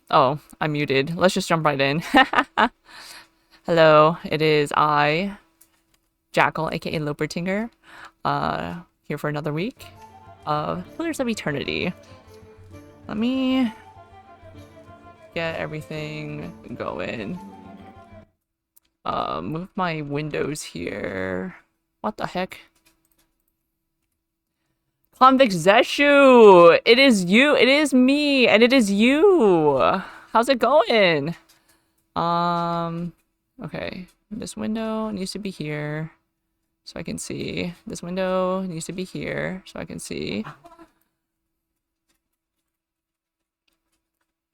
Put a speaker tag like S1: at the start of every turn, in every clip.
S1: Oh, I'm muted. Let's just jump right in. Hello, it is I, Jackal, aka Lopertinger, here for another week of Pillars of Eternity. Let me get everything going. Move my windows here. What the heck? Convict Zeshu! It is you, it is me, and it is you! How's it going? Okay. This window needs to be here so I can see. This window needs to be here so I can see.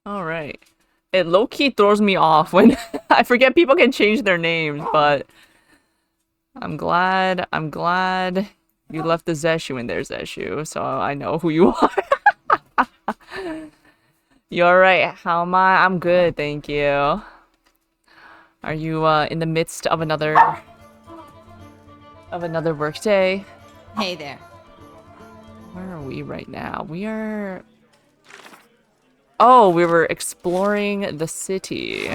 S1: Alright. It low-key throws me off when I forget people can change their names, but I'm glad you left the Zeshu in there, Zeshu, so I know who you are. You alright? How am I? I'm good, thank you. Are you in the midst of another workday?
S2: Hey there.
S1: Where are we right now? We are... Oh, we were exploring the city.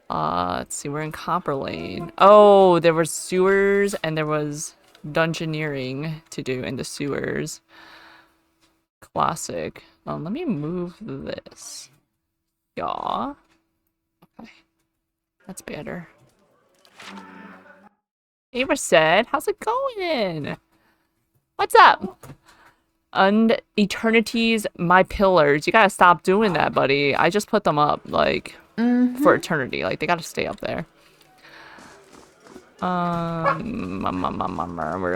S1: Let's see, we're in Copper Lane. Oh, there was sewers and there was dungeoneering to do in the sewers. Classic. Let me move this. Yeah. Okay. That's better. Hey, said, how's it going? What's up? Eternity's my pillars. You gotta stop doing that, buddy. I just put them up, like, for eternity. Like, they gotta stay up there. We're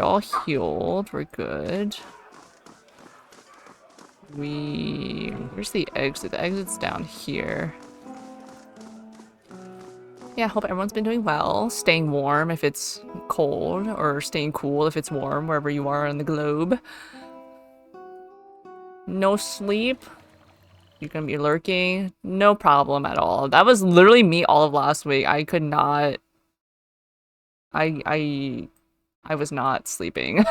S1: all healed. We're good. Where's the exit? The exit's down here. Yeah, I hope everyone's been doing well. Staying warm if it's cold, or staying cool if it's warm, wherever you are on the globe. No sleep? You're gonna be lurking? No problem at all. That was literally me all of last week. I could not... I was not sleeping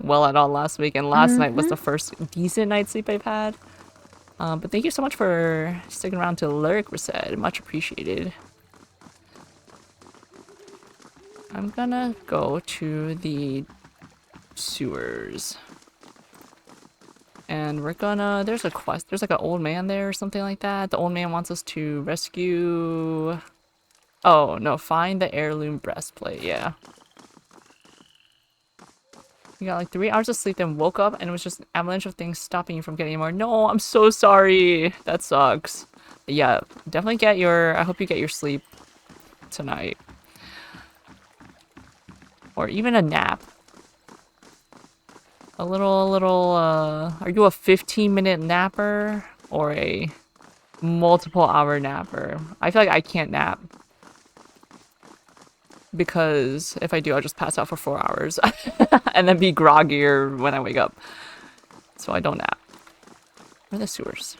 S1: well at all last week, and last night was the first decent night's sleep I've had. But thank you so much for sticking around to lurk, Reset. Much appreciated. I'm gonna go to the sewers. And we're gonna... There's a quest. There's like an old man there or something like that. The old man wants us to rescue... Oh, no. Find the heirloom breastplate. Yeah. You got like 3 hours of sleep, then woke up and it was just an avalanche of things stopping you from getting more. No, I'm so sorry. That sucks. Yeah, definitely get your... I hope you get your sleep tonight. Or even a nap. A little, are you a 15-minute napper or a multiple hour napper? I feel like I can't nap. Because if I do, I'll just pass out for 4 hours. And then be groggier when I wake up. So I don't nap. Where are the sewers?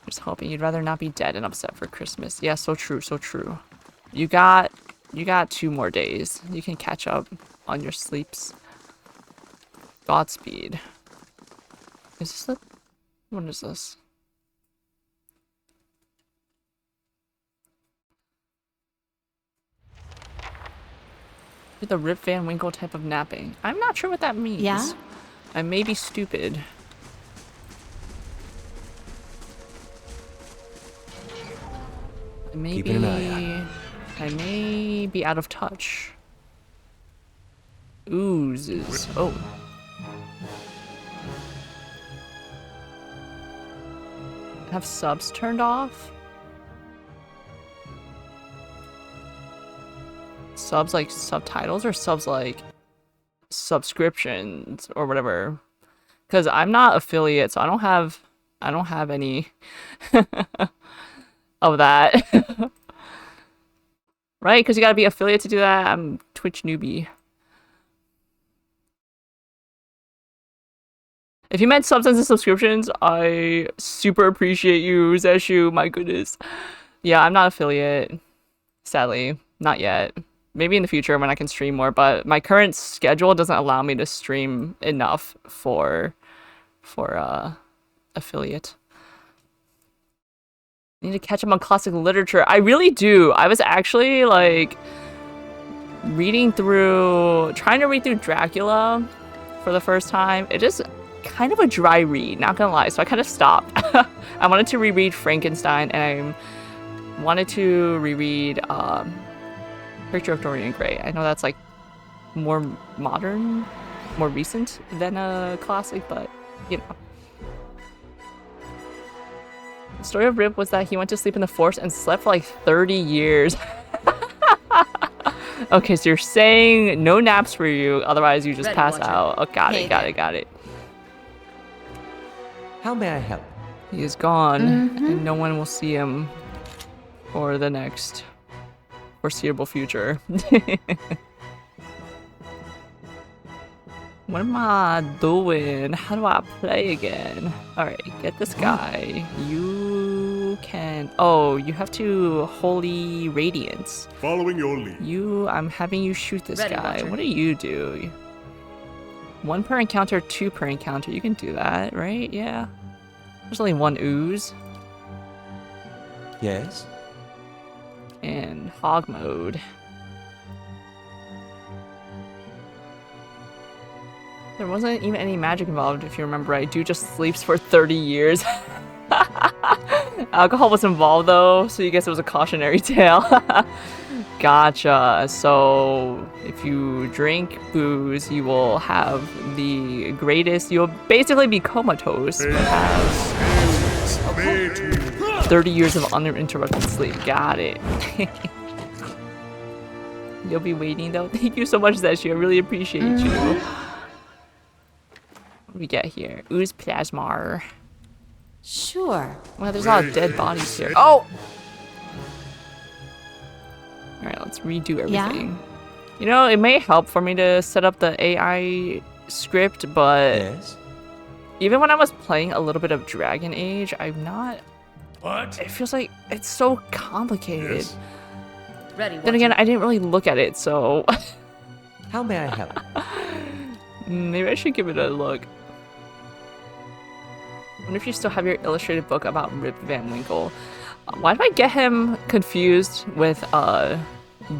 S1: Just hoping you'd rather not be dead and upset for Christmas. Yeah, so true, so true. You got 2 more days. You can catch up on your sleeps. Godspeed. Is this the... What is this? The Rip Van Winkle type of napping. I'm not sure what that means.
S2: Yeah?
S1: I may be stupid.
S3: Keeping an eye out.
S1: I may be out of touch. Oozes. Oh. Have subs turned off? Subs like subtitles or subs like subscriptions or whatever? Because I'm not affiliate, so I don't have any of that. Right? Because you gotta be affiliate to do that. I'm Twitch newbie. If you meant subs and subscriptions, I super appreciate you, Zeshu. My goodness. Yeah, I'm not affiliate. Sadly. Not yet. Maybe in the future when I can stream more, but my current schedule doesn't allow me to stream enough for for affiliate. I need to catch up on classic literature. I really do. I was actually like trying to read through Dracula for the first time. It is kind of a dry read, not gonna lie. So I kind of stopped. I wanted to reread Frankenstein, and I wanted to reread Picture of Dorian Gray. I know that's like more modern, more recent than a classic, but you know. The story of Rip was that he went to sleep in the forest and slept for like 30 years. Okay, so you're saying no naps for you, otherwise you just pass out. Oh, got it.
S2: How may I help?
S1: He is gone, and no one will see him for the next foreseeable future. What am I doing? How do I play again? Alright, get this guy. You can... Oh, you have to Holy Radiance.
S3: Following your lead.
S1: I'm having you shoot this guy. What do you do? 1 per encounter, 2 per encounter. You can do that, right? Yeah. There's only 1 ooze.
S2: Yes?
S1: And hog mode. There wasn't even any magic involved, if you remember right. Dude just sleeps for 30 years. Alcohol was involved, though, so you guess it was a cautionary tale. Gotcha. So, if you drink booze, you will have the greatest... You'll basically be comatose, but have 30 years of uninterrupted sleep. Got it. You'll be waiting, though. Thank you so much, Zeshi. I really appreciate you. What do we get here? Ooze Plasmar.
S4: Sure.
S1: Well, there's a lot of dead bodies here. Oh! Alright, let's redo everything. Yeah? You know, it may help for me to set up the AI script, but...
S2: Yes?
S1: Even when I was playing a little bit of Dragon Age, I'm not...
S3: What?
S1: It feels like it's so complicated.
S3: Yes.
S4: Ready.
S1: Then again, I didn't really look at it, so...
S2: How may I help?
S1: Maybe I should give it a look. I wonder if you still have your illustrated book about Rip Van Winkle. Why do I get him confused with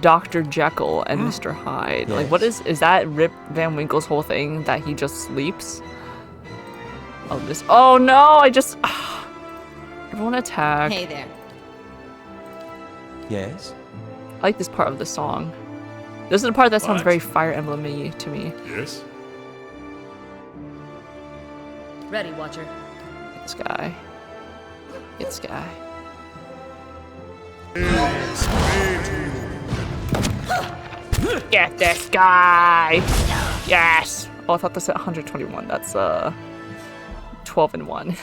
S1: Dr. Jekyll and Mr. Hyde?
S2: Yes.
S1: Like, what is that Rip Van Winkle's whole thing, that he just sleeps? Oh, this... Oh, no! I just... Everyone attack.
S4: Hey there.
S2: Yes?
S1: I like this part of the song. This is the part that sounds
S3: What?
S1: very Fire Emblem-y to me.
S3: Yes.
S4: Ready, Watcher.
S1: Get this guy. Get this guy. Get this guy! Yes! Oh, I thought this said 121. That's 12 and 1.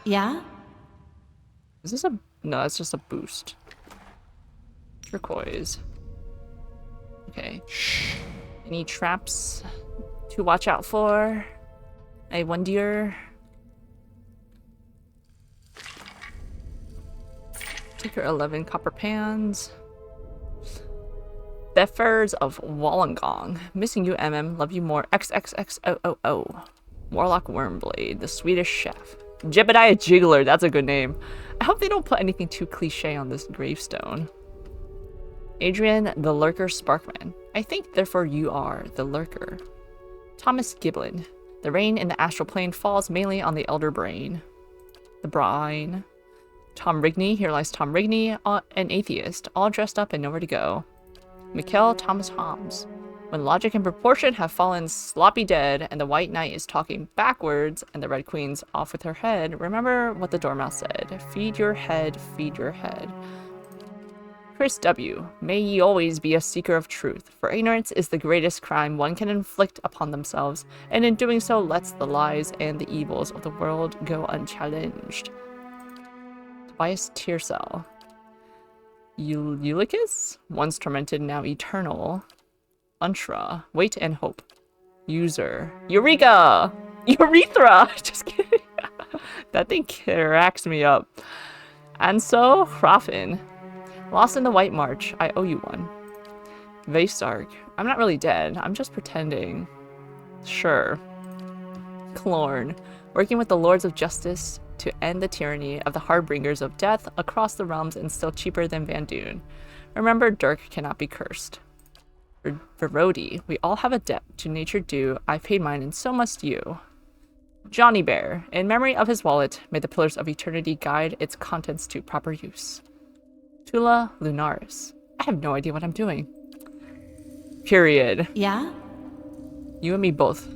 S4: Yeah?
S1: Is this a... No, it's just a boost. Turquoise. Okay. Any traps to watch out for? I wonder. Take your 11 copper pans. Beffers of Wollongong. Missing you, MM. Love you more. XXXOOO. Warlock Wormblade. The Swedish chef. Jebediah Jiggler. That's a good name. I hope they don't put anything too cliche on this gravestone. Adrian the Lurker Sparkman. I think, therefore, you are the Lurker. Thomas Giblin. The rain in the astral plane falls mainly on the elder brain. The brine. Tom Rigney. Here lies Tom Rigney, an atheist, all dressed up and nowhere to go. Mikkel Thomas Holmes. When logic and proportion have fallen sloppy dead, and the White Knight is talking backwards, and the Red Queen's off with her head, remember what the Dormouse said. Feed your head, feed your head. Chris W. May ye always be a seeker of truth, for ignorance is the greatest crime one can inflict upon themselves, and in doing so lets the lies and the evils of the world go unchallenged. Tobias Tearsell. Eulicus? Once tormented, now eternal. Untra. Wait and hope. User. Eureka! Urethra! Just kidding. That thing cracks me up. And so, Hrafin. Lost in the White March. I owe you one. Vaysark. I'm not really dead. I'm just pretending. Sure. Clorn, working with the Lords of Justice to end the tyranny of the Harbingers of Death across the realms and still cheaper than Van Dune. Remember, Dirk cannot be cursed. Verodi, we all have a debt to nature due. I paid mine and so must you. Johnny Bear, in memory of his wallet, may the pillars of eternity guide its contents to proper use. Tula Lunaris, I have no idea what I'm doing. Period.
S4: Yeah?
S1: You and me both.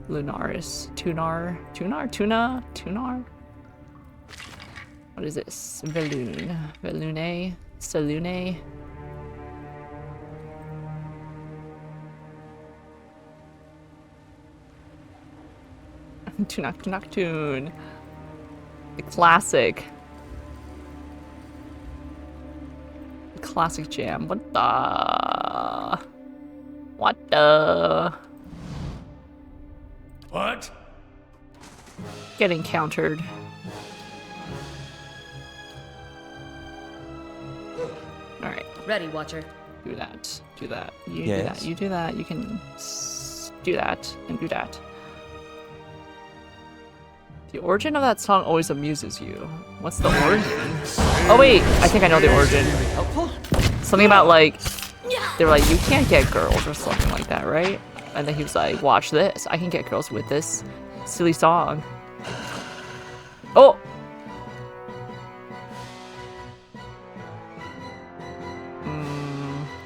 S1: Lunaris. Tunar. What is this? Veloon. Velune. Salune. Tunok. The classic. The classic jam. What the?
S3: What?
S1: Getting countered. Alright.
S4: Ready, Watcher.
S1: Do that. You do
S2: Yes.
S1: that. You do that. You can do that and do that. The origin of that song always amuses you. What's the origin? Oh wait, I think I know the origin. Something about like, they were like, you can't get girls or something like that, right? And then he was like, watch this. I can get girls with this silly song. Oh!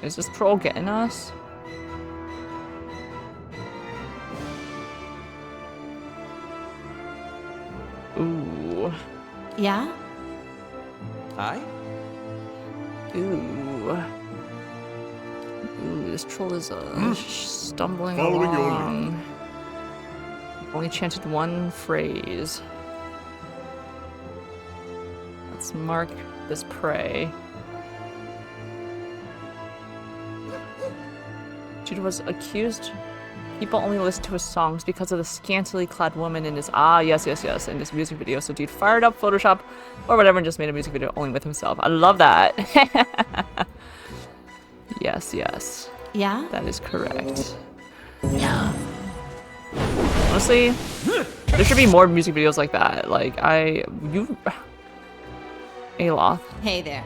S1: Is this troll getting us? Ooh.
S4: Yeah?
S2: I?
S1: Ooh. Ooh, this troll is stumbling
S3: Following your
S1: along. Only chanted one phrase. Let's mark this prey. Jude was accused. People only listen to his songs because of the scantily clad woman in his yes, in this music video. So dude fired up Photoshop or whatever and just made a music video only with himself. I love that. Yes.
S4: Yeah?
S1: That is correct. Honestly, there should be more music videos like that. Like, Aloth.
S4: Hey there.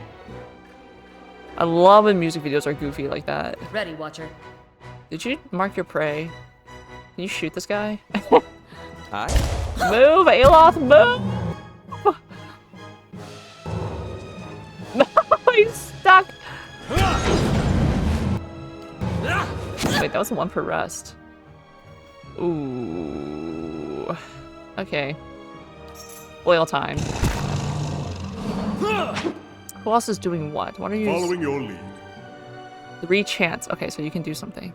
S1: I love when music videos are goofy like that.
S4: Ready, Watcher.
S1: Did you mark your prey? Can you shoot this guy?
S2: I?
S1: Move, Aloth, move! No, he's stuck! Wait, that was one per rest. Ooh. Okay. Oil time. Who else is doing what? What are you?
S3: Following your lead.
S1: 3 chants. Okay, so you can do something.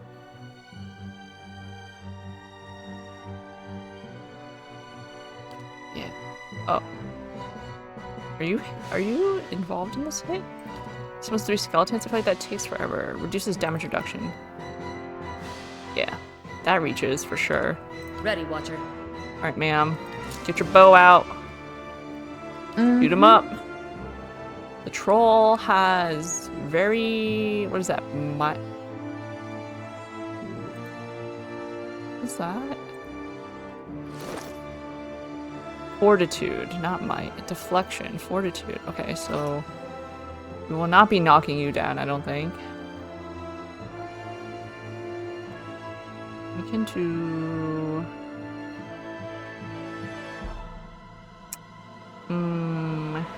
S1: Yeah. Oh. Are you involved in this hit? Summons 3 skeletons. I feel like that takes forever. Reduces damage reduction. Yeah. That reaches for sure.
S4: Ready, Watcher.
S1: Alright, ma'am. Get your bow out. Shoot him up. The troll has very... What is that? What is that? Fortitude, not might. Deflection, fortitude. Okay, so... We will not be knocking you down, I don't think. We can do...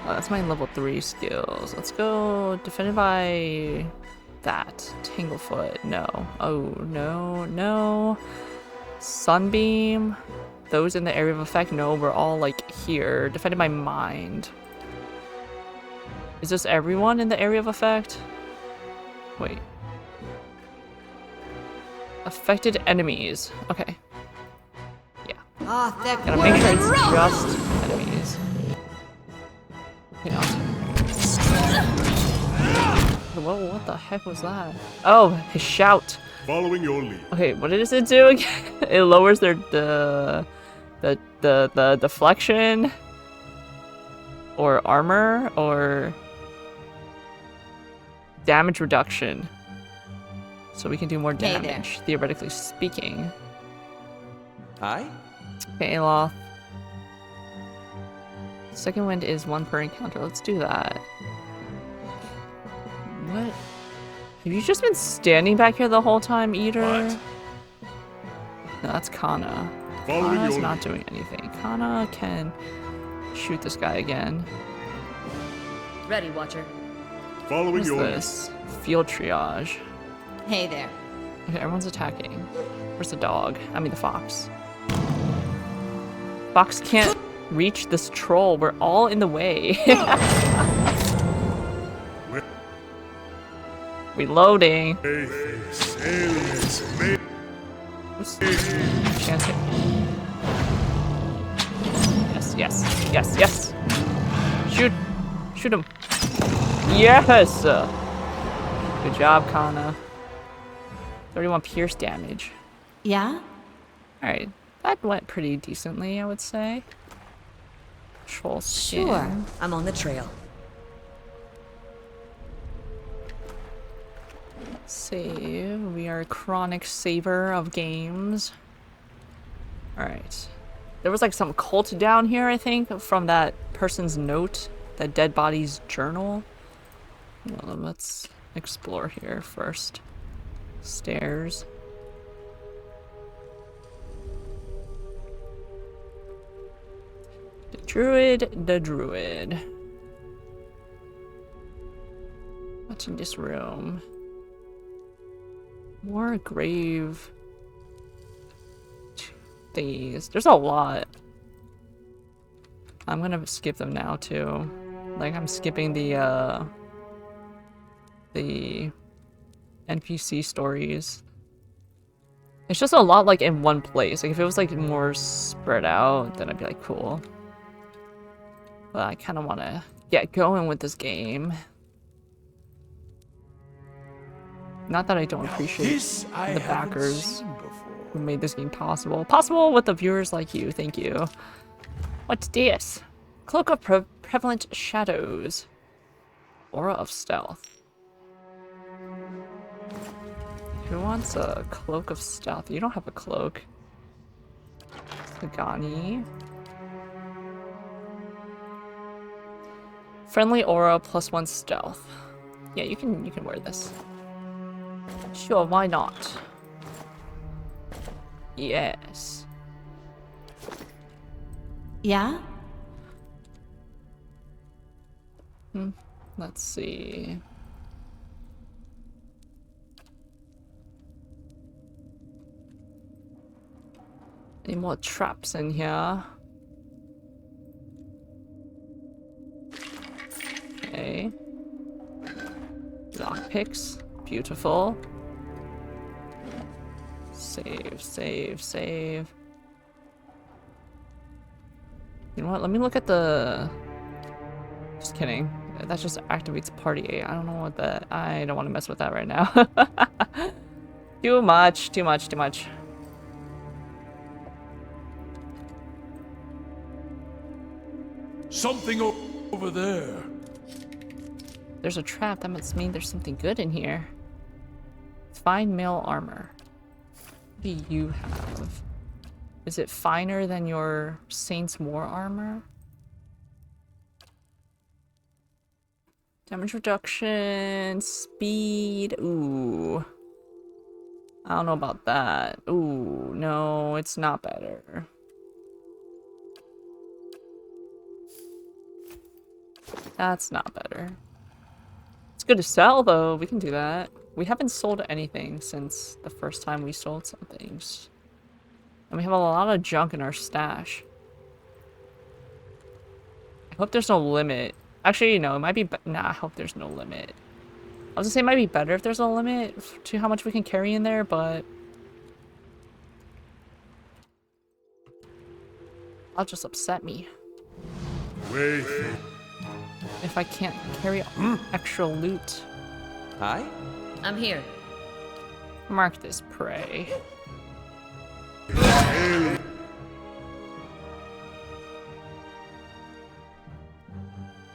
S1: Oh, that's my level 3 skills. Let's go defended by that. Tanglefoot, no. Oh, no. Sunbeam. Those in the area of effect, no, we're all like here. Defended by mind. Is this everyone in the area of effect? Wait. Affected enemies. Okay. Yeah. Gotta make sure it's just enemies. You know. Whoa, what the heck was that? Oh, his shout.
S3: Following your lead.
S1: Okay, what does it do again? It lowers their the deflection or armor or damage reduction. So we can do more damage, theoretically speaking.
S2: I?
S1: Okay, Aloth. Second wind is 1 per encounter. Let's do that. What? Have you just been standing back here the whole time, Eater?
S3: What?
S1: No, that's Kana.
S3: Following
S1: Kana's
S3: your
S1: not
S3: lead.
S1: doing anything. Kana can shoot this guy again.
S4: Ready, Watcher.
S3: Following
S1: What is
S3: your lead.
S1: this? Field triage.
S4: Hey there.
S1: Okay, everyone's attacking. Where's the dog? I mean the fox. Fox can't reach this troll. We're all in the way. Reloading. What's chance it? Yes, yes, yes, yes. Shoot. Shoot him. Yes! Good job, Kana. 31 pierce damage.
S4: Yeah?
S1: Alright, that went pretty decently, I would say. Troll skin.
S4: Sure. I'm on the trail.
S1: Save. We are a chronic saver of games. Alright. There was like some cult down here, I think, from that person's note. That dead body's journal. Well, let's explore here first. Stairs. The druid. What's in this room? More grave things. There's a lot. I'm gonna skip them now too. Like I'm skipping the NPC stories. It's just a lot like in one place. Like if it was like more spread out, then I'd be like cool. But I kind of want to get going with this game. Not that I don't appreciate the backers who made this game possible. Possible with the viewers like you. Thank you. What's this? Cloak of Prevalent Shadows. Aura of Stealth. Who wants a Cloak of Stealth? You don't have a cloak. Sagani. Friendly aura +1 stealth. Yeah, you can wear this. Sure, why not? Yes.
S4: Yeah?
S1: Let's see. Any more traps in here? Okay. Lockpicks. Beautiful. Save, save, save. You know what? Let me look at the... Just kidding. That just activates party 8. I don't know what that... I don't want to mess with that right now. Too much, too much, too much.
S3: Something over there.
S1: There's a trap. That must mean there's something good in here. Fine mail armor. What do you have? Is it finer than your Saints War armor? Damage reduction, speed. Ooh. I don't know about that. Ooh, no, it's not better. That's not better. It's good to sell, though. We can do that. We haven't sold anything since the first time we sold some things. And we have a lot of junk in our stash. I hope there's no limit. Actually, no, it might be... Nah, I hope there's no limit. I was gonna say it might be better if there's a limit to how much we can carry in there, but... That'll just upset me.
S3: Wait.
S1: If I can't carry extra loot.
S2: Hi?
S4: I'm here.
S1: Mark this prey.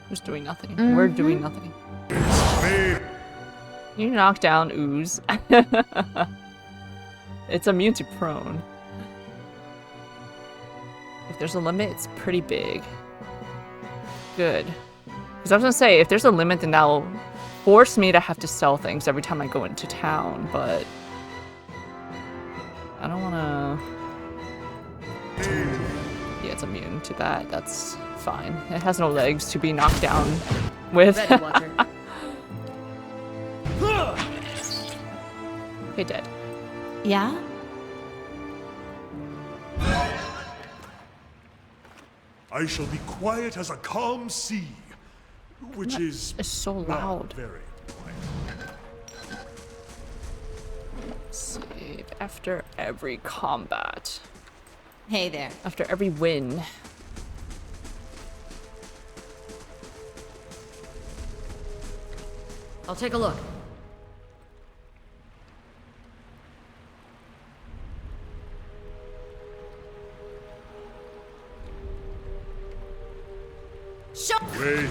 S1: Who's doing nothing? We're doing nothing. You knock down ooze. It's immune to prone. If there's a limit, it's pretty big. Good. Because I was gonna say, if there's a limit, then that'll force me to have to sell things every time I go into town, but I don't wanna... Yeah, it's immune to that. That's fine. It has no legs to be knocked down with.
S4: Ready, Watcher.
S1: Okay, dead.
S4: Yeah?
S3: I shall be quiet as a calm sea, which is
S1: It's so
S3: not
S1: loud.
S3: very quiet.
S1: Save after every combat.
S4: Hey there.
S1: After every win.
S4: I'll take a look. Show.
S3: Wait.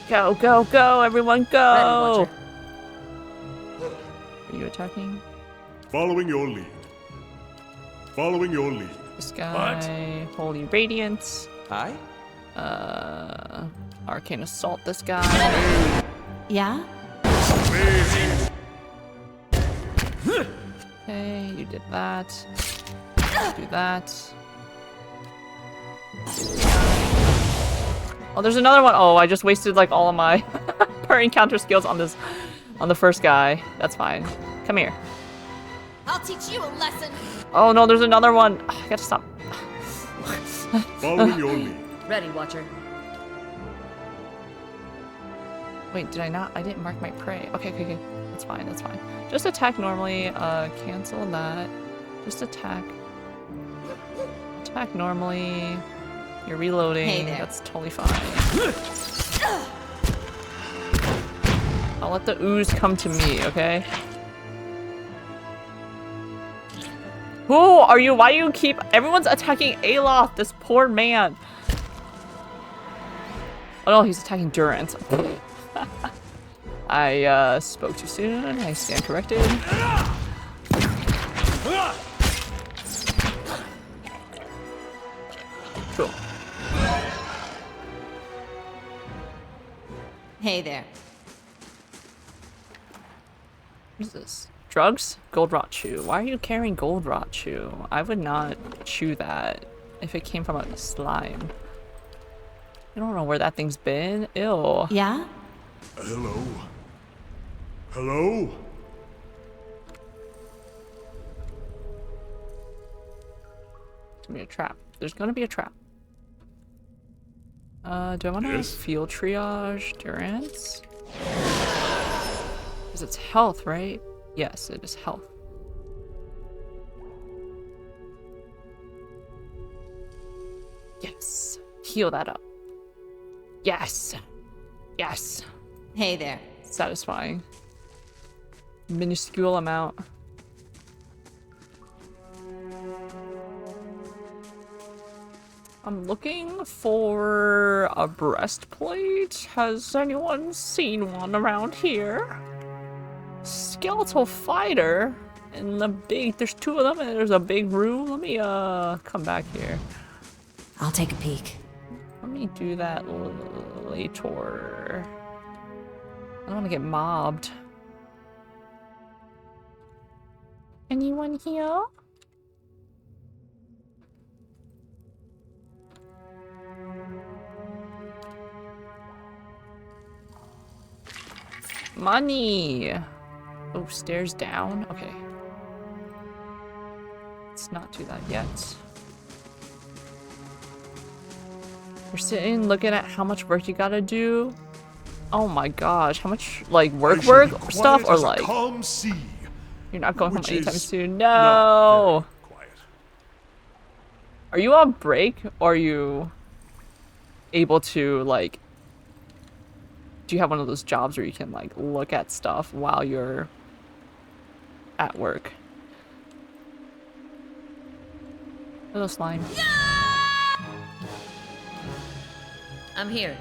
S1: Go, go, go, everyone
S4: Ready,
S1: go!
S4: Watcher.
S1: Are you attacking?
S3: Following your lead. Following your lead.
S1: This guy. Holy Radiance.
S2: Aye.
S1: Arcane Assault this guy.
S4: Yeah?
S1: Okay, you did that. Do that. Oh, there's another one. Oh, I just wasted like all of my per encounter skills on this, on the first guy. That's fine. Come here.
S5: I'll teach you a lesson.
S1: Oh no, there's another one. I gotta stop.
S3: Following your lead.
S4: Ready, Watcher.
S1: Wait, did I not? I didn't mark my prey. Okay, okay, okay. That's fine, that's fine. Just attack normally. Cancel that. Just attack. Attack normally. You're reloading.
S4: Hey there.
S1: That's totally fine. I'll let the ooze come to me, okay? Who are you? Why do you keep... Everyone's attacking Aloth, this poor man. Oh no, he's attacking Durance. I spoke too soon. I stand corrected. Cool.
S4: Hey there.
S1: What is this? Drugs? Gold rot chew. Why are you carrying gold rot chew? I would not chew that if it came from a slime. I don't know where that thing's been. Ew.
S4: Yeah?
S3: Hello? Hello?
S1: It's gonna be a trap. There's gonna be a trap. Do I want to
S3: Yes?
S1: field triage Durance? Because it's health, right? Yes, it is health. Yes. Heal that up. Yes. Yes.
S4: Hey there.
S1: Satisfying. Minuscule amount. I'm looking for a breastplate. Has anyone seen one around here? Skeletal fighter? And the big, there's two of them and there's a big room. Let me come back here.
S4: I'll take a peek.
S1: Let me do that later. I don't want to get mobbed. Anyone here? Money! Oh, stairs down? Okay. Let's not do that yet. We're sitting looking at how much work you gotta do. Oh my gosh, how much, like, work
S3: I shall be quiet
S1: stuff, or
S3: as a
S1: like,
S3: calm sea,
S1: you're not going home
S3: which
S1: anytime
S3: is
S1: soon?
S3: not
S1: No!
S3: very quiet.
S1: Are you on break, or are you able to, like, do you have one of those jobs where you can, like, look at stuff while you're at work? Hello, slime.
S4: I'm here.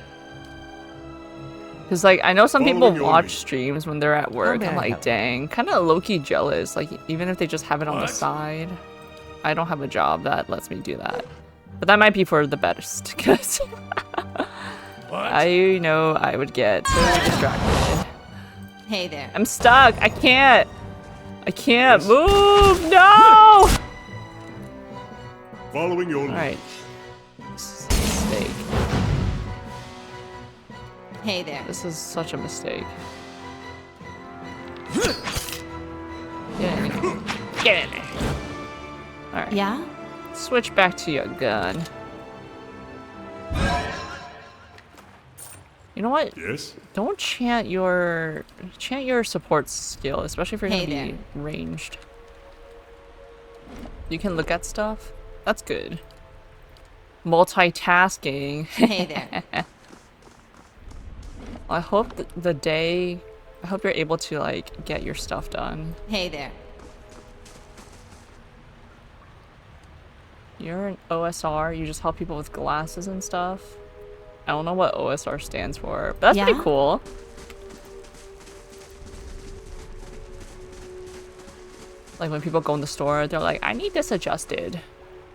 S1: Because, like, I know some people
S3: Following your
S1: watch
S3: lead.
S1: streams when they're at work.
S2: may
S1: I'm
S2: I
S1: like,
S2: help?
S1: dang, kind of low-key jealous. Like, even if they just have it on the
S3: What?
S1: side. I don't have a job that lets me do that. But that might be for the best, because I know I would get so distracted.
S4: Hey there.
S1: I'm stuck. I can't move. No.
S3: Following your
S1: All
S3: lead.
S1: right. Mistake.
S4: Hey there.
S1: This is such a mistake. Get in there. Get in there. All right.
S4: Yeah?
S1: Switch back to your gun. You know what?
S3: Yes?
S1: Don't chant your support skill, especially if you're
S4: Hey
S1: gonna be ranged. You can look at stuff. That's good. Multitasking.
S4: Hey there.
S1: I hope I hope you're able to like get your stuff done.
S4: Hey there.
S1: You're an OSR. You just help people with glasses and stuff. I don't know what OSR stands for, but that's pretty
S4: Yeah?
S1: cool. Like when people go in the store, they're like, I need this adjusted.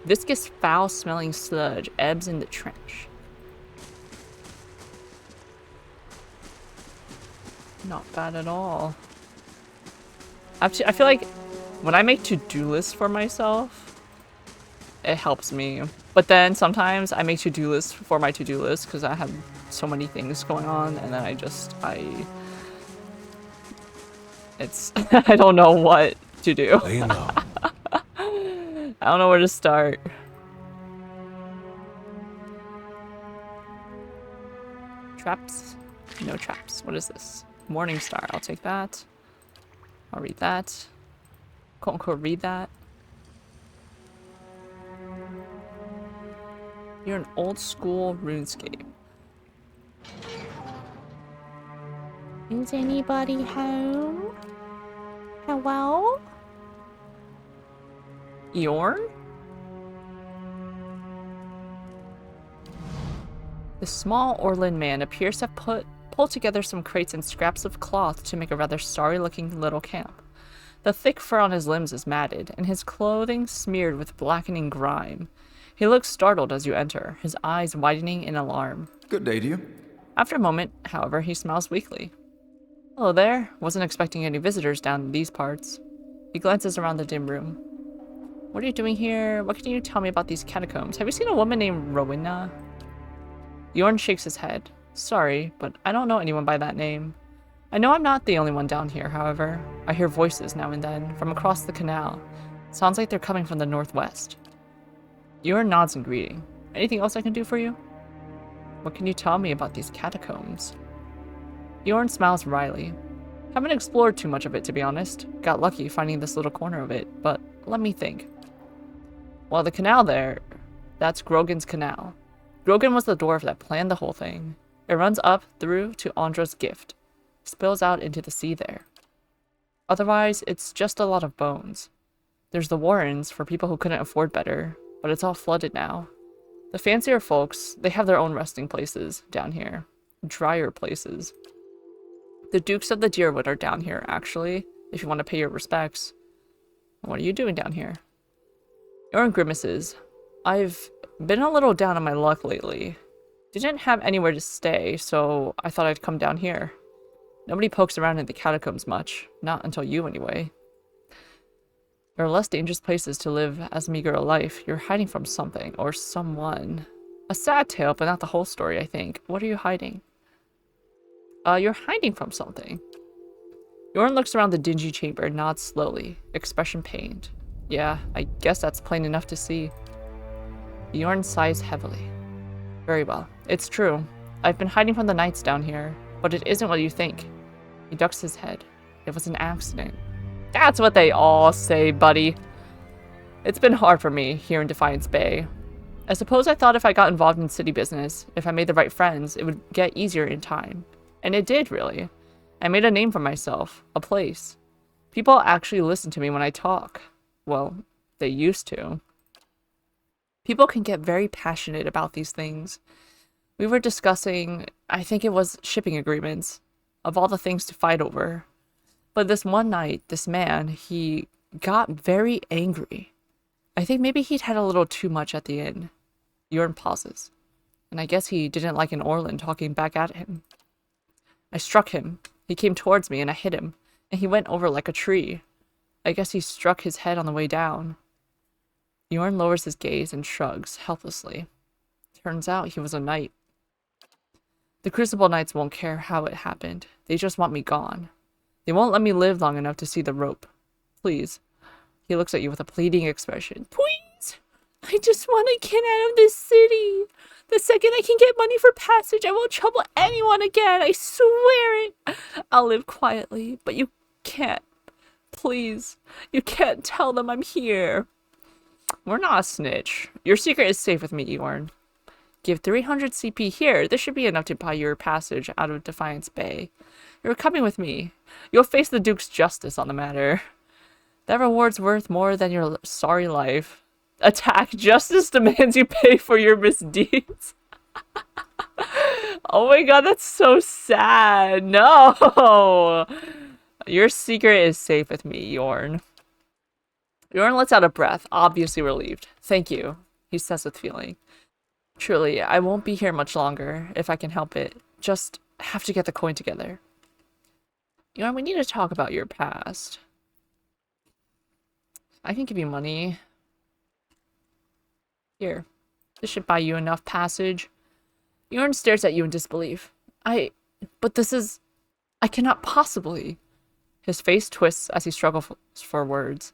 S1: Viscous, foul-smelling sludge ebbs in the trench. Not bad at all. I feel like when I make to-do lists for myself, it helps me. But then sometimes I make to-do lists for my to-do list because I have so many things going on, and then it's I don't know what to do.
S2: Laying low.
S1: I don't know where to start. Traps? No traps. What is this? Morning Star. I'll take that. I'll read that. Quote unquote read that. You're an old school RuneScape. Is anybody home? Hello? Yorn? The small Orlin man appears to have pulled together some crates and scraps of cloth to make a rather sorry-looking little camp. The thick fur on his limbs is matted, and his clothing smeared with blackening grime. He looks startled as you enter, his eyes widening in alarm.
S2: Good day to you.
S1: After a moment, however, he smiles weakly. Hello there. Wasn't expecting any visitors down in these parts. He glances around the dim room. What are you doing here? What can you tell me about these catacombs? Have you seen a woman named Rowena? Yorn shakes his head. Sorry, but I don't know anyone by that name. I know I'm not the only one down here, however. I hear voices now and then, from across the canal. Sounds like they're coming from the northwest. Yorn nods in greeting. Anything else I can do for you? What can you tell me about these catacombs? Yorn smiles wryly. Haven't explored too much of it, to be honest. Got lucky finding this little corner of it, but let me think. Well, the canal there, that's Grogan's Canal. Grogan was the dwarf that planned the whole thing. It runs up through to Andra's gift. Spills out into the sea there. Otherwise, it's just a lot of bones. There's the Warrens for people who couldn't afford better, but it's all flooded now. The fancier folks, they have their own resting places down here. Drier places. The Dukes of the Deerwood are down here, actually, if you want to pay your respects. What are you doing down here? Yoren grimaces. I've been a little down on my luck lately. Didn't have anywhere to stay, so I thought I'd come down here. Nobody pokes around in the catacombs much. Not until you, anyway. There are less dangerous places to live as meager a life. You're hiding from something, or someone. A sad tale, but not the whole story, I think. What are you hiding? You're hiding from something. Yorn looks around the dingy chamber and nods slowly, expression pained. Yeah, I guess that's plain enough to see. Yorn sighs heavily. Very well. It's true. I've been hiding from the knights down here, but it isn't what you think. He ducks his head. It was an accident. That's what they all say, buddy. It's been hard for me here in Defiance Bay. I suppose I thought if I got involved in city business, if I made the right friends, it would get easier in time. And it did, really. I made a name for myself, a place. People actually listen to me when I talk. Well, they used to. People can get very passionate about these things. We were discussing, I think it was shipping agreements, of all the things to fight over. But this one night, this man, he got very angry. I think maybe he'd had a little too much at the inn. Yorn pauses, and I guess he didn't like an Orlin talking back at him. I struck him. He came towards me, and I hit him, and he went over like a tree. I guess he struck his head on the way down. Yorn lowers his gaze and shrugs helplessly. Turns out he was a knight. The Crucible Knights won't care how it happened. They just want me gone. They won't let me live long enough to see the rope. Please. He looks at you with a pleading expression. Please! I just want to get out of this city. The second I can get money for passage, I won't trouble anyone again. I swear it. I'll live quietly, but you can't. Please. You can't tell them I'm here. We're not a snitch. Your secret is safe with me, Eorn. Give 300 CP here. This should be enough to buy your passage out of Defiance Bay. You're coming with me. You'll face the Duke's justice on the matter. That reward's worth more than your sorry life. Attack. Justice demands you pay for your misdeeds. Oh my god, that's so sad. No! Your secret is safe with me, Yorn. Yorn lets out a breath, obviously relieved. Thank you, he says with feeling. Truly, I won't be here much longer, if I can help it. Just have to get the coin together. Yorn, we need to talk about your past. I can give you money. Here. This should buy you enough passage. Yorn stares at you in disbelief. But this is... I cannot possibly... His face twists as he struggles for words.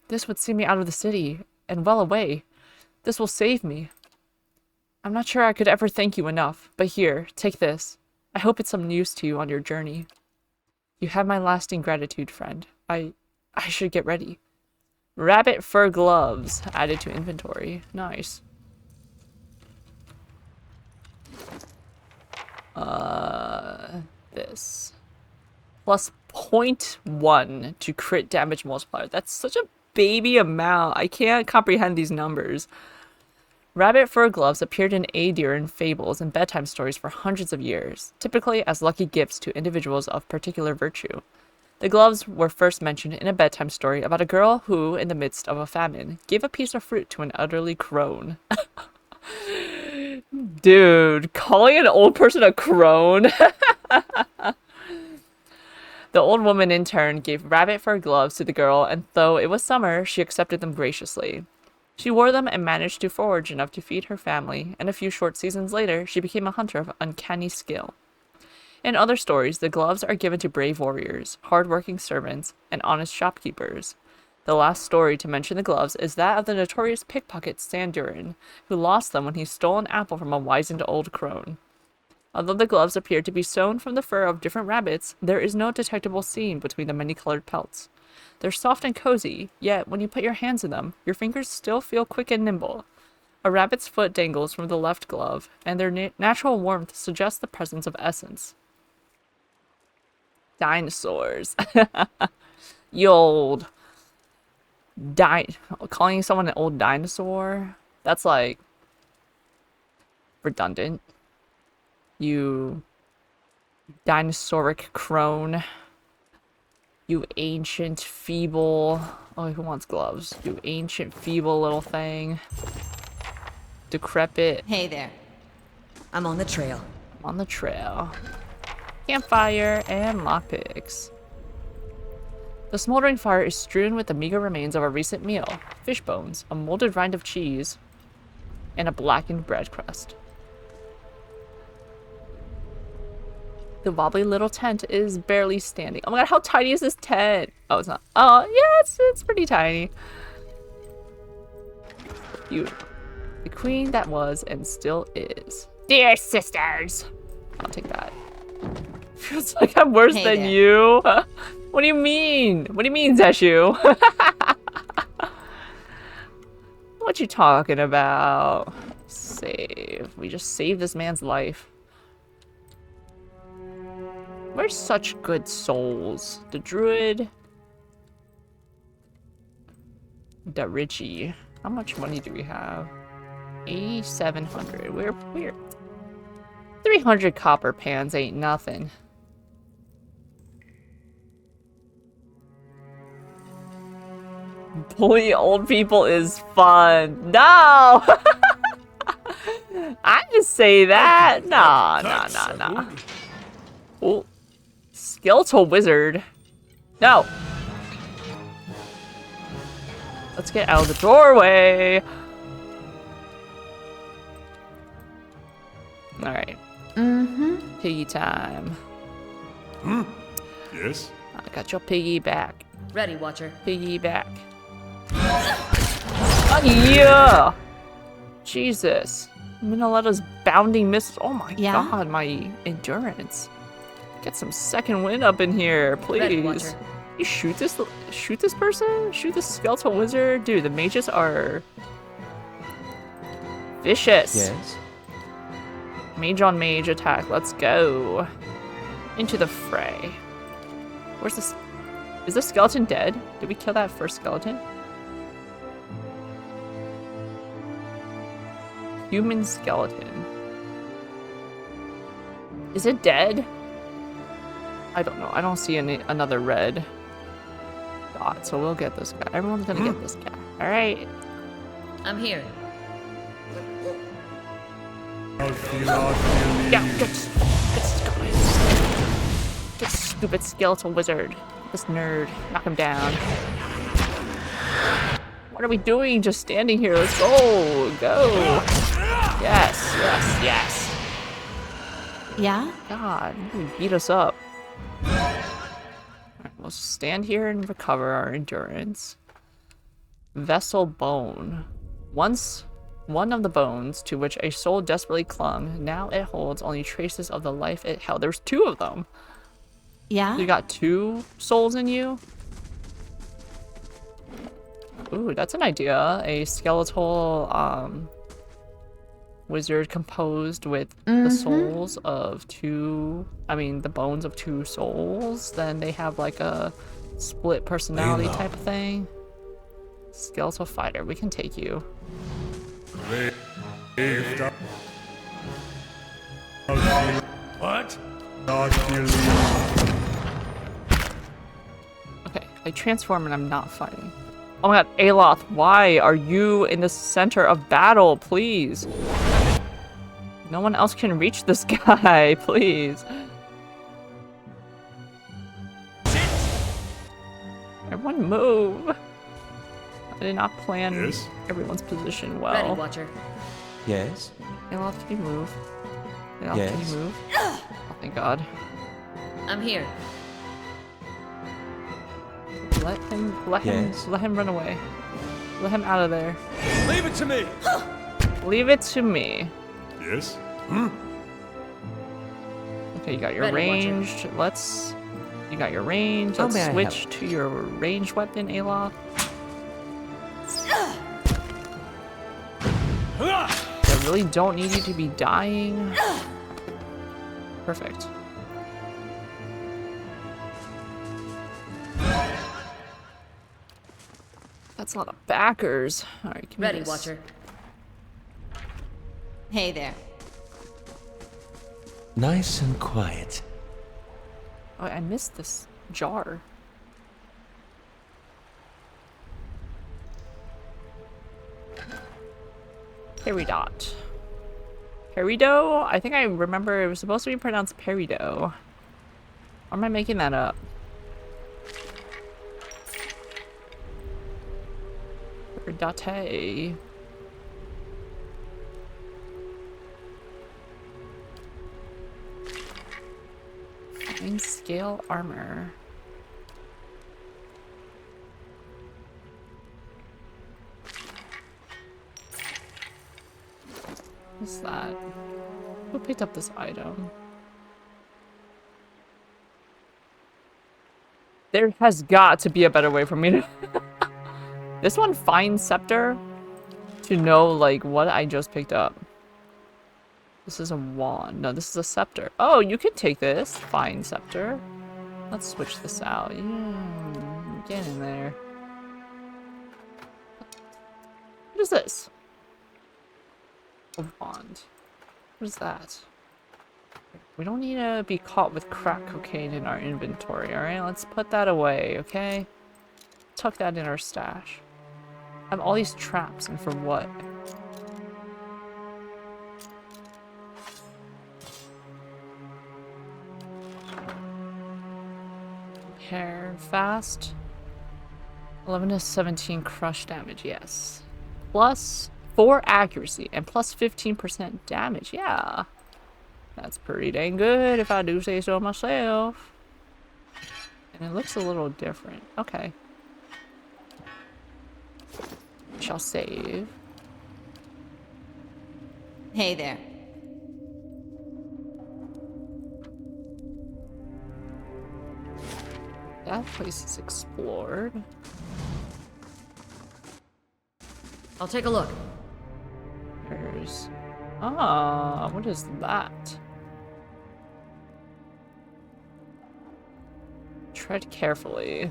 S1: This would see me out of the city, and well away. This will save me. I'm not sure I could ever thank you enough, but here, take this. I hope it's some use to you on your journey. You have my lasting gratitude, friend. I should get ready. Rabbit fur gloves added to inventory. Nice. This. Plus 0.1 to crit damage multiplier. That's such a baby amount. I can't comprehend these numbers. Rabbit fur gloves appeared in Aedirn fables and bedtime stories for hundreds of years, typically as lucky gifts to individuals of particular virtue. The gloves were first mentioned in a bedtime story about a girl who, in the midst of a famine, gave a piece of fruit to an elderly crone. Dude, calling an old person a crone? The old woman in turn gave rabbit fur gloves to the girl, and though it was summer, she accepted them graciously. She wore them and managed to forage enough to feed her family, and a few short seasons later, she became a hunter of uncanny skill. In other stories, the gloves are given to brave warriors, hard-working servants, and honest shopkeepers. The last story to mention the gloves is that of the notorious pickpocket Sandurin, who lost them when he stole an apple from a wizened old crone. Although the gloves appear to be sewn from the fur of different rabbits, there is no detectable seam between the many-colored pelts. They're soft and cozy, yet when you put your hands in them, your fingers still feel quick and nimble. A rabbit's foot dangles from the left glove, and their natural warmth suggests the presence of essence. Dinosaurs. You old... Calling someone an old dinosaur? That's, like... redundant. You... dinosauric crone. You ancient, feeble... Oh, who wants gloves? You ancient, feeble little thing. Decrepit.
S4: Hey there.
S6: I'm on the trail.
S1: On the trail. Campfire and lockpicks. The smoldering fire is strewn with the meager remains of a recent meal. Fish bones, a molded rind of cheese, and a blackened bread crust. The wobbly little tent is barely standing. Oh my god, how tiny is this tent? Oh, it's not. Oh, yeah, it's pretty tiny. Beautiful. The queen that was and still is. Dear sisters! I'll take that. Feels like I'm worse
S4: Hey
S1: than
S4: there.
S1: you. What do you mean? What do you mean, Zeshu? What you talking about? Save. We just saved this man's life. We're such good souls. The druid. The Richie. How much money do we have? 8,700. We're 300 copper pans ain't nothing. Bully old people is fun. No! I just say that. Nah, nah,
S3: That's
S1: nah, nah.
S3: settled.
S1: Oh, skeletal wizard. No. Let's get out of the doorway. All right. Piggy time.
S3: Yes?
S1: I got your piggy back.
S6: Ready, Watcher.
S1: Piggy back. Oh, yeah. Jesus. Minnaletta's bounding missiles. Oh my
S4: Yeah?
S1: god, my endurance. Get some second wind up in here,
S6: Ready,
S1: please.
S6: Watcher.
S1: You shoot this person? Shoot this skeletal wizard? Dude, the mages are vicious.
S2: Yes.
S1: Mage on mage attack. Let's go. Into the fray. Where's this? Is the skeleton dead? Did we kill that first skeleton? Human skeleton. Is it dead? I don't know. I don't see another red dot, so we'll get this guy. Everyone's gonna get this guy. Alright.
S6: I'm here.
S1: Yeah, get this guy. This stupid skeletal wizard. This nerd. Knock him down. What are we doing? Just standing here. Let's go. Go. Yes, yes, yes.
S4: Yeah?
S1: God, you beat us up. Alright, we'll just stand here and recover our endurance. Vessel bone. Once one of the bones to which a soul desperately clung, now it holds only traces of the life it held. There's two of them.
S4: Yeah?
S1: You got two souls in you? Ooh, that's an idea. A skeletal wizard composed with the souls of two, the bones of two souls. Then they have like a split personality type of thing. Skeletal fighter, we can take you.
S3: What?
S1: Okay, I transform and I'm not fighting. Oh my god, Aloth, why are you in the center of battle, please? No one else can reach this guy, please. Everyone move. I did not plan
S3: Yes?
S1: everyone's position
S6: Ready,
S1: well.
S6: Watcher.
S2: Yes.
S1: Aloth, can you move? Aloth, can
S2: Yes.
S1: you move? Oh, thank god.
S6: I'm here.
S1: Let
S2: Yes.
S1: him run away. Let him out of there.
S2: Leave it to me.
S1: Leave it to me.
S3: Yes?
S1: Okay, you got your
S6: Ready, Watcher.
S1: ranged. You got your range.
S2: How
S1: Let's
S2: may I
S1: switch
S2: help?
S1: to your ranged weapon, Aloth. I really don't need you to be dying. Perfect. That's a lot of backers. All right, give me
S6: Ready,
S1: this.
S6: Watcher.
S4: Hey there.
S2: Nice and quiet.
S1: Oh, I missed this jar. Peridot. Peridot? I think I remember it was supposed to be pronounced Peridot. Or am I making that up? Peridot. Fine scale armor. What's that? Who picked up this item? There has got to be a better way for me to... This one, Fine Scepter, to know, like, what I just picked up. This is a wand. No, this is a scepter. Oh, you can take this. Fine Scepter. Let's switch this out. Yeah, get in there. What is this? A wand. What is that? We don't need to be caught with crack cocaine in our inventory, alright? Let's put that away, okay? Tuck that in our stash. I have all these traps, and for what? Hair fast. 11 to 17 crush damage, yes. Plus 4 accuracy and plus 15% damage, yeah. That's pretty dang good if I do say so myself. And it looks a little different. Okay. Shall save.
S4: Hey there.
S1: That place is explored.
S6: I'll take a look.
S1: There's... Ah, what is that? Tread carefully.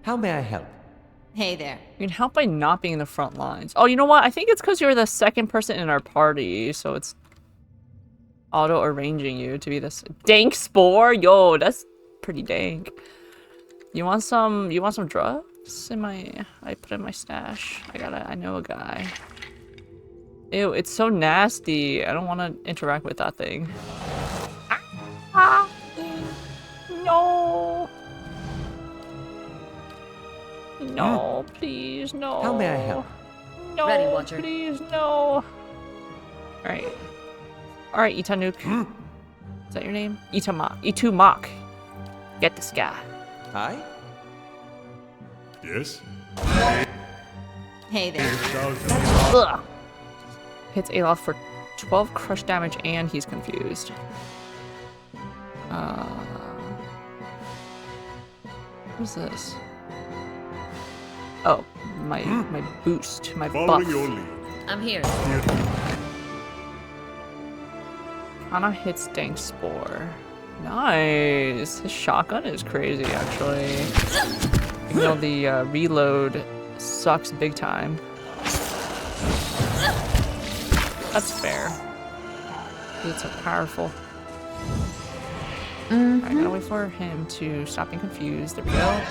S2: How may I help?
S4: Hey there.
S1: You can help by not being in the front lines. Oh, you know what? I think it's because you're the second person in our party, so it's auto-arranging you to be this dank spore. Yo, that's pretty dank. You want some drugs in I put in my stash. I know a guy. Ew, it's so nasty. I don't want to interact with that thing. Ah, no. No, please, no.
S2: How may I help?
S1: No,
S6: Ready, Watcher.
S1: please, no. Alright. Alright, Itanuk. Is that your name? Itumak. Get this guy.
S2: Hi?
S3: Yes?
S4: Hey there.
S1: Ugh. Hits Aloth for 12 crush damage and he's confused. What's this? Oh, my boost, my buff.
S3: Following your lead.
S6: I'm here.
S1: Kana hits Dank Spore. Nice. His shotgun is crazy, actually. Even though the reload sucks big time. That's fair. It's so powerful. Alright, gotta wait for him to stop being confused. There we go.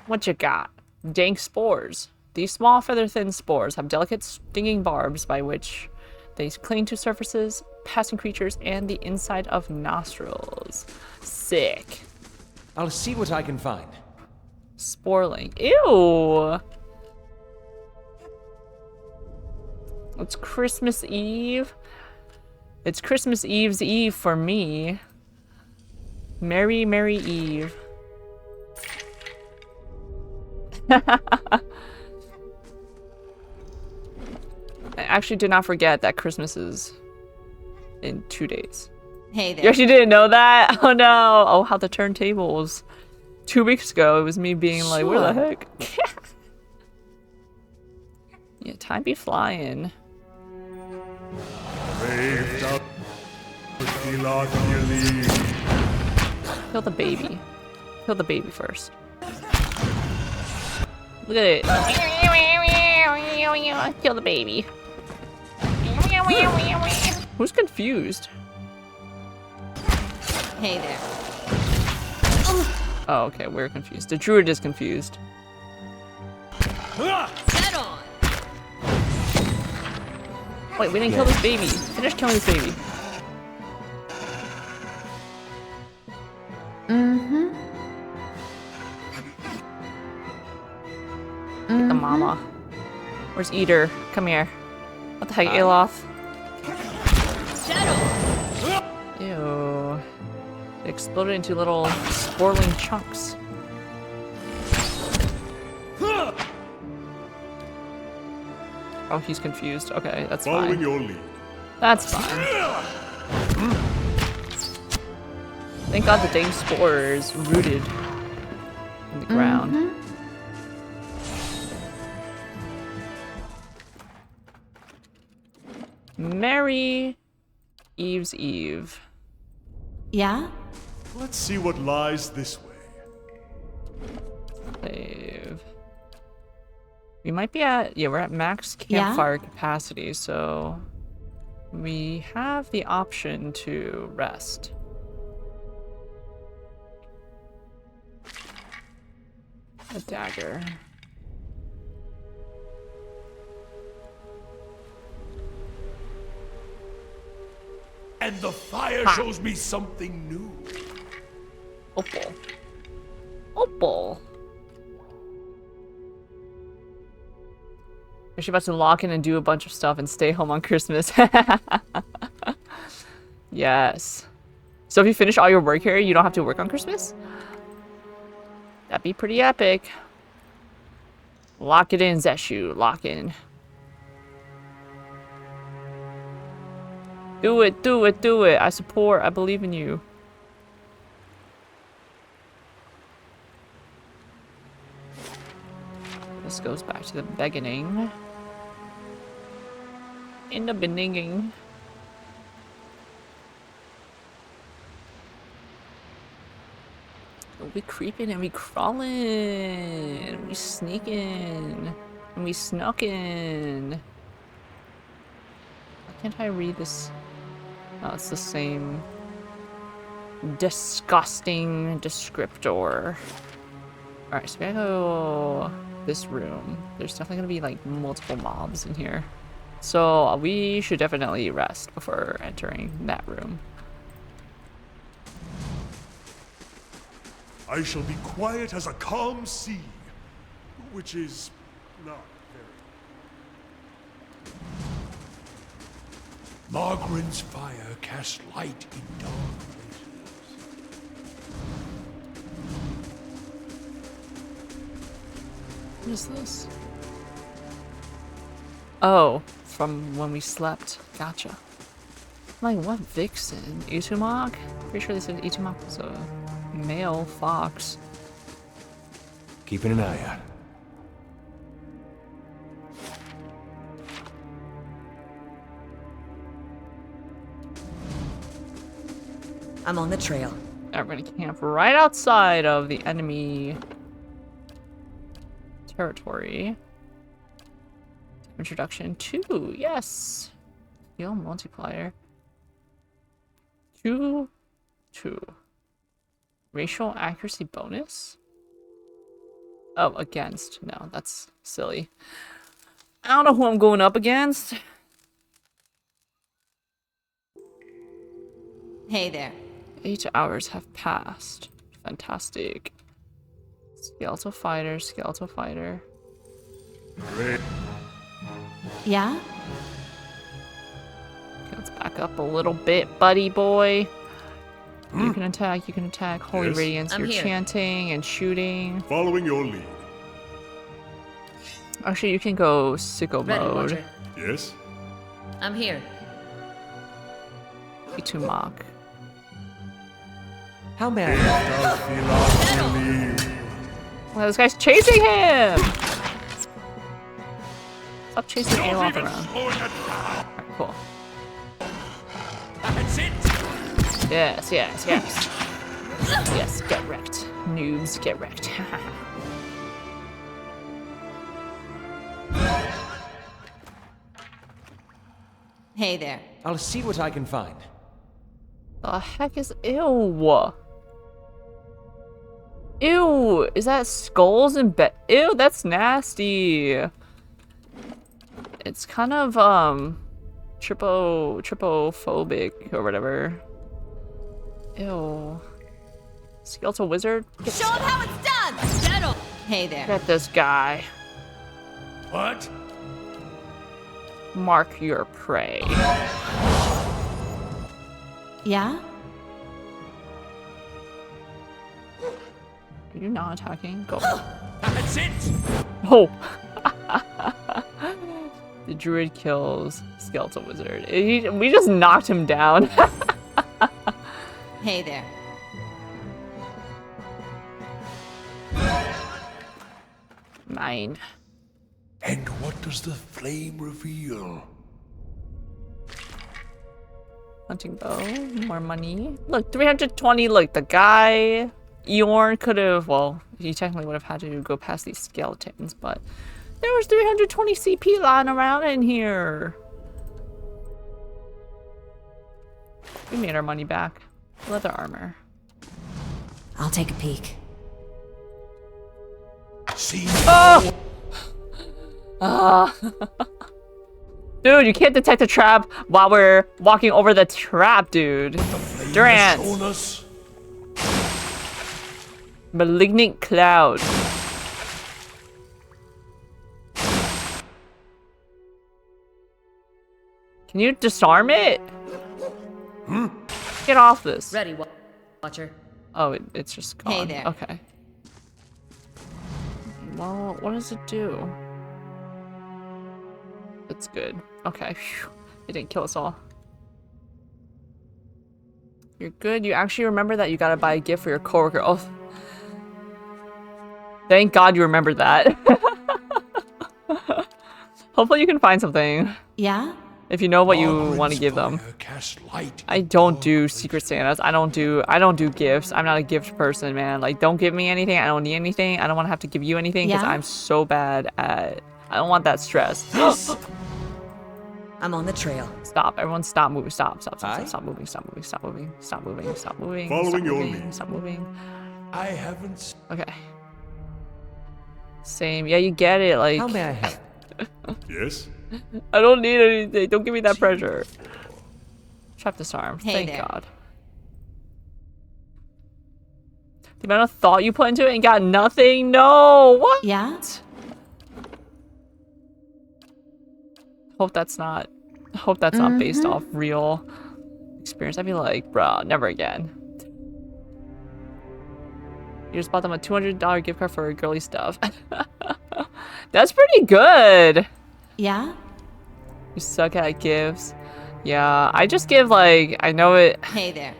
S1: What you got? Dank spores. These small feather-thin spores have delicate stinging barbs by which they cling to surfaces, passing creatures, and the inside of nostrils. Sick.
S2: I'll see what I can find.
S1: Sporling. Ew! It's Christmas Eve. It's Christmas Eve's Eve for me. Merry, Merry Eve. I actually did not forget that Christmas is in 2 days.
S4: Hey there.
S1: You actually didn't know that? Oh no. Oh, how the turntables. 2 weeks ago, it was me being like, where the heck? Yeah, time be flying.
S3: Braved out with the lot of your lead.
S1: Kill the baby. Kill the baby first. Look at it. Kill the baby. Who's confused?
S4: Hey there.
S1: Oh, okay, we're confused. The druid is confused.
S6: Head on.
S1: Wait, we didn't kill this baby. Finish killing this baby. Get the mama. Where's Eater? Come here. What the heck, Aloth?
S6: Shadow.
S1: Ew. It exploded into little sporling chunks. Oh, he's confused. Okay, that's
S3: Following
S1: fine.
S3: your lead.
S1: That's fine. Thank God the dang spore is rooted in the ground. Merry Eve's Eve.
S4: Yeah?
S3: Let's see what lies this way.
S1: Save. We might be at, yeah, we're at max
S4: Yeah?
S1: campfire capacity, so we have the option to rest. A dagger.
S3: And the fire shows me something new.
S1: Opal. Opal. Is she about to lock in and do a bunch of stuff and stay home on Christmas? Yes. So if you finish all your work here, you don't have to work on Christmas? That'd be pretty epic. Lock it in, Zeshu. Lock in. Do it, do it, do it. I support. I believe in you. This goes back to the beginning. In the beginning. We creeping and we crawling. And we sneaking. And we snucking. Why can't I read this? Oh, it's the same disgusting descriptor. Alright, so we gotta go this room. There's definitely gonna be like multiple mobs in here. So we should definitely rest before entering that room.
S3: I shall be quiet as a calm sea, which is not very. Margaren's fire casts light in dark places.
S1: What is this? Oh, from when we slept. Gotcha. I'm like, what vixen? Utumog? Pretty sure they said Utumog was a male fox.
S2: Keeping an eye out.
S6: I'm on the trail.
S1: Alright, we're gonna camp right outside of the enemy territory. Introduction 2, yes. Skill multiplier. 2. Racial accuracy bonus? Oh, against. No, that's silly. I don't know who I'm going up against.
S4: Hey there.
S1: 8 hours have passed. Fantastic. Skeletal fighter, skeletal fighter.
S3: Great.
S4: Yeah?
S1: Okay, let's back up a little bit, buddy boy. You can attack, you can attack. Holy
S3: Yes?
S1: Radiance,
S6: I'm
S1: you're
S6: here.
S1: chanting and shooting.
S3: Following your lead.
S1: Actually, you can go sicko
S6: Ready,
S1: mode.
S6: Watcher.
S3: Yes?
S6: I'm here.
S1: Itumak.
S2: How may I help?
S1: Well, this guy's chasing him! Stop chasing Aloth around. Alright, cool.
S3: That's it!
S1: Yes, yes, yes. Yes, get wrecked. Noobs, get wrecked.
S4: Hey there.
S2: I'll see what I can find.
S1: The heck is... Ew! Ew! Is that skulls and Ew, that's nasty! It's kind of, trypophobic or whatever. Ew. Skeletal wizard?
S5: Show him how it's done!
S6: Settle!
S4: Hey there.
S1: Get this guy.
S3: What?
S1: Mark your prey.
S4: Yeah?
S1: Are you not attacking? Go.
S3: That's it!
S1: Oh! The druid kills skeletal wizard. We just knocked him down.
S4: Hey there.
S1: Mine.
S3: And what does the flame reveal?
S1: Hunting bow. More money. Look, 320. Look, the guy... Eorn could have... Well, he technically would have had to go past these skeletons, but... There was 320 CP lying around in here. We made our money back. Leather armor.
S6: I'll take a peek.
S3: See?
S1: Dude, you can't detect a trap while we're walking over the trap, dude. Durant.
S3: Shown us.
S1: Malignant cloud. Can you disarm it? Get off this.
S6: Ready, Watcher.
S1: Oh, it's just gone.
S4: Hey there.
S1: Okay. Well, what does it do? It's good. Okay. Phew. It didn't kill us all. You're good. You actually remember that you gotta buy a gift for your coworker. Oh. Thank God you remembered that. Hopefully you can find something.
S4: Yeah?
S1: If you know what you
S3: Margaret's
S1: want to give them.
S3: fire cast light
S1: I don't do Secret Santas. I don't do gifts. I'm not a gift person, man. Like, don't give me anything. I don't need anything. I don't want to have to give you anything because
S4: Yeah?
S1: I'm so bad at... I don't want that stress.
S6: I'm on the trail.
S1: Stop. Everyone stop moving. Stop
S2: Aye?
S1: moving. Stop moving. Stop moving. Stop moving. Stop moving.
S3: Following
S1: Stop
S3: your
S1: moving.
S3: lead.
S1: Stop moving.
S3: I haven't.
S1: Okay. Same. Yeah, you get it. Like,
S2: How may I help?
S3: Yes?
S1: I don't need anything. Don't give me that pressure. Trap disarm.
S4: Hey
S1: Thank
S4: there.
S1: God. The amount of thought you put into it and got nothing? No! What?
S4: Yeah?
S1: Hope that's not based off real experience. I'd be like, bruh, never again. You just bought them a $200 gift card for girly stuff. That's pretty good.
S4: Yeah?
S1: You suck at gifts. Yeah, I just give like, I know it,
S4: Hey there.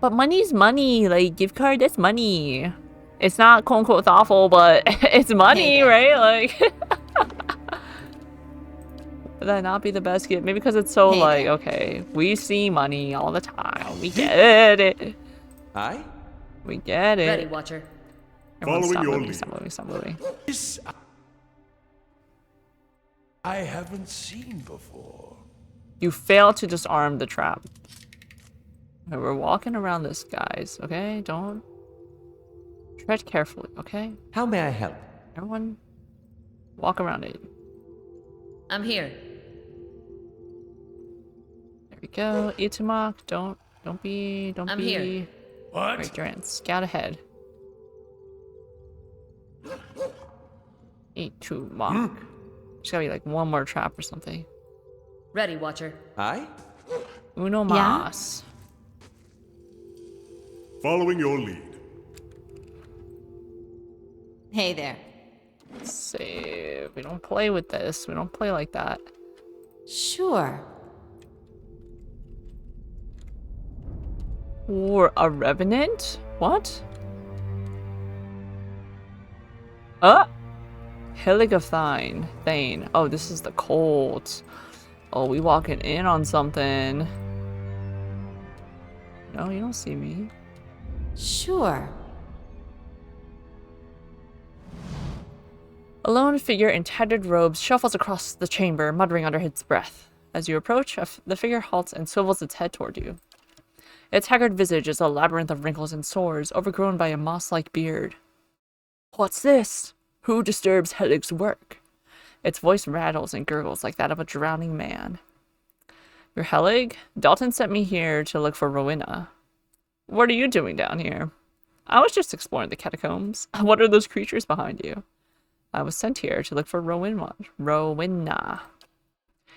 S1: but money's money. Like, gift card, that's money. It's not quote unquote thoughtful, but it's money,
S4: Hey there.
S1: right? Like, would that not be the best gift? Maybe because it's so
S4: Hey
S1: like,
S4: there.
S1: okay, we see money all the time. We get it.
S2: Aye?
S1: We get it.
S6: Ready, Watcher.
S1: Everyone
S3: Following
S1: stop
S3: your
S1: moving,
S3: lead.
S1: stop moving, stop moving.
S3: This I haven't seen before.
S1: You failed to disarm the trap. Okay, we're walking around this, guys, okay? Don't... Tread carefully, okay?
S2: How may I help?
S1: Everyone, walk around it.
S6: I'm here.
S1: There we go. Itumak, don't be...
S6: I'm here.
S3: What?
S1: Right, Durant, scout ahead. Itumak. There's gotta be like one more trap or something.
S6: Ready, Watcher.
S2: Aye?
S1: Uno
S4: Yeah?
S1: mas.
S3: Following your lead.
S4: Hey there.
S1: Save. We don't play with this. We don't play like that.
S4: Sure.
S1: Or a revenant? What? Hillig of Thane. Oh, this is the Colts. Oh, we walking in on something. No, you don't see me.
S4: Sure.
S1: A lone figure in tattered robes shuffles across the chamber, muttering under its breath. As you approach, the figure halts and swivels its head toward you. Its haggard visage is a labyrinth of wrinkles and sores, overgrown by a moss-like beard. What's this? Who disturbs Hellig's work? Its voice rattles and gurgles like that of a drowning man. You're Hellig? Dalton sent me here to look for Rowena. What are you doing down here? I was just exploring the catacombs. What are those creatures behind you? I was sent here to look for Rowena.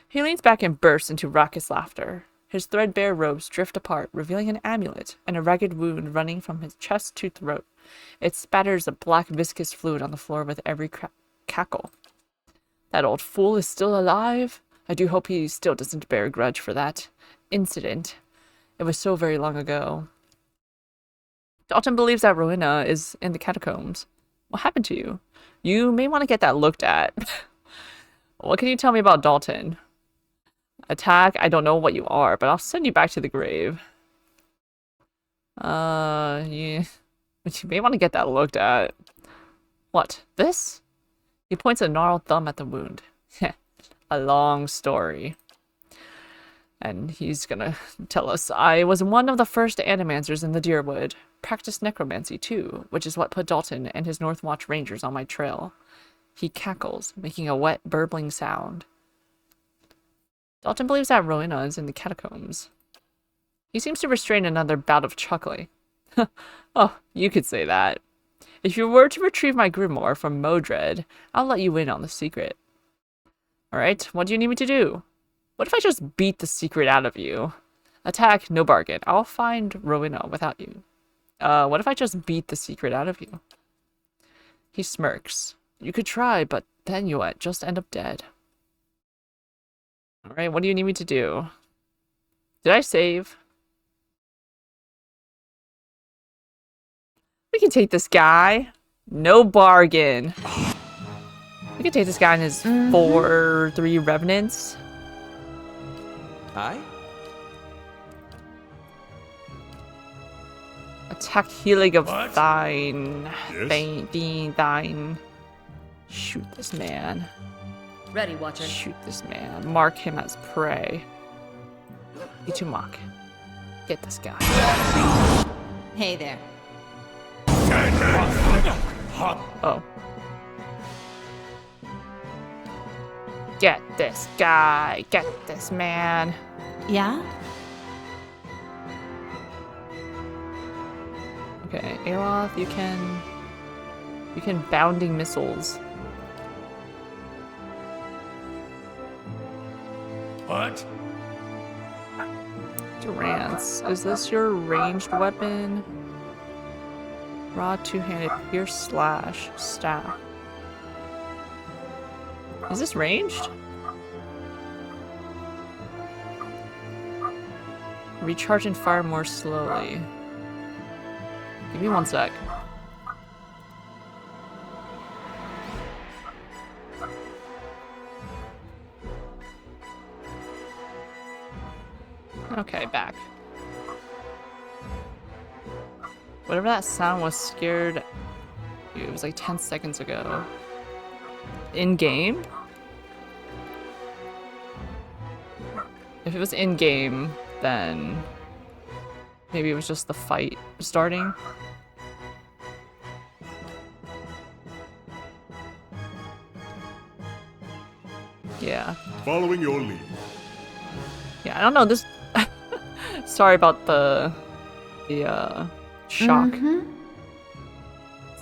S1: He leans back and bursts into raucous laughter. His threadbare robes drift apart, revealing an amulet and a ragged wound running from his chest to throat. It spatters a black viscous fluid on the floor with every cackle. That old fool is still alive? I do hope he still doesn't bear a grudge for that incident. It was so very long ago. Dalton believes that Rowena is in the catacombs. What happened to you? You may want to get that looked at. What can you tell me about Dalton? Attack, I don't know what you are, but I'll send you back to the grave. Yeah. But you may want to get that looked at. What? This? He points a gnarled thumb at the wound. A long story. And he's gonna tell us, I was one of the first animancers in the Deerwood. Practiced necromancy too, which is what put Dalton and his Northwatch Rangers on my trail. He cackles, making a wet, burbling sound. Dalton believes that Rowena is in the catacombs. He seems to restrain another bout of chuckling. Oh, you could say that. If you were to retrieve my grimoire from Modred, I'll let you in on the secret. Alright, what do you need me to do? What if I just beat the secret out of you? Attack, no bargain. I'll find Rowena without you. What if I just beat the secret out of you? He smirks. You could try, but then you'll just end up dead. Alright, what do you need me to do? Did I save? We can take this guy. No bargain. We can take this guy and his 3 revenants.
S2: Aye?
S1: Attack healing of
S3: What?
S1: thine.
S3: Yes?
S1: Thine. Shoot this man.
S6: Ready, Watcher.
S1: Shoot this man. Mark him as prey. Itumok. Get this guy.
S4: Hey there.
S1: Oh. Get this guy. Get this man.
S4: Yeah?
S1: Okay, Aeroth, you can bounding missiles.
S3: What?
S1: Durance, is this your ranged weapon? Raw two-handed pierce slash staff. Is this ranged? Recharge and fire more slowly. Give me 1 sec. Okay, back. Whatever that sound was scared. It was like 10 seconds ago. In game? If it was in game, then maybe it was just the fight starting. Yeah.
S3: Following your lead.
S1: Yeah, I don't know, this... Sorry about the shock.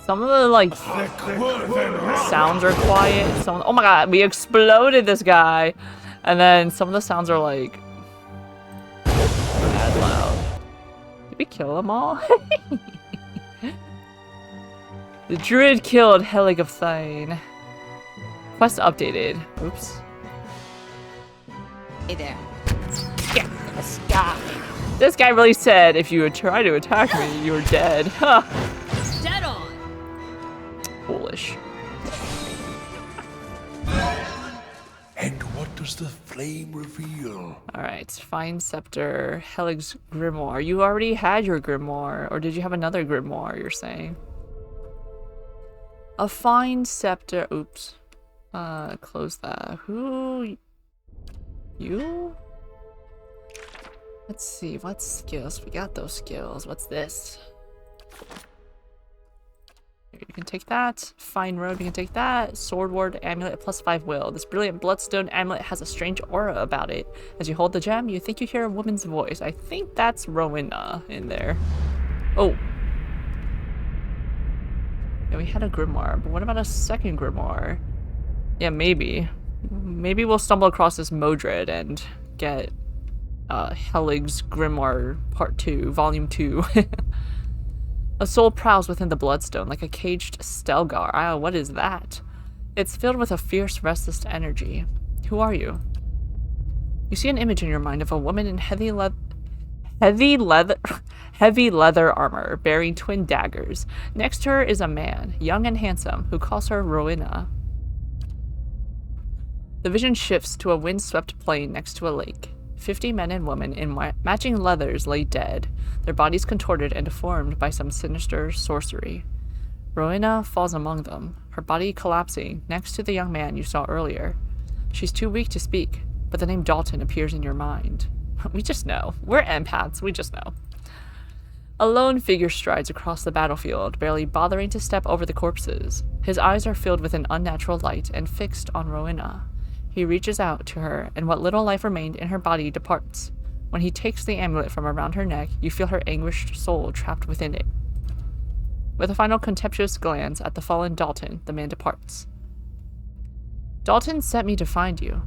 S1: Some of the, like, sounds are quiet. Some... Oh my god, we exploded this guy! And then some of the sounds are, like... mad loud. Did we kill them all? The druid killed Helig of Thine. Quest updated. Oops.
S4: Hey there.
S1: Get this guy. This guy really said, if you would try to attack me, you were dead. Huh.
S6: Dead on.
S1: Foolish.
S3: And what does the flame reveal?
S1: Alright, find scepter, Helig's grimoire. You already had your grimoire, or did you have another grimoire, you're saying? A fine scepter. Oops. Close that. Who? You? Let's see, what skills? We got those skills. What's this? Here, you can take that. Fine robe, you can take that. Sword ward amulet +5 will. This brilliant bloodstone amulet has a strange aura about it. As you hold the gem, you think you hear a woman's voice. I think that's Rowena in there. Oh. Yeah, we had a grimoire, but what about a second grimoire? Yeah, maybe. Maybe we'll stumble across this Modred and get Helig's Grimoire Part 2, Volume 2. A soul prowls within the bloodstone like a caged Stelgar. Ah, what is that? It's filled with a fierce, restless energy. Who are you? You see an image in your mind of a woman in heavy leather armor, bearing twin daggers. Next to her is a man, young and handsome, who calls her Rowena. The vision shifts to a windswept plain next to a lake. 50 men and women in matching leathers lay dead, their bodies contorted and deformed by some sinister sorcery. Rowena falls among them, her body collapsing next to the young man you saw earlier. She's too weak to speak, but the name Dalton appears in your mind. We just know. We're empaths, we just know. A lone figure strides across the battlefield, barely bothering to step over the corpses. His eyes are filled with an unnatural light and fixed on Rowena. He reaches out to her, and what little life remained in her body departs. When he takes the amulet from around her neck, you feel her anguished soul trapped within it. With a final contemptuous glance at the fallen Dalton, the man departs. Dalton sent me to find you.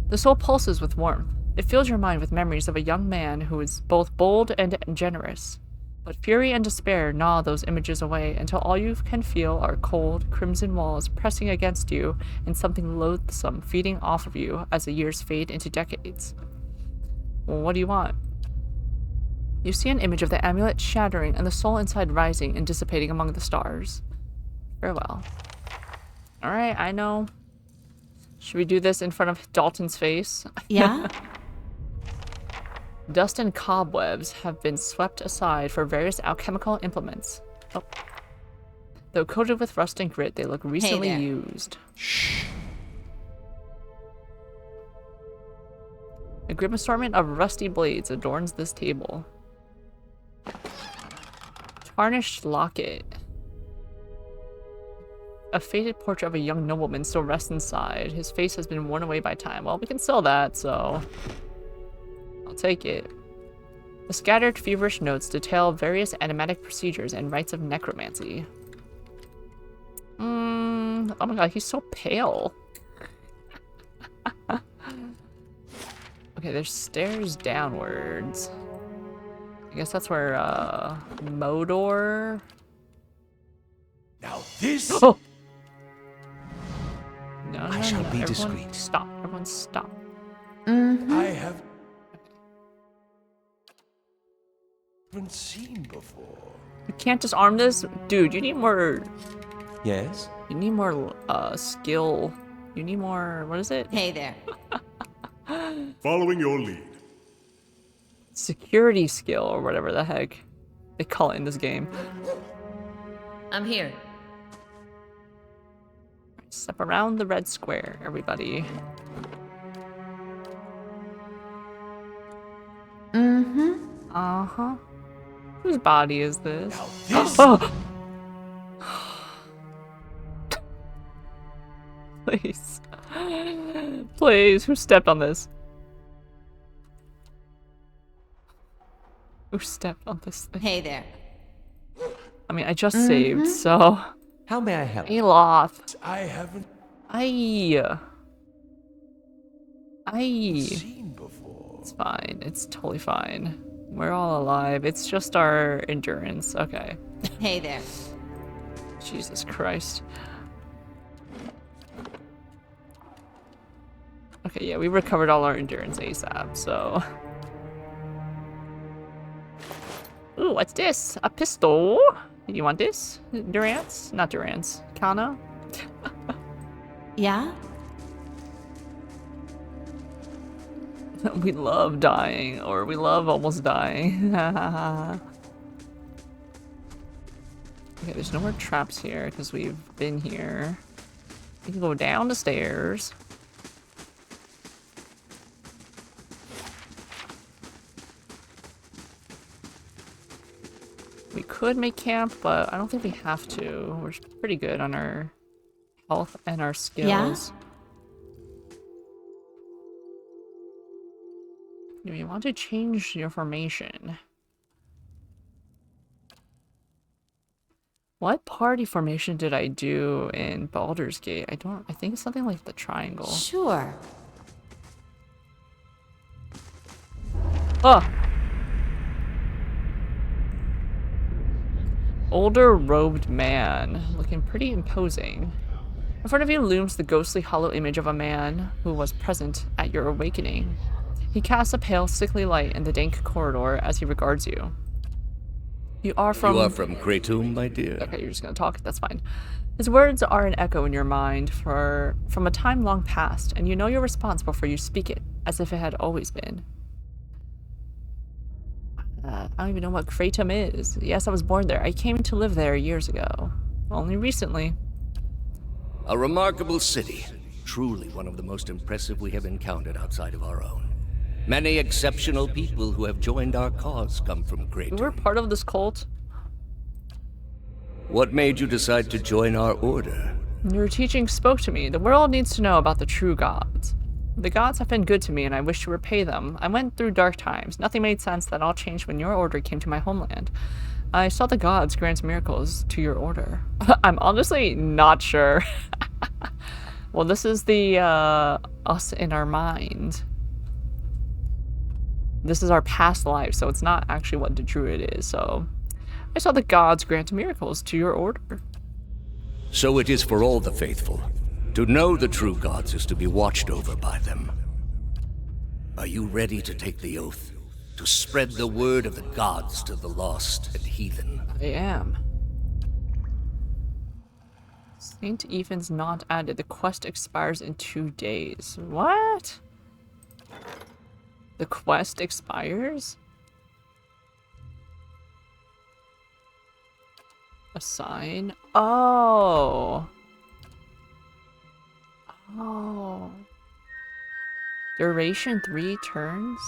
S1: The soul pulses with warmth. It fills your mind with memories of a young man who is both bold and generous. But fury and despair gnaw those images away until all you can feel are cold, crimson walls pressing against you and something loathsome feeding off of you as the years fade into decades. Well, what do you want? You see an image of the amulet shattering and the soul inside rising and dissipating among the stars. Farewell. Alright, I know. Should we do this in front of Dalton's face?
S4: Yeah?
S1: Dust and cobwebs have been swept aside for various alchemical implements. Oh. Though coated with rust and grit, they look recently
S4: there.
S1: used. A grim assortment of rusty blades adorns this table. Tarnished locket. A faded portrait of a young nobleman still rests inside. His face has been worn away by time. Well, we can sell that, so I'll take it. The scattered feverish notes detail various enigmatic procedures and rites of necromancy. Oh my god, he's so pale. Okay, there's stairs downwards. I guess that's where, Modor...
S2: Now this...
S1: Oh! No,
S2: I shall be
S1: everyone
S2: discreet.
S1: Stop. Everyone stop.
S2: I have... haven't seen before.
S1: You can't just arm this? Dude, you need more...
S2: Yes?
S1: You need more, skill. You need more... What is it?
S4: Hey there.
S3: Following your lead.
S1: Security skill, or whatever the heck they call it in this game.
S6: I'm here.
S1: Step around the red square, everybody. Uh-huh. Whose body is this?
S2: Now this...
S1: Oh! Please. Please, who stepped on this? Who stepped on this thing?
S4: Hey there.
S1: I mean, I just saved, so...
S2: How may I help?
S1: Aloth.
S3: I haven't
S1: Aye.
S2: Seen before.
S1: It's fine. It's totally fine. We're all alive. It's just our endurance. Okay.
S4: Hey there.
S1: Jesus Christ. Okay, yeah, we recovered all our endurance ASAP, so... Ooh, what's this? A pistol? You want this? Durance? Not Durance. Kana?
S4: Yeah?
S1: We love dying, or we love almost dying. Okay, there's no more traps here, because we've been here. We can go down the stairs. We could make camp, but I don't think we have to. We're pretty good on our health and our skills. Do we want to change your formation? What party formation did I do in Baldur's Gate? I think it's something like the triangle.
S4: Sure.
S1: Oh! Older robed man, looking pretty imposing. In front of you looms the ghostly hollow image of a man who was present at your awakening. He casts a pale, sickly light in the dank corridor as he regards you. You are from
S7: Kratom, my dear.
S1: Okay, you're just gonna talk? That's fine. His words are an echo in your mind from a time long past, and you know your response before you speak it, as if it had always been. I don't even know what Kratom is. Yes, I was born there. I came to live there years ago. Only recently.
S7: A remarkable city. Truly one of the most impressive we have encountered outside of our own. Many exceptional people who have joined our cause come from
S1: We were
S7: Kratom.
S1: part of this cult.
S7: What made you decide to join our order?
S1: Your teaching spoke to me. The world needs to know about the true gods. The gods have been good to me and I wish to repay them. I went through dark times. Nothing made sense. That all changed when your order came to my homeland. I saw the gods grant miracles to your order. I'm honestly not sure. Well, this is the us in our mind. This is our past life, so it's not actually what the druid is. So I saw the gods grant miracles to your order.
S7: So it is for all the faithful. To know the true gods is to be watched over by them. Are you ready to take the oath? To spread the word of the gods to the lost and heathen?
S1: I am. Saint Ethan's not added. The quest expires in 2 days. What? The quest expires? Assign? Oh. Oh. Duration 3 turns?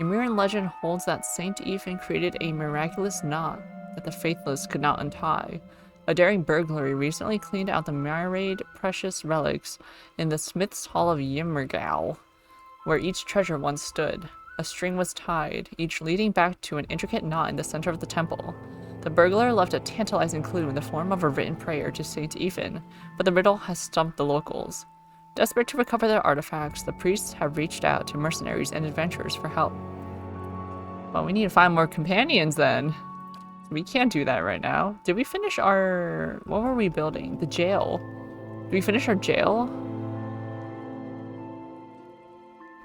S1: Ymirian legend holds that Saint Ethan created a miraculous knot that the faithless could not untie. A daring burglary recently cleaned out the myriad precious relics in the Smith's Hall of Yimmergal, where each treasure once stood. A string was tied, each leading back to an intricate knot in the center of the temple. The burglar left a tantalizing clue in the form of a written prayer to Saint Ethan, but the riddle has stumped the locals. Desperate to recover their artifacts, the priests have reached out to mercenaries and adventurers for help. Well, we need to find more companions then. We can't do that right now. Did we finish our... What were we building? The jail. Did we finish our jail?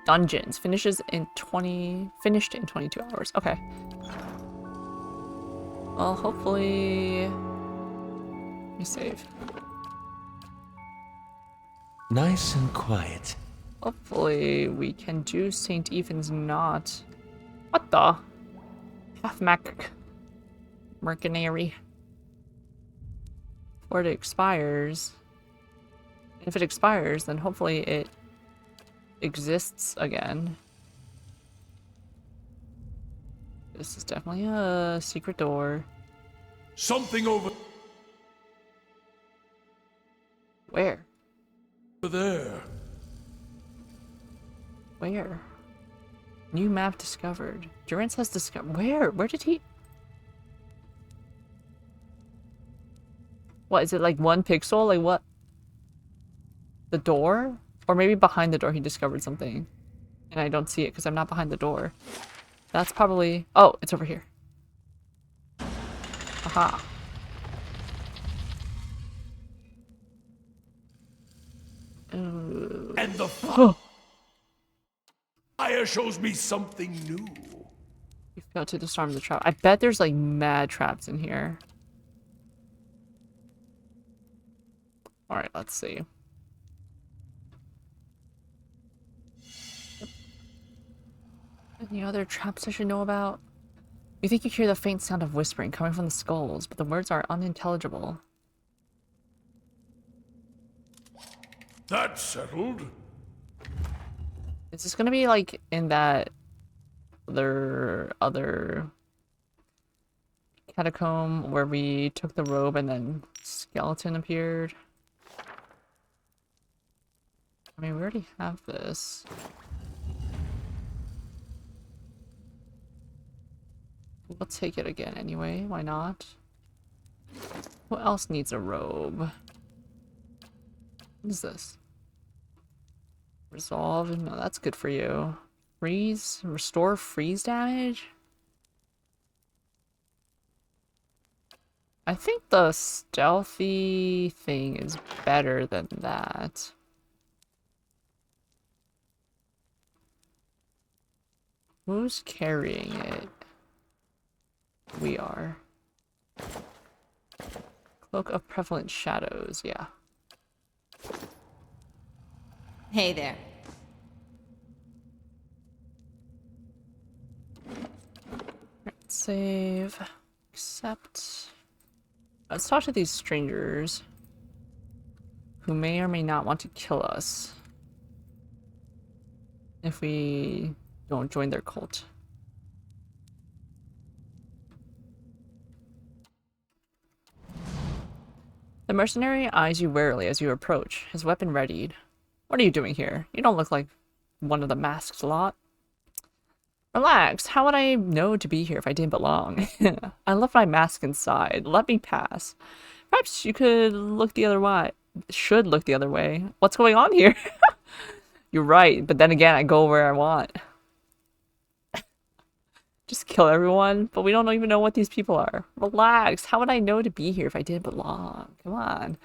S1: Dungeons. Finished in 22 hours. Okay. Well, hopefully... Let me save.
S2: Nice and quiet.
S1: Hopefully we can do St. Ethan's Knot. What the? Half-Mac mercenary. Before it expires. If it expires, then hopefully it exists again. This is definitely a secret door.
S3: Something over
S1: Where?
S3: there.
S1: Where? New map discovered. Durance has discovered. Where? Where did he? What, is it like 1 pixel? Like what? The door? Or maybe behind the door he discovered something. And I don't see it because I'm not behind the door. That's probably... Oh, it's over here. Aha.
S3: And the fire shows me something new.
S1: You failed to disarm the trap. I bet there's like mad traps in here. Alright, let's see. Any other traps I should know about? You think you hear the faint sound of whispering coming from the skulls, but the words are unintelligible.
S3: That's settled.
S1: Is this gonna be like in that other catacomb where we took the robe and then skeleton appeared? I mean, we already have this. We'll take it again anyway, why not? Who else needs a robe? What is this? Resolve? No, that's good for you. Freeze? Restore freeze damage? I think the stealthy thing is better than that. Who's carrying it? We are. Cloak of Prevalent Shadows, yeah.
S4: Hey there.
S1: Save. Accept. Let's talk to these strangers who may or may not want to kill us if we don't join their cult. The mercenary eyes you warily as you approach, his weapon readied. What are you doing here? You don't look like one of the masked lot. Relax, how would I know to be here if I didn't belong? I left my mask inside. Let me pass. Perhaps you could look the other way. Should look the other way. What's going on here? You're right, but then again, I go where I want. Just kill everyone, but we don't even know what these people are. Relax, how would I know to be here if I didn't belong? Come on.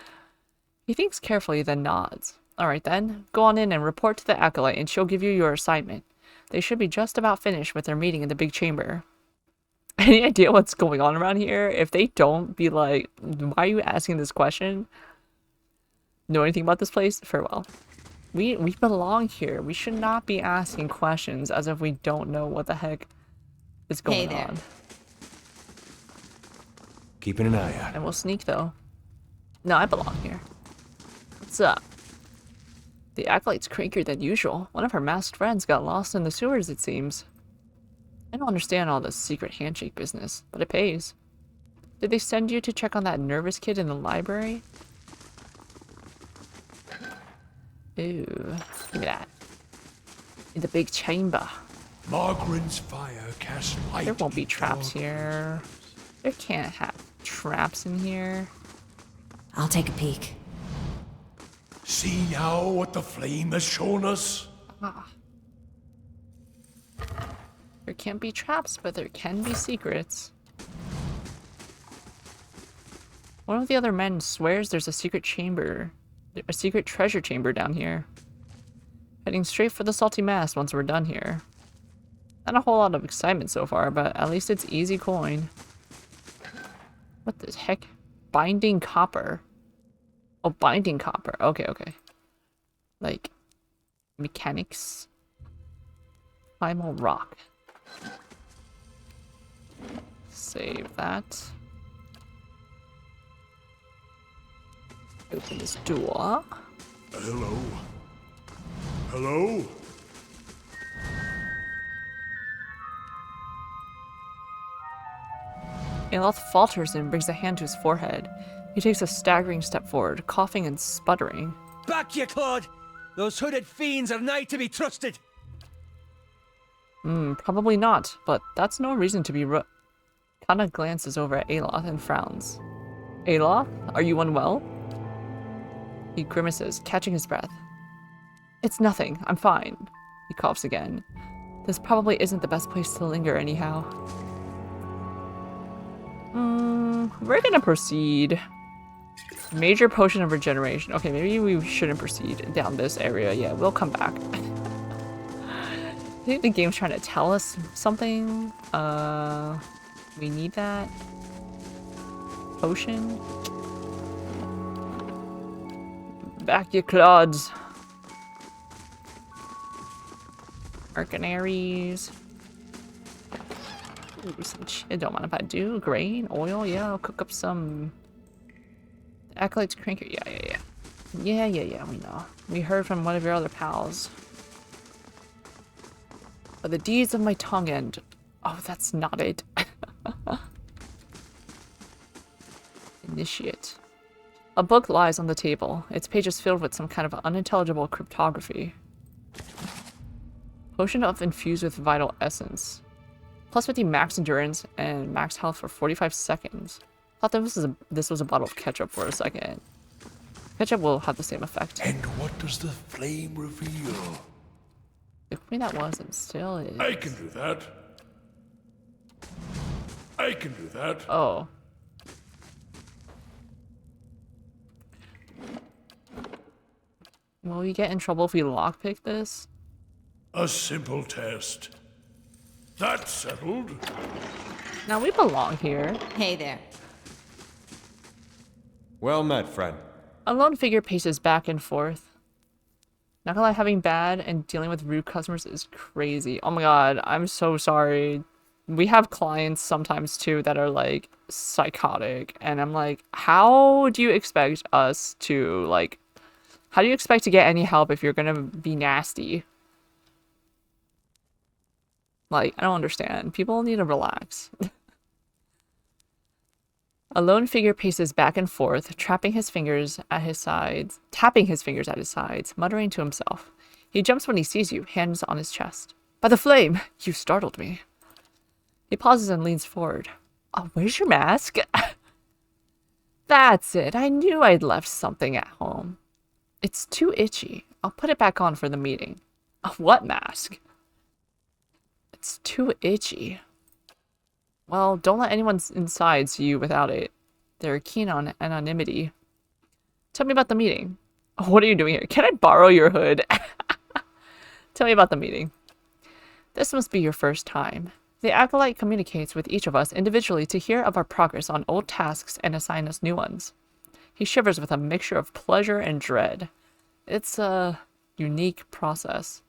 S1: He thinks carefully, then nods. Alright then, go on in and report to the Acolyte and she'll give you your assignment. They should be just about finished with their meeting in the big chamber. Any idea what's going on around here? If they don't, be like, why are you asking this question? Know anything about this place? Farewell. We belong here. We should not be asking questions as if we don't know what the heck is going on.
S2: Keeping an eye out.
S1: And we'll sneak though. No, I belong here. What's up? The Acolyte's crankier than usual. One of her masked friends got lost in the sewers, it seems. I don't understand all this secret handshake business, but it pays. Did they send you to check on that nervous kid in the library? Ooh, give me that. In the big chamber.
S3: Margaren's fire casts light.
S1: There won't be
S3: in
S1: traps
S3: dark
S1: here. There can't have traps in here.
S4: I'll take a peek.
S3: See now what the flame has shown us?
S1: There can't be traps, but there can be secrets. One of the other men swears there's a secret chamber. A secret treasure chamber down here. Heading straight for the salty mass once we're done here. Not a whole lot of excitement so far, but at least it's easy coin. What the heck? Binding copper. Oh, binding copper. Okay, okay. Like, mechanics. Primal rock. Save that. Open this door.
S3: Hello? Hello?
S1: Aloth falters and brings a hand to his forehead. He takes a staggering step forward, coughing and sputtering.
S8: Back you, Claude! Those hooded fiends are nigh to be trusted!
S1: Probably not, but that's no reason to be Kana glances over at Aloth and frowns. Aloth, are you unwell? He grimaces, catching his breath. It's nothing, I'm fine. He coughs again. This probably isn't the best place to linger anyhow. We're gonna proceed. Major potion of regeneration. Okay, maybe we shouldn't proceed down this area. Yeah, we'll come back. I think the game's trying to tell us something. We need that. Potion. Back your clods. Mercenaries. Ooh, some shit. Don't mind if I do. Grain, oil, yeah, I'll cook up some. Acolyte's cranker, yeah. Yeah, we know. We heard from one of your other pals. But the deeds of my tongue and... Oh, that's not it. Initiate. A book lies on the table, its pages filled with some kind of unintelligible cryptography. Potion of infused with vital essence. Plus 50 max endurance and max health for 45 seconds. Thought this was a bottle of ketchup for a second. Ketchup will have the same effect.
S3: And what does the flame reveal?
S1: If me that was and still is.
S3: I can do that. I can do that.
S1: Oh. Will we get in trouble if we lockpick this?
S3: A simple test. That's settled.
S1: Now we belong here.
S4: Hey there.
S2: Well met, friend.
S1: A lone figure paces back and forth. Not gonna lie, having bad and dealing with rude customers is crazy. Oh my god, I'm so sorry. we have clients sometimes too that are like psychotic, and I'm like, how do you expect us to like, how do you expect to get any help if you're gonna be nasty? Like, I don't understand. People need to relax. A lone figure paces back and forth, tapping his fingers at his sides, muttering to himself. He jumps when he sees you, hands on his chest. By the flame! You startled me. He pauses and leans forward. Oh, where's your mask? That's it. I knew I'd left something at home. It's too itchy. I'll put it back on for the meeting. What mask? It's too itchy. Well, don't let anyone inside see you without it. They're keen on anonymity. Tell me about the meeting. What are you doing here? Can I borrow your hood? Tell me about the meeting. This must be your first time. The Acolyte communicates with each of us individually to hear of our progress on old tasks and assign us new ones. He shivers with a mixture of pleasure and dread. It's a unique process.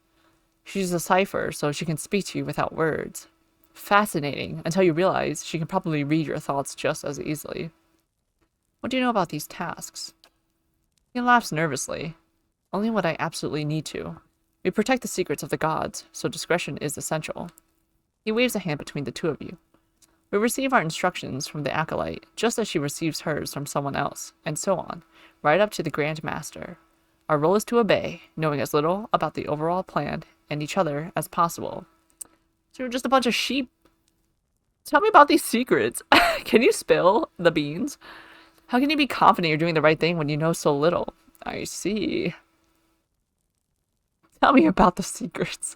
S1: She's a cipher, so she can speak to you without words. Fascinating, until you realize she can probably read your thoughts just as easily. What do you know about these tasks? He laughs nervously. Only what I absolutely need to. We protect the secrets of the gods, so discretion is essential. He waves a hand between the two of you. We receive our instructions from the Acolyte, just as she receives hers from someone else, and so on, right up to the Grand Master. Our role is to obey, knowing as little about the overall plan and each other as possible. So you're just a bunch of sheep. Tell me about these secrets. Can you spill the beans? How can you be confident you're doing the right thing when you know so little? I see. Tell me about the secrets.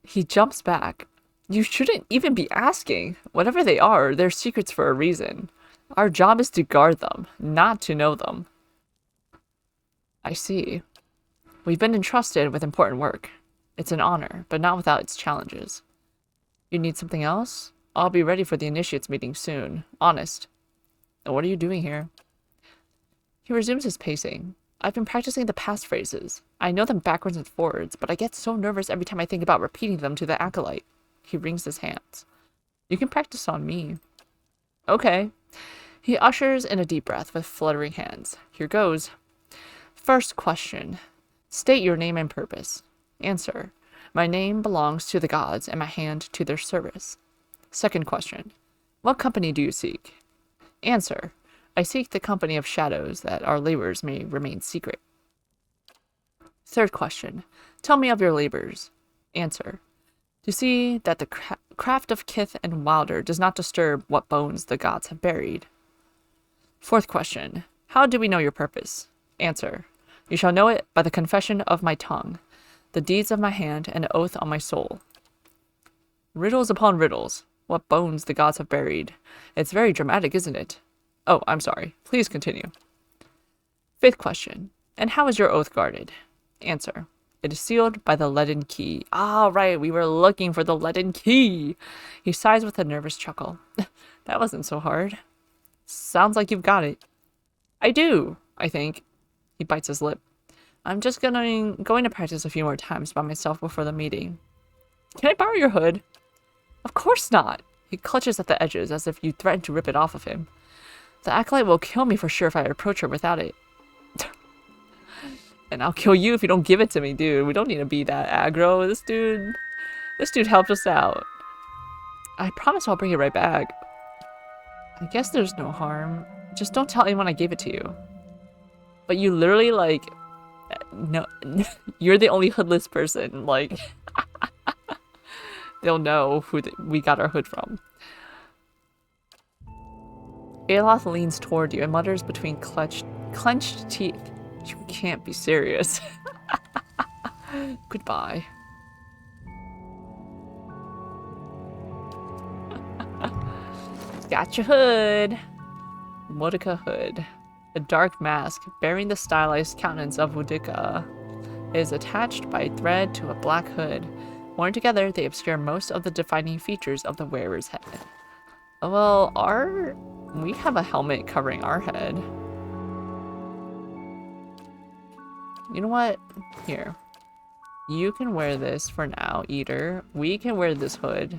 S1: He jumps back. You shouldn't even be asking. Whatever they are, they're secrets for a reason. Our job is to guard them, not to know them. I see. We've been entrusted with important work. It's an honor, but not without its challenges. You need something else? I'll be ready for the initiates meeting soon. Honest. What are you doing here? He resumes his pacing. I've been practicing the passphrases. I know them backwards and forwards, but I get so nervous every time I think about repeating them to the Acolyte. He wrings his hands. You can practice on me. Okay. He ushers in a deep breath with fluttering hands. Here goes. First question. State your name and purpose. Answer. My name belongs to the gods and my hand to their service. Second question. What company do you seek? Answer. I seek the company of shadows that our labors may remain secret. Third question. Tell me of your labors. Answer. To see that the craft of Kith and Wilder does not disturb what bones the gods have buried. Fourth question. How do we know your purpose? Answer. You shall know it by the confession of my tongue, the deeds of my hand, and oath on my soul. Riddles upon riddles. What bones the gods have buried. It's very dramatic, isn't it? Oh, I'm sorry. Please continue. Fifth question. And how is your oath guarded? Answer. It is sealed by the leaden key. Ah, right. We were looking for the leaden key. He sighs with a nervous chuckle. That wasn't so hard. Sounds like you've got it. I do, I think. He bites his lip. I'm just going to practice a few more times by myself before the meeting. Can I borrow your hood? Of course not. He clutches at the edges as if you threaten to rip it off of him. The Acolyte will kill me for sure if I approach her without it. And I'll kill you if you don't give it to me, dude. We don't need to be that aggro. This dude helped us out. I promise I'll bring it right back. I guess there's no harm. Just don't tell anyone I gave it to you. But you literally, like, no, you're the only hoodless person. Like, they'll know who we got our hood from. Aloth leans toward you and mutters between clenched teeth. You can't be serious. Goodbye. Got your hood. Modica hood. A dark mask bearing the stylized countenance of Wudica is attached by thread to a black hood. Worn together, they obscure most of the defining features of the wearer's head. Well, we have a helmet covering our head. You know what? Here. You can wear this for now, Eater. We can wear this hood.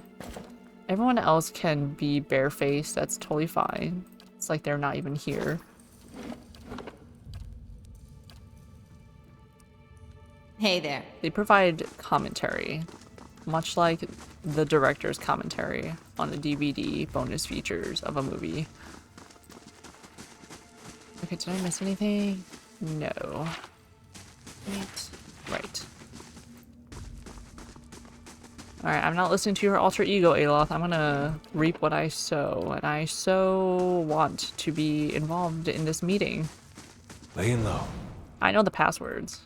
S1: Everyone else can be barefaced. That's totally fine. It's like they're not even here.
S5: Hey there.
S1: They provide commentary, much like the director's commentary on the DVD bonus features of a movie. Okay, did I miss anything? No. Right. Alright, I'm not listening to your alter ego, Aloth. I'm gonna reap what I sow, and I so want to be involved in this meeting.
S2: Laying low.
S1: I know the passwords.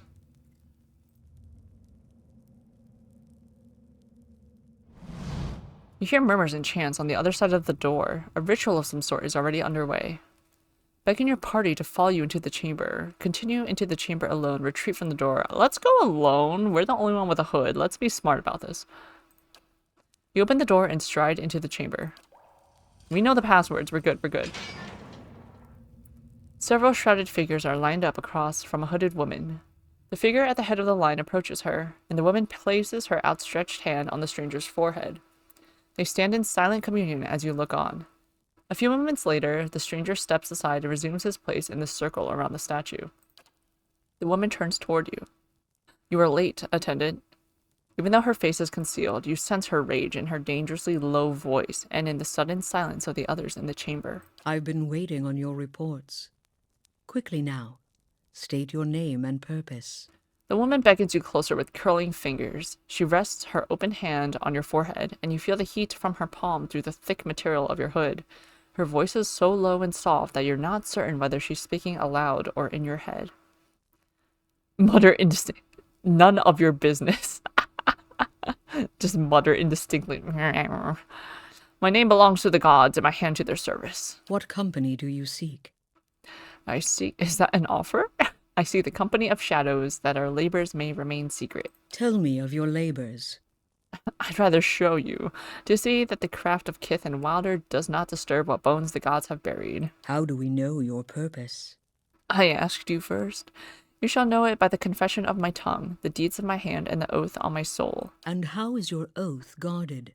S1: You hear murmurs and chants on the other side of the door. A ritual of some sort is already underway. Beckon your party to follow you into the chamber. Continue into the chamber alone. Retreat from the door. Let's go alone. We're the only one with a hood. Let's be smart about this. You open the door and stride into the chamber. We know the passwords. We're good. We're good. Several shrouded figures are lined up across from a hooded woman. The figure at the head of the line approaches her, and the woman places her outstretched hand on the stranger's forehead. They stand in silent communion as you look on. A few moments later, the stranger steps aside and resumes his place in the circle around the statue. The woman turns toward you. You are late, attendant. Even though her face is concealed, you sense her rage in her dangerously low voice and in the sudden silence of the others in the chamber.
S9: I've been waiting on your reports. Quickly now, state your name and purpose.
S1: The woman beckons you closer with curling fingers. She rests her open hand on your forehead, and you feel the heat from her palm through the thick material of your hood. Her voice is so low and soft that you're not certain whether she's speaking aloud or in your head. Mutter indistinct. None of your business. Just mutter indistinctly. My name belongs to the gods, and my hand to their service.
S9: What company do you seek?
S1: I see. Is that an offer? I see the company of shadows, that our labors may remain secret.
S9: Tell me of your labors.
S1: I'd rather show you, to see that the craft of Kith and Wilder does not disturb what bones the gods have buried.
S9: How do we know your purpose?
S1: I asked you first. You shall know it by the confession of my tongue, the deeds of my hand, and the oath on my soul.
S9: And how is your oath guarded?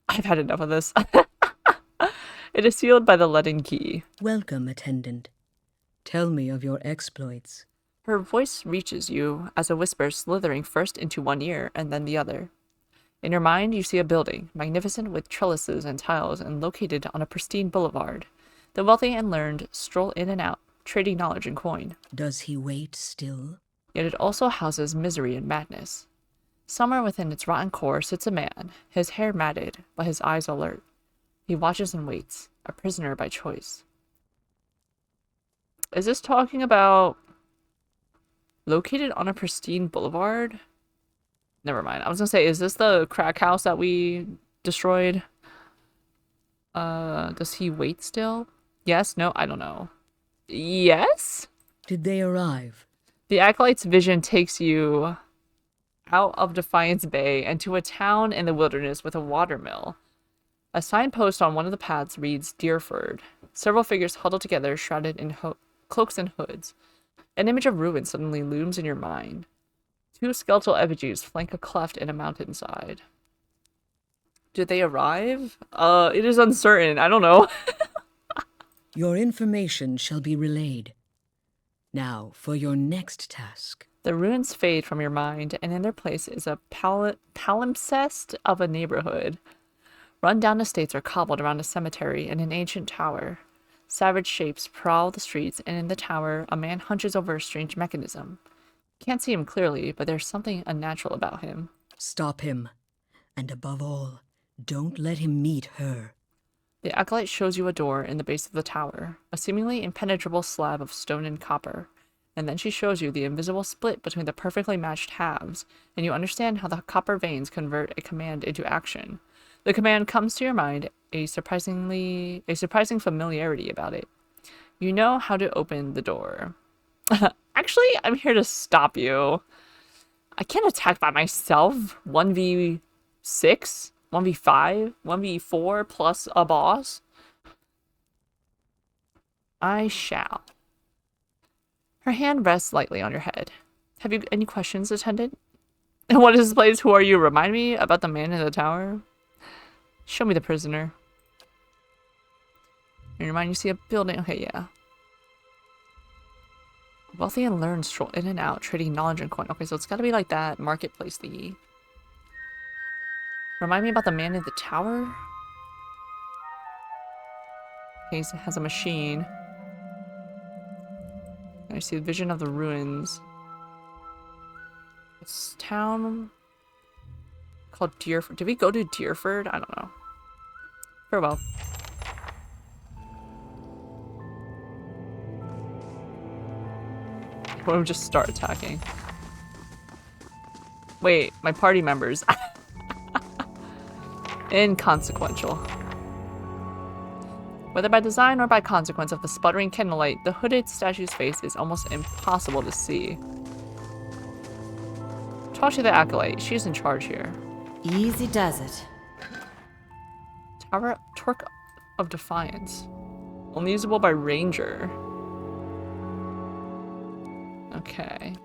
S1: I've had enough of this. It is sealed by the leaden key.
S9: Welcome, attendant. Tell me of your exploits.
S1: Her voice reaches you as a whisper slithering first into one ear and then the other. In your mind, you see a building, magnificent with trellises and tiles and located on a pristine boulevard. The wealthy and learned stroll in and out, trading knowledge and coin.
S9: Does he wait still?
S1: Yet it also houses misery and madness. Somewhere within its rotten core sits a man, his hair matted, but his eyes alert. He watches and waits, a prisoner by choice. Is this talking about located on a pristine boulevard? Never mind. I was gonna say, is this the crack house that we destroyed? Does he wait still? Yes? No? I don't know. Yes?
S9: Did they arrive?
S1: The Acolyte's vision takes you out of Defiance Bay and to a town in the wilderness with a watermill. A signpost on one of the paths reads Deerford. Several figures huddled together, shrouded in cloaks and hoods. An image of ruin suddenly looms in your mind. Two skeletal effigies flank a cleft in a mountainside. Did they arrive? It is uncertain. I don't know.
S9: Your information shall be relayed. Now, for your next task.
S1: The ruins fade from your mind, and in their place is a palimpsest of a neighborhood. Run-down estates are cobbled around a cemetery and an ancient tower. Savage shapes prowl the streets, and in the tower, a man hunches over a strange mechanism. Can't see him clearly, but there's something unnatural about him.
S9: Stop him. And above all, don't let him meet her.
S1: The Acolyte shows you a door in the base of the tower, a seemingly impenetrable slab of stone and copper, and then she shows you the invisible split between the perfectly matched halves, and you understand how the copper veins convert a command into action. The command comes to your mind, a surprising familiarity about it. You know how to open the door. Actually, I'm here to stop you. I can't attack by myself. 1v6, 1v5, 1v4 plus a boss. I shall. Her hand rests lightly on your head. Have you any questions, attendant? What is this place? Who are you? Remind me about the man in the tower. Show me the prisoner. In your mind, you see a building. Okay, yeah. Wealthy and learned stroll in and out, trading knowledge and coin. Okay, so it's gotta be like that marketplace thingy. Remind me about the man in the tower? Okay, he has a machine. I see the vision of the ruins. It's town called Deerford. Did we go to Deerford? I don't know. Farewell. Why don't we just start attacking? Wait, my party members. Inconsequential. Whether by design or by consequence of the sputtering candlelight, the hooded statue's face is almost impossible to see. Talk to the acolyte. She's in charge here.
S4: Easy does it.
S1: Tower Torque of Defiance. Only usable by Ranger. Okay.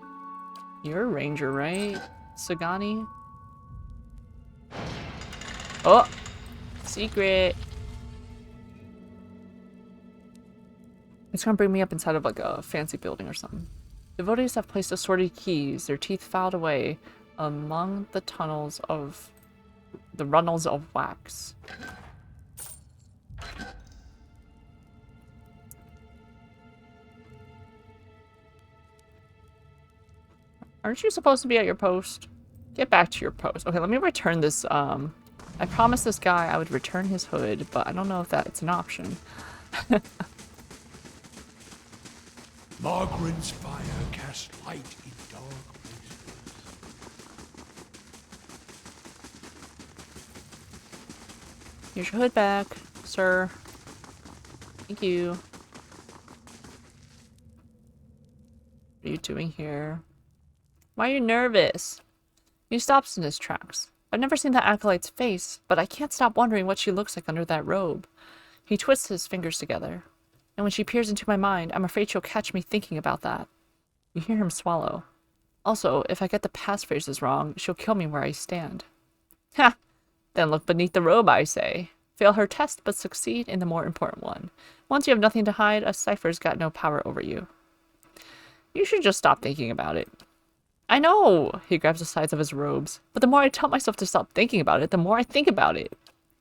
S1: You're a Ranger, right? Sagani? Oh! Secret! It's gonna bring me up inside of like a fancy building or something. Devotees have placed assorted keys, their teeth filed away among the tunnels of the runnels of wax. Aren't you supposed to be at your post? Get back to your post. Okay, let me return this. I promised this guy I would return his hood, but I don't know if that's an option.
S3: Margaren's fire cast light in dark places.
S1: Here's your hood back, sir. Thank you. What are you doing here? Why are you nervous? He stops in his tracks. I've never seen that acolyte's face, but I can't stop wondering what she looks like under that robe. He twists his fingers together. And when she peers into my mind, I'm afraid she'll catch me thinking about that. You hear him swallow. Also, if I get the passphrases wrong, she'll kill me where I stand. Ha! Then look beneath the robe, I say. Fail her test, but succeed in the more important one. Once you have nothing to hide, a cipher's got no power over you. You should just stop thinking about it. I know! He grabs the sides of his robes. But the more I tell myself to stop thinking about it, the more I think about it.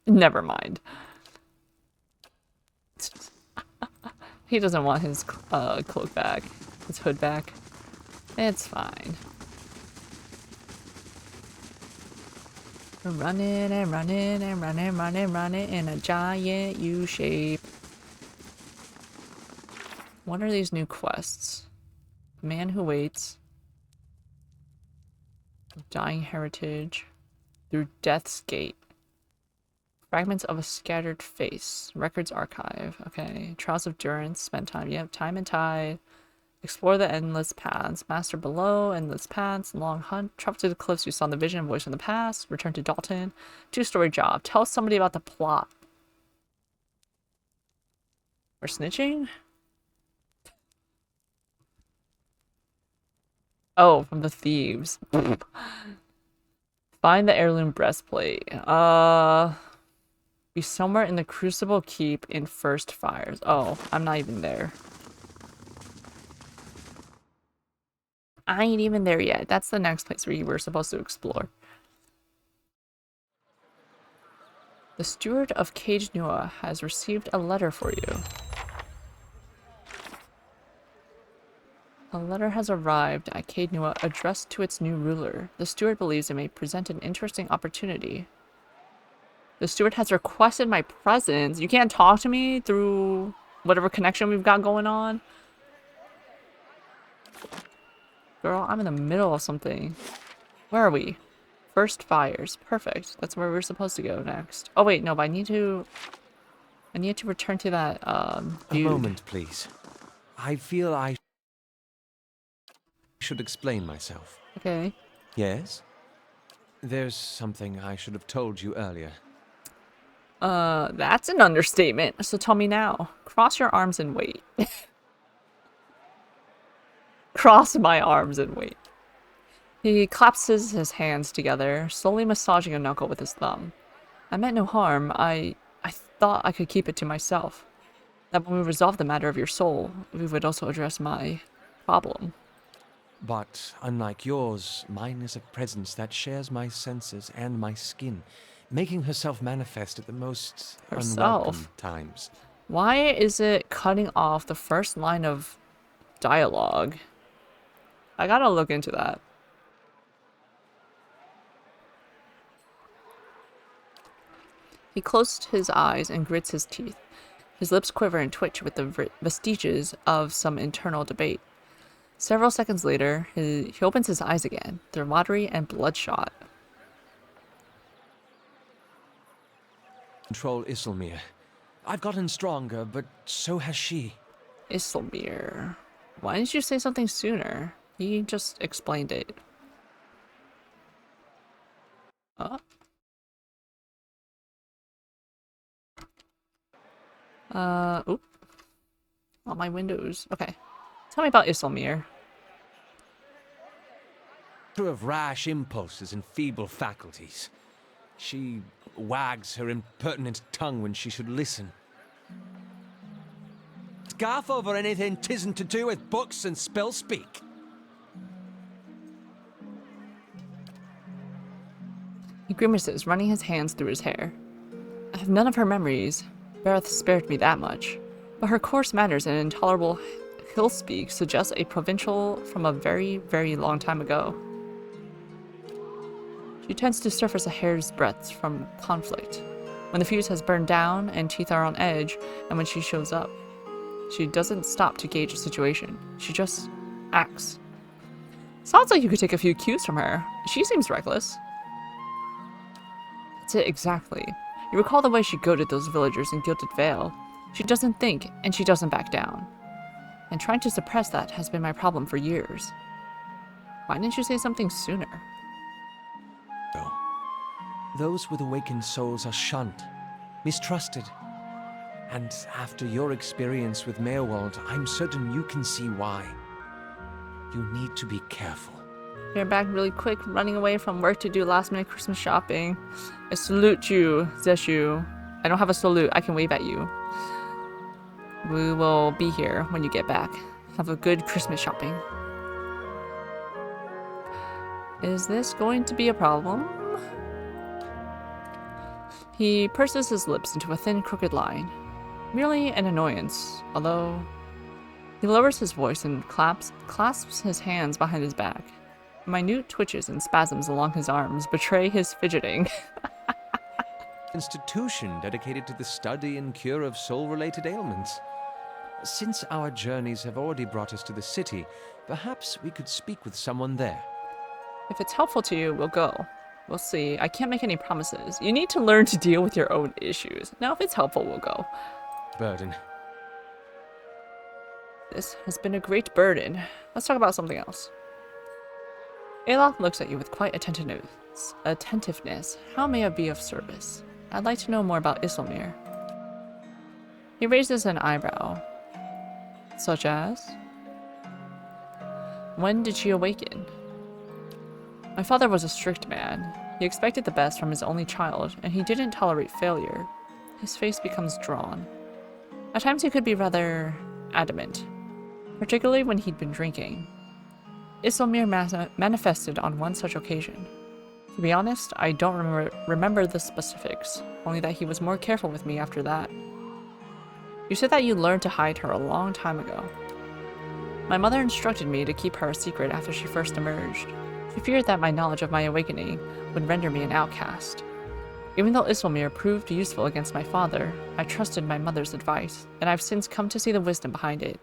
S1: Never mind. He doesn't want his cloak back. His hood back. It's fine. We're running and running and running, running in a giant U shape. What are these new quests? Man who waits. Dying heritage. Through Death's Gate. Fragments of a scattered face. Records archive. Okay. Trials of Durance. Spent time. Yep. Time and tide. Explore the endless paths. Master below. Endless paths. Long hunt. Travel to the cliffs you saw in the vision. Voice from the past. Return to Dalton. 2-story job. Tell somebody about the plot. We're snitching? Oh, from the thieves. Find the heirloom breastplate. Be somewhere in the Crucible Keep in First Fires. Oh, I'm not even there. I ain't even there yet. That's the next place we were supposed to explore. The steward of Cage Nua has received a letter for you. A letter has arrived at Cade Nua addressed to its new ruler. The steward believes it may present an interesting opportunity. The steward has requested my presence. You can't talk to me through whatever connection we've got going on? Girl, I'm in the middle of something. Where are we? First Fires. Perfect. That's where we're supposed to go next. Oh wait, no, but I need to return to that
S8: A
S1: dude.
S8: moment, please. I feel I should explain myself.
S1: Okay.
S8: Yes? There's something I should have told you earlier.
S1: That's an understatement. So tell me now. Cross your arms and wait. Cross my arms and wait. He collapses his hands together, slowly massaging a knuckle with his thumb. I meant no harm. I thought I could keep it to myself. That when we resolve the matter of your soul, we would also address my problem.
S8: But unlike yours, mine is a presence that shares my senses and my skin, making herself manifest at the most unwelcome
S1: Herself?
S8: times.
S1: Why is it cutting off the first line of dialogue? I gotta look into that. He closed his eyes and grits his teeth. His lips quiver and twitch with the vestiges of some internal debate. Several seconds later, he opens his eyes again. They're watery and bloodshot.
S8: Control Isilmir. I've gotten stronger, but so has she.
S1: Isilmir. Why didn't you say something sooner? He just explained it. Oh. Oop. All my windows. Okay. Tell me about Isilmir.
S8: Of rash impulses and feeble faculties. She wags her impertinent tongue when she should listen. Scarf over anything tisn't to do with books and spell speak.
S1: He grimaces, running his hands through his hair. I have none of her memories. Bareth spared me that much. But her coarse manners and intolerable hill speak suggest a provincial from a very, very long time ago. She tends to surface a hair's breadth from conflict, when the fuse has burned down and teeth are on edge, and when she shows up. She doesn't stop to gauge a situation. She just acts. Sounds like you could take a few cues from her. She seems reckless. That's it exactly. You recall the way she goaded those villagers in Gilded Vale. She doesn't think, and she doesn't back down. And trying to suppress that has been my problem for years. Why didn't you say something sooner?
S8: Those with awakened souls are shunned, mistrusted. And after your experience with Meerwald, I'm certain you can see why. You need to be careful.
S1: You're back really quick, running away from work to do last-minute Christmas shopping. I salute you, Zeshu. I don't have a salute. I can wave at you. We will be here when you get back. Have a good Christmas shopping. Is this going to be a problem? He purses his lips into a thin, crooked line. Merely an annoyance, although... He lowers his voice and clasps his hands behind his back. Minute twitches and spasms along his arms betray his fidgeting.
S8: Institution dedicated to the study and cure of soul-related ailments. Since our journeys have already brought us to the city, perhaps we could speak with someone there.
S1: If it's helpful to you, we'll go. We'll see. I can't make any promises. You need to learn to deal with your own issues. Now, if it's helpful, we'll go.
S8: Burden.
S1: This has been a great burden. Let's talk about something else. Aloth looks at you with quite attentiveness. How may I be of service? I'd like to know more about Isilmir. He raises an eyebrow. Such as? When did she awaken? My father was a strict man. He expected the best from his only child, and he didn't tolerate failure. His face becomes drawn. At times he could be rather adamant, particularly when he'd been drinking. Isilmir manifested on one such occasion. To be honest, I don't remember the specifics, only that he was more careful with me after that. You said that you learned to hide her a long time ago. My mother instructed me to keep her a secret after she first emerged. She feared that my knowledge of my awakening would render me an outcast. Even though Isilmir proved useful against my father, I trusted my mother's advice, and I've since come to see the wisdom behind it.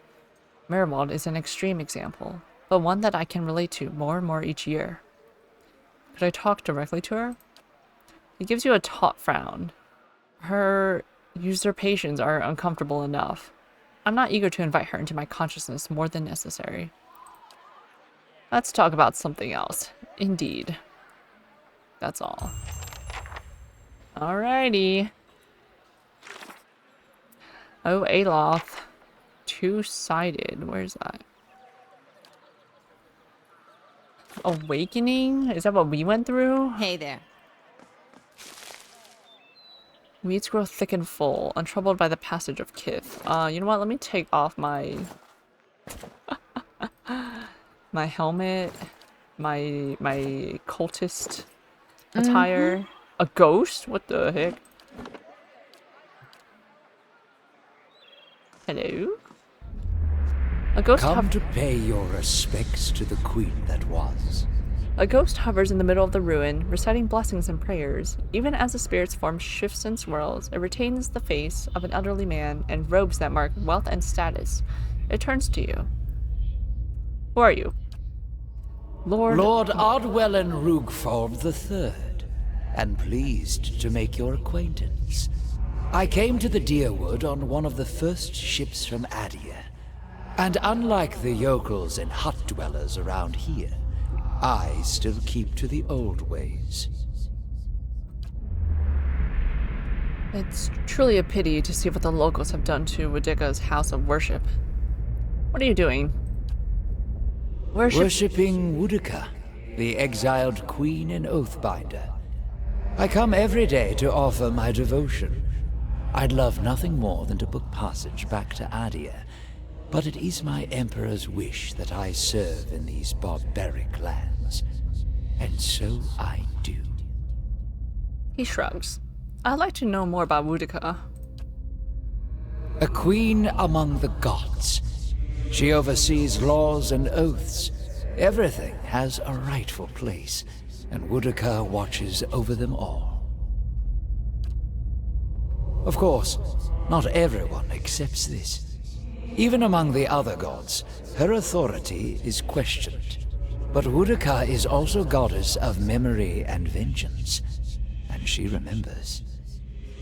S1: Meerwald is an extreme example, but one that I can relate to more and more each year. Could I talk directly to her? He gives you a taut frown. Her usurpations are uncomfortable enough. I'm not eager to invite her into my consciousness more than necessary. Let's talk about something else. Indeed. That's all. Alrighty. Oh, Aloth. Two-sided. Where's that? Awakening? Is that what we went through?
S4: Hey there.
S1: Weeds grow thick and full, untroubled by the passage of kith. You know what? Let me take off my my helmet, my cultist attire. A ghost? What the heck? Hello? A ghost
S10: Come to pay your respects to the queen that was.
S1: A ghost hovers in the middle of the ruin, reciting blessings and prayers. Even as the spirit's form shifts and swirls, it retains the face of an elderly man and robes that mark wealth and status. It turns to you. Who are you?
S10: Lord Ardwellen Rugforb III, and pleased to make your acquaintance. I came to the Deerwood on one of the first ships from Adia, and unlike the yokels and hut dwellers around here, I still keep to the old ways.
S1: It's truly a pity to see what the locals have done to Wadika's house of worship. What are you doing?
S10: Worshipping Wudika, the exiled queen and oathbinder. I come every day to offer my devotion. I'd love nothing more than to book passage back to Adia, but it is my emperor's wish that I serve in these barbaric lands. And so I do.
S1: He shrugs. I'd like to know more about Wudika.
S10: A queen among the gods. She oversees laws and oaths. Everything has a rightful place, and Wudika watches over them all. Of course, not everyone accepts this. Even among the other gods, her authority is questioned. But Wudika is also goddess of memory and vengeance, and she remembers.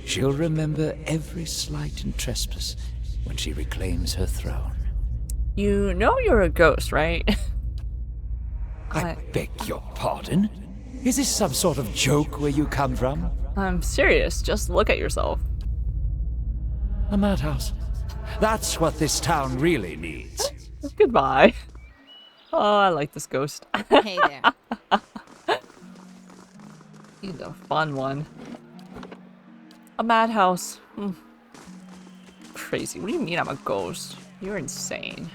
S10: She'll remember every slight and trespass when she reclaims her throne.
S1: You know you're a ghost, right?
S10: I beg your pardon? Is this some sort of joke where you come from?
S1: I'm serious. Just look at yourself.
S10: A madhouse. That's what this town really needs.
S1: Goodbye. Oh, I like this ghost.
S5: Hey there.
S1: He's a fun one. A madhouse. Crazy. What do you mean I'm a ghost? You're insane.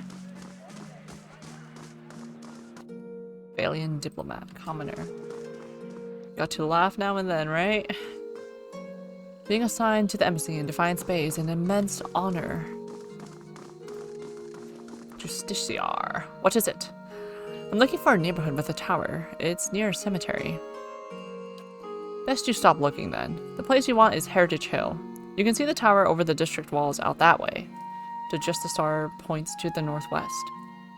S1: Alien diplomat, commoner. Got to laugh now and then, right? Being assigned to the embassy in Defiance Bay is an immense honor. Justiciar. What is it? I'm looking for a neighborhood with a tower. It's near a cemetery. Best you stop looking then. The place you want is Heritage Hill. You can see the tower over the district walls out that way. The Justiciar points to the northwest.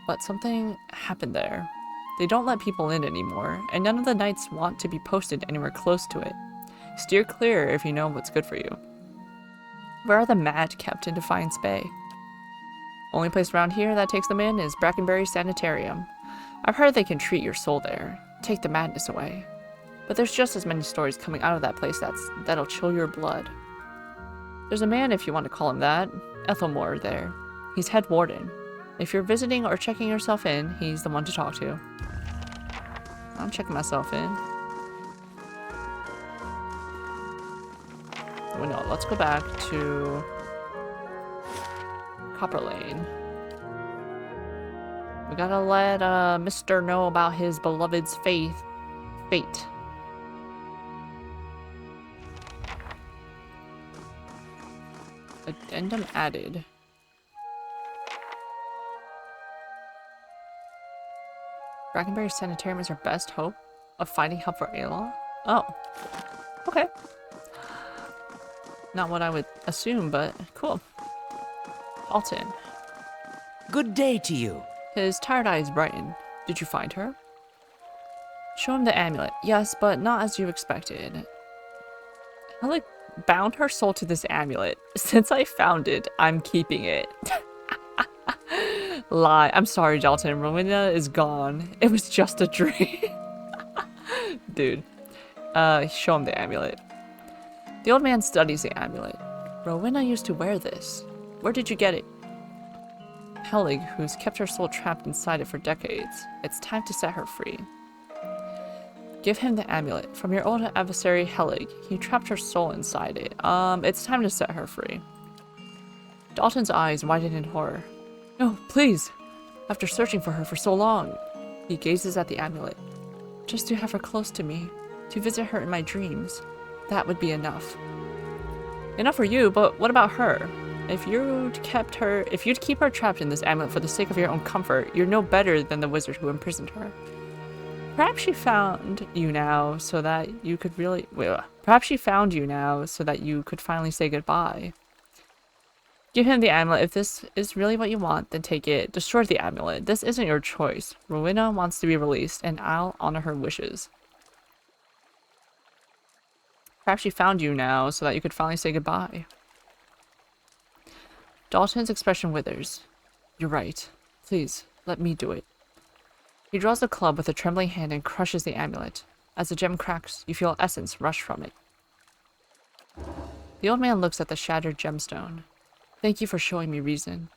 S1: But something happened there. They don't let people in anymore, and none of the knights want to be posted anywhere close to it. Steer clear if you know what's good for you. Where are the mad kept in Defiance Bay? Only place around here that takes them in is Brackenbury Sanitarium. I've heard they can treat your soul there, take the madness away. But there's just as many stories coming out of that place that'll chill your blood. There's a man, if you want to call him that, Ethelmore there. He's head warden. If you're visiting or checking yourself in, he's the one to talk to. I'm checking myself in. Oh no, let's go back to Copper Lane. We gotta let Mr. know about his beloved's fate. Addendum added. Brackenbury Sanitarium is our best hope of finding help for Ayla? Oh. Okay. Not what I would assume, but cool. Alton.
S10: Good day to you.
S1: His tired eyes brighten. Did you find her? Show him the amulet. Yes, but not as you expected. Helig bound her soul to this amulet. Since I found it, I'm keeping it. Lie. I'm sorry, Jalton. Rowena is gone. It was just a dream. Dude. Show him the amulet. The old man studies the amulet. Rowena used to wear this. Where did you get it? Helig, who's kept her soul trapped inside it for decades. It's time to set her free. Give him the amulet. From your old adversary, Helig. He trapped her soul inside it. It's time to set her free. Dalton's eyes widened in horror. No, please! After searching for her for so long. He gazes at the amulet. Just to have her close to me. To visit her in my dreams. That would be enough. Enough for you, but what about her? If you'd keep her trapped in this amulet for the sake of your own comfort, you're no better than the wizard who imprisoned her. Perhaps she found you now so that you could finally say goodbye. Give him the amulet. If this is really what you want, then take it. Destroy the amulet. This isn't your choice. Rowena wants to be released, and I'll honor her wishes. Perhaps she found you now so that you could finally say goodbye. Dalton's expression withers. You're right. Please, let me do it. He draws the club with a trembling hand and crushes the amulet. As the gem cracks, you feel essence rush from it. The old man looks at the shattered gemstone. Thank you for showing me reason.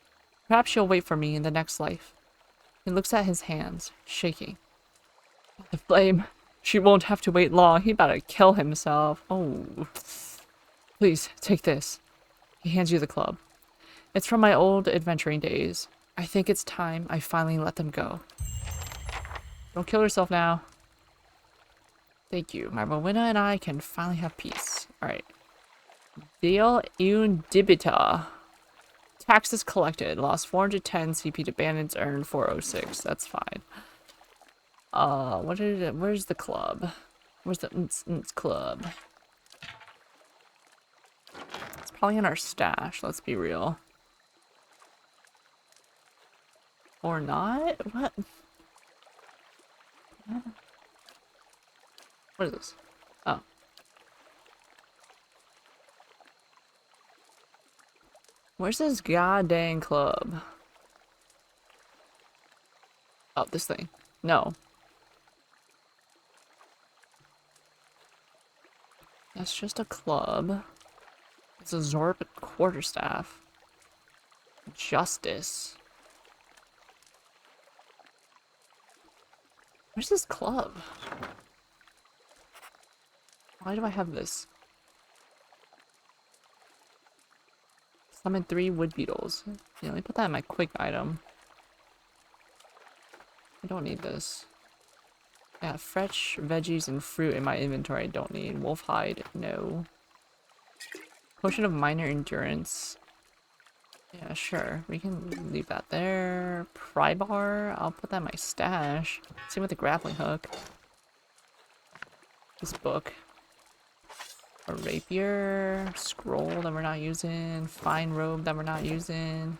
S1: Perhaps you'll wait for me in the next life. He looks at his hands, shaking. The flame. She won't have to wait long. He better kill himself. Oh. Please, take this. He hands you the club. It's from my old adventuring days. I think it's time I finally let them go. Don't kill yourself now. Thank you. My Rowena and I can finally have peace. Alright. Deal un debita. Taxes collected. Lost 410 CP to bandits, earned 406. That's fine. Where's the club? Where's the club? It's probably in our stash, let's be real. Or not? What? What is this? Oh. Where's this goddamn club? Oh, this thing. No. That's just a club. It's a Zorb quarterstaff. Justice. Where's this club? Why do I have this? Summon 3 wood beetles. Yeah, let me put that in my quick item. I don't need this. Yeah, fresh veggies and fruit in my inventory I don't need. Wolf hide, no. Potion of minor endurance. Yeah, sure. We can leave that there. Pry bar, I'll put that in my stash. Same with the grappling hook. This book. A rapier. Scroll that we're not using. Fine robe that we're not using.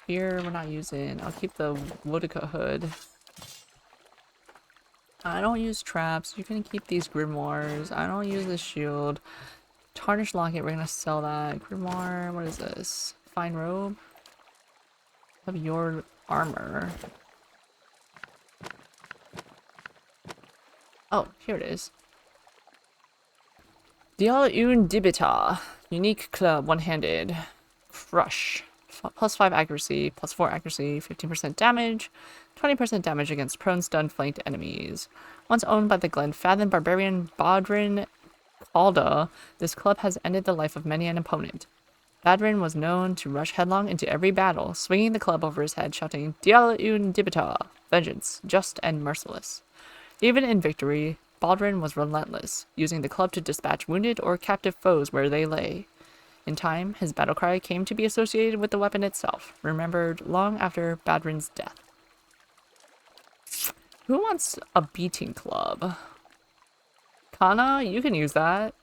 S1: Spear we're not using. I'll keep the Woodica hood. I don't use traps. You can keep these grimoires. I don't use the shield. Tarnished locket, we're gonna sell that. Grimoire, what is this? Fine robe? Have your armor. Oh, here it is. Dial un dibita. Unique club, one-handed. Crush. Plus 5 accuracy, plus 4 accuracy, 15% damage, 20% damage against prone, stunned, flanked enemies. Once owned by the Glenfathen barbarian Badrin Calda, this club has ended the life of many an opponent. Badrin was known to rush headlong into every battle, swinging the club over his head, shouting, Dial un dibita, vengeance, just and merciless. Even in victory, Badrin was relentless, using the club to dispatch wounded or captive foes where they lay. In time, his battlecry came to be associated with the weapon itself, remembered long after Badrin's death. Who wants a beating club? Kana, you can use that.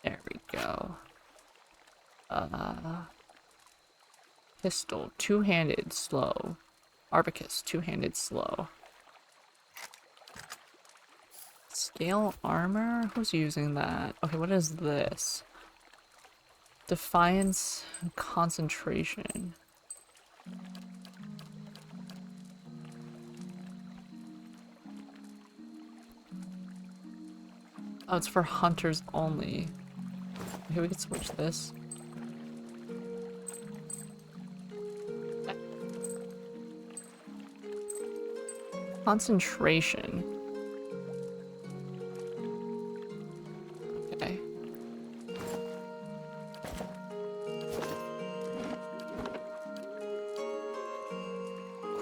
S1: There we go. Pistol, two-handed, slow. Arbicus, two-handed, slow. Scale armor? Who's using that? Okay, what is this? Defiance, concentration. Oh, it's for hunters only. Okay, we can switch this. Concentration.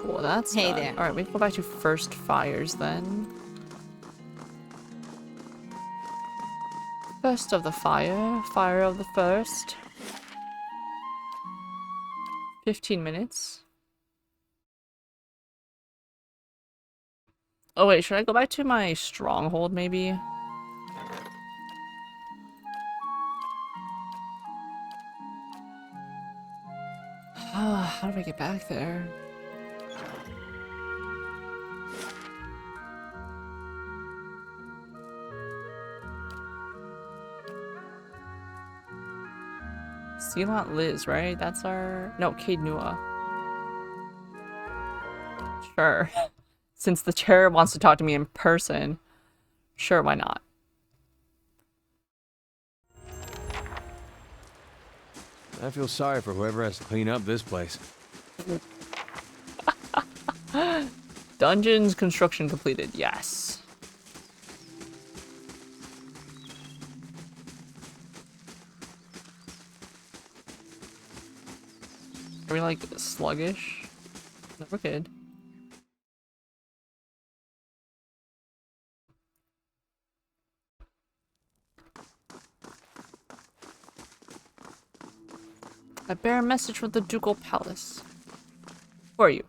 S1: Cool, that's
S5: Hey
S1: done.
S5: there.
S1: Alright, we can go back to first fires then. First of the fire. Fire of the first. 15 minutes. Oh wait, should I go back to my stronghold maybe? How do I get back there? Sealant Liz, right? That's our... No, Cade Nua. Sure. Since the chair wants to talk to me in person. Sure, why not?
S2: I feel sorry for whoever has to clean up this place.
S1: Dungeons construction completed. Yes. Are we like sluggish? No, we're good. I bear a message from the Ducal Palace. Who are you?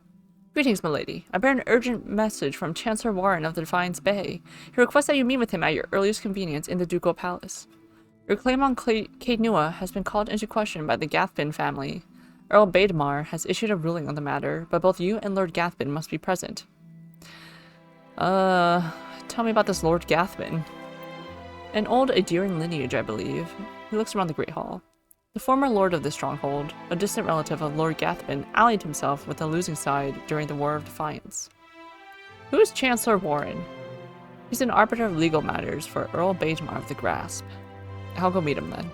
S1: Greetings, milady. I bear an urgent message from Chancellor Warren of the Defiance Bay. He requests that you meet with him at your earliest convenience in the Ducal Palace. Your claim on Cade Nua has been called into question by the Gathbin family. Earl Baedmar has issued a ruling on the matter, but both you and Lord Gathbin must be present. Tell me about this Lord Gathbin. An old Adirian lineage, I believe. He looks around the Great Hall. The former lord of the stronghold, a distant relative of Lord Gathbin, allied himself with the losing side during the War of Defiance. Who is Chancellor Warren? He's an arbiter of legal matters for Earl Baedmar of the Grasp. I'll go meet him then.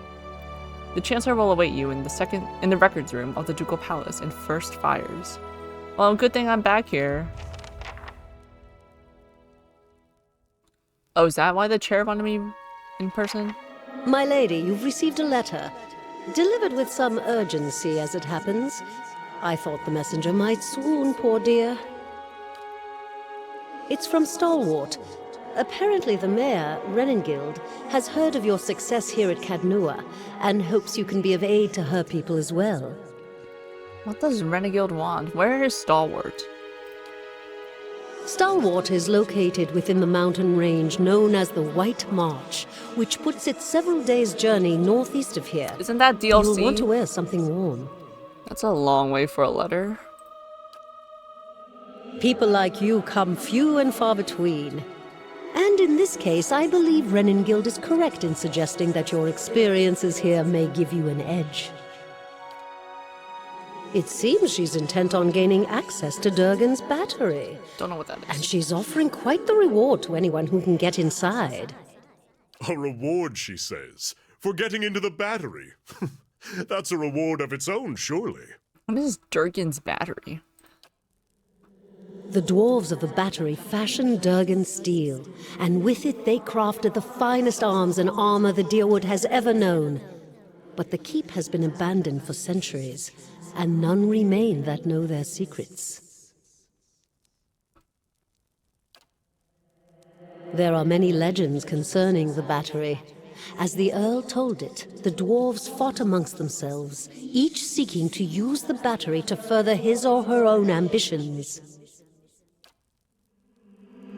S1: The Chancellor will await you in the records room of the Ducal Palace in First Fires. Well, good thing I'm back here. Oh, is that why the chair wanted me in person?
S11: My lady, you've received a letter. Delivered with some urgency, as it happens. I thought the messenger might swoon, poor dear. It's from Stalwart. Apparently the mayor, Renengild, has heard of your success here at Cadnua, and hopes you can be of aid to her people as well.
S1: What does Renengild want? Where is Stalwart?
S11: Stalwart is located within the mountain range known as the White March, which puts it several days' journey northeast of here.
S1: Isn't that DLC?
S11: You'll want to wear something warm.
S1: That's a long way for a letter.
S11: People like you come few and far between. And in this case, I believe Renengild is correct in suggesting that your experiences here may give you an edge. It seems she's intent on gaining access to Durgan's battery.
S1: Don't know what that is.
S11: And she's offering quite the reward to anyone who can get inside.
S3: A reward, she says, for getting into the battery. That's a reward of its own, surely.
S1: What is Durgan's battery?
S11: The dwarves of the battery fashioned Durgan's steel, and with it they crafted the finest arms and armor the Deerwood has ever known. But the keep has been abandoned for centuries, and none remain that know their secrets. There are many legends concerning the battery. As the Earl told it, the dwarves fought amongst themselves, each seeking to use the battery to further his or her own ambitions.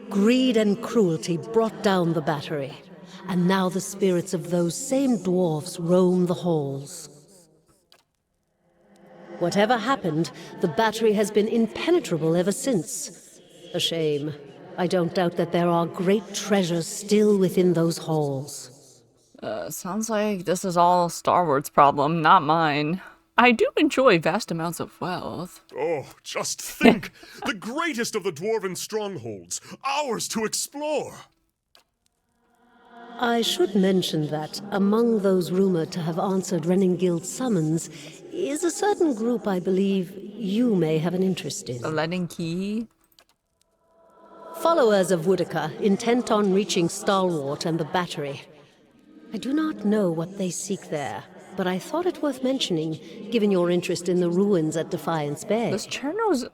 S11: Greed and cruelty brought down the battery, and now the spirits of those same dwarves roam the halls. Whatever happened, the battery has been impenetrable ever since. A shame. I don't doubt that there are great treasures still within those halls.
S1: Sounds like this is all Star Wars' problem, not mine. I do enjoy vast amounts of wealth.
S3: Oh, just think! The greatest of the dwarven strongholds, ours to explore!
S11: I should mention that among those rumored to have answered Renengild's summons is a certain group I believe you may have an interest in.
S1: The Leaden Key?
S11: Followers of Woodica, intent on reaching Stalwart and the battery. I do not know what they seek there, but I thought it worth mentioning, given your interest in the ruins at Defiance Bay.
S1: This chair knows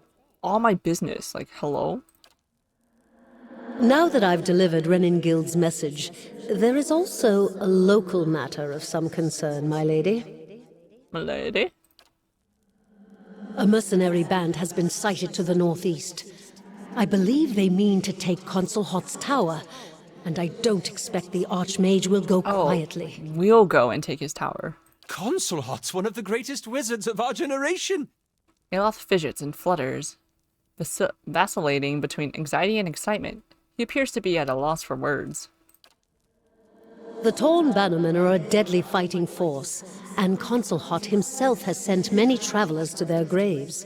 S1: all my business. Like, hello?
S11: Now that I've delivered Reningild's message, there is also a local matter of some concern, my lady.
S1: Milady?
S11: A mercenary band has been sighted to the northeast. I believe they mean to take Consul Hot's tower, and I don't expect the Archmage will go quietly.
S1: We'll go and take his tower.
S8: Consul Hot's one of the greatest wizards of our generation.
S1: Aloth fidgets and flutters, vacillating between anxiety and excitement. He appears to be at a loss for words.
S11: The Torn Bannermen are a deadly fighting force, and Consul Hot himself has sent many travelers to their graves.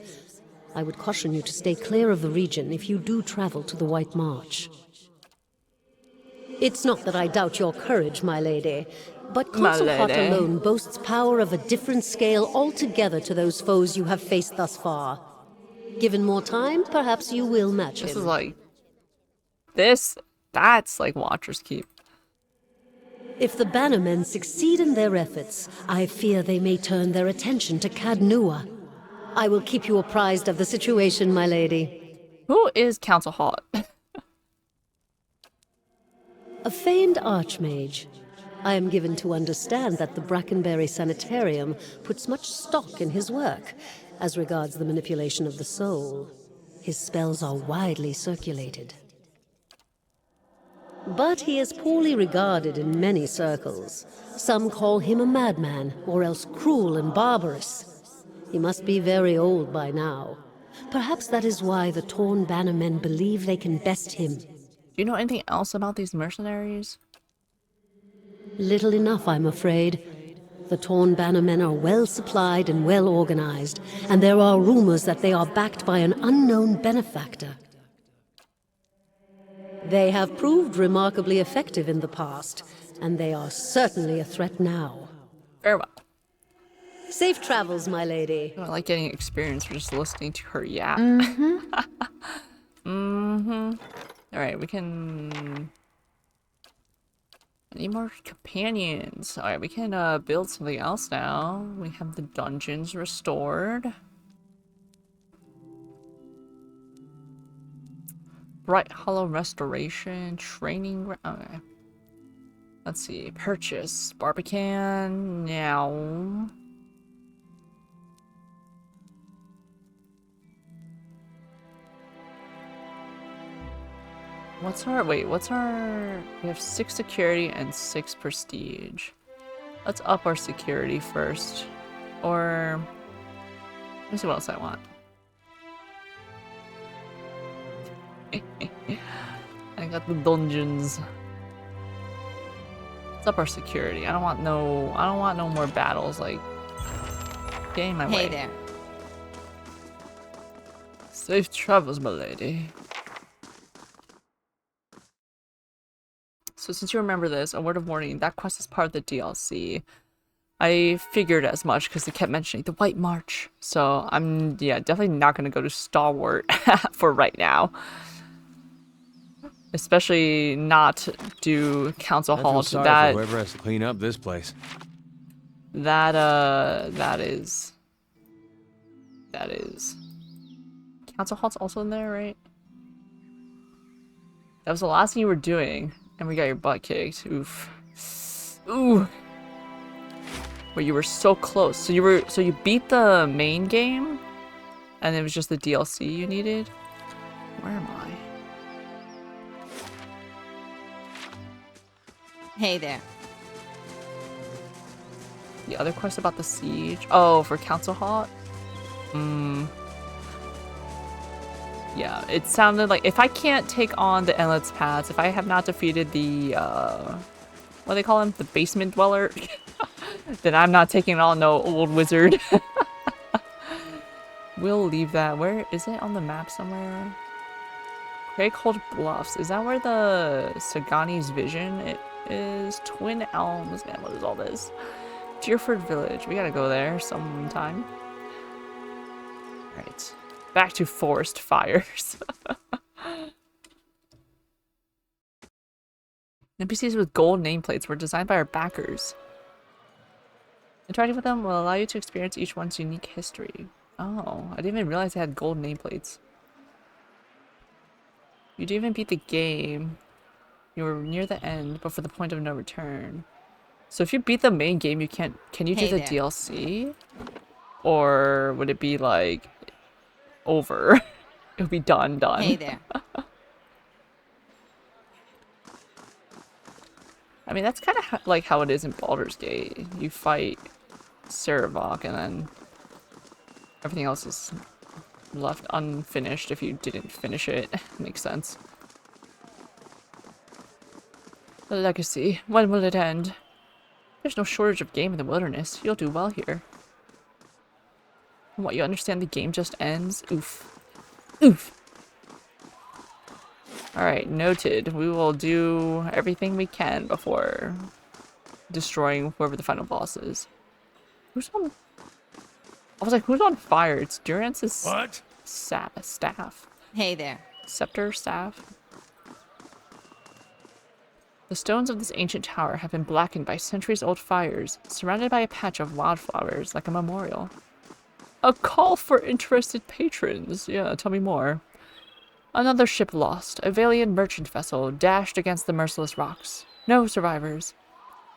S11: I would caution you to stay clear of the region if you do travel to the White March. It's not that I doubt your courage, my lady, but Consul Hot alone boasts power of a different scale altogether to those foes you have faced thus far. Given more time, perhaps you will match him.
S1: This is like... That's like Watcher's Keep.
S11: If the Bannermen succeed in their efforts, I fear they may turn their attention to Cadnua. I will keep you apprised of the situation, my lady.
S1: Who is Council Hot?
S11: A famed archmage. I am given to understand that the Brackenberry Sanitarium puts much stock in his work, as regards the manipulation of the soul. His spells are widely circulated. But he is poorly regarded in many circles. Some call him a madman, or else cruel and barbarous. He must be very old by now. Perhaps that is why the Torn Bannermen believe they can best him.
S1: Do you know anything else about these mercenaries?
S11: Little enough, I'm afraid. The Torn Bannermen are well supplied and well organized, and there are rumors that they are backed by an unknown benefactor. They have proved remarkably effective in the past, and they are certainly a threat now.
S1: Very well.
S11: Safe travels, my lady.
S1: I like getting experience for just listening to her yap. Alright, we can... I need more companions. Alright, we can build something else now. We have the dungeons restored. Bright Hollow Restoration, Training... Okay. Let's see. Purchase. Barbican. Now. What's our... Wait, what's our... We have 6 security and 6 prestige. Let's up our security first. Or... Let me see what else I want. I got the dungeons. Let's up our security. I don't want no more battles, like... Get in my way.
S6: Hey there.
S1: Safe travels, my lady. So since you remember this, a word of warning, that quest is part of the DLC. I figured as much because they kept mentioning the White March. So I'm, yeah, definitely not going to go to Stalwart for right now. Especially not do Council Hall.
S2: I feel sorry for whoever has to clean up this place.
S1: That is... Council Hall's also in there, right? That was the last thing you were doing. And we got your butt kicked. Oof. Ooh. But you were so close. So you beat the main game? And it was just the DLC you needed? Where am I?
S6: Hey there.
S1: The other quest about the siege? Oh, for Council Hall? Yeah, it sounded like if I can't take on the Endless Paths, if I have not defeated the, what do they call him? The basement dweller? Then I'm not taking on no old wizard. We'll leave that. Where is it on the map somewhere? Craighold Bluffs. Is that where the Sagani's vision is? Twin Elms. Man, what is all this? Deerford Village. We gotta go there sometime. Alright. Back to forest fires. NPCs with gold nameplates were designed by our backers. Interacting with them will allow you to experience each one's unique history. Oh, I didn't even realize they had gold nameplates. You didn't even beat the game. You were near the end, but for the point of no return. So if you beat the main game, you can't... Can you do
S5: Hey
S1: the
S5: there.
S1: DLC? Or would it be, like, over? It would be done.
S5: Hey there.
S1: I mean, that's kind of like how it is in Baldur's Gate. You fight Sarevok, and then everything else is left unfinished if you didn't finish it. Makes sense. The legacy. When will it end? There's no shortage of game in the wilderness. You'll do well here. And what, you understand the game just ends? Oof. Oof. Alright, noted. We will do everything we can before destroying whoever the final boss is. Who's on... I was like, who's on fire? It's Durance's
S7: What?
S1: staff.
S5: Hey there.
S1: Scepter staff. The stones of this ancient tower have been blackened by centuries-old fires, surrounded by a patch of wildflowers like a memorial. A call for interested patrons. Yeah, tell me more. Another ship lost. A Valian merchant vessel dashed against the merciless rocks. No survivors.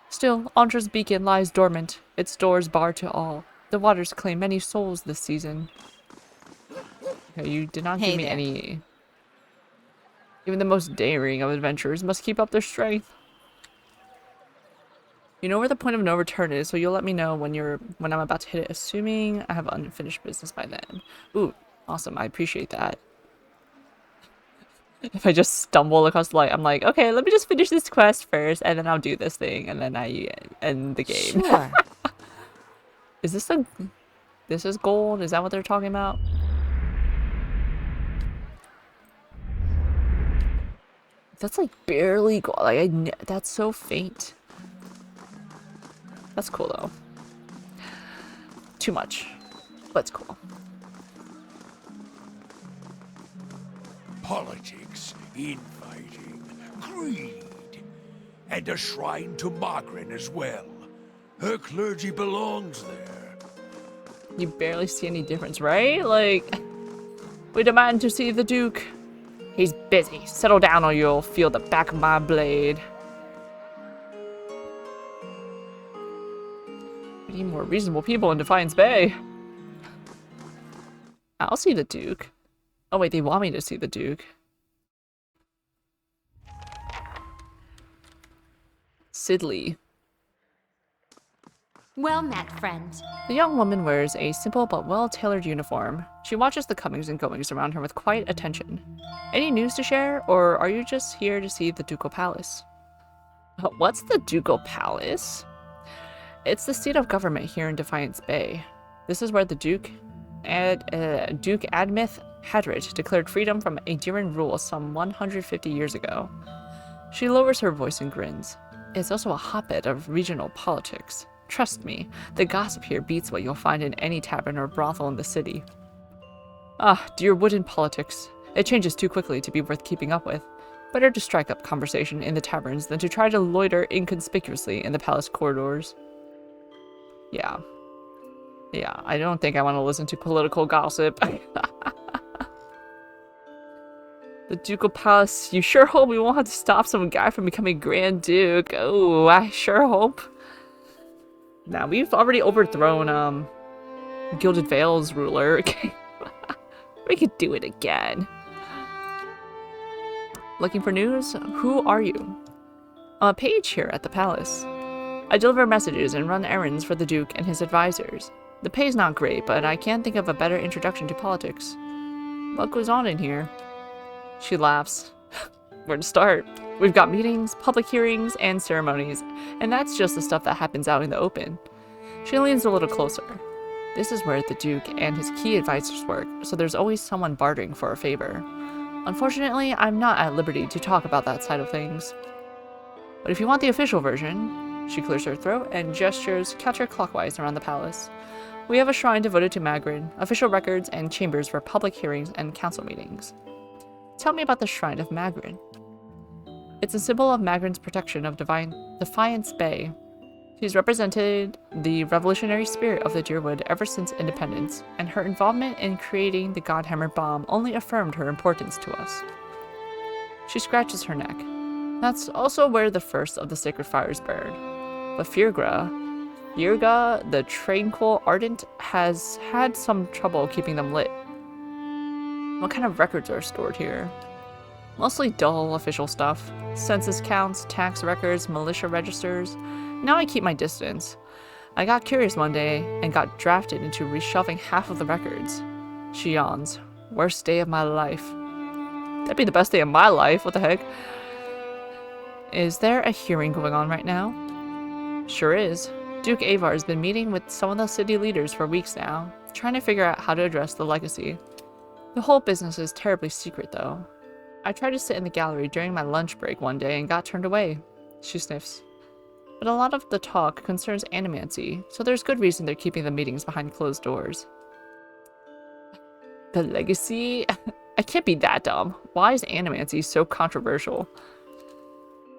S1: Still, Antra's beacon lies dormant, its doors barred to all. The waters claim many souls this season. Okay, you did not give
S5: Hey
S1: me
S5: there.
S1: any... Even the most daring of adventurers must keep up their strength. You know where the point of no return is, so you'll let me know when I'm about to hit it, assuming I have unfinished business by then. Ooh, awesome. I appreciate that. If I just stumble across the light, I'm like, okay, let me just finish this quest first, and then I'll do this thing, and then I end the game.
S5: Sure.
S1: Is this a... This is gold? Is that what they're talking about? That's like barely gold. Like, that's so faint. That's cool though. Too much. But it's cool.
S12: Politics, infighting, greed, and a shrine to Margaret as well. Her clergy belongs there.
S1: You barely see any difference, right? Like, we demand to see the Duke. He's busy. Settle down or you'll feel the back of my blade. We need more reasonable people in Defiance Bay. I'll see the Duke. Oh wait, they want me to see the Duke. Sidley.
S5: Well met, friend.
S1: The young woman wears a simple but well-tailored uniform. She watches the comings and goings around her with quiet attention. Any news to share, or are you just here to see the Ducal Palace? What's the Ducal Palace? It's the seat of government here in Defiance Bay. This is where the Duke Admith Hadrit declared freedom from Adiran rule some 150 years ago. She lowers her voice and grins. It's also a hotbed of regional politics. Trust me, the gossip here beats what you'll find in any tavern or brothel in the city. Ah, dear wooden politics. It changes too quickly to be worth keeping up with. Better to strike up conversation in the taverns than to try to loiter inconspicuously in the palace corridors. Yeah. Yeah, I don't think I want to listen to political gossip. The Ducal Palace, you sure hope we won't have to stop some guy from becoming Grand Duke. Oh, I sure hope. Now, we've already overthrown, Gilded Vale's ruler. We could do it again. Looking for news? Who are you? I'm a page here at the palace. I deliver messages and run errands for the Duke and his advisors. The pay's not great, but I can't think of a better introduction to politics. What goes on in here? She laughs. Where to start? We've got meetings, public hearings, and ceremonies, and that's just the stuff that happens out in the open. She leans a little closer. This is where the Duke and his key advisors work, so there's always someone bartering for a favor. Unfortunately, I'm not at liberty to talk about that side of things. But if you want the official version, she clears her throat and gestures counterclockwise around the palace. We have a shrine devoted to Magrin, official records, and chambers for public hearings and council meetings. Tell me about the Shrine of Magrin. It's a symbol of Magrin's protection of Defiance Bay. She's represented the revolutionary spirit of the Deerwood ever since independence, and her involvement in creating the Godhammer bomb only affirmed her importance to us. She scratches her neck. That's also where the first of the sacred fires burned. But Firga, the tranquil ardent, has had some trouble keeping them lit. What kind of records are stored here? Mostly dull official stuff. Census counts, tax records, militia registers. Now I keep my distance. I got curious one day and got drafted into reshelving half of the records. She yawns. Worst day of my life. That'd be the best day of my life, what the heck? Is there a hearing going on right now? Sure is. Duke Avar has been meeting with some of the city leaders for weeks now, trying to figure out how to address the legacy. The whole business is terribly secret, though. I tried to sit in the gallery during my lunch break one day and got turned away. She sniffs. But a lot of the talk concerns animancy, so there's good reason they're keeping the meetings behind closed doors. The legacy? I can't be that dumb. Why is animancy so controversial?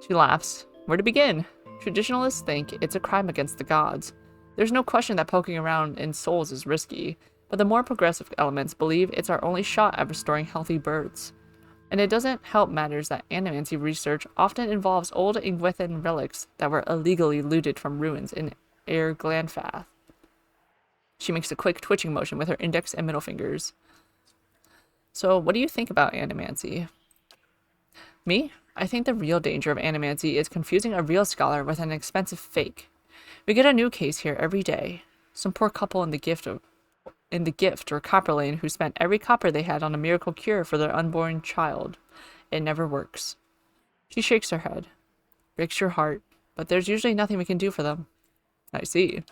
S1: She laughs. Where to begin? Traditionalists think it's a crime against the gods. There's no question that poking around in souls is risky, but the more progressive elements believe it's our only shot at restoring healthy births. And it doesn't help matters that animancy research often involves old Ingwethan relics that were illegally looted from ruins in Air Glanfath. She makes a quick twitching motion with her index and middle fingers. So, what do you think about animancy? Me? I think the real danger of animancy is confusing a real scholar with an expensive fake. We get a new case here every day. Some poor couple in the gift or copper lane who spent every copper they had on a miracle cure for their unborn child. It never works. She shakes her head. Breaks your heart, but there's usually nothing we can do for them. I see.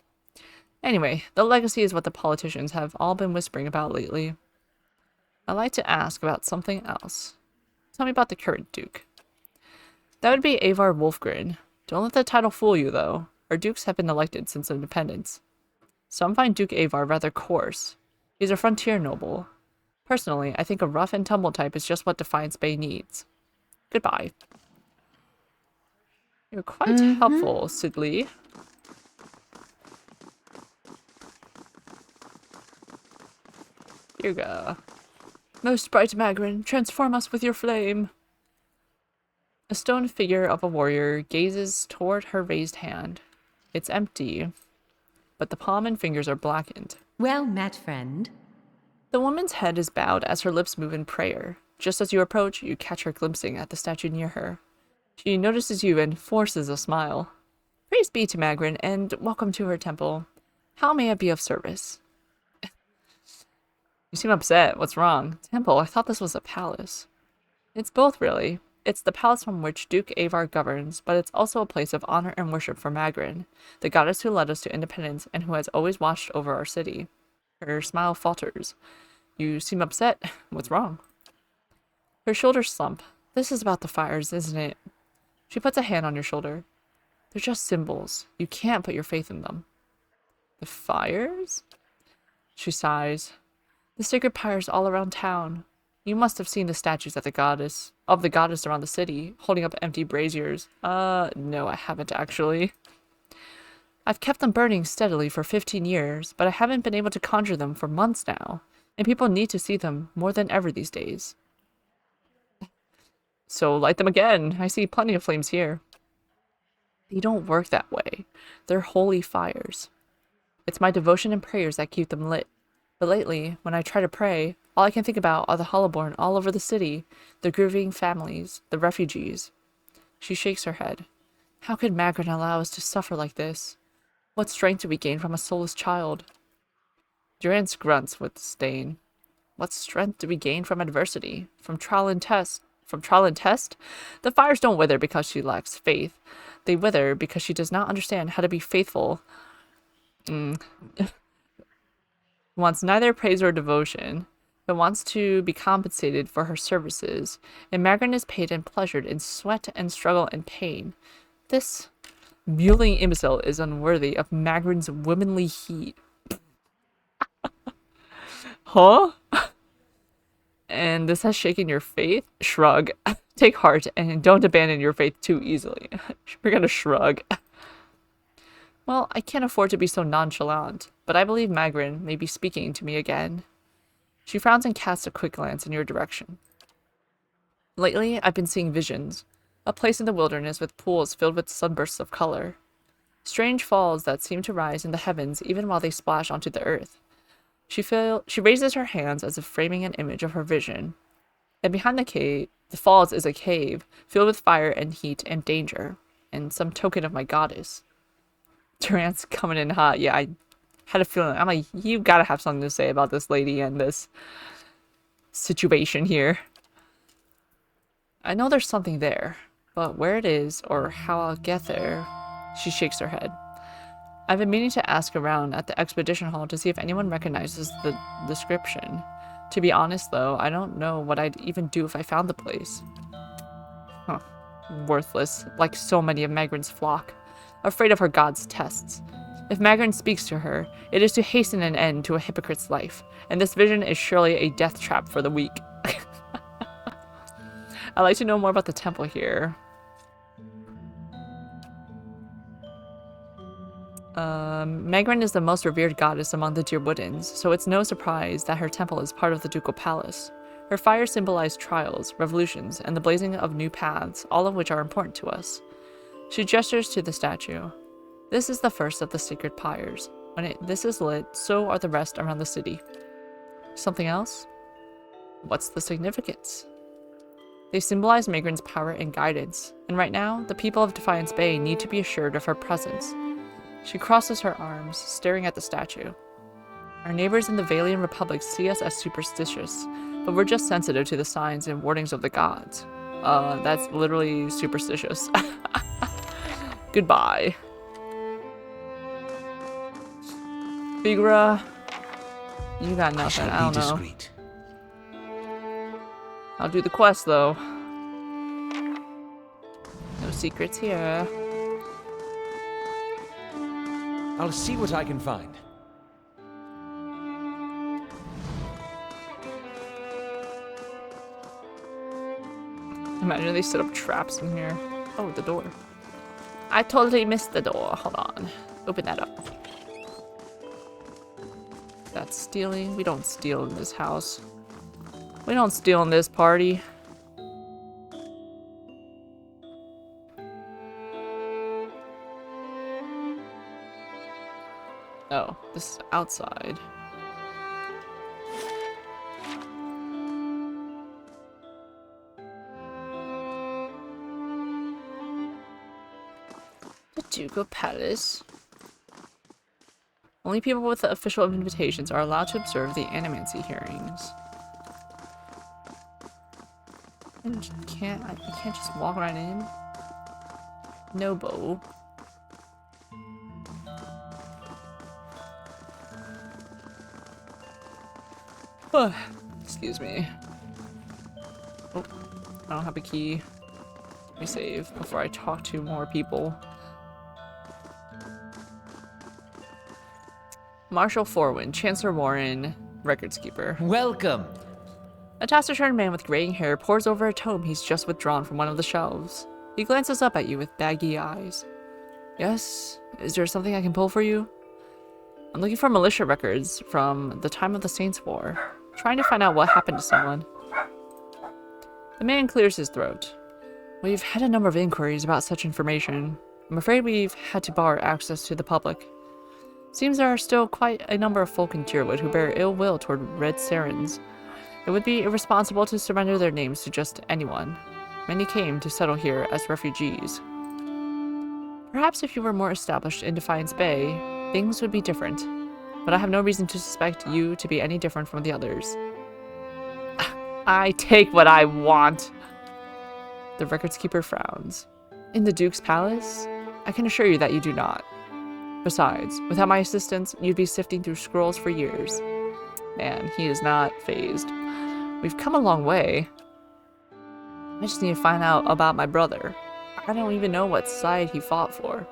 S1: Anyway, the legacy is what the politicians have all been whispering about lately. I'd like to ask about something else. Tell me about the current Duke. That would be Avar Wolfgren. Don't let the title fool you, though. Our dukes have been elected since independence. Some find Duke Avar rather coarse. He's a frontier noble. Personally, I think a rough and tumble type is just what Defiance Bay needs. Goodbye. You're quite helpful, Sidley. Firga. Most bright Magrin, transform us with your flame. A stone figure of a warrior gazes toward her raised hand. It's empty, but the palm and fingers are blackened.
S4: Well met, friend.
S1: The woman's head is bowed as her lips move in prayer. Just as you approach, you catch her glimpsing at the statue near her. She notices you and forces a smile. Praise be to Magrin, and welcome to her temple. How may I be of service? You seem upset. What's wrong? Temple, I thought this was a palace. It's both, really. It's the palace from which Duke Avar governs, but it's also a place of honor and worship for Magrin, the goddess who led us to independence and who has always watched over our city. Her smile falters. You seem upset. What's wrong? Her shoulders slump. This is about the fires, isn't it? She puts a hand on your shoulder. They're just symbols. You can't put your faith in them. The fires? She sighs. The sacred pyres all around town. You must have seen the statues of the goddess around the city, holding up empty braziers. No, I haven't actually. I've kept them burning steadily for 15 years, but I haven't been able to conjure them for months now, and people need to see them more than ever these days. So light them again. I see plenty of flames here. They don't work that way. They're holy fires. It's my devotion and prayers that keep them lit. But lately, when I try to pray, all I can think about are the hollowborn all over the city, the grieving families, the refugees. She shakes her head. How could Magrin allow us to suffer like this? What strength do we gain from a soulless child? Durance grunts with disdain. What strength do we gain from adversity? From trial and test? From trial and test? The fires don't wither because she lacks faith. They wither because she does not understand how to be faithful. Wants neither praise or devotion, but wants to be compensated for her services, and Magrin is paid and pleasured in sweat and struggle and pain. This mewling imbecile is unworthy of Magrin's womanly heat. Huh? And this has shaken your faith? Shrug. Take heart and don't abandon your faith too easily. We're gonna shrug. Well, I can't afford to be so nonchalant, but I believe Magrin may be speaking to me again. She frowns and casts a quick glance in your direction. Lately, I've been seeing visions. A place in the wilderness with pools filled with sunbursts of color. Strange falls that seem to rise in the heavens even while they splash onto the earth. She raises her hands as if framing an image of her vision. And behind the falls is a cave filled with fire and heat and danger, and some token of my goddess. Durant's coming in hot. Yeah, I had a feeling. I'm like, you gotta have something to say about this lady and this situation here. I know there's something there, but where it is or how I'll get there, she shakes her head. I've been meaning to ask around at the expedition hall to see if anyone recognizes the description. To be honest, though, I don't know what I'd even do if I found the place. Huh. Worthless, like so many of Magrin's flock. Afraid of her god's tests. If Magrin speaks to her, it is to hasten an end to a hypocrite's life, and this vision is surely a death trap for the weak. I'd like to know more about the temple here. Magrin is the most revered goddess among the Deerwoodens, so it's no surprise that her temple is part of the ducal palace. Her fires symbolize trials, revolutions, and the blazing of new paths, all of which are important to us. She gestures to the statue. This is the first of the sacred pyres. When this is lit, so are the rest around the city. Something else? What's the significance? They symbolize Magrin's power and guidance, and right now, the people of Defiance Bay need to be assured of her presence. She crosses her arms, staring at the statue. Our neighbors in the Valian Republic see us as superstitious, but we're just sensitive to the signs and warnings of the gods. That's literally superstitious. Goodbye. Figura, you got nothing. I don't know. I'll do the quest though. No secrets here.
S8: I'll see what I can find.
S1: Imagine they set up traps in here. Oh, the door. I totally missed the door. Hold on. Open that up. That's stealing. We don't steal in this house. We don't steal in this party. Oh, this is outside. The Ducal Palace. Only people with the official invitations are allowed to observe the animancy hearings. And you can't just walk right in. Nobo. Excuse me. Oh, I don't have a key. Let me save before I talk to more people. Marshal Forwin, Chancellor Warren, Records Keeper.
S10: Welcome.
S1: A taciturn man with graying hair pores over a tome he's just withdrawn from one of the shelves. He glances up at you with baggy eyes. Yes? Is there something I can pull for you? I'm looking for militia records from the time of the Saints' War, trying to find out what happened to someone. The man clears his throat. We've had a number of inquiries about such information. I'm afraid we've had to bar access to the public. Seems there are still quite a number of folk in Deerwood who bear ill will toward Red Sarens. It would be irresponsible to surrender their names to just anyone. Many came to settle here as refugees. Perhaps if you were more established in Defiance Bay, things would be different, but I have no reason to suspect you to be any different from the others. I take what I want. The records keeper frowns. In the Duke's palace? I can assure you that you do not. Besides, without my assistance, you'd be sifting through scrolls for years. Man, he is not fazed. We've come a long way. I just need to find out about my brother. I don't even know what side he fought for.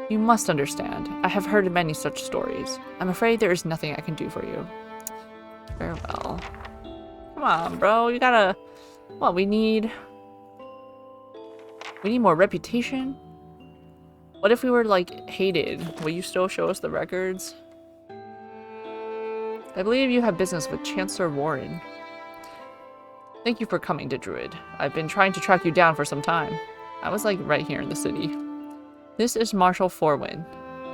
S1: You must understand, I have heard many such stories. I'm afraid there is nothing I can do for you. Farewell. Come on, bro, you gotta... What, we need more reputation? What if we were, like, hated? Will you still show us the records? I believe you have business with Chancellor Warren. Thank you for coming to Druid. I've been trying to track you down for some time. I was like right here in the city. This is Marshal Forwin,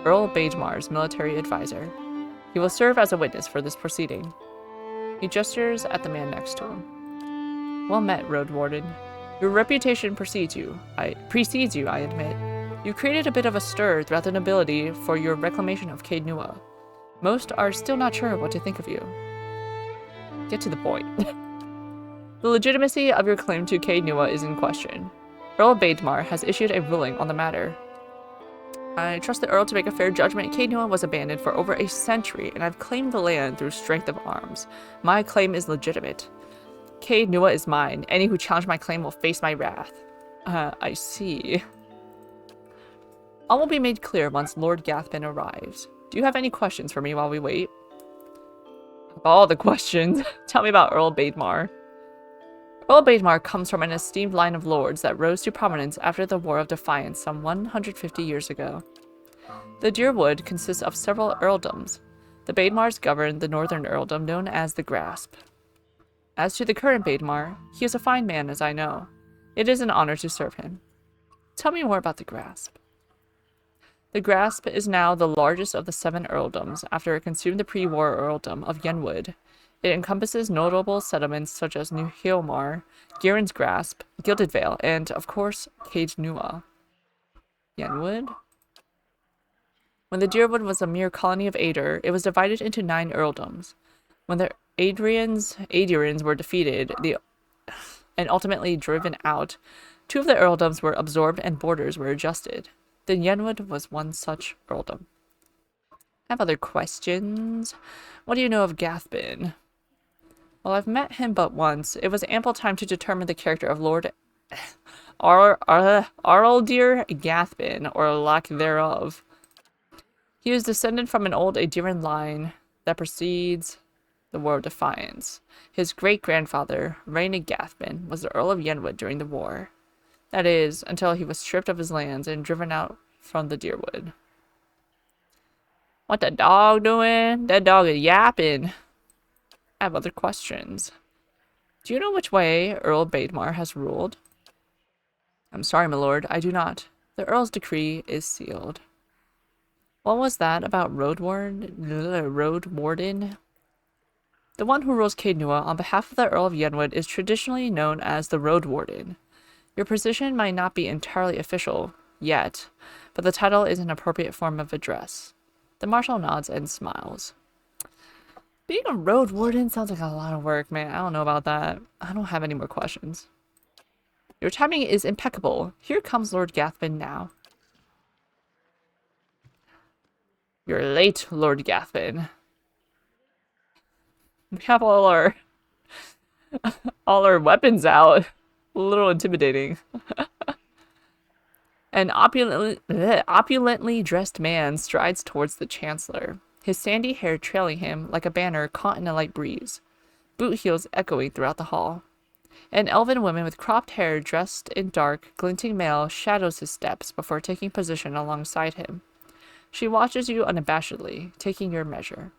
S1: Earl Bagemar's military advisor. He will serve as a witness for this proceeding. He gestures at the man next to him. Well met, Road Warden. Your reputation precedes you, I admit. You created a bit of a stir throughout the nobility for your reclamation of Caed Nua. Most are still not sure what to think of you. Get to the point. The legitimacy of your claim to Caed Nua is in question. Earl Baedmar has issued a ruling on the matter. I trust the Earl to make a fair judgment. Caed Nua was abandoned for over a century, and I've claimed the land through strength of arms. My claim is legitimate. Caed Nua is mine. Any who challenge my claim will face my wrath. I see. All will be made clear once Lord Gathbin arrives. Do you have any questions for me while we wait? All the questions. Tell me about Earl Baedmar. Earl Baedmar comes from an esteemed line of lords that rose to prominence after the War of Defiance some 150 years ago. The Deerwood consists of several earldoms. The Baedmars govern the northern earldom known as the Grasp. As to the current Baedmar, he is a fine man as I know. It is an honor to serve him. Tell me more about the Grasp. The Grasp is now the largest of the 7 earldoms after it consumed the pre-war earldom of Yenwood. It encompasses notable settlements such as New Hilmar, Garen's Grasp, Gilded Vale, and, of course, Caed Nua. Yenwood? When the Deerwood was a mere colony of Aedir, it was divided into 9 earldoms. When the Aedirians were defeated and ultimately driven out, 2 of the earldoms were absorbed and borders were adjusted. The Yenwood was one such earldom. I have other questions. What do you know of Gathbin? Well, I've met him but once. It was ample time to determine the character of Lord Arldir Gathbin, or lack thereof. He is descended from an old Aediran line that precedes the War of Defiance. His great-grandfather, Rhaena Gathbin, was the Earl of Yenwood during the war. That is, until he was stripped of his lands and driven out from the Deerwood. What the dog doing? That dog is yapping. I have other questions. Do you know which way Earl Baedmar has ruled? I'm sorry, my lord, I do not. The Earl's decree is sealed. What was that about Road Warden? The one who rules Caed Nua on behalf of the Earl of Yenwood is traditionally known as the Road Warden. Your position might not be entirely official yet, but the title is an appropriate form of address. The Marshal nods and smiles. Being a Road Warden sounds like a lot of work, man. I don't know about that. I don't have any more questions. Your timing is impeccable. Here comes Lord Gathbin now. You're late, Lord Gathbin. We have all our weapons out. A little intimidating. An opulently dressed man strides towards the Chancellor, his sandy hair trailing him like a banner caught in a light breeze, boot heels echoing throughout the hall. An elven woman with cropped hair dressed in dark, glinting mail shadows his steps before taking position alongside him. She watches you unabashedly, taking your measure.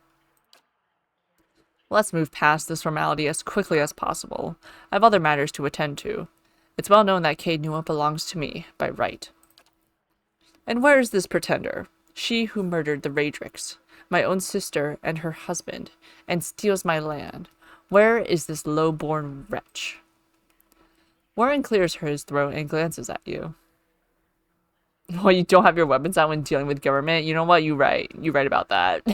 S1: Let's move past this formality as quickly as possible. I have other matters to attend to. It's well known that Caed Nua belongs to me, by right. And where is this pretender? She who murdered the Raedricks, my own sister and her husband, and steals my land. Where is this low-born wretch? Warren clears his throat and glances at you. Well, you don't have your weapons out when dealing with government? You know what? You're right. You're right about that.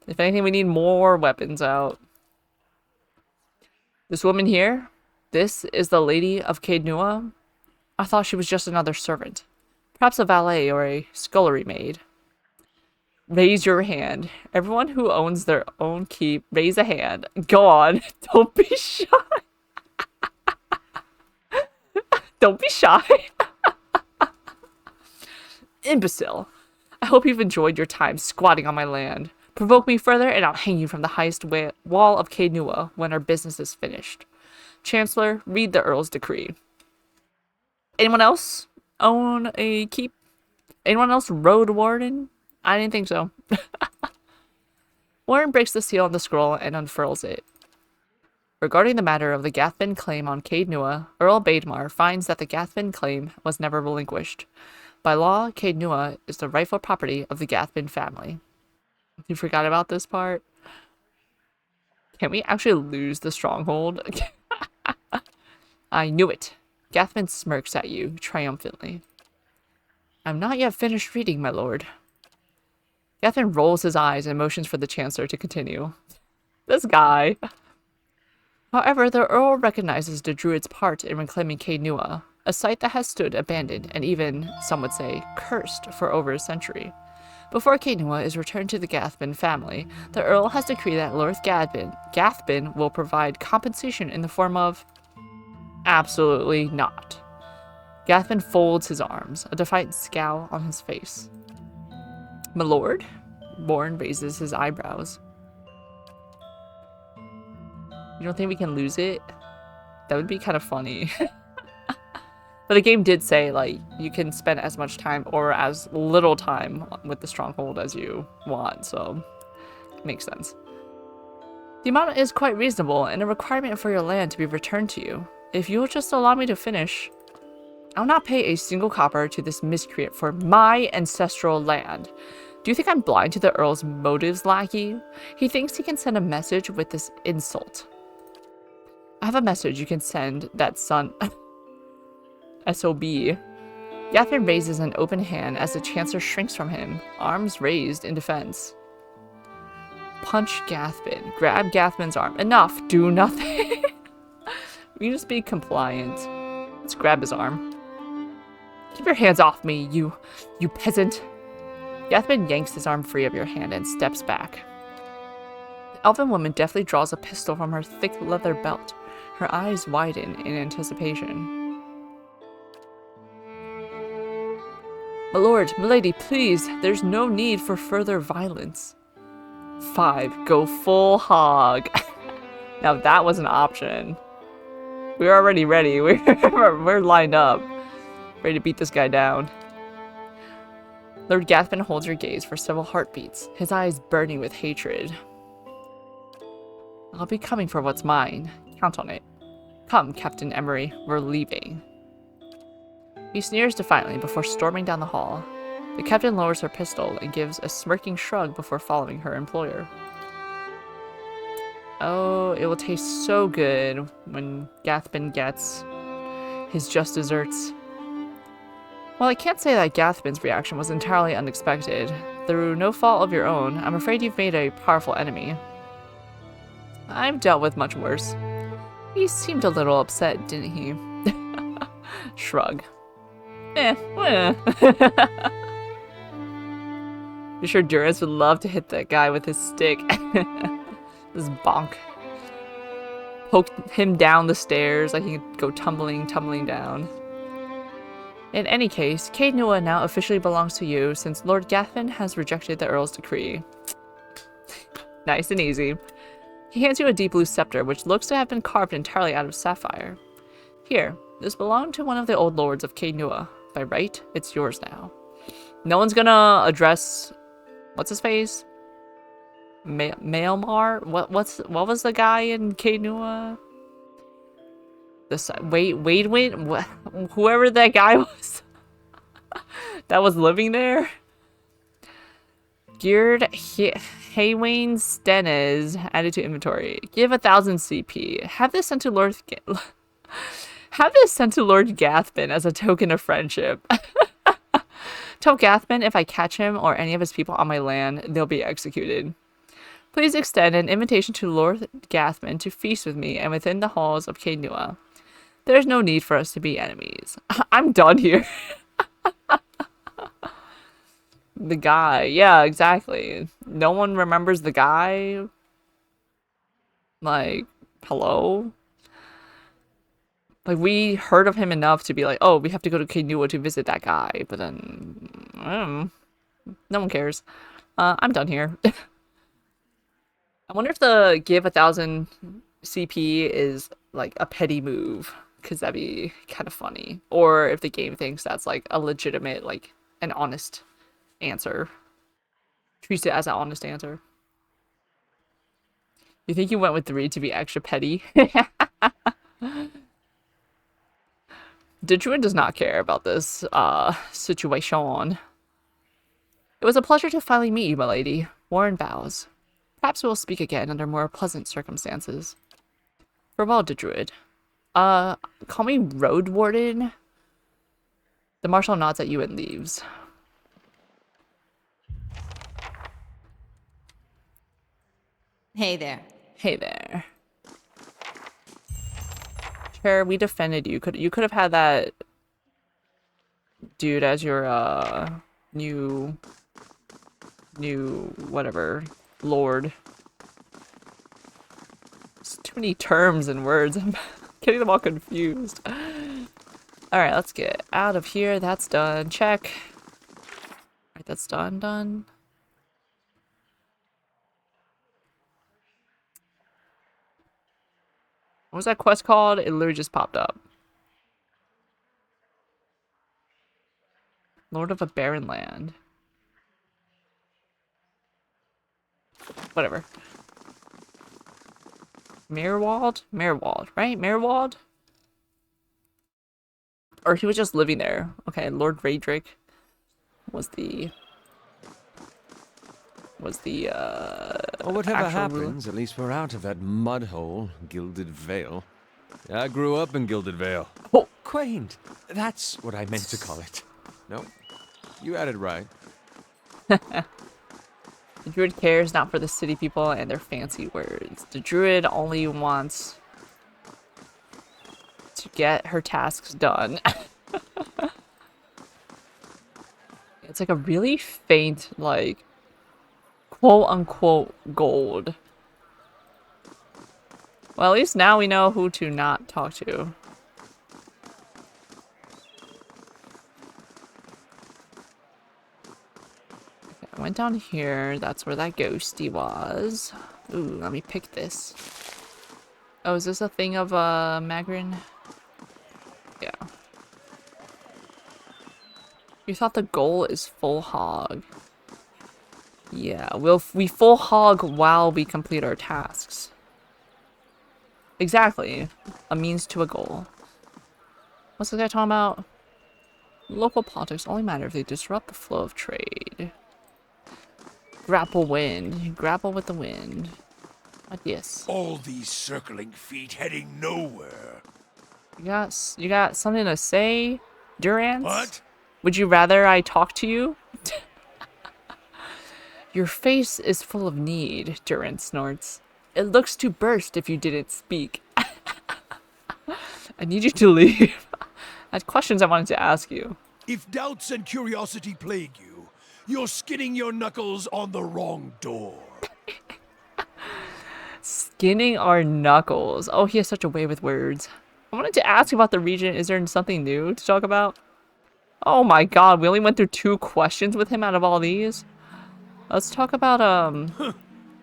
S1: If anything, we need more weapons out. This woman here? This is the Lady of Caed Nua? I thought she was just another servant. Perhaps a valet or a scullery maid. Raise your hand. Everyone who owns their own keep, raise a hand. Go on. Don't be shy. Don't be shy. Imbecile. I hope you've enjoyed your time squatting on my land. Provoke me further and I'll hang you from the highest wall of Caed Nua when our business is finished. Chancellor, read the Earl's decree. Anyone else own a keep? Anyone else Road Warden? I didn't think so. Warren breaks the seal on the scroll and unfurls it. Regarding the matter of the Gathbin claim on Caed Nua, Earl Baedmar finds that the Gathbin claim was never relinquished. By law, Caed Nua is the rightful property of the Gathbin family. You forgot about this part? Can we actually lose the stronghold? I knew it. Gathbin smirks at you triumphantly. I'm not yet finished reading, my lord. Gathbin rolls his eyes and motions for the Chancellor to continue. This guy. However, the Earl recognizes the Druid's part in reclaiming Caed Nua, a site that has stood abandoned and even, some would say, cursed for over a century. Before Caed Nua is returned to the Gathbin family, the Earl has decreed that Lord Gathbin will provide compensation in the form of... Absolutely not. Gathbin folds his arms, a defiant scowl on his face. My lord? Born raises his eyebrows. You don't think we can lose it? That would be kind of funny. But the game did say, like, you can spend as much time or as little time with the stronghold as you want, so it makes sense. The amount is quite reasonable and a requirement for your land to be returned to you. If you'll just allow me to finish, I'll not pay a single copper to this miscreant for my ancestral land. Do you think I'm blind to the Earl's motives, lackey? He thinks he can send a message with this insult. I have a message you can send that son... S.O.B. Gathbin raises an open hand as the Chancellor shrinks from him, arms raised in defense. Punch Gathbin. Grab Gathbin's arm. Enough! Do nothing! You just be compliant. Let's grab his arm. Keep your hands off me, you peasant! Gathbin yanks his arm free of your hand and steps back. The elven woman deftly draws a pistol from her thick leather belt. Her eyes widen in anticipation. My lord, milady, please, there's no need for further violence. 5. Go full hog. Now that was an option. We're already ready. We're lined up. Ready to beat this guy down. Lord Gathbin holds your gaze for several heartbeats, his eyes burning with hatred. I'll be coming for what's mine. Count on it. Come, Captain Emery, we're leaving. He sneers defiantly before storming down the hall. The captain lowers her pistol and gives a smirking shrug before following her employer. Oh, it will taste so good when Gathbin gets his just desserts. While I can't say that Gathbin's reaction was entirely unexpected, through no fault of your own, I'm afraid you've made a powerful enemy. I've dealt with much worse. He seemed a little upset, didn't he? Shrug. I'm sure Durance would love to hit that guy with his stick. This bonk. Poke him down the stairs like he could go tumbling down. In any case, Caed Nua now officially belongs to you since Lord Gathbin has rejected the Earl's decree. Nice and easy. He hands you a deep blue scepter, which looks to have been carved entirely out of sapphire. Here, this belonged to one of the old lords of Caed Nua. By right, it's yours now. No one's gonna address... What's his face? Maelmar? What was the guy in Caed Nua? Wade, whoever that guy was that was living there. Geared Haywain Stenez added to inventory. Give 1,000 CP. Have this sent to Lord Gathbin as a token of friendship. Tell Gathbin if I catch him or any of his people on my land, they'll be executed. Please extend an invitation to Lord Gathbin to feast with me and within the halls of Caed Nua. There's no need for us to be enemies. I'm done here. The guy. Yeah, exactly. No one remembers the guy. Like, hello? Like, we heard of him enough to be like, oh, we have to go to Caed Nua to visit that guy. But then, no one cares. I'm done here. I wonder if the give 1,000 CP is, like, a petty move. Because that'd be kind of funny. Or if the game thinks that's, like, a legitimate, like, an honest answer. Treats it as an honest answer. You think you went with 3 to be extra petty? The druid does not care about this situation. It was a pleasure to finally meet you, my lady. Warren bows. Perhaps we'll speak again under more pleasant circumstances. Farewell, the druid. Call me Road Warden. The marshal nods at you and leaves.
S6: Hey there.
S1: Hey there. Chair, we defended you. You could have had that dude as your new whatever lord. It's too many terms and words. I'm getting them all confused. Alright, let's get out of here. That's done. Check. Alright, that's done. What was that quest called? It literally just popped up. Lord of a barren land. Whatever. Mirwald? Mirwald, right? Mirwald? Or he was just living there. Okay, Lord Raedric was the
S2: Well, whatever happens, at least we're out of that mud hole, Gilded Vale. I grew up in Gilded Vale.
S1: Oh,
S2: quaint. That's what I meant to call it. No, you had it right.
S1: The druid cares not for the city people and their fancy words. The druid only wants to get her tasks done. It's like a really faint, like, quote-unquote gold. Well, at least now we know who to not talk to. Okay, I went down here. That's where that ghosty was. Ooh, let me pick this. Oh, is this a thing of, Magrin? Yeah. You thought the goal is full hog. Yeah, we full hog while we complete our tasks. Exactly. A means to a goal. What's this guy talking about? Local politics only matter if they disrupt the flow of trade. Grapple wind. Grapple with the wind. What yes?
S12: All these circling feet heading nowhere.
S1: You got something to say, Durance?
S12: What?
S1: Would you rather I talk to you? Your face is full of need, Durance snorts. It looks to burst if you didn't speak. I need you to leave. I had questions I wanted to ask you.
S12: If doubts and curiosity plague you, you're skinning your knuckles on the wrong door.
S1: Skinning our knuckles. Oh, he has such a way with words. I wanted to ask about the region. Is there something new to talk about? Oh my god, we only went through 2 questions with him out of all these? Let's talk about, Magrin.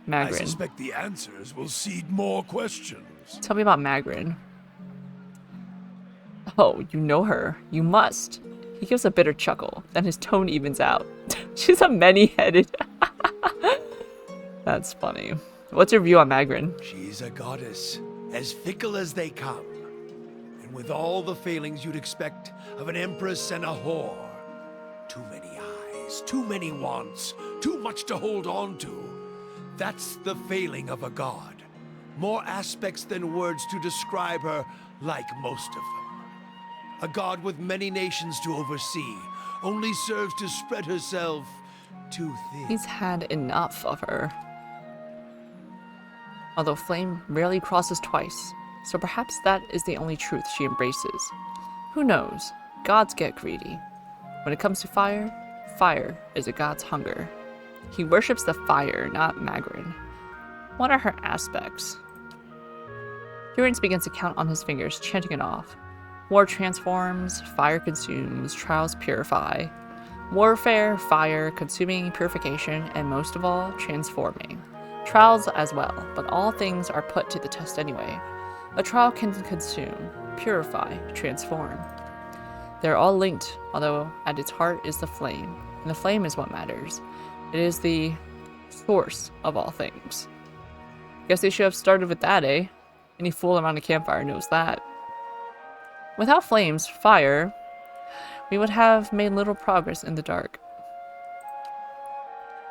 S12: I suspect the answers will seed more questions.
S1: Tell me about Magrin. Oh, you know her. You must. He gives a bitter chuckle. Then his tone evens out. She's a many-headed. That's funny. What's your view on Magrin?
S12: She's a goddess, as fickle as they come. And with all the failings you'd expect of an empress and a whore. Too many eyes, too many wants, too much to hold on to. That's the failing of a god. More aspects than words to describe her, like most of them. A god with many nations to oversee, only serves to spread herself too thin.
S1: He's had enough of her. Although flame rarely crosses twice, so perhaps that is the only truth she embraces. Who knows? Gods get greedy. When it comes to fire, fire is a god's hunger. He worships the fire, not Magrin. What are her aspects? Durance begins to count on his fingers, chanting it off. War transforms, fire consumes, trials purify. Warfare, fire, consuming, purification, and most of all, transforming. Trials as well, but all things are put to the test anyway. A trial can consume, purify, transform. They're all linked, although at its heart is the flame, and the flame is what matters. It is the source of all things. Guess they should have started with that, eh? Any fool around a campfire knows that. Without flames, fire, we would have made little progress in the dark.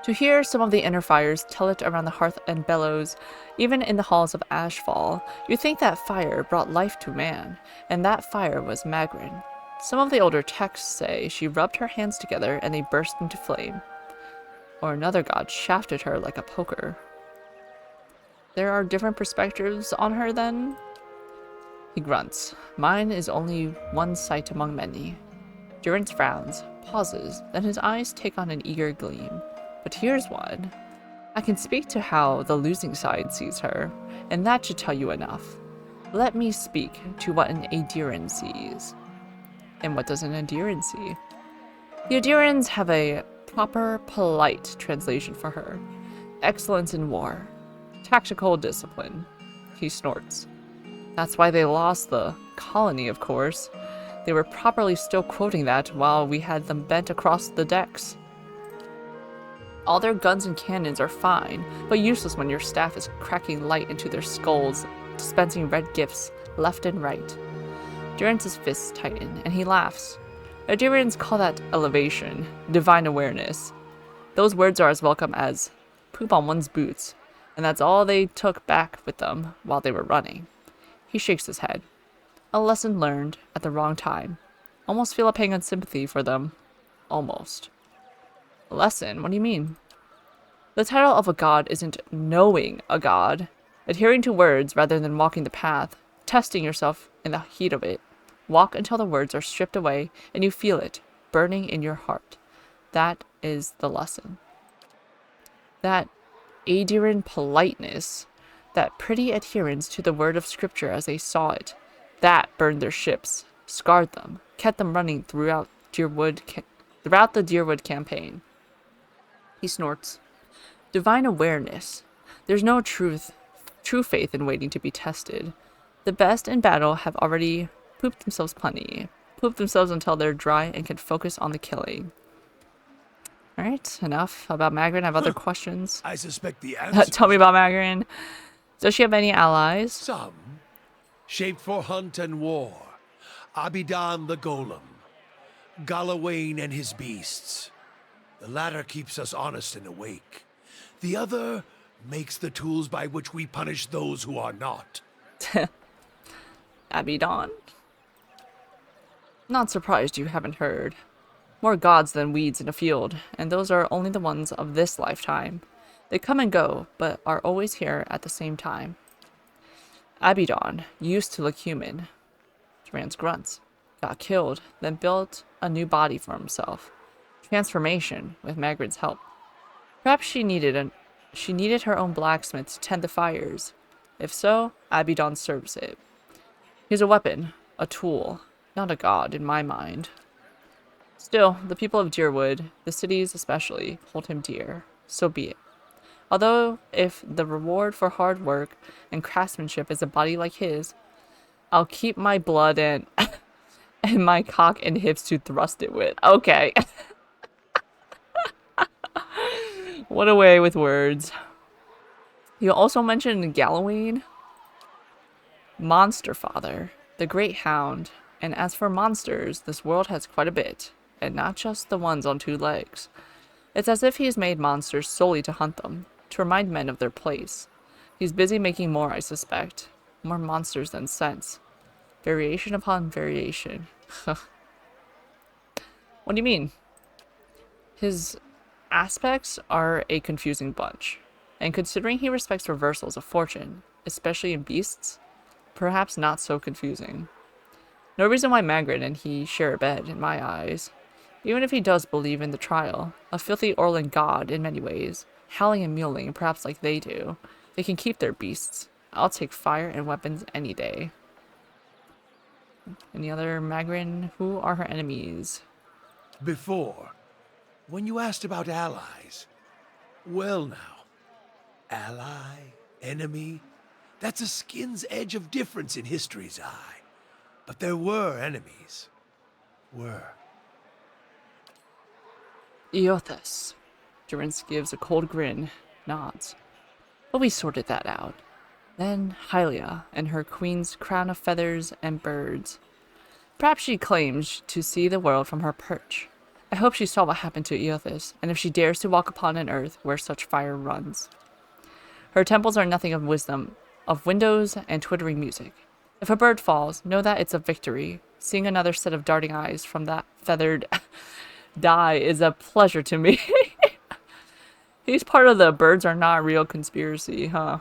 S1: To hear some of the inner fires tell it around the hearth and bellows, even in the halls of Ashfall, you'd think that fire brought life to man, and that fire was Magrin. Some of the older texts say she rubbed her hands together and they burst into flame. Or another god shafted her like a poker. There are different perspectives on her then? He grunts. Mine is only one sight among many. Durance frowns, pauses, then his eyes take on an eager gleam. But here's one. I can speak to how the losing side sees her, and that should tell you enough. Let me speak to what an Adiran sees. And what does an Adiran see? The Adirans have a proper, polite translation for her. Excellence in war. Tactical discipline. He snorts. That's why they lost the colony, of course. They were properly still quoting that while we had them bent across the decks. All their guns and cannons are fine, but useless when your staff is cracking light into their skulls, dispensing red gifts left and right. Durance's fists tighten, and he laughs. Nigerians call that elevation, divine awareness. Those words are as welcome as poop on one's boots, and that's all they took back with them while they were running. He shakes his head. A lesson learned at the wrong time. Almost feel a pang of sympathy for them. Almost. A lesson? What do you mean? The title of a god isn't knowing a god, adhering to words rather than walking the path, testing yourself in the heat of it. Walk until the words are stripped away and you feel it burning in your heart. That is the lesson. That Adiran politeness, that pretty adherence to the word of scripture as they saw it, that burned their ships, scarred them, kept them running throughout the Deerwood campaign. He snorts. Divine awareness. There's no true faith in waiting to be tested. The best in battle have already pooped themselves plenty. Pooped themselves until they're dry and can focus on the killing. Alright, enough about Magrin. I have other questions.
S12: I suspect the answer.
S1: Tell me about Magrin. Does she have any allies?
S12: Some. Shaped for hunt and war. Abidan the Golem. Galawain and his beasts. The latter keeps us honest and awake. The other makes the tools by which we punish those who are not.
S1: Abidan? Not surprised you haven't heard. More gods than weeds in a field, and those are only the ones of this lifetime. They come and go, but are always here at the same time. Abidan used to look human. Durance grunts. Got killed, then built a new body for himself. Transformation, with Magrin's help. Perhaps she needed her own blacksmith to tend the fires. If so, Abidan serves it. He's a weapon, a tool, not a god in my mind. Still, the people of Deerwood, the cities especially, hold him dear. So be it. Although, if the reward for hard work and craftsmanship is a body like his, I'll keep my blood and my cock and hips to thrust it with. Okay. What a way with words. You also mentioned Galawain. Monster Father, the Great Hound. And as for monsters, this world has quite a bit. And not just the ones on two legs. It's as if he's made monsters solely to hunt them, to remind men of their place. He's busy making more, I suspect. More monsters than sense. Variation upon variation. What do you mean? His aspects are a confusing bunch. And considering he respects reversals of fortune, especially in beasts, perhaps not so confusing. No reason why Magrin and he share a bed, in my eyes. Even if he does believe in the trial, a filthy Orlan god in many ways, howling and mewling perhaps like they do, they can keep their beasts. I'll take fire and weapons any day. Any other Magrin? Who are her enemies?
S12: Before, when you asked about allies, well now, ally, enemy, that's a skin's edge of difference in history's eye. But there were enemies.
S1: Eothas. Durance gives a cold grin, nods. But we sorted that out. Then Hylia and her queen's crown of feathers and birds. Perhaps she claims to see the world from her perch. I hope she saw what happened to Eothas, and if she dares to walk upon an earth where such fire runs. Her temples are nothing of wisdom, of windows and twittering music. If a bird falls, know that it's a victory. Seeing another set of darting eyes from that feathered die is a pleasure to me. He's part of the birds are not real conspiracy, huh?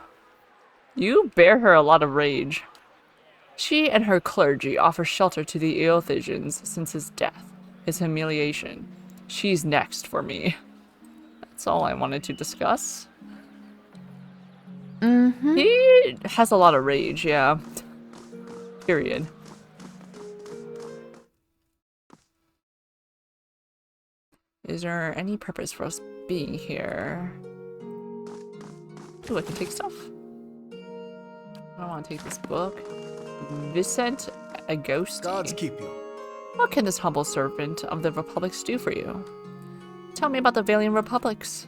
S1: You bear her a lot of rage. She and her clergy offer shelter to the Eothasians since his death, his humiliation. She's next for me. That's all I wanted to discuss. He has a lot of rage, yeah. Period. Is there any purpose for us being here? Ooh, I can take stuff. I don't want to take this book. Vicent Agosti.
S12: Gods keep you.
S1: What can this humble servant of the Republics do for you? Tell me about the Valiant Republics.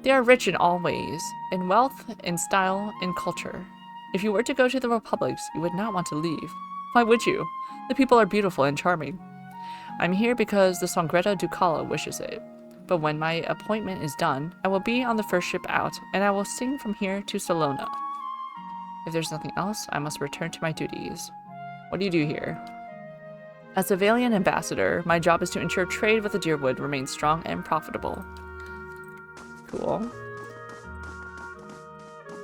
S1: They are rich in all ways, in wealth, in style, in culture. If you were to go to the Republics, you would not want to leave. Why would you? The people are beautiful and charming. I'm here because the Songreta Ducala wishes it. But when my appointment is done, I will be on the first ship out, and I will sing from here to Salona. If there's nothing else, I must return to my duties. What do you do here? As a Valiant ambassador, my job is to ensure trade with the Deerwood remains strong and profitable. Cool.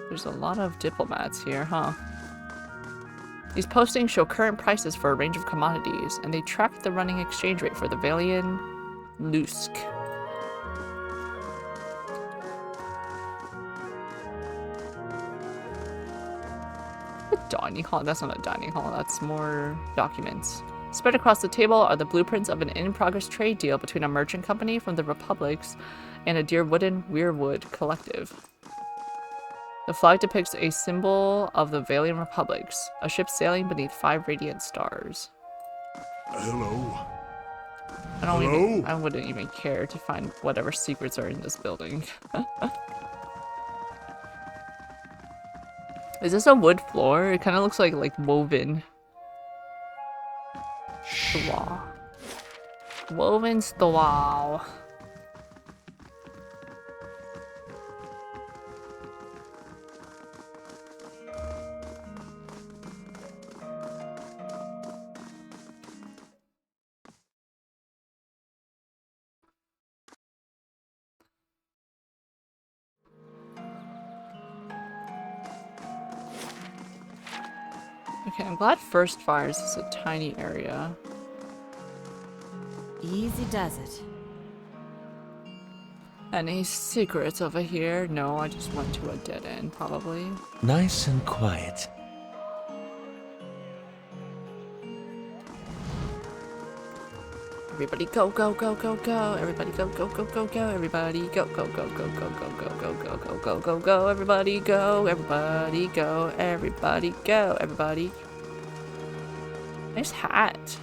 S1: There's a lot of diplomats here, huh? These postings show current prices for a range of commodities, and they track the running exchange rate for the Valian Lusk. A dining hall? That's not a dining hall, that's more documents. Spread across the table are the blueprints of an in-progress trade deal between a merchant company from the Republics and a Deerwooden Weirwood collective. The flag depicts a symbol of the Valiant Republics, a ship sailing beneath 5 radiant stars.
S3: Hello.
S1: I wouldn't even care to find whatever secrets are in this building. Is this a wood floor? It kind of looks like woven. Stoa. Woven stoa. Okay, I'm glad First Fires is a tiny area.
S4: Easy does it.
S1: Any secrets over here? No, I just went to a dead end, probably.
S8: Nice and quiet.
S1: Everybody go, go, go, go, go. Everybody go, go, go, go, go. Everybody go, go, go, go, go, go, go, go, go, go, go, go, go. Everybody go, everybody go, everybody go, everybody. Nice hat.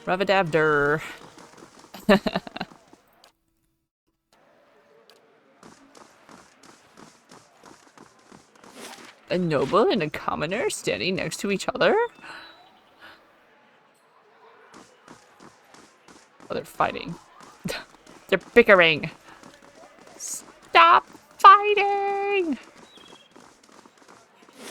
S1: Rub-a-dab-dur. A noble and a commoner standing next to each other? Oh, they're fighting. They're bickering. Stop fighting!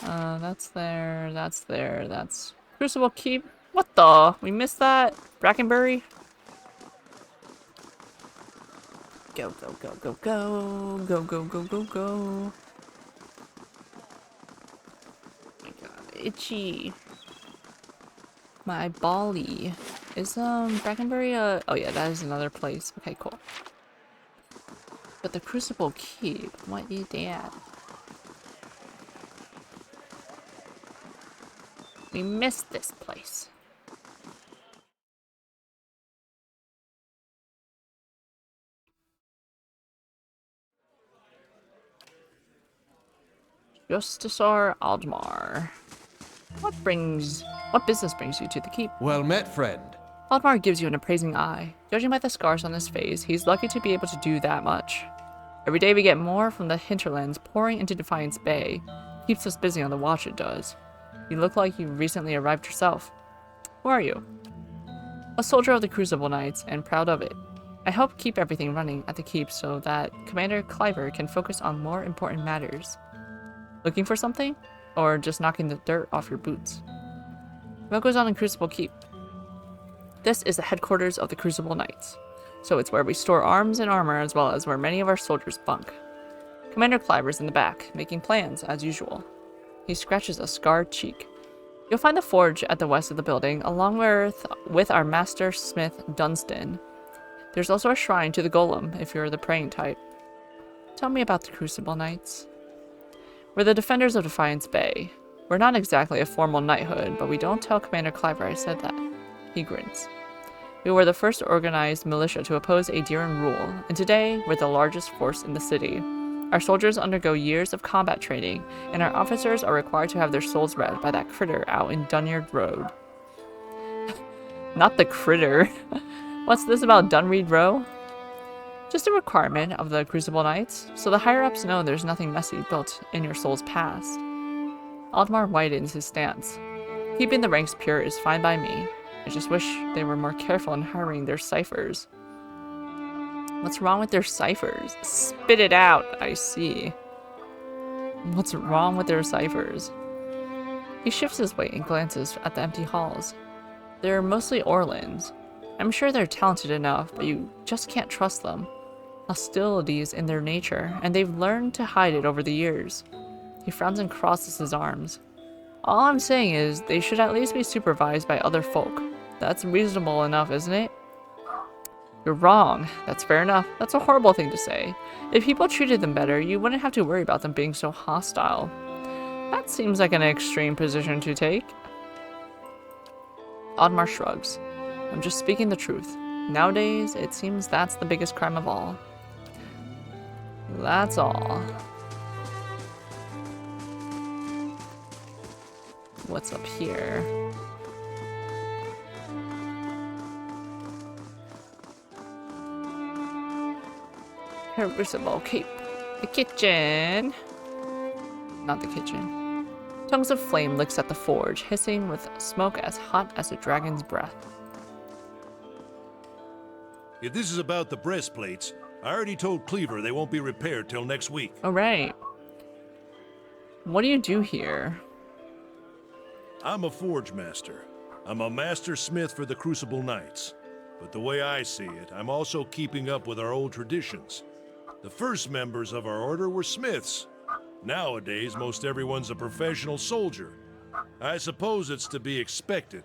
S1: That's there, that's there, that's... Crucible Keep? What the? We missed that? Brackenbury? Go, go, go, go, go. Go, go, go, go, go. My god, itchy. My bally. Is, Brackenbury, oh yeah, that is another place. Okay, cool. But the Crucible Keep, what is that? We missed this place. Justisar Aldmar. What business brings you to the keep?
S2: Well met, friend.
S1: Aldmar gives you an appraising eye. Judging by the scars on his face, he's lucky to be able to do that much. Every day we get more from the hinterlands pouring into Defiance Bay. Keeps us busy on the watch, it does. You look like you recently arrived yourself. Who are you? A soldier of the Crucible Knights, and proud of it. I help keep everything running at the keep so that Commander Cliver can focus on more important matters. Looking for something? Or just knocking the dirt off your boots? What goes on in Crucible Keep? This is the headquarters of the Crucible Knights, so it's where we store arms and armor as well as where many of our soldiers bunk. Commander Cliver's in the back, making plans as usual. He scratches a scarred cheek. You'll find the forge at the west of the building, along with our master smith Dunstan. There's also a shrine to the golem if you're the praying type. Tell me about the Crucible Knights. We're the defenders of Defiance Bay. We're not exactly a formal knighthood, but we don't tell Commander Cliver I said that. He grins. We were the first organized militia to oppose Adiran rule, and today we're the largest force in the city. Our soldiers undergo years of combat training, and our officers are required to have their souls read by that critter out in Dunyard Road. Not the critter. What's this about Dunreed Row? Just a requirement of the Crucible Knights, so the higher-ups know there's nothing messy built in your soul's past. Aldmar widens his stance. Keeping the ranks pure is fine by me. I just wish they were more careful in hiring their ciphers. What's wrong with their ciphers? Spit it out, I see. What's wrong with their ciphers? He shifts his weight and glances at the empty halls. They're mostly Orlans. I'm sure they're talented enough, but you just can't trust them. Hostility is in their nature, and they've learned to hide it over the years. He frowns and crosses his arms. All I'm saying is, they should at least be supervised by other folk. That's reasonable enough, isn't it? You're wrong. That's fair enough. That's a horrible thing to say. If people treated them better, you wouldn't have to worry about them being so hostile. That seems like an extreme position to take. Oddmar shrugs. I'm just speaking the truth. Nowadays, it seems that's the biggest crime of all. That's all. What's up here? Crucible Keep. The kitchen. Not the kitchen. Tongues of flame licks at the forge, hissing with smoke as hot as a dragon's breath.
S12: If this is about the breastplates, I already told Cleaver they won't be repaired till next week.
S1: Alright. What do you do here?
S12: I'm a forge master. I'm a master smith for the Crucible Knights. But the way I see it, I'm also keeping up with our old traditions. The first members of our order were smiths. Nowadays, most everyone's a professional soldier. I suppose it's to be expected,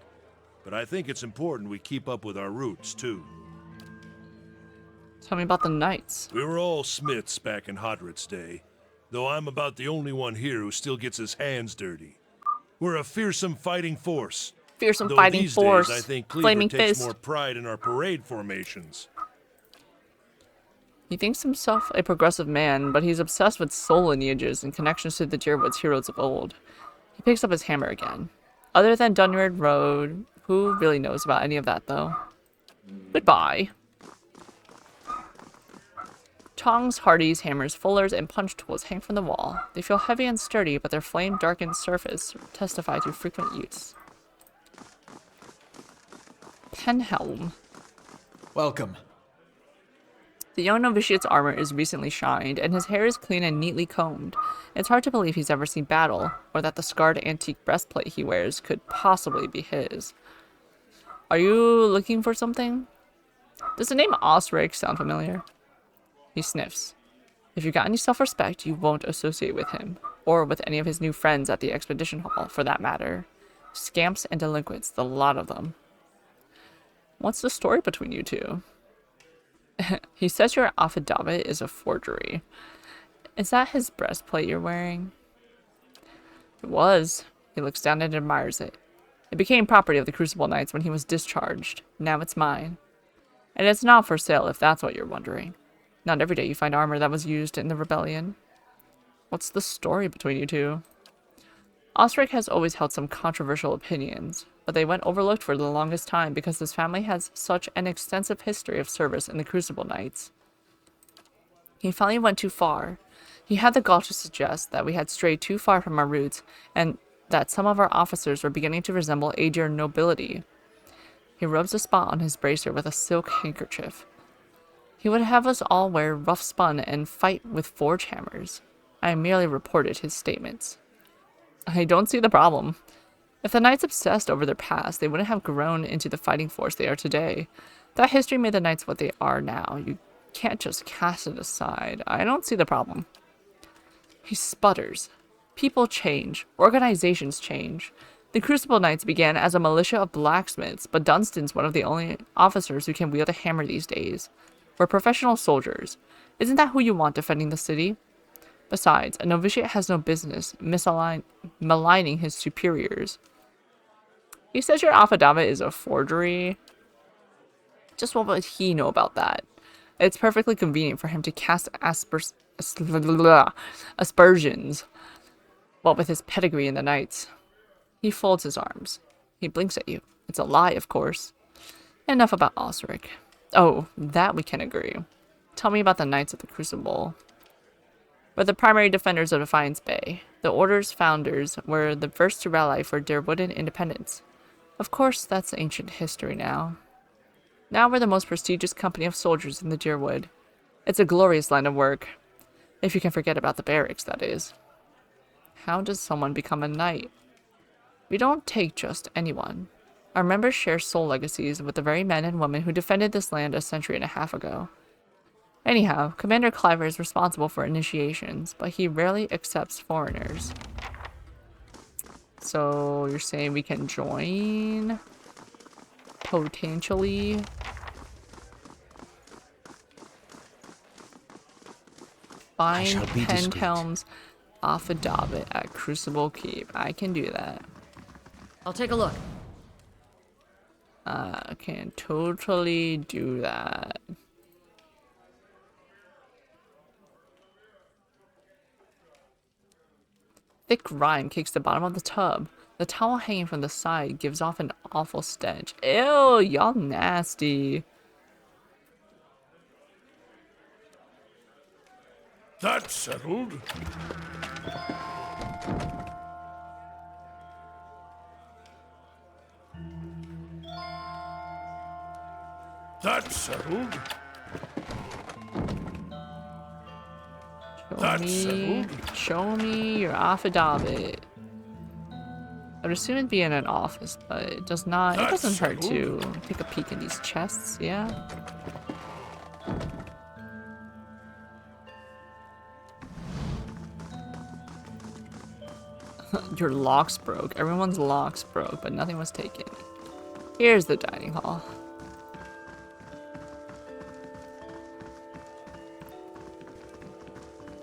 S12: but I think it's important we keep up with our roots, too.
S1: Tell me about the knights.
S12: We were all smiths back in Hodred's day, though I'm about the only one here who still gets his hands dirty. We're a fearsome fighting force.
S1: Fearsome
S12: though
S1: fighting
S12: these
S1: force.
S12: Days, I think Cleaver
S1: Flaming
S12: takes
S1: fist.
S12: more pride in our parade formations.
S1: He thinks himself a progressive man, but he's obsessed with soul lineages and connections to the Deerwood's heroes of old. He picks up his hammer again. Other than Dunyard Road, who really knows about any of that, though? Goodbye. Tongs, hardies, hammers, fullers, and punch tools hang from the wall. They feel heavy and sturdy, but their flame-darkened surface testify to frequent use. Penhelm.
S10: Welcome.
S1: The young novitiate's armor is recently shined, and his hair is clean and neatly combed. It's hard to believe he's ever seen battle, or that the scarred antique breastplate he wears could possibly be his. Are you looking for something? Does the name Osric sound familiar? He sniffs. If you've got any self-respect, you won't associate with him, or with any of his new friends at the expedition hall, for that matter. Scamps and delinquents, the lot of them. What's the story between you two? He says your affidavit is a forgery. Is that his breastplate you're wearing? It was. He looks down and admires it. It became property of the Crucible Knights when he was discharged. Now it's mine. And it's not for sale if that's what you're wondering. Not every day you find armor that was used in the rebellion. What's the story between you two? Osric has always held some controversial opinions, but they went overlooked for the longest time because his family has such an extensive history of service in the Crucible Knights. He finally went too far. He had the gall to suggest that we had strayed too far from our roots, and that some of our officers were beginning to resemble Aedir nobility. He rubs a spot on his bracer with a silk handkerchief. He would have us all wear rough spun and fight with forge hammers. I merely reported his statements. I don't see the problem. If the knights obsessed over their past, they wouldn't have grown into the fighting force they are today. That history made the knights what they are now. You can't just cast it aside. I don't see the problem. He sputters. People change. Organizations change. The Crucible Knights began as a militia of blacksmiths, but Dunstan's one of the only officers who can wield a hammer these days. We're professional soldiers. Isn't that who you want defending the city? Besides, a novitiate has no business maligning his superiors. He says your affidavit is a forgery. Just what would he know about that? It's perfectly convenient for him to cast aspersions, what with his pedigree in the Knights. He folds his arms. He blinks at you. It's a lie, of course. Enough about Osric. Oh, that we can agree. Tell me about the Knights of the Crucible. We're the primary defenders of Defiance Bay. The Order's founders were the first to rally for Derwoodan independence. Of course, that's ancient history now. Now we're the most prestigious company of soldiers in the Deerwood. It's a glorious line of work. If you can forget about the barracks, that is. How does someone become a knight? We don't take just anyone. Our members share soul legacies with the very men and women who defended this land a century and a half ago. Anyhow, Commander Cliver is responsible for initiations, but he rarely accepts foreigners. So you're saying we can join? Potentially? Find Penthelm's affidavit at Crucible Keep. I can do that.
S9: I'll take a look.
S1: I can totally do that. Thick grime cakes the bottom of the tub. The towel hanging from the side gives off an awful stench. Ew, y'all nasty.
S12: That's settled. That's settled.
S1: Show me your affidavit. I would assume it'd be in an office, but it does not. It doesn't hurt to take a peek in these chests, yeah? Your locks broke. Everyone's locks broke, but nothing was taken. Here's the dining hall.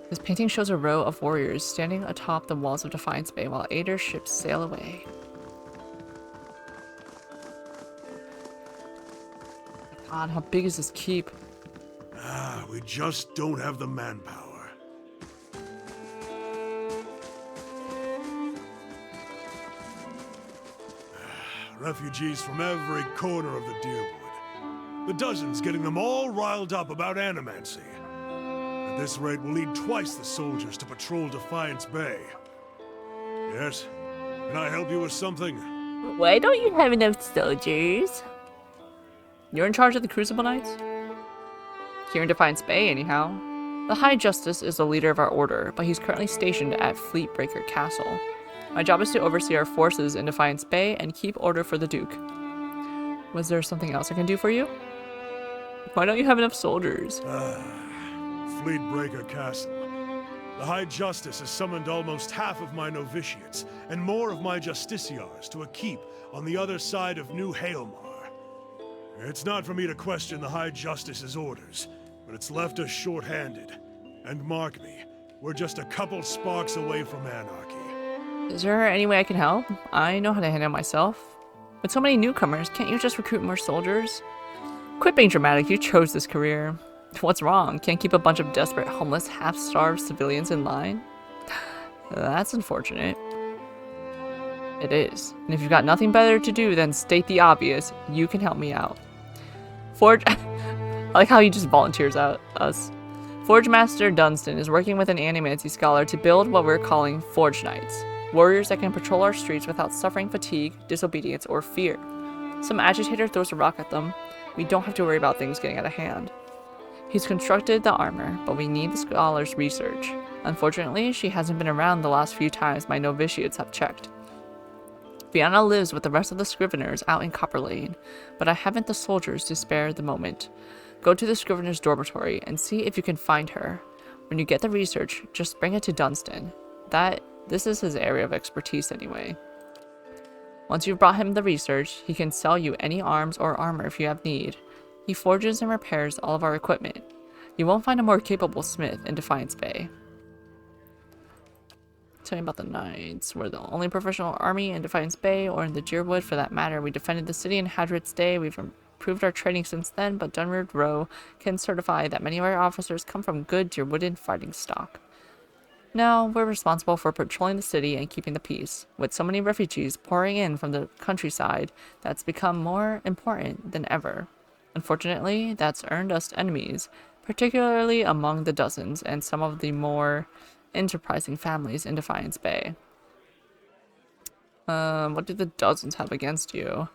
S1: This painting shows a row of warriors standing atop the walls of Defiance Bay while Aedir's ships sail away. God, how big is this keep?
S12: We just don't have the manpower. Refugees from every corner of the Deerwood. The dozens getting them all riled up about animancy. At this rate, we'll need twice the soldiers to patrol Defiance Bay. Yes? Can I help you with something?
S1: Why don't you have enough soldiers? You're in charge of the Crucible Knights? Here in Defiance Bay, anyhow. The High Justice is the leader of our order, but he's currently stationed at Fleetbreaker Castle. My job is to oversee our forces in Defiance Bay and keep order for the Duke. Was there something else I can do for you? Why don't you have enough soldiers?
S12: Fleetbreaker Castle. The High Justice has summoned almost half of my novitiates and more of my justiciars to a keep on the other side of New Hailmar. It's not for me to question the High Justice's orders, but it's left us short-handed. And mark me, we're just a couple sparks away from anarchy.
S1: Is there any way I can help? I know how to handle myself. With so many newcomers, can't you just recruit more soldiers? Quit being dramatic, you chose this career. What's wrong? Can't keep a bunch of desperate, homeless, half-starved civilians in line? That's unfortunate. It is. And if you've got nothing better to do than state the obvious, you can help me out. I like how he just volunteers out us. Forge Master Dunstan is working with an animancy scholar to build what we're calling Forge Knights. Warriors that can patrol our streets without suffering fatigue, disobedience, or fear. Some agitator throws a rock at them. We don't have to worry about things getting out of hand. He's constructed the armor, but we need the scholar's research. Unfortunately, she hasn't been around the last few times my novitiates have checked. Fiona lives with the rest of the Scriveners out in Copper Lane, but I haven't the soldiers to spare at the moment. Go to the Scrivener's dormitory and see if you can find her. When you get the research, just bring it to Dunstan. This is his area of expertise anyway. Once you've brought him the research, he can sell you any arms or armor if you have need. He forges and repairs all of our equipment. You won't find a more capable smith in Defiance Bay. Tell me about the Knights. We're the only professional army in Defiance Bay, or in the Deerwood for that matter. We defended the city in Hadrit's day. We've improved our training since then, but Dunward Row can certify that many of our officers come from good Deerwooden fighting stock. Now, we're responsible for patrolling the city and keeping the peace. With so many refugees pouring in from the countryside, that's become more important than ever. Unfortunately, that's earned us enemies, particularly among the dozens and some of the more enterprising families in Defiance Bay. What do the dozens have against you?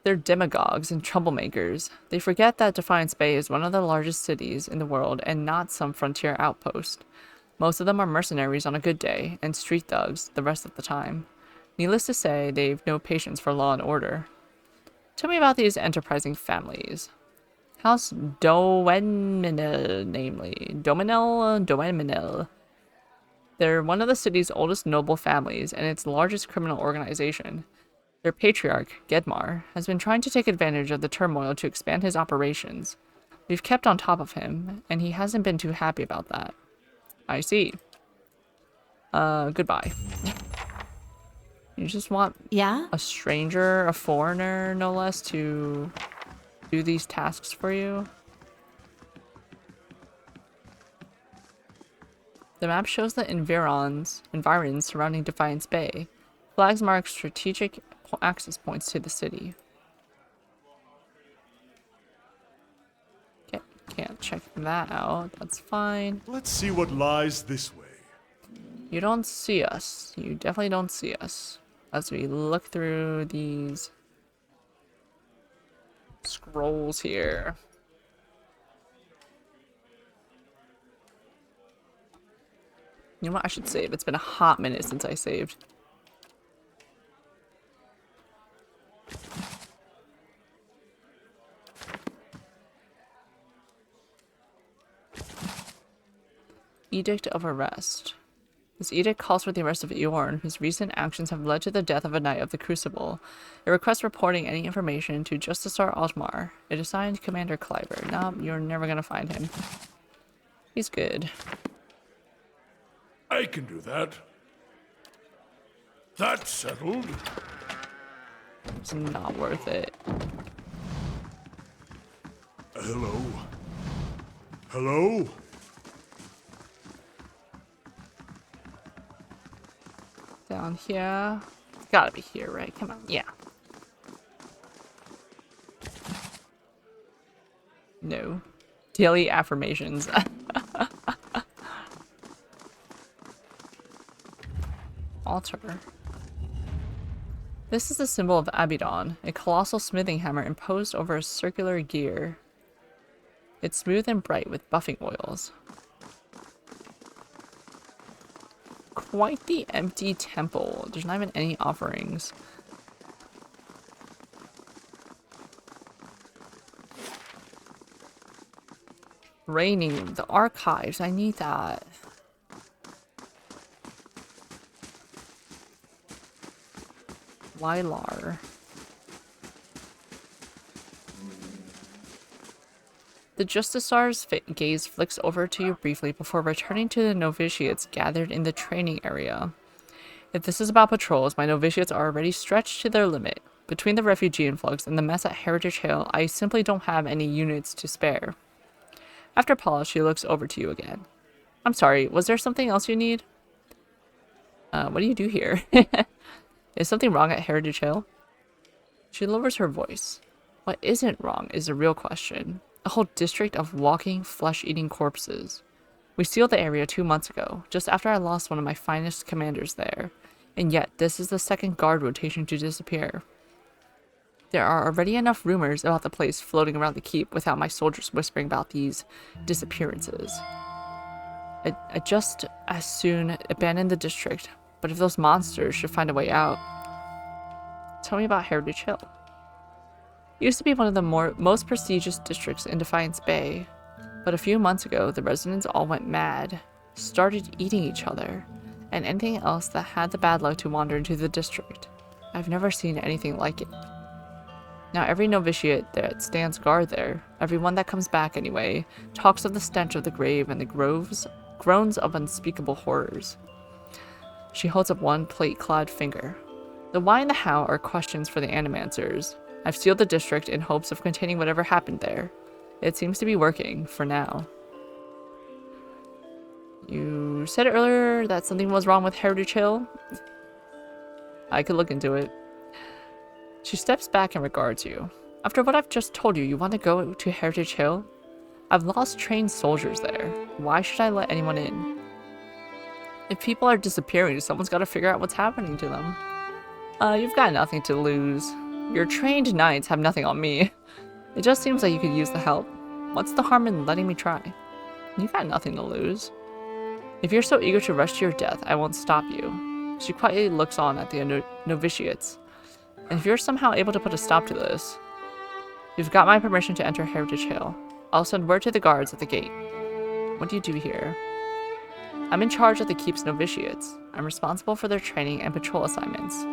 S1: They're demagogues and troublemakers. They forget that Defiance Bay is one of the largest cities in the world and not some frontier outpost. Most of them are mercenaries on a good day, and street thugs the rest of the time. Needless to say, they've no patience for law and order. Tell me about these enterprising families. House Doeminel, namely. Doeminel. They're one of the city's oldest noble families and its largest criminal organization. Their patriarch, Gedmar, has been trying to take advantage of the turmoil to expand his operations. We've kept on top of him, and he hasn't been too happy about that. I see. Goodbye. You just want a stranger, a foreigner, no less, to do these tasks for you? The map shows the environs surrounding Defiance Bay. Flags mark strategic access points to the city. Can't check that out. That's fine.
S3: Let's see what lies this way.
S1: You don't see us. You definitely don't see us. As we look through these scrolls here. You know what? I should save. It's been a hot minute since I saved. Edict of Arrest. This edict calls for the arrest of Eorn, whose recent actions have led to the death of a Knight of the Crucible. It requests reporting any information to Justisar Altmar. It assigned Commander Kleiber. Nope, you're never gonna find him. He's good.
S3: I can do that. That's settled.
S1: It's not worth it.
S3: Hello? Hello?
S1: Down here. It's gotta be here, right? Come on. Yeah. No. Daily affirmations. Altar. This is the symbol of Abaddon, a colossal smithing hammer imposed over a circular gear. It's smooth and bright with buffing oils. Quite the empty temple. There's not even any offerings. Raining, the archives, I need that. Wylar. The Justisar's gaze flicks over to you briefly before returning to the novitiates gathered in the training area. If this is about patrols, my novitiates are already stretched to their limit. Between the refugee influx and the mess at Heritage Hill, I simply don't have any units to spare. After a pause, she looks over to you again. I'm sorry, was there something else you need? What do you do here? Is something wrong at Heritage Hill? She lowers her voice. What isn't wrong is the real question. A whole district of walking, flesh-eating corpses. We sealed the area 2 months ago, just after I lost one of my finest commanders there. And yet, this is the second guard rotation to disappear. There are already enough rumors about the place floating around the keep without my soldiers whispering about these disappearances. I just as soon abandon the district, but if those monsters should find a way out... Tell me about Heritage Hill. It used to be one of the most prestigious districts in Defiance Bay, but a few months ago the residents all went mad, started eating each other, and anything else that had the bad luck to wander into the district. I've never seen anything like it. Now every novitiate that stands guard there, everyone that comes back anyway, talks of the stench of the grave and the groans of unspeakable horrors. She holds up one plate-clad finger. The why and the how are questions for the animancers. I've sealed the district in hopes of containing whatever happened there. It seems to be working, for now. You said earlier that something was wrong with Heritage Hill? I could look into it. She steps back and regards you. After what I've just told you, you want to go to Heritage Hill? I've lost trained soldiers there. Why should I let anyone in? If people are disappearing, someone's got to figure out what's happening to them. You've got nothing to lose. Your trained knights have nothing on me. It just seems like you could use the help. What's the harm in letting me try? You've got nothing to lose. If you're so eager to rush to your death, I won't stop you. She quietly looks on at the novitiates. And if you're somehow able to put a stop to this, you've got my permission to enter Heritage Hill. I'll send word to the guards at the gate. What do you do here? I'm in charge of the keep's novitiates. I'm responsible for their training and patrol assignments.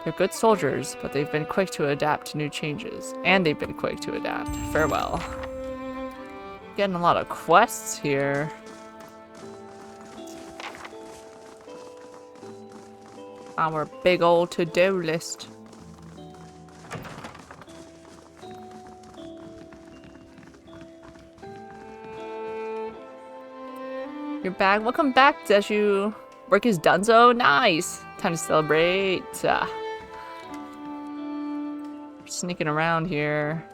S1: They're good soldiers, but they've been quick to adapt to new changes. And they've been quick to adapt. Farewell. Getting a lot of quests here. Our big old to-do list. You're back. Welcome back, Zeshu. Work is donezo. Nice. Time to celebrate. Sneaking around here.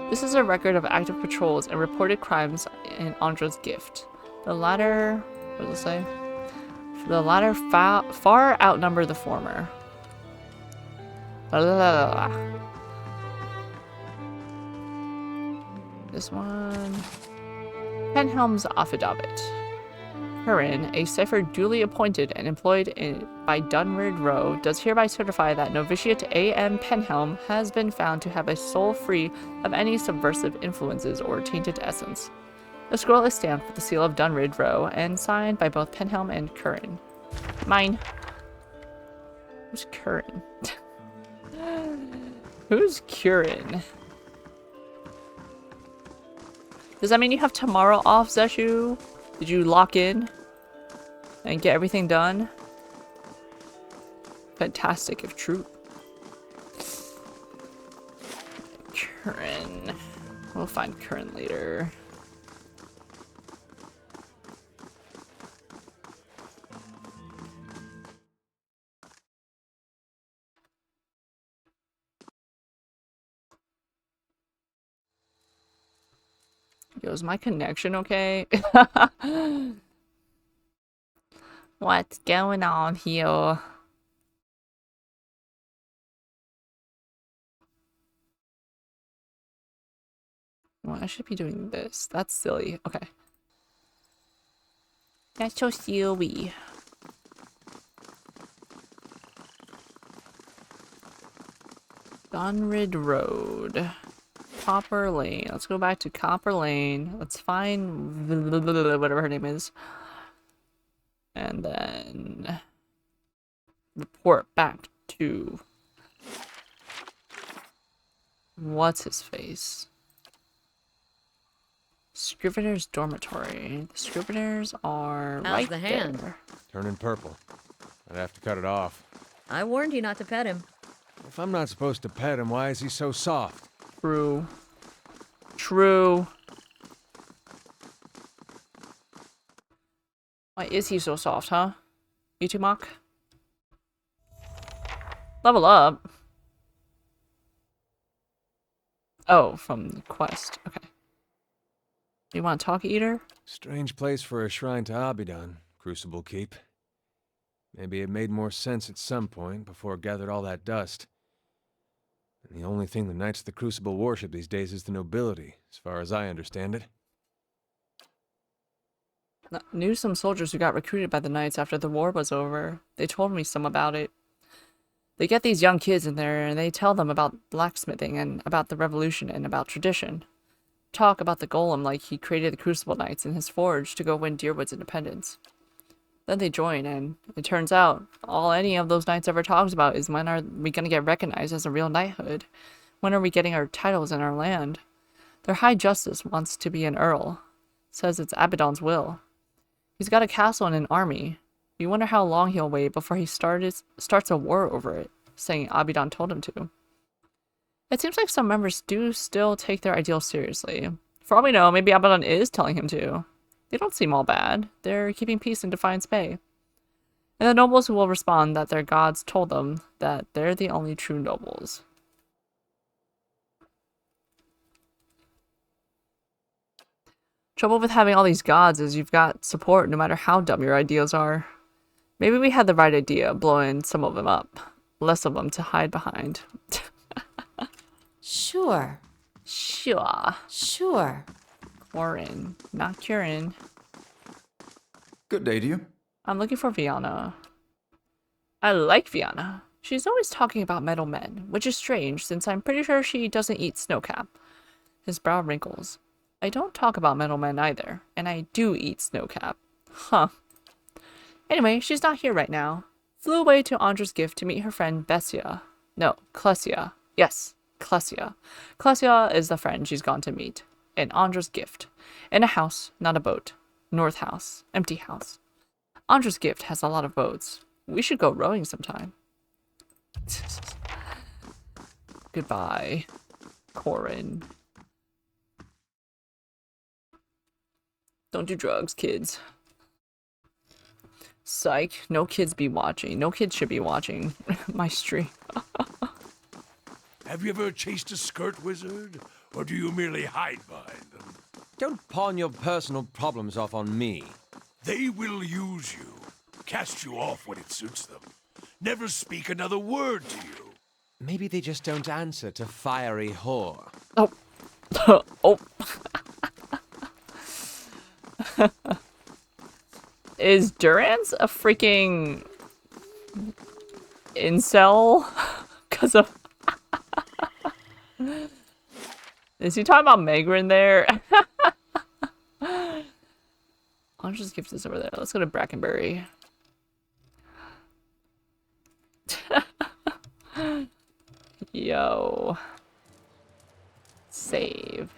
S1: This is a record of active patrols and reported crimes in Andra's gift. The latter... What does it say? The latter far outnumber the former. This one... Penhelm's Affidavit. Curran, a cipher duly appointed and employed by Dunrid Row, does hereby certify that Novitiate A.M. Penhelm has been found to have a soul free of any subversive influences or tainted essence. The scroll is stamped with the seal of Dunrid Row and signed by both Penhelm and Curran. Mine. Who's Curran? Who's Curran? Does that mean you have tomorrow off, Zeshu? Did you lock in and get everything done? Fantastic if true. Curran. We'll find Curran later. Yo, is my connection okay? What's going on here? Well, I should be doing this. That's silly. Okay. That's so silly. Dunrid Road. Copper Lane. Let's go back to Copper Lane. Let's find whatever her name is. And then report back to what's his face? Scrivener's dormitory. The Scriveners are
S9: How's
S1: right
S9: the hand?
S1: there.
S2: Turning purple. I'd have to cut it off.
S9: I warned you not to pet him.
S2: If I'm not supposed to pet him, why is he so soft?
S1: True. True. Why is he so soft, huh? Yutumok? Level up. Oh, from the quest. Okay. You want to talk, Eater?
S2: Strange place for a shrine to Abidan, Crucible Keep. Maybe it made more sense at some point before it gathered all that dust. And the only thing the Knights of the Crucible worship these days is the nobility, as far as I understand it.
S1: Knew some soldiers who got recruited by the Knights after the war was over. They told me some about it. They get these young kids in there and they tell them about blacksmithing and about the revolution and about tradition. Talk about the golem like he created the Crucible Knights in his forge to go win Deerwood's independence. Then they join, and it turns out all any of those knights ever talks about is when are we going to get recognized as a real knighthood? When are we getting our titles in our land? Their High Justice wants to be an earl. Says it's Abaddon's will. He's got a castle and an army. You wonder how long he'll wait before he starts a war over it, saying Abaddon told him to. It seems like some members do still take their ideals seriously. For all we know, maybe Abaddon is telling him to. They don't seem all bad. They're keeping peace in Defiance Bay. And the nobles will respond that their gods told them that they're the only true nobles. Trouble with having all these gods is you've got support no matter how dumb your ideas are. Maybe we had the right idea, blowing some of them up. Less of them to hide behind.
S6: Sure.
S1: Sure.
S6: Sure.
S1: Corin, not Kieran.
S13: Good day to you.
S1: I'm looking for Viana. I like Viana. She's always talking about metal men, which is strange since I'm pretty sure she doesn't eat snowcap. His brow wrinkles. I don't talk about metal men either, and I do eat snowcap. Huh. Anyway, she's not here right now. Flew away to Andra's gift to meet her friend Bessia. No, Clesia. Yes, Clesia. Clesia is the friend she's gone to meet. In Andra's gift. In a house, not a boat. North house. Empty house. Andra's gift has a lot of boats. We should go rowing sometime. Goodbye, Corin. Don't do drugs, kids. Psych. No kids be watching. No kids should be watching my stream.
S12: Have you ever chased a skirt wizard? Or do you merely hide behind them?
S2: Don't pawn your personal problems off on me.
S12: They will use you. Cast you off when it suits them. Never speak another word to you.
S2: Maybe they just don't answer to fiery whore.
S1: Oh. Oh. Is Durance a freaking incel? Because of... Is he talking about Megrin there? I'll just give this over there. Let's go to Brackenbury. Yo. Save.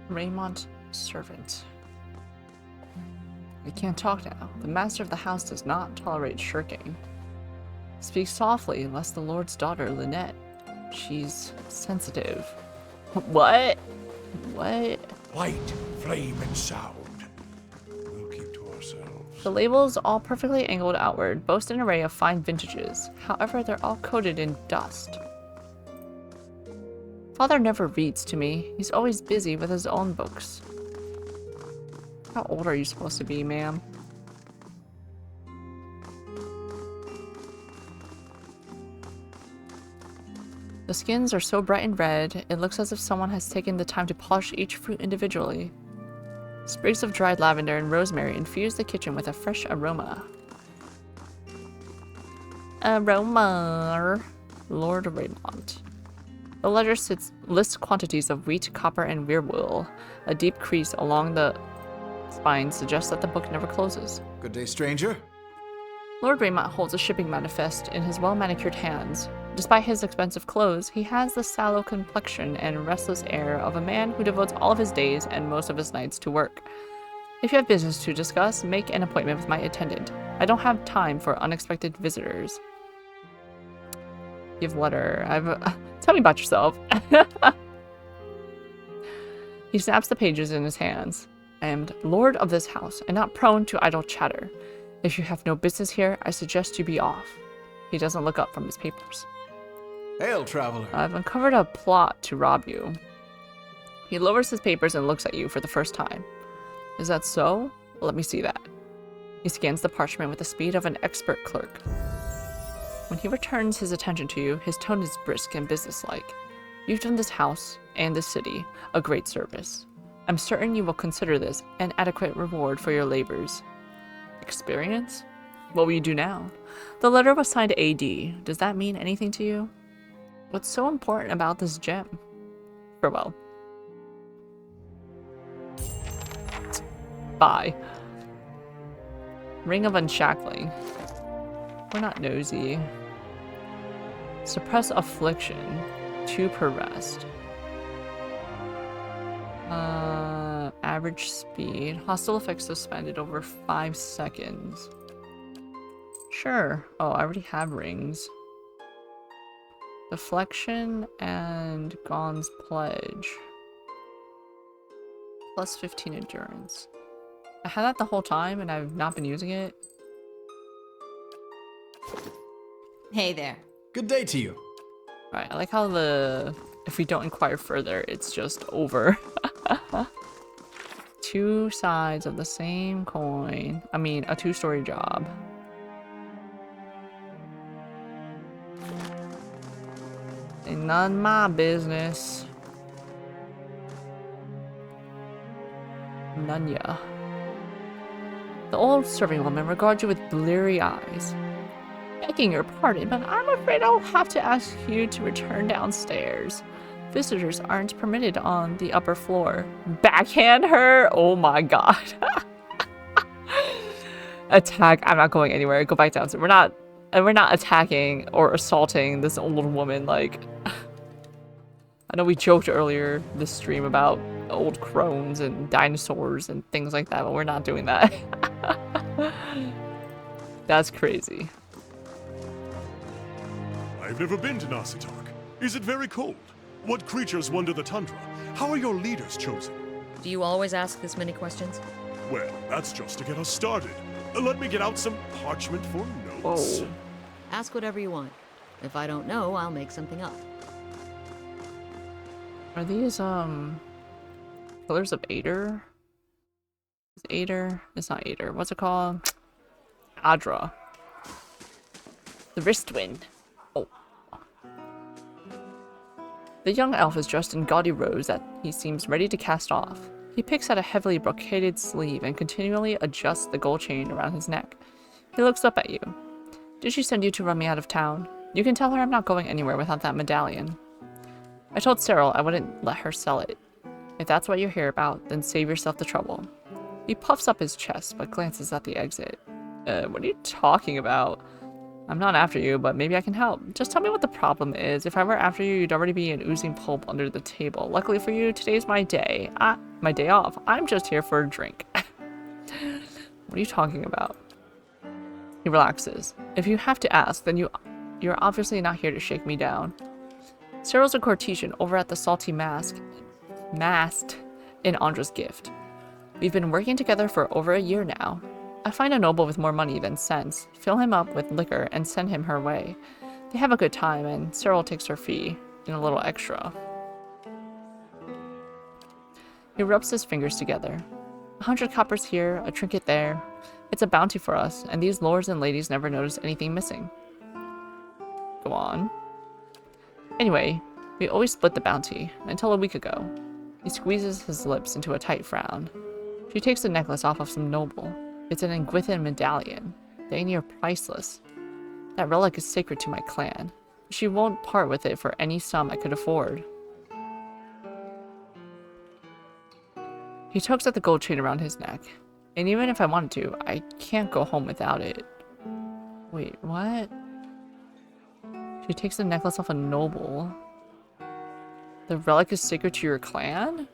S1: Raymond, servant. I can't talk now. The master of the house does not tolerate shirking. Speak softly, lest the Lord's daughter, Lynette. She's sensitive. What? What?
S12: Light, flame, and sound. We'll keep to ourselves.
S1: The labels, all perfectly angled outward, boast an array of fine vintages. However, they're all coated in dust. Father never reads to me. He's always busy with his own books. How old are you supposed to be, ma'am? The skins are so bright and red, it looks as if someone has taken the time to polish each fruit individually. Sprigs of dried lavender and rosemary infuse the kitchen with a fresh aroma. Aroma. Lord Raymond. The ledger lists quantities of wheat, copper, and weirwool. A deep crease along the spine suggests that the book never closes.
S13: Good day, stranger.
S1: Lord Raymond holds a shipping manifest in his well-manicured hands. Despite his expensive clothes, he has the sallow complexion and restless air of a man who devotes all of his days and most of his nights to work. If you have business to discuss, make an appointment with my attendant. I don't have time for unexpected visitors. Give letter. Tell me about yourself. He snaps the pages in his hands. I am lord of this house, and not prone to idle chatter. If you have no business here, I suggest you be off. He doesn't look up from his papers.
S13: Hail, traveler.
S1: I've uncovered a plot to rob you. He lowers his papers and looks at you for the first time. Is that so? Let me see that. He scans the parchment with the speed of an expert clerk. When he returns his attention to you, his tone is brisk and businesslike. You've done this house and this city a great service. I'm certain you will consider this an adequate reward for your labors. Experience? What will you do now? The letter was signed AD. Does that mean anything to you? What's so important about this gem? Farewell. Bye. Ring of Unshackling. We're not nosy. Suppress Affliction. 2 per rest. Average speed. Hostile effects suspended over 5 seconds. Sure. Oh, I already have rings. Deflection and Gon's Pledge. Plus 15 endurance. I had that the whole time and I've not been using it.
S6: Hey there.
S13: Good day to you.
S1: Right, I like how if we don't inquire further, it's just over. 2 sides of the same coin. I mean, a 2-story job. Ain't none my business. None ya. The old serving woman regards you with bleary eyes. Begging your pardon, but I'm afraid I'll have to ask you to return downstairs. Visitors aren't permitted on the upper floor. Backhand her? Oh my god. Attack. I'm not going anywhere. Go back downstairs. We're not attacking or assaulting this old woman. Like, I know we joked earlier this stream about old crones and dinosaurs and things like that, but we're not doing that. That's crazy.
S3: I've never been to Nasitok. Is it very cold? What creatures wander the tundra? How are your leaders chosen?
S14: Do you always ask this many questions?
S3: Well, that's just to get us started. Let me get out some parchment for notes.
S1: Whoa.
S14: Ask whatever you want. If I don't know, I'll make something up.
S1: Are these, Pillars of Ader? Is Ader? It's not Ader. What's it called? Adra. The Wristwind. Oh. The young elf is dressed in gaudy robes that he seems ready to cast off. He picks at a heavily brocaded sleeve and continually adjusts the gold chain around his neck. He looks up at you. Did she send you to run me out of town? You can tell her I'm not going anywhere without that medallion. I told Cyril I wouldn't let her sell it. If that's what you're here about, then save yourself the trouble. He puffs up his chest, but glances at the exit. What are you talking about? I'm not after you, but maybe I can help. Just tell me what the problem is. If I were after you, you'd already be an oozing pulp under the table. Luckily for you, today's my day. My day off. I'm just here for a drink. What are you talking about? He relaxes. If you have to ask, then you're obviously not here to shake me down. Cyril's a courtesan over at the Salty Mast in Andra's gift. We've been working together for over a year now. I find a noble with more money than sense, fill him up with liquor, and send him her way. They have a good time, and Cyril takes her fee, and a little extra. He rubs his fingers together. 100 coppers here, a trinket there. It's a bounty for us, and these lords and ladies never notice anything missing. Go on. Anyway, we always split the bounty, until a week ago. He squeezes his lips into a tight frown. She takes the necklace off of some noble. It's an Engwithan medallion. They near priceless. That relic is sacred to my clan. She won't part with it for any sum I could afford. He tugs at the gold chain around his neck. And even if I wanted to, I can't go home without it. Wait, what? She takes the necklace off a noble. The relic is sacred to your clan?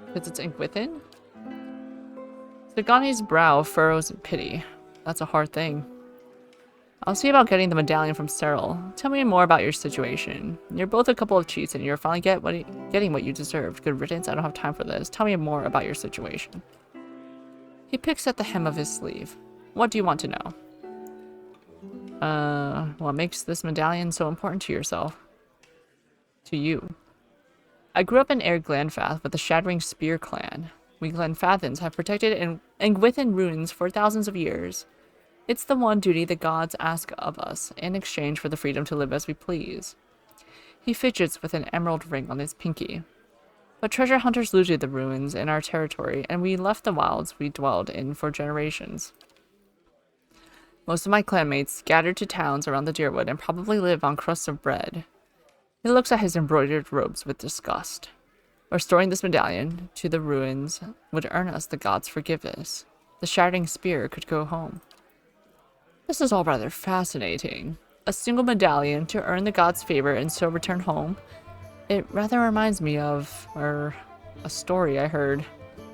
S1: Because it's Engwithan? Sagani's brow furrows in pity. That's a hard thing. I'll see about getting the medallion from Cyril. Tell me more about your situation. You're both a couple of cheats and you're finally getting what you deserved. Good riddance, I don't have time for this. Tell me more about your situation. He picks at the hem of his sleeve. What do you want to know? What makes this medallion so important to yourself? To you. I grew up in Air Glanfath with the Shattering Spear clan. We Glanfathans have protected Engwithan ruins for thousands of years. It's the one duty the gods ask of us in exchange for the freedom to live as we please. He fidgets with an emerald ring on his pinky. But treasure hunters looted the ruins in our territory, and we left the wilds we dwelled in for generations. Most of my clanmates scattered to towns around the Deerwood and probably live on crusts of bread. He looks at his embroidered robes with disgust. Restoring this medallion to the ruins would earn us the gods' forgiveness. The Shattering Spear could go home. This is all rather fascinating. A single medallion to earn the gods' favor and so return home. It rather reminds me of, a story I heard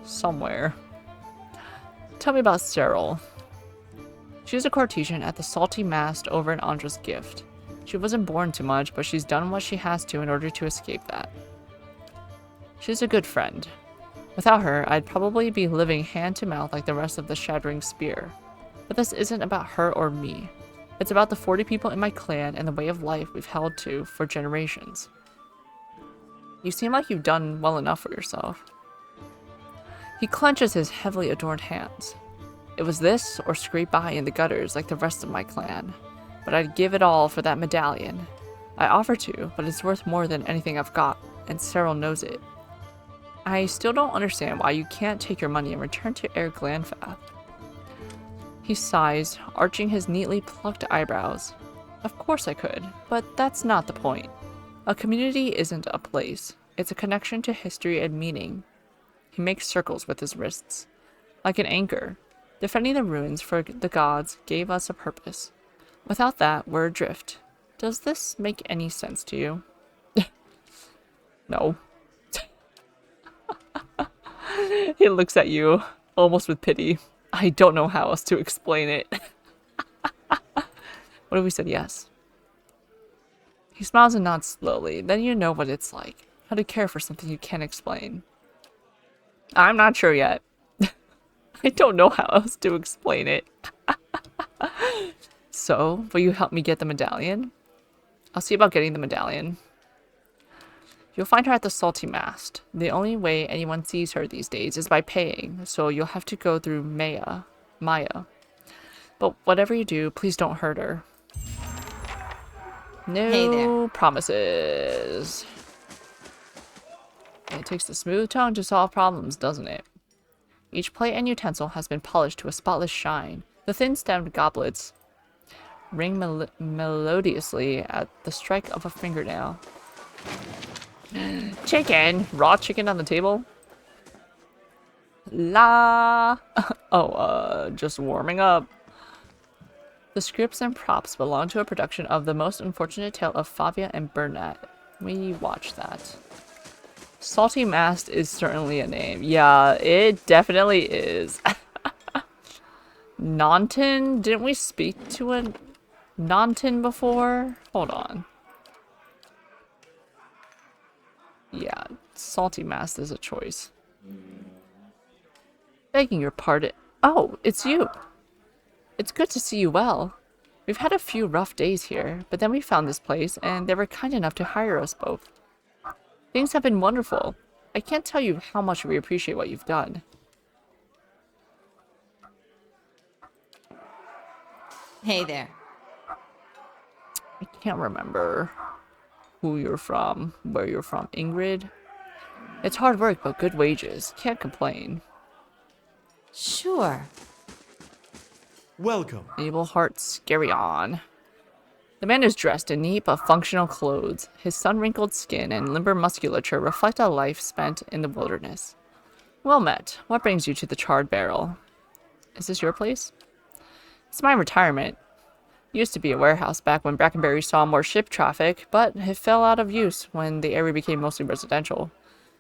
S1: somewhere. Tell me about Cyril. She's a courtesan at the Salty Mast over in Andra's Gift. She wasn't born to much, but she's done what she has to in order to escape that. She's a good friend. Without her, I'd probably be living hand to mouth like the rest of the Shattering Spear. But this isn't about her or me. It's about the 40 people in my clan and the way of life we've held to for generations. You seem like you've done well enough for yourself. He clenches his heavily adorned hands. It was this or scrape by in the gutters like the rest of my clan. But I'd give it all for that medallion. I offer to, but it's worth more than anything I've got, and Cyril knows it. I still don't understand why you can't take your money and return to Air Glanfath. He sighs, arching his neatly plucked eyebrows. Of course I could, but that's not the point. A community isn't a place. It's a connection to history and meaning. He makes circles with his wrists. Like an anchor. Defending the ruins for the gods gave us a purpose. Without that, we're adrift. Does this make any sense to you? No. He looks at you, almost with pity. I don't know how else to explain it. What if we said yes? He smiles and nods slowly. Then you know what it's like. How to care for something you can't explain. I'm not sure yet. I don't know how else to explain it. So, will you help me get the medallion? I'll see about getting the medallion. You'll find her at the Salty Mast. The only way anyone sees her these days is by paying, so you'll have to go through Maya. But whatever you do, please don't hurt her. No
S6: Hey there.
S1: promises. It takes the smooth tongue to solve problems, doesn't it? Each plate and utensil has been polished to a spotless shine. The thin-stemmed goblets ring melodiously at the strike of a fingernail. Chicken! Raw chicken on the table? La! Oh, just warming up. The scripts and props belong to a production of The Most Unfortunate Tale of Fabia and Bernat. We watched that. Salty Mast is certainly a name. Yeah, it definitely is. Naunton? Didn't we speak to a Naunton before? Hold on. Yeah, Salty Mast is a choice. Begging your pardon. Oh, it's you. It's good to see you well. We've had a few rough days here, but then we found this place, and they were kind enough to hire us both. Things have been wonderful. I can't tell you how much we appreciate what you've done.
S6: Hey there.
S1: I can't remember who you're from, where you're from. Ingrid? It's hard work, but good wages. Can't complain.
S6: Sure.
S12: Welcome.
S1: Abel Hart, scary on. The man is dressed in neat but functional clothes. His sun-wrinkled skin and limber musculature reflect a life spent in the wilderness. Well met. What brings you to the Charred Barrel? Is this your place? It's my retirement. Used to be a warehouse back when Brackenberry saw more ship traffic, but it fell out of use when the area became mostly residential.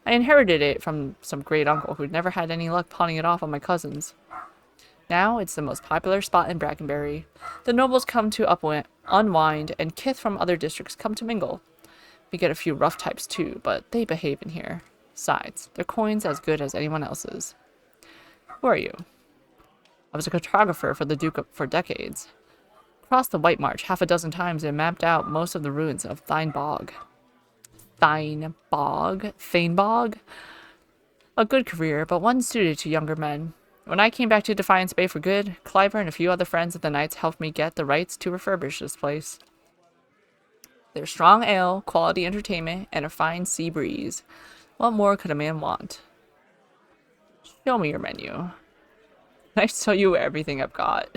S1: I inherited it from some great uncle who'd never had any luck pawning it off on my cousins. Now it's the most popular spot in Brackenbury. The nobles come to unwind, and kith from other districts come to mingle. We get a few rough types too, but they behave in here. Besides, their coin's as good as anyone else's. Who are you? I was a cartographer for the Duke for decades. Crossed the White March half a dozen times and mapped out most of the ruins of Thine Bog. Thane Bog? A good career, but one suited to younger men. When I came back to Defiance Bay for good, Cliver and a few other friends of the Knights helped me get the rights to refurbish this place. There's strong ale, quality entertainment, and a fine sea breeze. What more could a man want? Show me your menu. I show you everything I've got.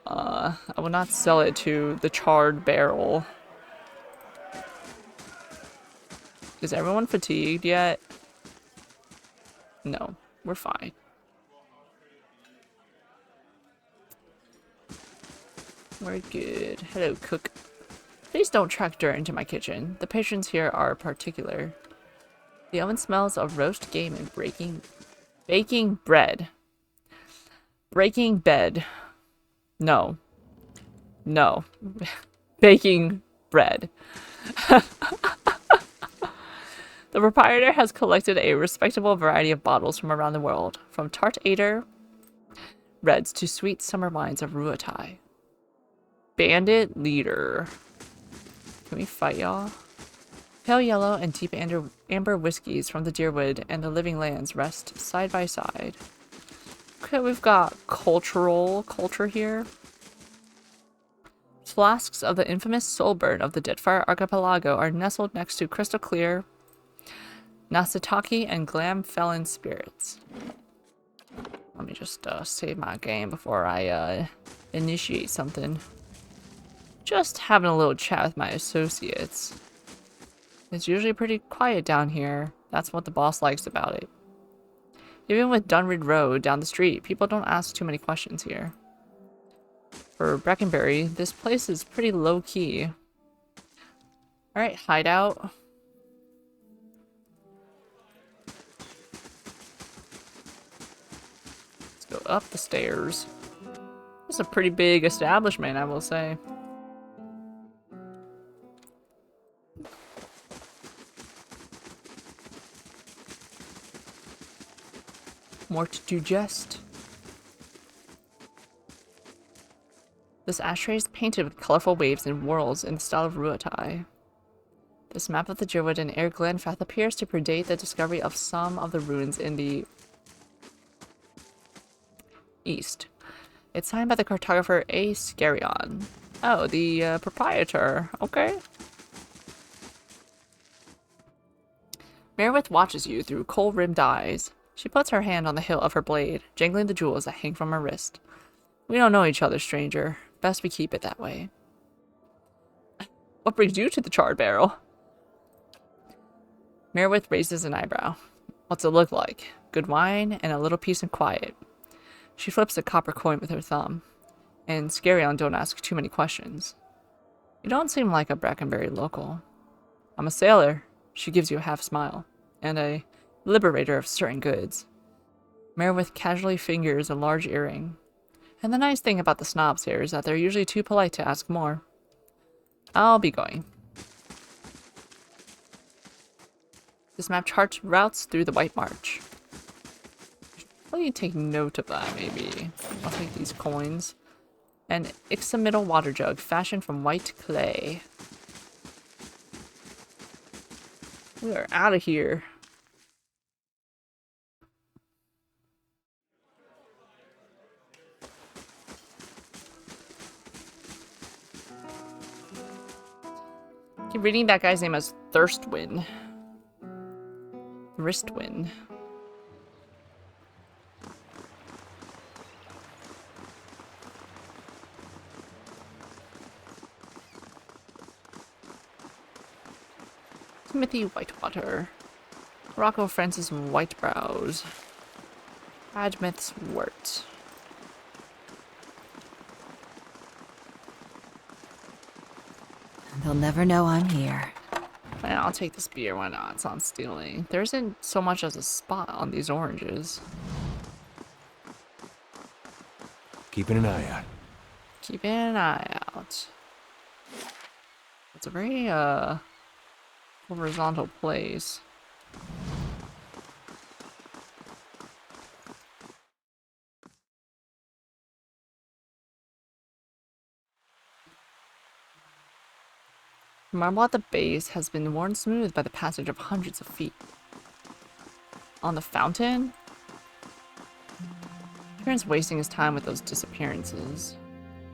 S1: I will not sell it to the charred barrel. Is everyone fatigued yet? No, we're fine. We're good. Hello, cook. Please don't track dirt into my kitchen. The patrons here are particular. The oven smells of roast game and baking bread. Breaking bed. No. No. Baking bread. The proprietor has collected a respectable variety of bottles from around the world, from tart Ader reds to sweet summer wines of Ruatai. Bandit leader. Can we fight y'all? Pale yellow and deep amber whiskeys from the Deerwood and the Living Lands rest side by side. Okay, we've got culture here. Flasks of the infamous Soulburn of the Deadfire Archipelago are nestled next to crystal clear Nasataki and Glam Felon spirits. Let me just save my game before I initiate something. Just having a little chat with my associates. It's usually pretty quiet down here. That's what the boss likes about it. Even with Dunrid Road down the street, people don't ask too many questions here. For Brackenbury, this place is pretty low-key. Alright, hideout. Let's go up the stairs. This is a pretty big establishment, I will say. More to digest. This ashtray is painted with colorful waves and whorls in the style of Ruatai. This map of the Deerwood and Air Glenfath appears to predate the discovery of some of the ruins in the east. It's signed by the cartographer A. Scarion. Oh, the proprietor. Okay. Merwith watches you through kohl-rimmed eyes. She puts her hand on the hilt of her blade, jangling the jewels that hang from her wrist. We don't know each other, stranger. Best we keep it that way. What brings you to the charred barrel? Merwith raises an eyebrow. What's it look like? Good wine and a little peace and quiet. She flips a copper coin with her thumb. And Scarion don't ask too many questions. You don't seem like a Brackenbury local. I'm a sailor. She gives you a half smile. And a liberator of certain goods. Merwith casually fingers a large earring. And the nice thing about the snobs here is that they're usually too polite to ask more. I'll be going. This map charts routes through the White March. Let me take note of that, maybe. I'll take these coins. An ixamiddle water jug fashioned from white clay. We are out of here. Keep reading that guy's name as Thirstwin. Wristwin. Timothy Whitewater. Rocco Francis Whitebrows. Admith's Wort.
S6: They'll never know I'm here.
S1: Yeah, I'll take this beer, why not? It's on stealing. There isn't so much as a spot on these oranges.
S2: keeping an eye out.
S1: Keeping an eye out. It's a very, horizontal place. Marble at the base has been worn smooth by the passage of hundreds of feet. On the fountain? Kieran's wasting his time with those disappearances.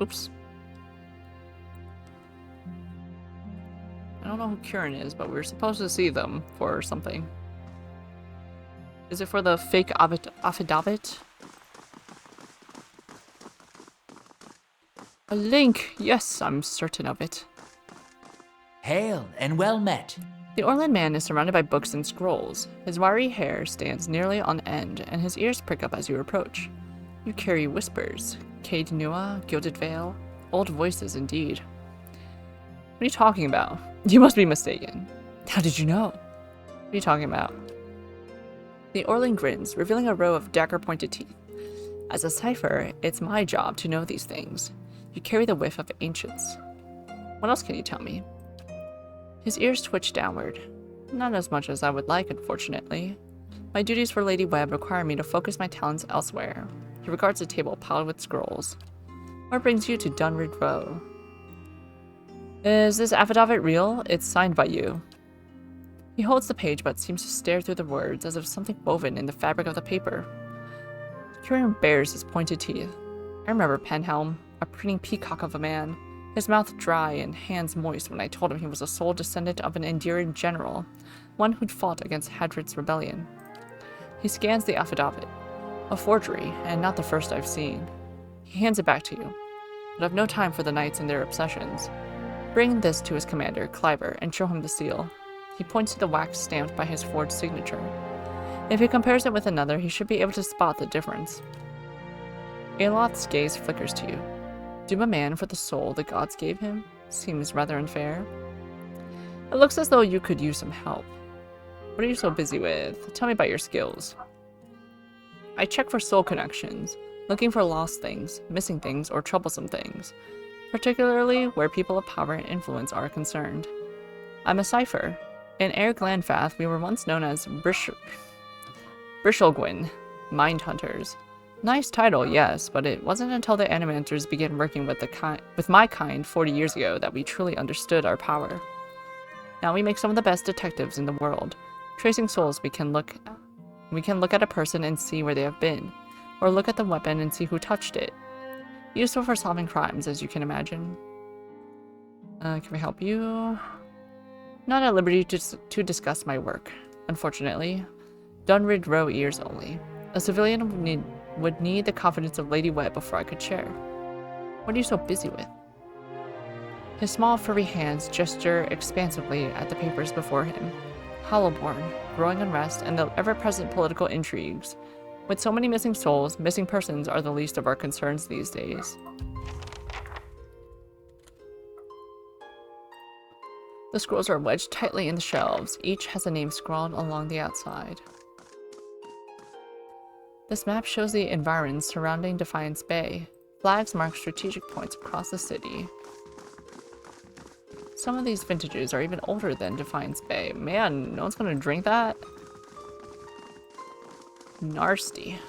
S1: Oops. I don't know who Kieran is, but we're supposed to see them for something. Is it for the fake affidavit? A link! Yes, I'm certain of it.
S10: Hail and well met.
S1: The Orland man is surrounded by books and scrolls. His wiry hair stands nearly on end, and his ears prick up as you approach. You carry whispers. Cade Nua, Gilded Veil. Old voices indeed. What are you talking about? You must be mistaken. How did you know? What are you talking about? The Orland grins, revealing a row of dagger-pointed teeth. As a cipher, it's my job to know these things. You carry the whiff of ancients. What else can you tell me? His ears twitch downward. Not as much as I would like, unfortunately. My duties for Lady Webb require me to focus my talents elsewhere. He regards a table piled with scrolls. What brings you to Dunrid Row? Is this affidavit real? It's signed by you. He holds the page but seems to stare through the words as if something woven in the fabric of the paper. Kieran bares his pointed teeth. I remember Penhelm, a preening peacock of a man, his mouth dry and hands moist when I told him he was a sole descendant of an Endirian general, one who'd fought against Hadrid's rebellion. He scans the affidavit. A forgery, and not the first I've seen. He hands it back to you, but I've no time for the knights and their obsessions. Bring this to his commander, Cliver, and show him the seal. He points to the wax stamped by his forged signature. If he compares it with another, he should be able to spot the difference. Aloth's gaze flickers to you. Doom a man for the soul the gods gave him? Seems rather unfair. It looks as though you could use some help. What are you so busy with? Tell me about your skills. I check for soul connections, looking for lost things, missing things, or troublesome things, particularly where people of power and influence are concerned. I'm a cipher. In Air Glanfath, we were once known as Brishelgwyn, Mind Hunters. Nice title, yes, but it wasn't until the Animanters began working with my kind 40 years ago that we truly understood our power. Now we make some of the best detectives in the world. Tracing souls, we can look at a person and see where they have been, or look at the weapon and see who touched it. Useful for solving crimes, as you can imagine. Can we help you? Not at liberty to discuss my work, unfortunately. Dunrid Row ears only. A civilian would need the confidence of Lady Webb before I could share. What are you so busy with? His small furry hands gesture expansively at the papers before him. Hollowborn, growing unrest, and the ever-present political intrigues. With so many missing souls, missing persons are the least of our concerns these days. The scrolls are wedged tightly in the shelves. Each has a name scrawled along the outside. This map shows the environs surrounding Defiance Bay. Flags mark strategic points across the city. Some of these vintages are even older than Defiance Bay. Man, no one's gonna drink that? Nasty.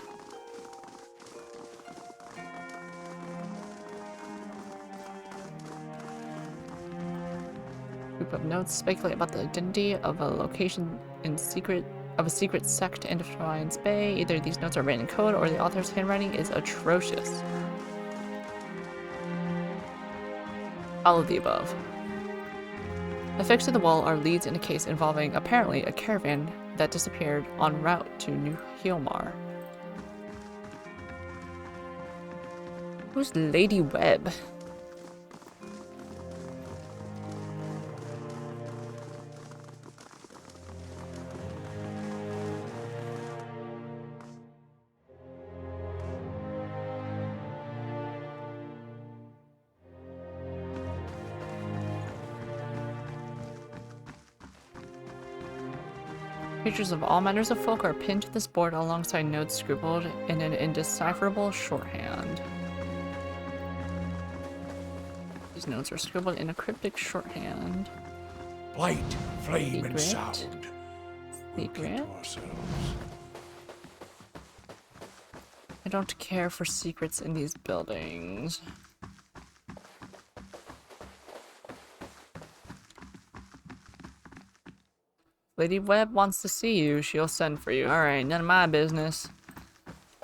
S1: Group of notes speculate about the identity of a location of a secret sect in Defiance Bay. Either these notes are written in code or the author's handwriting is atrocious. All of the above. Affixed to the wall are leads in a case involving, apparently, a caravan that disappeared en route to New Hilmar. Who's Lady Webb? Pictures of all manners of folk are pinned to this board alongside notes scribbled in an indecipherable shorthand. These notes are scribbled in a cryptic shorthand.
S12: Light, flame, and
S1: Secret.
S12: sound. We'll keep
S1: Secret.
S12: to ourselves.
S1: I don't care for secrets in these buildings. Lady Webb wants to see you. She'll send for you. Alright, none of my business.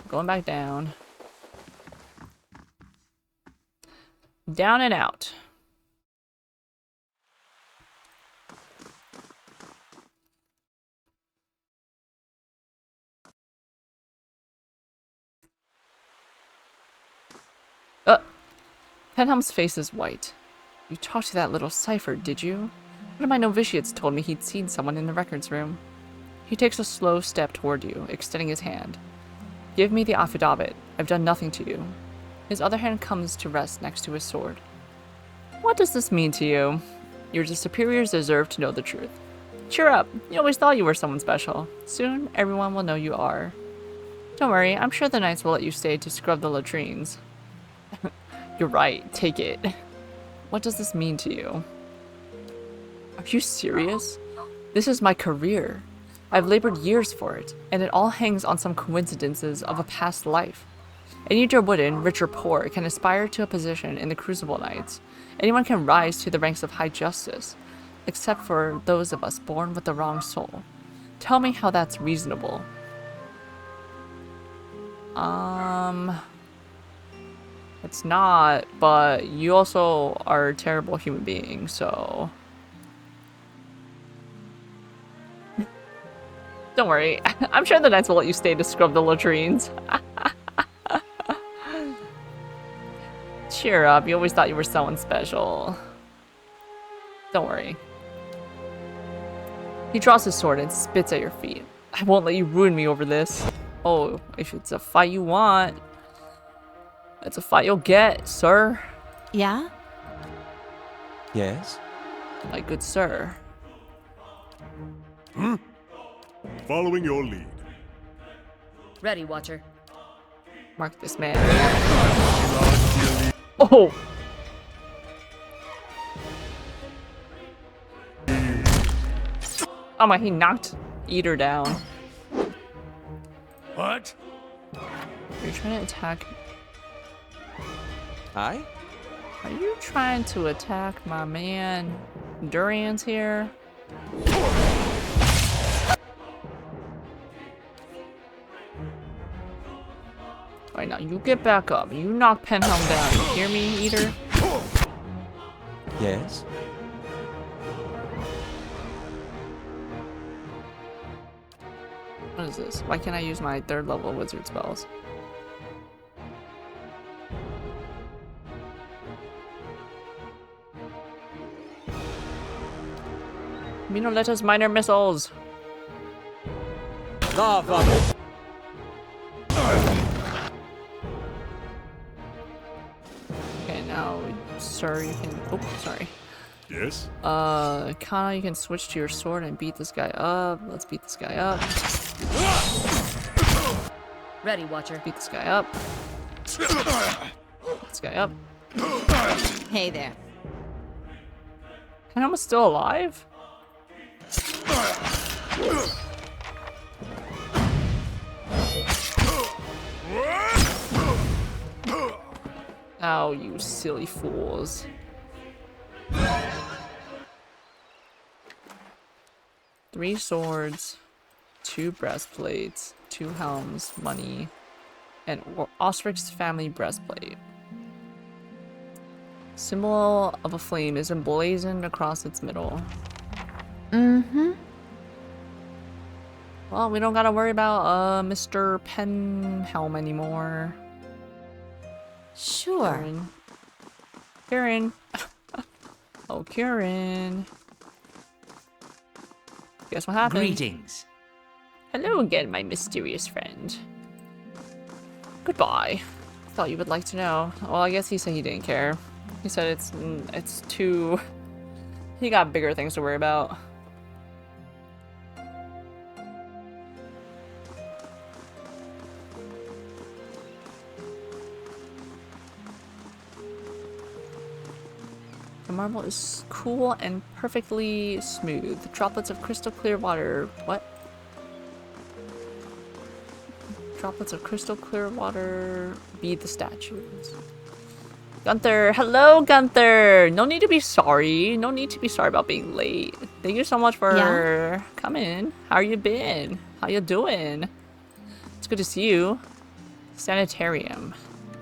S1: Going back down. Down and out. Penham's face is white. You talked to that little cipher, did you? One of my novitiates told me he'd seen someone in the records room. He takes a slow step toward you, extending his hand. Give me the affidavit. I've done nothing to you. His other hand comes to rest next to his sword. What does this mean to you? Your superiors deserve to know the truth. Cheer up. You always thought you were someone special. Soon, everyone will know you are. Don't worry, I'm sure the knights will let you stay to scrub the latrines. You're right. Take it. What does this mean to you? Are you serious? This is my career. I've labored years for it, and it all hangs on some coincidences of a past life. Any Derwoodan, rich or poor, can aspire to a position in the Crucible Knights. Anyone can rise to the ranks of high justice, except for those of us born with the wrong soul. Tell me how that's reasonable. It's not, but you also are a terrible human being, so... Don't worry, I'm sure the knights will let you stay to scrub the latrines. Cheer up, you always thought you were someone special. Don't worry. He draws his sword and spits at your feet. I won't let you ruin me over this. Oh, if it's a fight you want, it's a fight you'll get, sir.
S6: Yeah?
S8: Yes?
S1: My good sir.
S3: Following your lead.
S14: Ready, Watcher.
S1: Mark this man. Oh! Oh my, he knocked Eater down.
S12: What?
S1: Are you trying to attack?
S8: Aye?
S1: Are you trying to attack my man Durian's here? Alright, now you get back up. You knock Penhelm down. You hear me, Eater?
S8: Yes?
S1: What is this? Why can't I use my 3rd level wizard spells? Minoletto's minor missiles. Okay, now, sir, you can. Oh, sorry.
S3: Yes?
S1: Kana, you can switch to your sword and beat this guy up. Let's beat this guy up.
S14: Ready, Watcher.
S1: Beat this guy up. Beat this guy up.
S6: Hey there.
S1: Penhelm is still alive? Oh, you silly fools. Three swords, 2 breastplates, 2 helms, money, and Osric's family breastplate. Symbol of a flame is emblazoned across its middle.
S6: Mm-hmm.
S1: Well, we don't gotta worry about Mr. Penhelm anymore.
S6: Sure.
S1: Kieran. Kieran. Oh, Kieran. Guess what happened?
S10: Greetings.
S1: Hello again, my mysterious friend. Goodbye. Thought you would like to know. Well, I guess he said he didn't care. He said it's too... He got bigger things to worry about. The marble is cool and perfectly smooth. Droplets of crystal clear water. What? Droplets of crystal clear water bead the statues. Gunther, hello Gunther! No need to be sorry. No need to be sorry about being late. Thank you so much for coming. How you been? How you doing? It's good to see you. Sanitarium.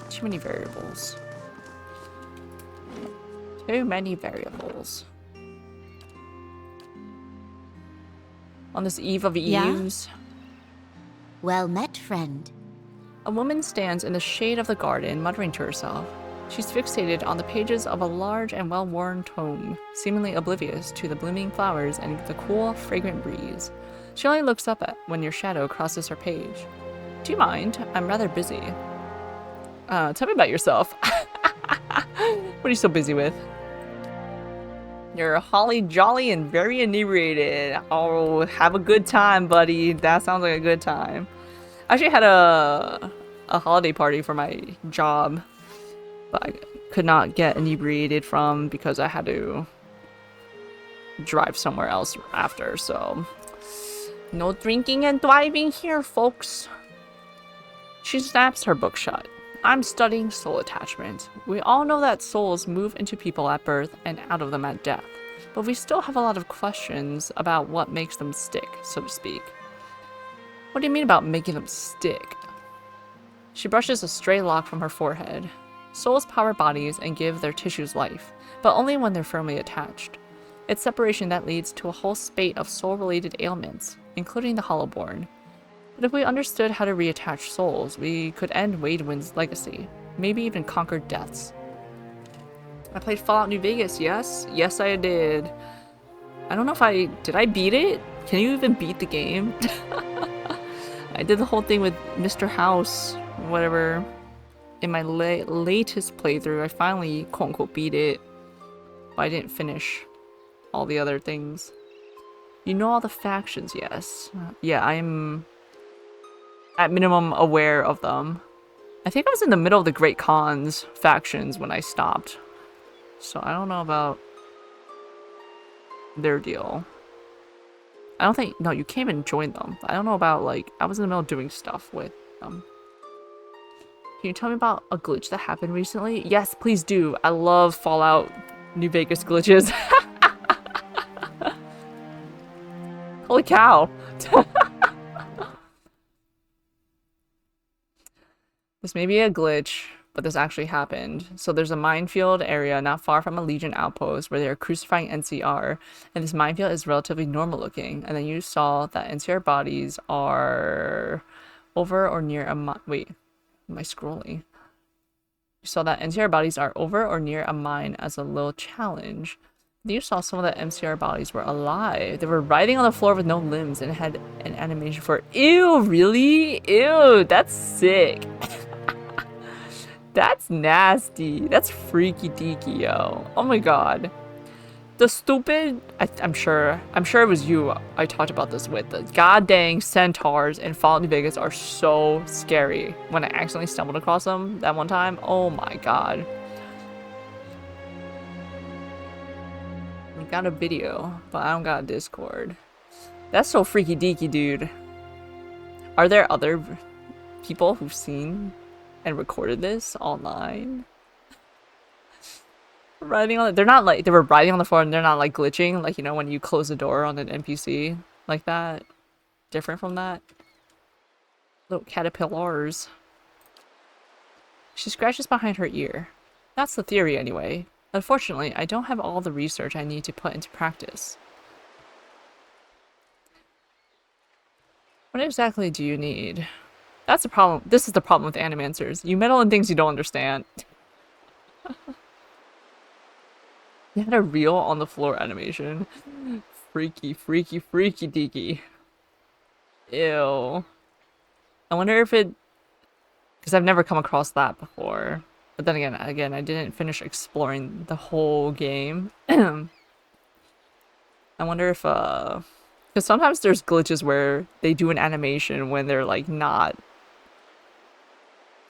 S1: Too many variables. Too many variables. On this eve of eves.
S6: Well met, friend.
S1: A woman stands in the shade of the garden, muttering to herself. She's fixated on the pages of a large and well-worn tome, seemingly oblivious to the blooming flowers and the cool, fragrant breeze. She only looks up at when your shadow crosses her page. Do you mind? I'm rather busy. Tell me about yourself. What are you so busy with? You're holly jolly and very inebriated. Oh, have a good time, buddy. That sounds like a good time. I actually had a holiday party for my job, but I could not get inebriated from because I had to drive somewhere else after, so no drinking and driving here, folks. She snaps her book shut. I'm studying soul attachment. We all know that souls move into people at birth and out of them at death, but we still have a lot of questions about what makes them stick, so to speak. What do you mean about making them stick? She brushes a stray lock from her forehead. Souls power bodies and give their tissues life, but only when they're firmly attached. It's separation that leads to a whole spate of soul-related ailments, including the Hollowborn. But if we understood how to reattach souls, we could end Wadewynn's legacy, maybe even conquer deaths. I played Fallout New Vegas, yes? Yes, I did. I don't know if did I beat it? Can you even beat the game? I did the whole thing with Mr. House, whatever. In my latest playthrough, I finally quote-unquote beat it, but I didn't finish all the other things. You know all the factions, yes. Yeah, I'm at minimum aware of them. I think I was in the middle of the Great Khan's factions when I stopped, so I don't know about their deal. I don't think, no, you can't even join them. I don't know about, like, I was in the middle of doing stuff with them. Can you tell me about a glitch that happened recently? Yes, please do. I love Fallout New Vegas glitches. Holy cow. This may be a glitch, but this actually happened. So there's a minefield area not far from a Legion outpost where they are crucifying NCR, and this minefield is relatively normal looking. And then you saw that NCR bodies are over or near a wait, am I scrolling? You saw that NCR bodies are over or near a mine as a little challenge. Then you saw some of the MCR bodies were alive. They were writhing on the floor with no limbs and had an animation for ew, really? Ew, that's sick. That's nasty. That's freaky deaky, yo. Oh my god. The stupid, I'm sure it was you I talked about this with. The goddamn centaurs in Fallout New Vegas are so scary. When I accidentally stumbled across them that one time, oh my god. I got a video, but I don't got a Discord. That's so freaky deaky, dude. Are there other people who've seen and recorded this online? Riding on it. They're not like, they were riding on the floor and they're not like glitching, like, you know, when you close the door on an NPC like that. Different from that. Little caterpillars. She scratches behind her ear. That's the theory anyway. Unfortunately, I don't have all the research I need to put into practice. What exactly do you need? That's the problem. This is the problem with animancers. You meddle in things you don't understand. You had a reel on the floor animation. Freaky, freaky, freaky deaky. Ew. I wonder if it... because I've never come across that before. But then again, I didn't finish exploring the whole game. I wonder if, because sometimes there's glitches where they do an animation when they're, like, not...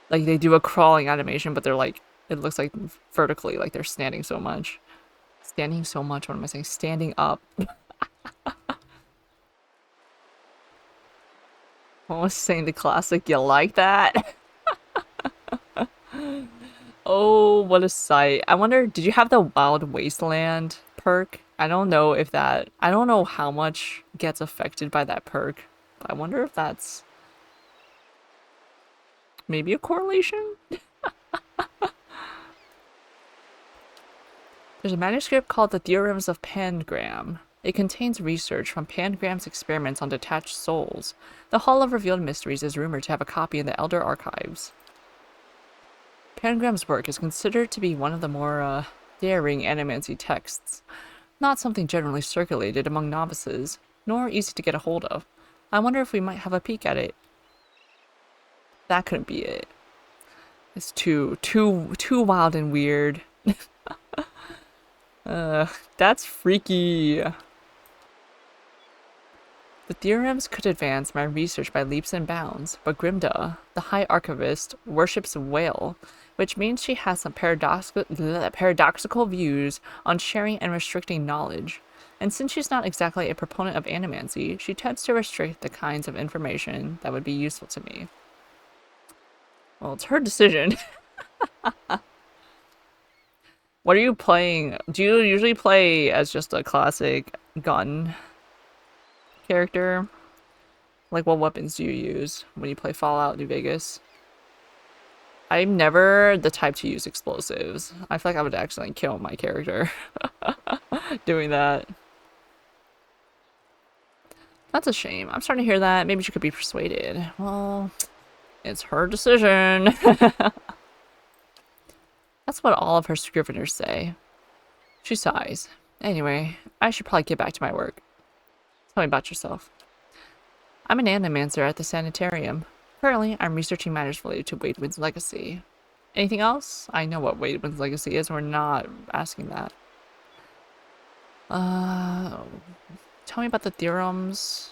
S1: like, they do a crawling animation, but they're, like, it looks like vertically, like they're standing so much. Standing so much. What am I saying? Standing up. I was saying the classic. You like that? Oh, what a sight. I wonder, did you have the Wild Wasteland perk? I don't know if that, I don't know how much gets affected by that perk. But I wonder if that's maybe a correlation? There's a manuscript called The Theorems of Pangram. It contains research from Pangram's experiments on detached souls. The Hall of Revealed Mysteries is rumored to have a copy in the Elder Archives. Pangram's work is considered to be one of the more, daring animancy texts. Not something generally circulated among novices, nor easy to get a hold of. I wonder if we might have a peek at it. That couldn't be it. It's too wild and weird. That's freaky. The theorems could advance my research by leaps and bounds, but Grimda, the High Archivist, worships whale, which means she has some paradoxical views on sharing and restricting knowledge. And since she's not exactly a proponent of animancy, she tends to restrict the kinds of information that would be useful to me. Well, it's her decision. What are you playing? Do you usually play as just a classic gun character? Like, what weapons do you use when you play Fallout New Vegas? I'm never the type to use explosives. I feel like I would accidentally kill my character doing that. That's a shame. I'm starting to hear that. Maybe she could be persuaded. Well, it's her decision. That's what all of her scriveners say. She sighs. Anyway, I should probably get back to my work. Tell me about yourself. I'm an animancer at the sanitarium. Currently, I'm researching matters related to Wadewood's legacy. Anything else? I know what Wadewood's legacy is. We're not asking that. Tell me about the theorems.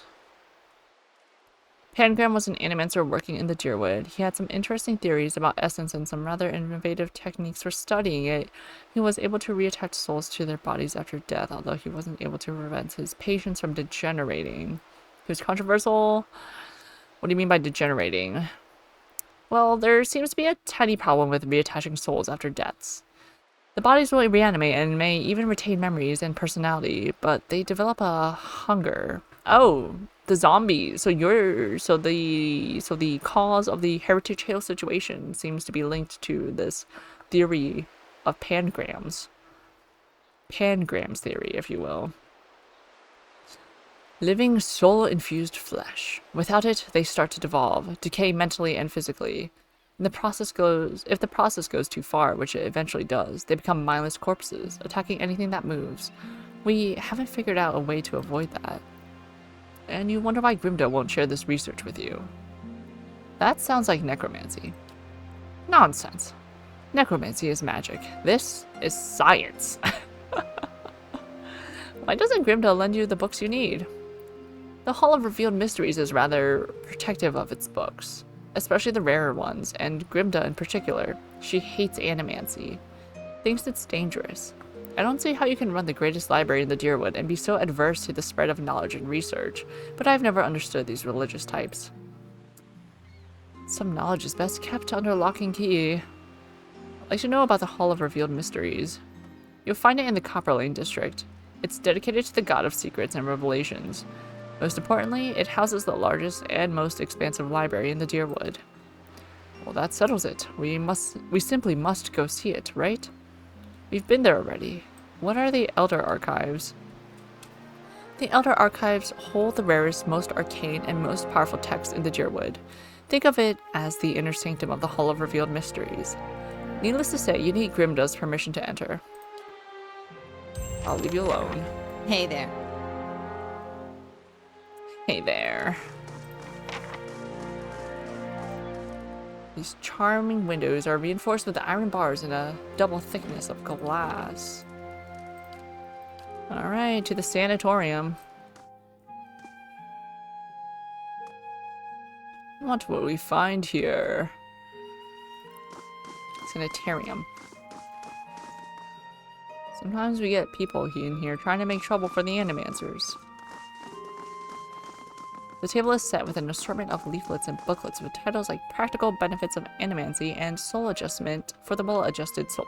S1: Pangram was an animancer working in the Deerwood. He had some interesting theories about essence and some rather innovative techniques for studying it. He was able to reattach souls to their bodies after death, although he wasn't able to prevent his patients from degenerating. He was controversial. What do you mean by degenerating? Well, there seems to be a tiny problem with reattaching souls after deaths. The bodies will reanimate and may even retain memories and personality, but they develop a hunger. Oh, the zombies. So the cause of the Heritage Hill situation seems to be linked to this theory of pangrams. Pangrams theory, if you will. Living soul-infused flesh. Without it, they start to devolve, decay mentally and physically. And if the process goes too far, which it eventually does, they become mindless corpses, attacking anything that moves. We haven't figured out a way to avoid that. And you wonder why Grimda won't share this research with you. That sounds like necromancy. Nonsense. Necromancy is magic. This is science. Why doesn't Grimda lend you the books you need? The Hall of Revealed Mysteries is rather protective of its books, especially the rarer ones, and Grimda in particular. She hates animancy, thinks it's dangerous. I don't see how you can run the greatest library in the Deerwood and be so adverse to the spread of knowledge and research, but I've never understood these religious types. Some knowledge is best kept under lock and key. I'd like to know about the Hall of Revealed Mysteries. You'll find it in the Copper Lane district. It's dedicated to the God of Secrets and Revelations. Most importantly, it houses the largest and most expansive library in the Deerwood. Well, that settles it. We simply must go see it, right? We've been there already. What are the Elder Archives? The Elder Archives hold the rarest, most arcane, and most powerful texts in the Deerwood. Think of it as the inner sanctum of the Hall of Revealed Mysteries. Needless to say, you need Grimda's permission to enter. I'll leave you alone.
S5: Hey there.
S1: Hey there. These charming windows are reinforced with iron bars and a double thickness of glass. Alright, to the sanatorium. What will we find here? Sanitarium. Sometimes we get people in here trying to make trouble for the Animancers. The table is set with an assortment of leaflets and booklets with titles like Practical Benefits of Animancy and Soul Adjustment for the Well-Adjusted Soul.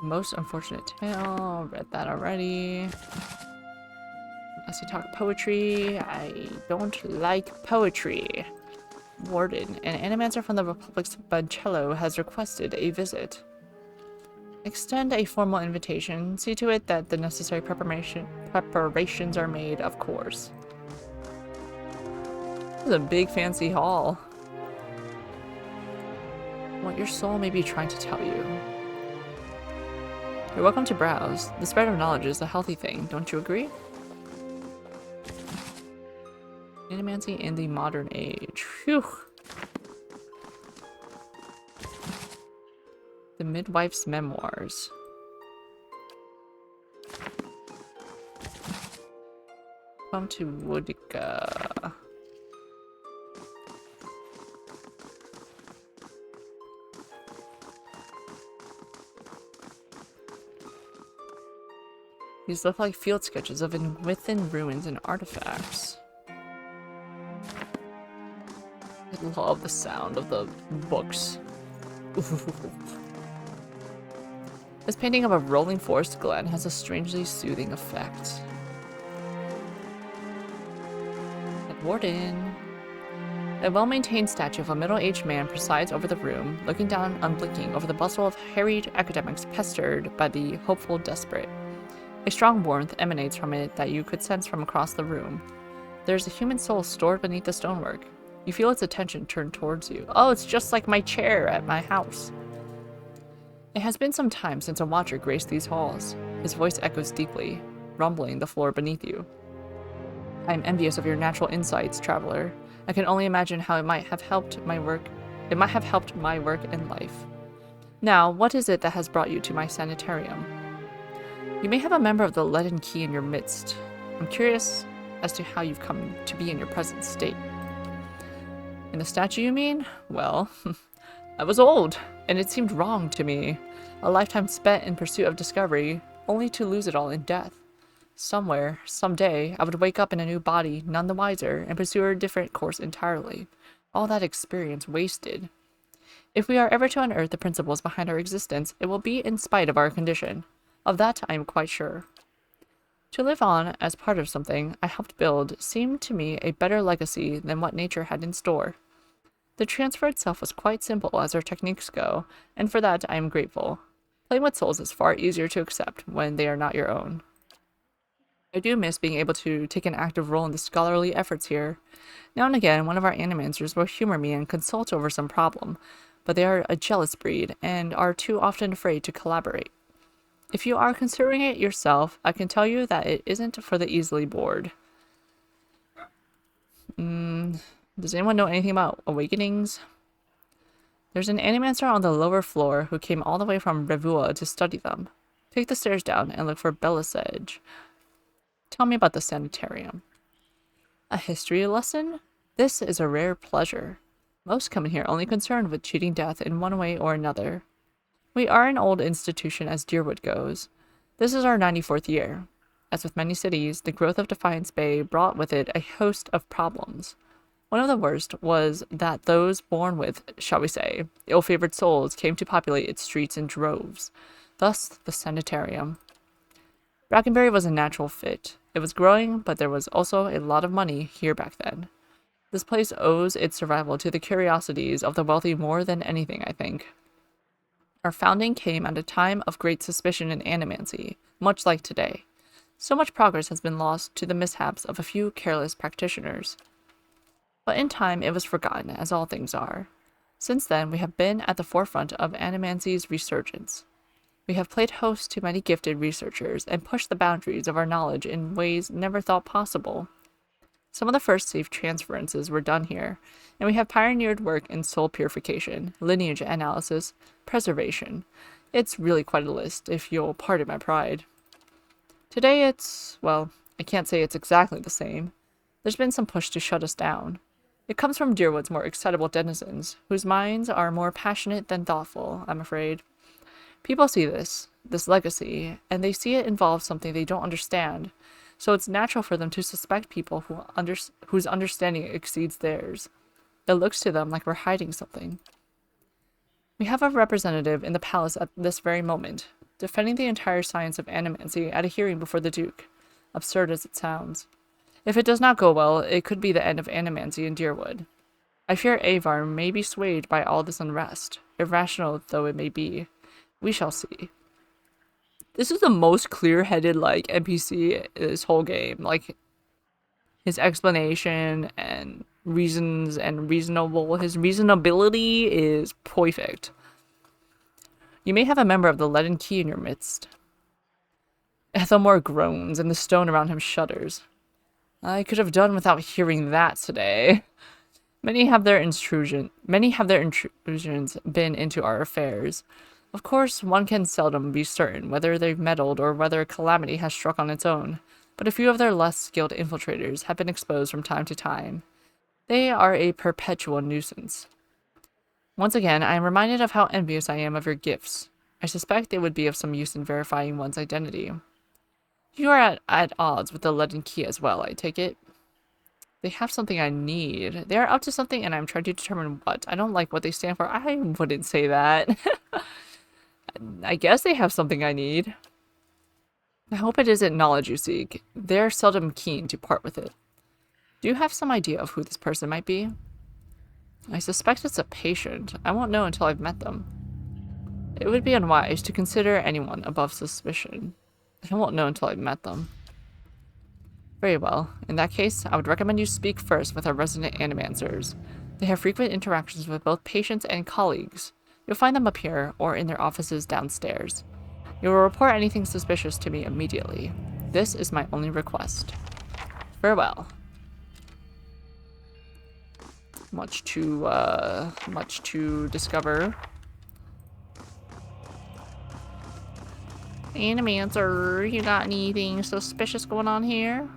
S1: Most Unfortunate Tale, read that already. Unless you talk poetry, I don't like poetry. Warden, an animancer from the Republic's Bancello has requested a visit. Extend a formal invitation. See to it that the necessary preparations are made, of course. This is a big fancy hall. What your soul may be trying to tell you. You're welcome to browse. The spread of knowledge is a healthy thing, don't you agree? Animancy in the modern age. Phew. The Midwife's Memoirs. Come to Woodika. These look like field sketches of within ruins and artifacts. I love the sound of the books. This painting of a rolling forest glen has a strangely soothing effect. Warden. A well-maintained statue of a middle-aged man presides over the room, looking down unblinking over the bustle of harried academics pestered by the hopeful desperate. A strong warmth emanates from it that you could sense from across the room. There's a human soul stored beneath the stonework. You feel its attention turned towards you. Oh, it's just like my chair at my house. It has been some time since a watcher graced these halls. His voice echoes deeply, rumbling the floor beneath you. I am envious of your natural insights, traveler. I can only imagine how it might have helped my work. It might have helped my work and life. Now, what is it that has brought you to my sanitarium? You may have a member of the Leaden Key in your midst. I'm curious as to how you've come to be in your present state. In the statue, you mean? Well, I was old, and it seemed wrong to me. A lifetime spent in pursuit of discovery, only to lose it all in death. Somewhere, someday, I would wake up in a new body, none the wiser, and pursue a different course entirely. All that experience wasted. If we are ever to unearth the principles behind our existence, it will be in spite of our condition. Of that I am quite sure. To live on as part of something I helped build seemed to me a better legacy than what nature had in store. The transfer itself was quite simple as our techniques go, and for that I am grateful. Playing with souls is far easier to accept when they are not your own. I do miss being able to take an active role in the scholarly efforts here. Now and again, one of our animancers will humor me and consult over some problem, but they are a jealous breed and are too often afraid to collaborate. If you are considering it yourself, I can tell you that it isn't for the easily bored. Does anyone know anything about awakenings? There's an animancer on the lower floor who came all the way from Revua to study them. Take the stairs down and look for Belisage. Tell me about the sanitarium. A history lesson? This is a rare pleasure. Most come in here only concerned with cheating death in one way or another. We are an old institution as Deerwood goes. This is our 94th year. As with many cities, the growth of Defiance Bay brought with it a host of problems. One of the worst was that those born with, shall we say, ill-favored souls came to populate its streets in droves. Thus, the sanitarium. Brackenbury was a natural fit. It was growing, but there was also a lot of money here back then. This place owes its survival to the curiosities of the wealthy more than anything, I think. Our founding came at a time of great suspicion and animancy, much like today. So much progress has been lost to the mishaps of a few careless practitioners. But in time it was forgotten, as all things are. Since then, we have been at the forefront of animancy's resurgence. We have played host to many gifted researchers and pushed the boundaries of our knowledge in ways never thought possible. Some of the first safe transferences were done here, and we have pioneered work in soul purification, lineage analysis, preservation. It's really quite a list, if you'll pardon my pride. Today it's, well, I can't say it's exactly the same. There's been some push to shut us down. It comes from Deerwood's more excitable denizens, whose minds are more passionate than thoughtful, I'm afraid. People see this legacy, and they see it involves something they don't understand. So it's natural for them to suspect people whose understanding exceeds theirs. It looks to them like we're hiding something. We have a representative in the palace at this very moment, defending the entire science of animancy at a hearing before the Duke, absurd as it sounds. If it does not go well, it could be the end of animancy in Deerwood. I fear Avar may be swayed by all this unrest, irrational though it may be. We shall see. This is the most clear-headed, like, NPC this whole game. Like, his explanation and reasons and reasonable. His reasonability is perfect. You may have a member of the Leaden Key in your midst. Ethelmore groans, and the stone around him shudders. I could have done without hearing that today. Many have their intrusions been into our affairs. Of course, one can seldom be certain whether they've meddled or whether a calamity has struck on its own, but a few of their less skilled infiltrators have been exposed from time to time. They are a perpetual nuisance. Once again, I am reminded of how envious I am of your gifts. I suspect they would be of some use in verifying one's identity. You are at odds with the Leaden Key as well, I take it. They have something I need. They are up to something and I'm trying to determine what. I don't like what they stand for. I wouldn't say that. I guess they have something I need. I hope it isn't knowledge you seek. They're seldom keen to part with it. Do you have some idea of who this person might be? I suspect it's a patient. I won't know until I've met them. It would be unwise to consider anyone above suspicion. I won't know until I've met them. Very well. In that case, I would recommend you speak first with our resident animancers. They have frequent interactions with both patients and colleagues. You'll find them up here or in their offices downstairs. You will report anything suspicious to me immediately. This is my only request. Farewell. Much to discover. Animancer, you got anything suspicious going on here?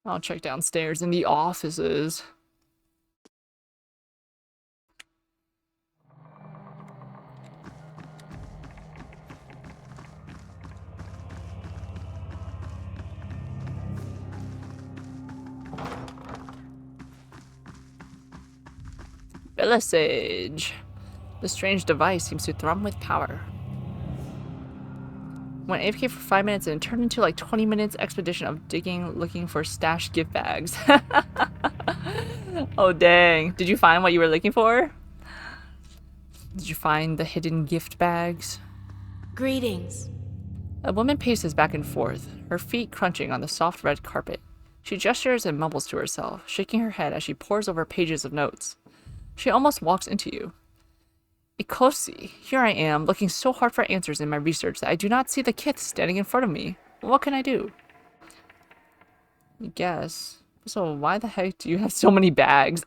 S1: I'll check downstairs in the offices. Village. The strange device seems to thrum with power. Went AFK for 5 minutes and turned into like 20 minutes expedition of digging, looking for stashed gift bags. Oh dang. Did you find what you were looking for? Did you find the hidden gift bags?
S5: Greetings.
S1: A woman paces back and forth, her feet crunching on the soft red carpet. She gestures and mumbles to herself, shaking her head as she pores over pages of notes. She almost walks into you. Ikosi, here I am, looking so hard for answers in my research that I do not see the kith standing in front of me. What can I do? I guess. So why the heck do you have so many bags?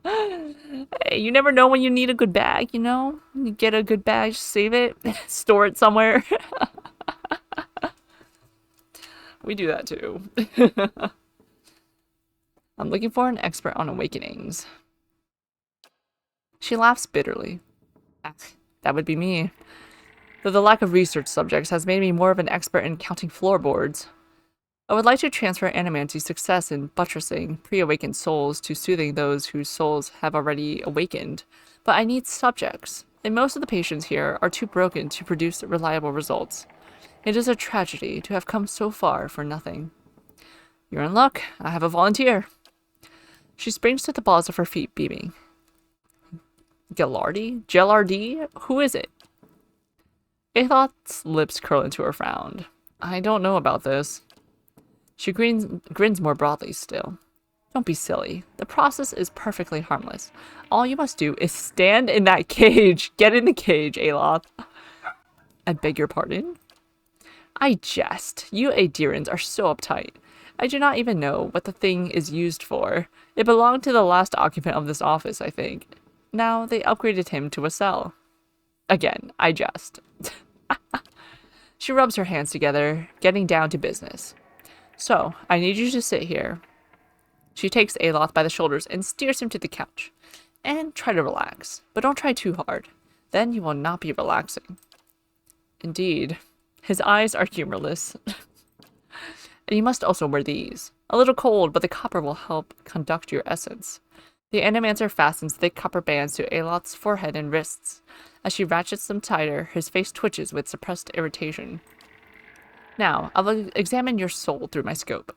S1: Hey, you never know when you need a good bag, you know? You get a good bag, save it, store it somewhere. We do that too. I'm looking for an expert on awakenings. She laughs bitterly. That would be me. Though the lack of research subjects has made me more of an expert in counting floorboards. I would like to transfer Animancy's success in buttressing pre-awakened souls to soothing those whose souls have already awakened, but I need subjects, and most of the patients here are too broken to produce reliable results. It is a tragedy to have come so far for nothing. You're in luck. I have a volunteer. She springs to the balls of her feet, beaming. Gellardi? Who is it? Athot's lips curl into a frown. I don't know about this. She grins more broadly still. Don't be silly. The process is perfectly harmless. All you must do is stand in that cage. Get in the cage, Aloth. I beg your pardon? I jest. You Adirans are so uptight. I do not even know what the thing is used for. It belonged to the last occupant of this office, I think. Now they upgraded him to a cell. Again, I jest. She rubs her hands together, getting down to business. So, I need you to sit here. She takes Aloth by the shoulders and steers him to the couch. And try to relax, but don't try too hard. Then you will not be relaxing. Indeed, his eyes are humorless. And you must also wear these. A little cold, but the copper will help conduct your essence. The Animancer fastens thick copper bands to Aloth's forehead and wrists. As she ratchets them tighter, his face twitches with suppressed irritation. Now, I will examine your soul through my scope.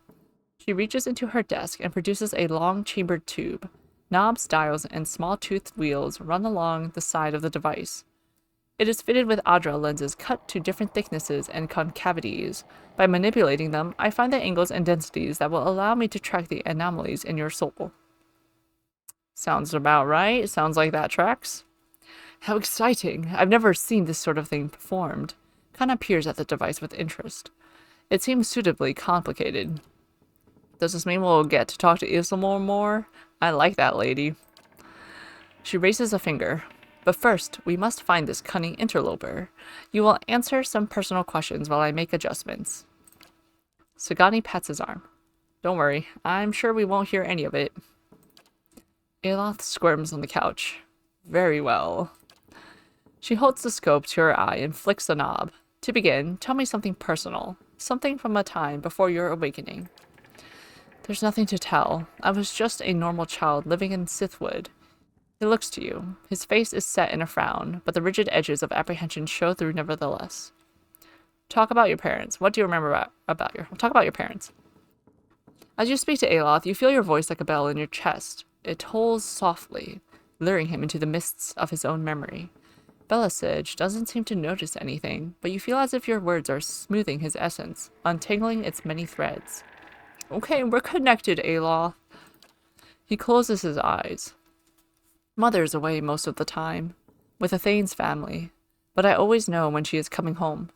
S1: She reaches into her desk and produces a long chambered tube. Knobs, dials, and small toothed wheels run along the side of the device. It is fitted with Adra lenses cut to different thicknesses and concavities. By manipulating them, I find the angles and densities that will allow me to track the anomalies in your soul. Sounds about right. Sounds like that tracks. How exciting. I've never seen this sort of thing performed. Kana peers at the device with interest. It seems suitably complicated. Does this mean we'll get to talk to Isilmore more? I like that lady. She raises a finger. But first, we must find this cunning interloper. You will answer some personal questions while I make adjustments. Sagani pats his arm. Don't worry, I'm sure we won't hear any of it. Aloth squirms on the couch. Very well. She holds the scope to her eye and flicks the knob. To begin, tell me something personal. Something from a time before your awakening. There's nothing to tell. I was just a normal child living in Sithwood. He looks to you. His face is set in a frown, but the rigid edges of apprehension show through nevertheless. Talk about your parents. What do you remember talk about your parents. As you speak to Aloth, you feel your voice like a bell in your chest. It tolls softly, luring him into the mists of his own memory. Belisage doesn't seem to notice anything, but you feel as if your words are smoothing his essence, untangling its many threads. Okay, we're connected, Aloth. He closes his eyes. Mother is away most of the time, with the Thane's family, but I always know when she is coming home.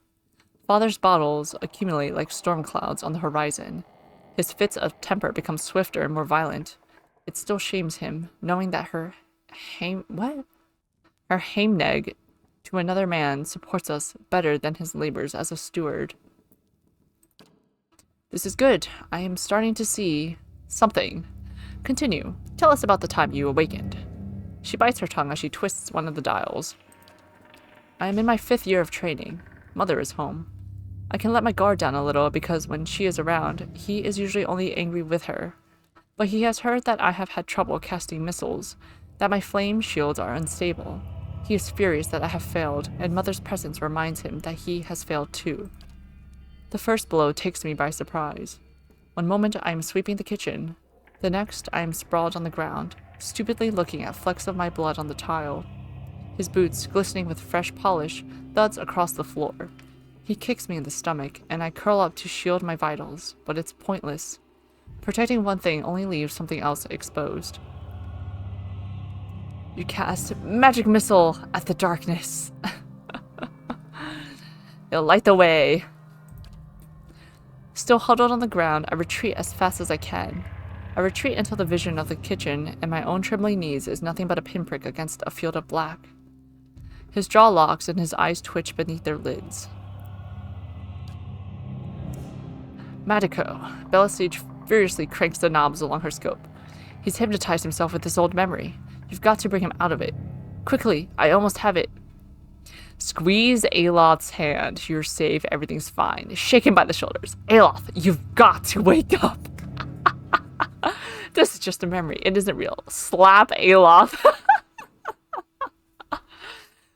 S1: Father's battles accumulate like storm clouds on the horizon. His fits of temper become swifter and more violent. It still shames him, knowing that her heimneg to another man supports us better than his labors as a steward. This is good. I am starting to see something. Continue. Tell us about the time you awakened. She bites her tongue as she twists one of the dials. I am in my 5th year of training. Mother is home. I can let my guard down a little because when she is around, he is usually only angry with her. But he has heard that I have had trouble casting missiles, that my flame shields are unstable. He is furious that I have failed, and Mother's presence reminds him that he has failed too. The first blow takes me by surprise. One moment I am sweeping the kitchen. The next I am sprawled on the ground, stupidly looking at flecks of my blood on the tile. His boots, glistening with fresh polish, thuds across the floor. He kicks me in the stomach, and I curl up to shield my vitals, but it's pointless. Protecting one thing only leaves something else exposed. You cast magic missile at the darkness. It'll light the way. Still huddled on the ground, I retreat as fast as I can. I retreat until the vision of the kitchen and my own trembling knees is nothing but a pinprick against a field of black. His jaw locks and his eyes twitch beneath their lids. Madiko. Belisage furiously cranks the knobs along her scope. He's hypnotized himself with this old memory. You've got to bring him out of it. Quickly, I almost have it. Squeeze Aloth's hand. You're safe, everything's fine. Shake him by the shoulders. Aloth, you've got to wake up. This is just a memory. It isn't real. Slap Aloth.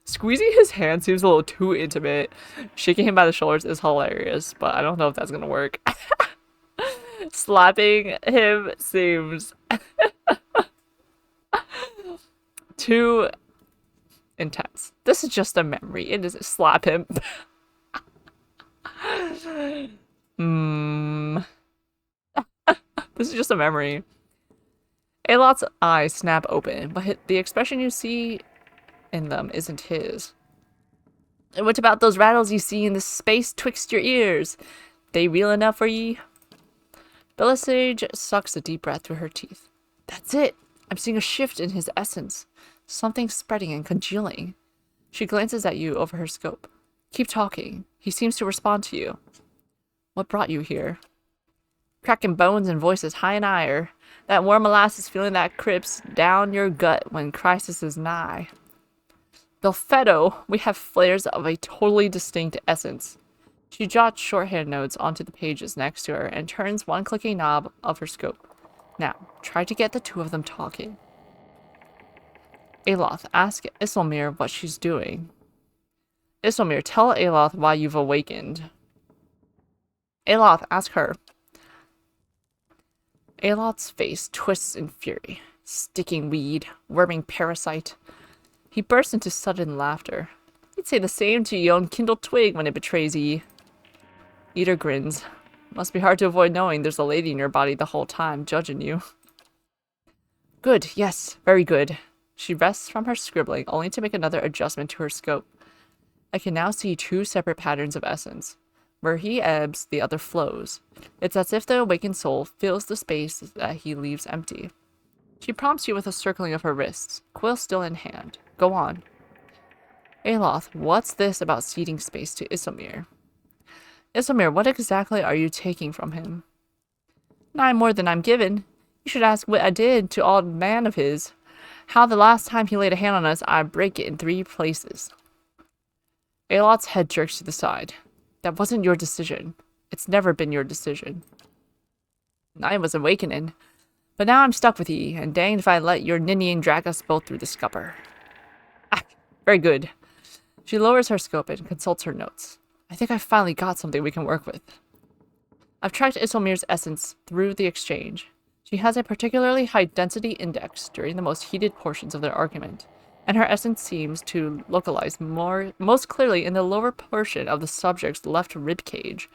S1: Squeezing his hand seems a little too intimate. Shaking him by the shoulders is hilarious, but I don't know if that's gonna work. Slapping him seems too intense. This is just a memory. It isn't. Slap him. This is just a memory. Aloth's eyes snap open, but the expression you see in them isn't his. And what about those rattles you see in the space twixt your ears? They real enough for ye? Belisage sucks a deep breath through her teeth. That's it. I'm seeing a shift in his essence. Something spreading and congealing. She glances at you over her scope. Keep talking. He seems to respond to you. What brought you here? Cracking bones and voices high in ire. That warm molasses feeling that crips down your gut when crisis is nigh. Belfetto, we have flares of a totally distinct essence. She jots shorthand notes onto the pages next to her and turns one clicking knob of her scope. Now, try to get the two of them talking. Aloth, ask Isilmir what she's doing. Isilmir, tell Aloth why you've awakened. Aloth, ask her. Aloth's face twists in fury. Sticking weed, worming parasite. He bursts into sudden laughter. You'd say the same to your own kindled twig when it betrays ye. Eater grins. Must be hard to avoid knowing there's a lady in your body the whole time, judging you. Good, yes, very good. She rests from her scribbling, only to make another adjustment to her scope. I can now see two separate patterns of essence. Where he ebbs, the other flows. It's as if the awakened soul fills the space that he leaves empty. She prompts you with a circling of her wrists, quill still in hand. Go on. Aloth, what's this about ceding space to Isilmir? Isilmir, what exactly are you taking from him? Not more than I'm given. You should ask what I did to old man of his. How the last time he laid a hand on us, I break it in 3 places. Aloth's head jerks to the side. That wasn't your decision. It's never been your decision. I was awakening, but now I'm stuck with ye, and danged if I let your ninnying drag us both through the scupper. Ah, very good. She lowers her scope and consults her notes. I think I finally got something we can work with. I've tracked Isilmir's essence through the exchange. She has a particularly high density index during the most heated portions of their argument, and her essence seems to localize most clearly in the lower portion of the subject's left rib cage.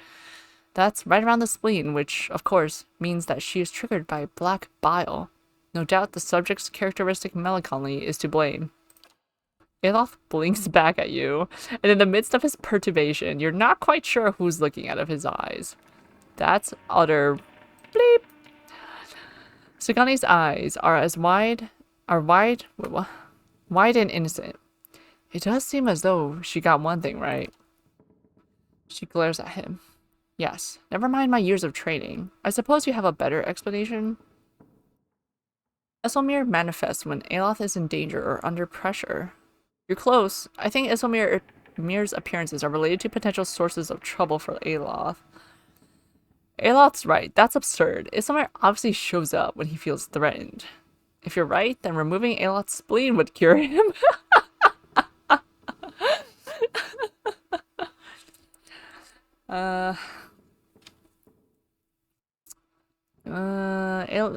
S1: That's right around the spleen, which, of course, means that she is triggered by black bile. No doubt the subject's characteristic melancholy is to blame. Aloth blinks back at you, and in the midst of his perturbation, you're not quite sure who's looking out of his eyes. That's utter bleep. Sagani's eyes are wide and innocent. It does seem as though she got one thing right. She glares at him. Yes, never mind my years of training. I suppose you have a better explanation? Isilmir manifests when Aloth is in danger or under pressure. You're close. I think Isilmir's appearances are related to potential sources of trouble for Aloth. Aloth's right. That's absurd. Isilmir obviously shows up when he feels threatened. If you're right, then removing Aloth's spleen would cure him.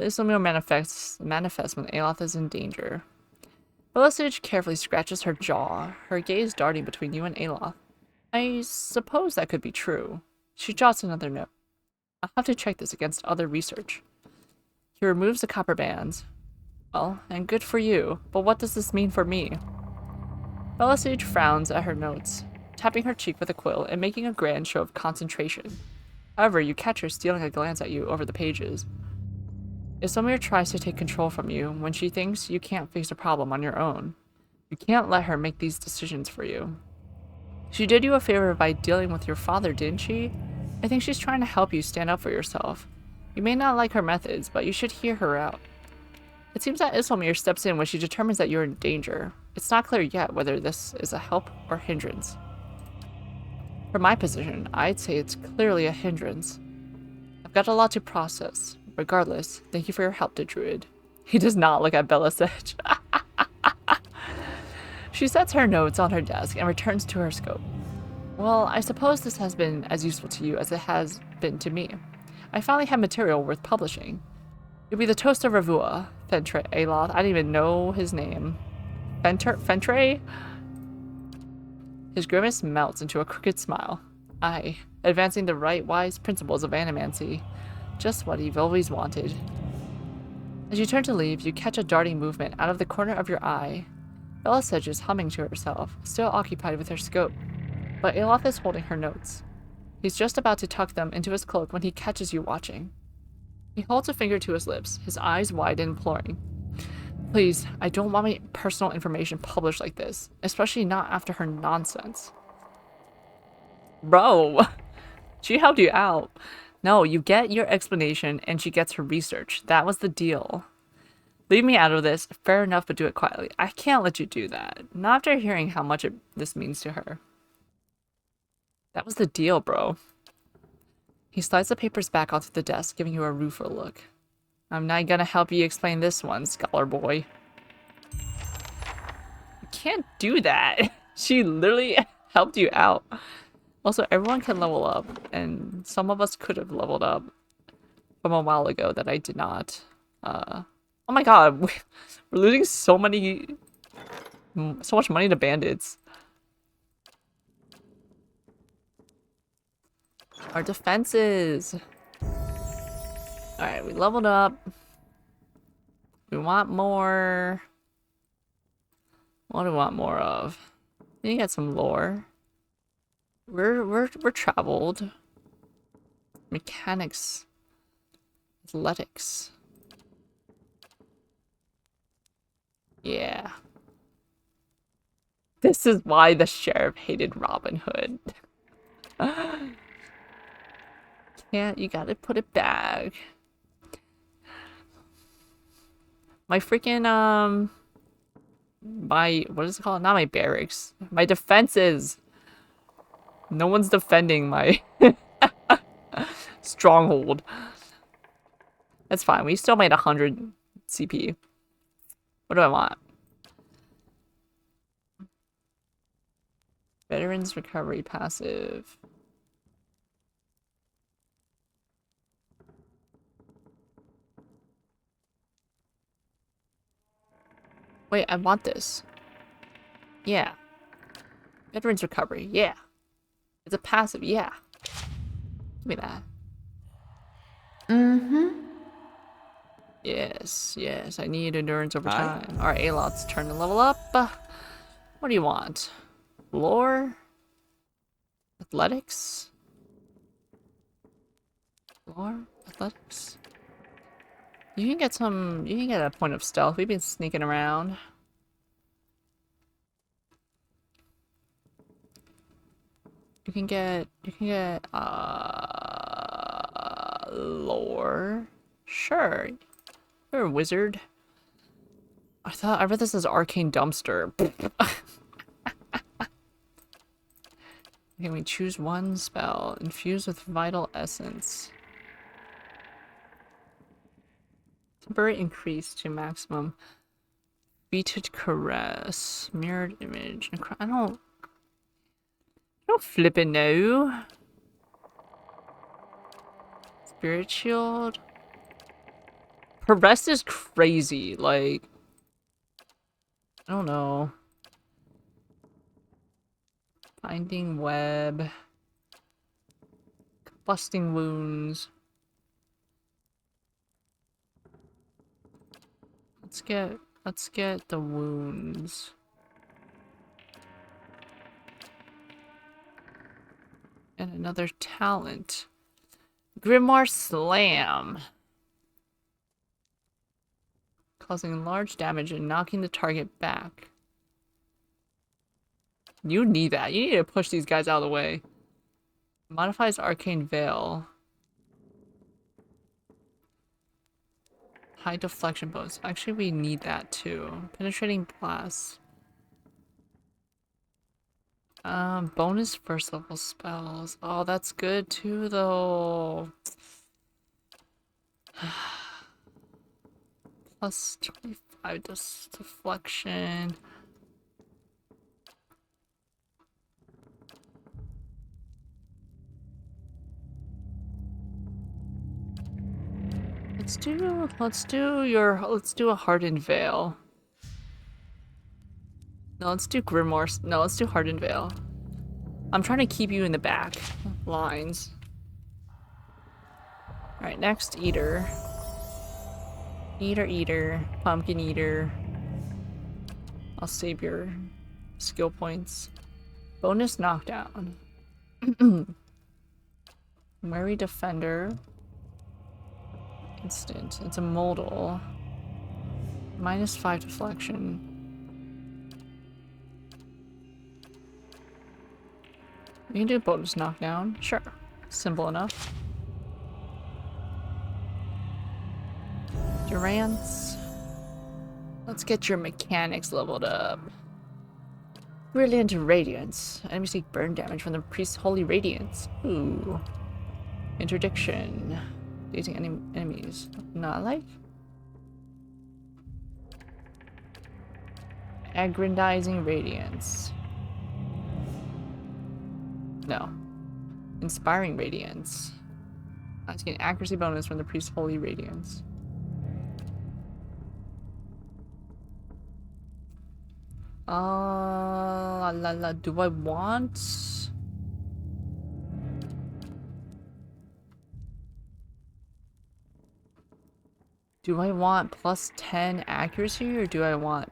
S1: Isilmir manifests when Aloth is in danger. Belisage carefully scratches her jaw, her gaze darting between you and Aloth. I suppose that could be true. She jots another note. I'll have to check this against other research. He removes the copper bands. Well, and good for you, but what does this mean for me? Belisage frowns at her notes, tapping her cheek with a quill and making a grand show of concentration. However, you catch her stealing a glance at you over the pages. Isilmir tries to take control from you when she thinks you can't face a problem on your own. You can't let her make these decisions for you. She did you a favor by dealing with your father, didn't she? I think she's trying to help you stand up for yourself. You may not like her methods, but you should hear her out. It seems that Isilmir steps in when she determines that you're in danger. It's not clear yet whether this is a help or hindrance. From my position, I'd say it's clearly a hindrance. I've got a lot to process. Regardless, thank you for your help, Druid. He does not look at Belisage. She sets her notes on her desk and returns to her scope. Well, I suppose this has been as useful to you as it has been to me. I finally have material worth publishing. You'll be the toast of Ravua, Fentre Aloth. I didn't even know his name. Fentre? His grimace melts into a crooked smile. Aye, advancing the right wise principles of animancy. Just what you've always wanted. As you turn to leave, you catch a darting movement out of the corner of your eye. Belisage is humming to herself, still occupied with her scope, but Aloth is holding her notes. He's just about to tuck them into his cloak when he catches you watching. He holds a finger to his lips, his eyes wide and imploring. Please, I don't want my personal information published like this, especially not after her nonsense. Bro, she helped you out. No, you get your explanation and she gets her research. That was the deal. Leave me out of this. Fair enough, but do it quietly. I can't let you do that. Not after hearing how much this means to her. That was the deal, bro. He slides the papers back onto the desk, giving you a rueful look. I'm not gonna help you explain this one, scholar boy. You can't do that. She literally helped you out. Also, everyone can level up, and some of us could have leveled up from a while ago that I did not. Oh my god, we're losing so much money to bandits. Our defenses. Alright, we leveled up. We want more. What do we want more of? You get some lore. We're traveled. Mechanics. Athletics. Yeah. This is why the sheriff hated Robin Hood. Yeah, you gotta put it back. My freaking, what is it called? Not my barracks. My defenses. No one's defending my stronghold. That's fine. We still made 100 CP. What do I want? Veterans recovery passive. Wait, I want this. Yeah. Veterans recovery. Yeah. It's a passive. Yeah. Give me that.
S6: Mm-hmm.
S1: Yes, yes. I need endurance over time. Alright, Alot's turn to level up. What do you want? Lore? Athletics? Lore? Athletics? You can get a point of stealth. We've been sneaking around. You can get, lore. Sure. You're a wizard. I read this as arcane dumpster. Can we choose one spell? Infused with vital essence. Temporary increase to maximum. Beated caress. Mirrored image. I don't flippin' know. Spirit shield. Her rest is crazy. Like, I don't know. Finding web. Combusting wounds. Let's get the wounds. And another talent. Grimoire Slam. Causing large damage and knocking the target back. You need that. You need to push these guys out of the way. Modifies Arcane Veil. High deflection bonus. Actually, we need that too. Penetrating Blast. Bonus first level spells. Oh, that's good too, though. Plus 25 deflection. Let's do a Hardened Veil. No, let's do Grimoire. No, let's do Hardened Veil. I'm trying to keep you in the back lines. Alright, next Eater. Eater. Pumpkin Eater. I'll save your skill points. Bonus knockdown. Wary Defender. Instant. It's a modal. -5 deflection. You can do bonus knockdown. Sure. Simple enough. Durance. Let's get your mechanics leveled up. Brilliant Radiance. Enemies take burn damage from the priest's holy radiance. Ooh. Interdiction. Dazing enemies. Not like. Aggrandizing Radiance. No. Inspiring Radiance. Asking an accuracy bonus from the priest's holy radiance. Do I want? Do I want plus 10 accuracy or do I want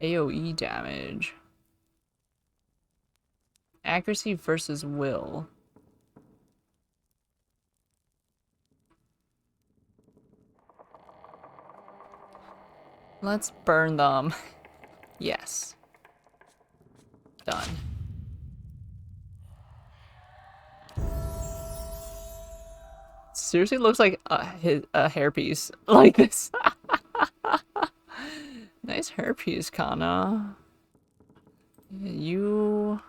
S1: AoE damage? Accuracy versus will. Let's burn them. Yes. Done. Seriously looks like a hairpiece. Like this. Nice hairpiece, Kana. You...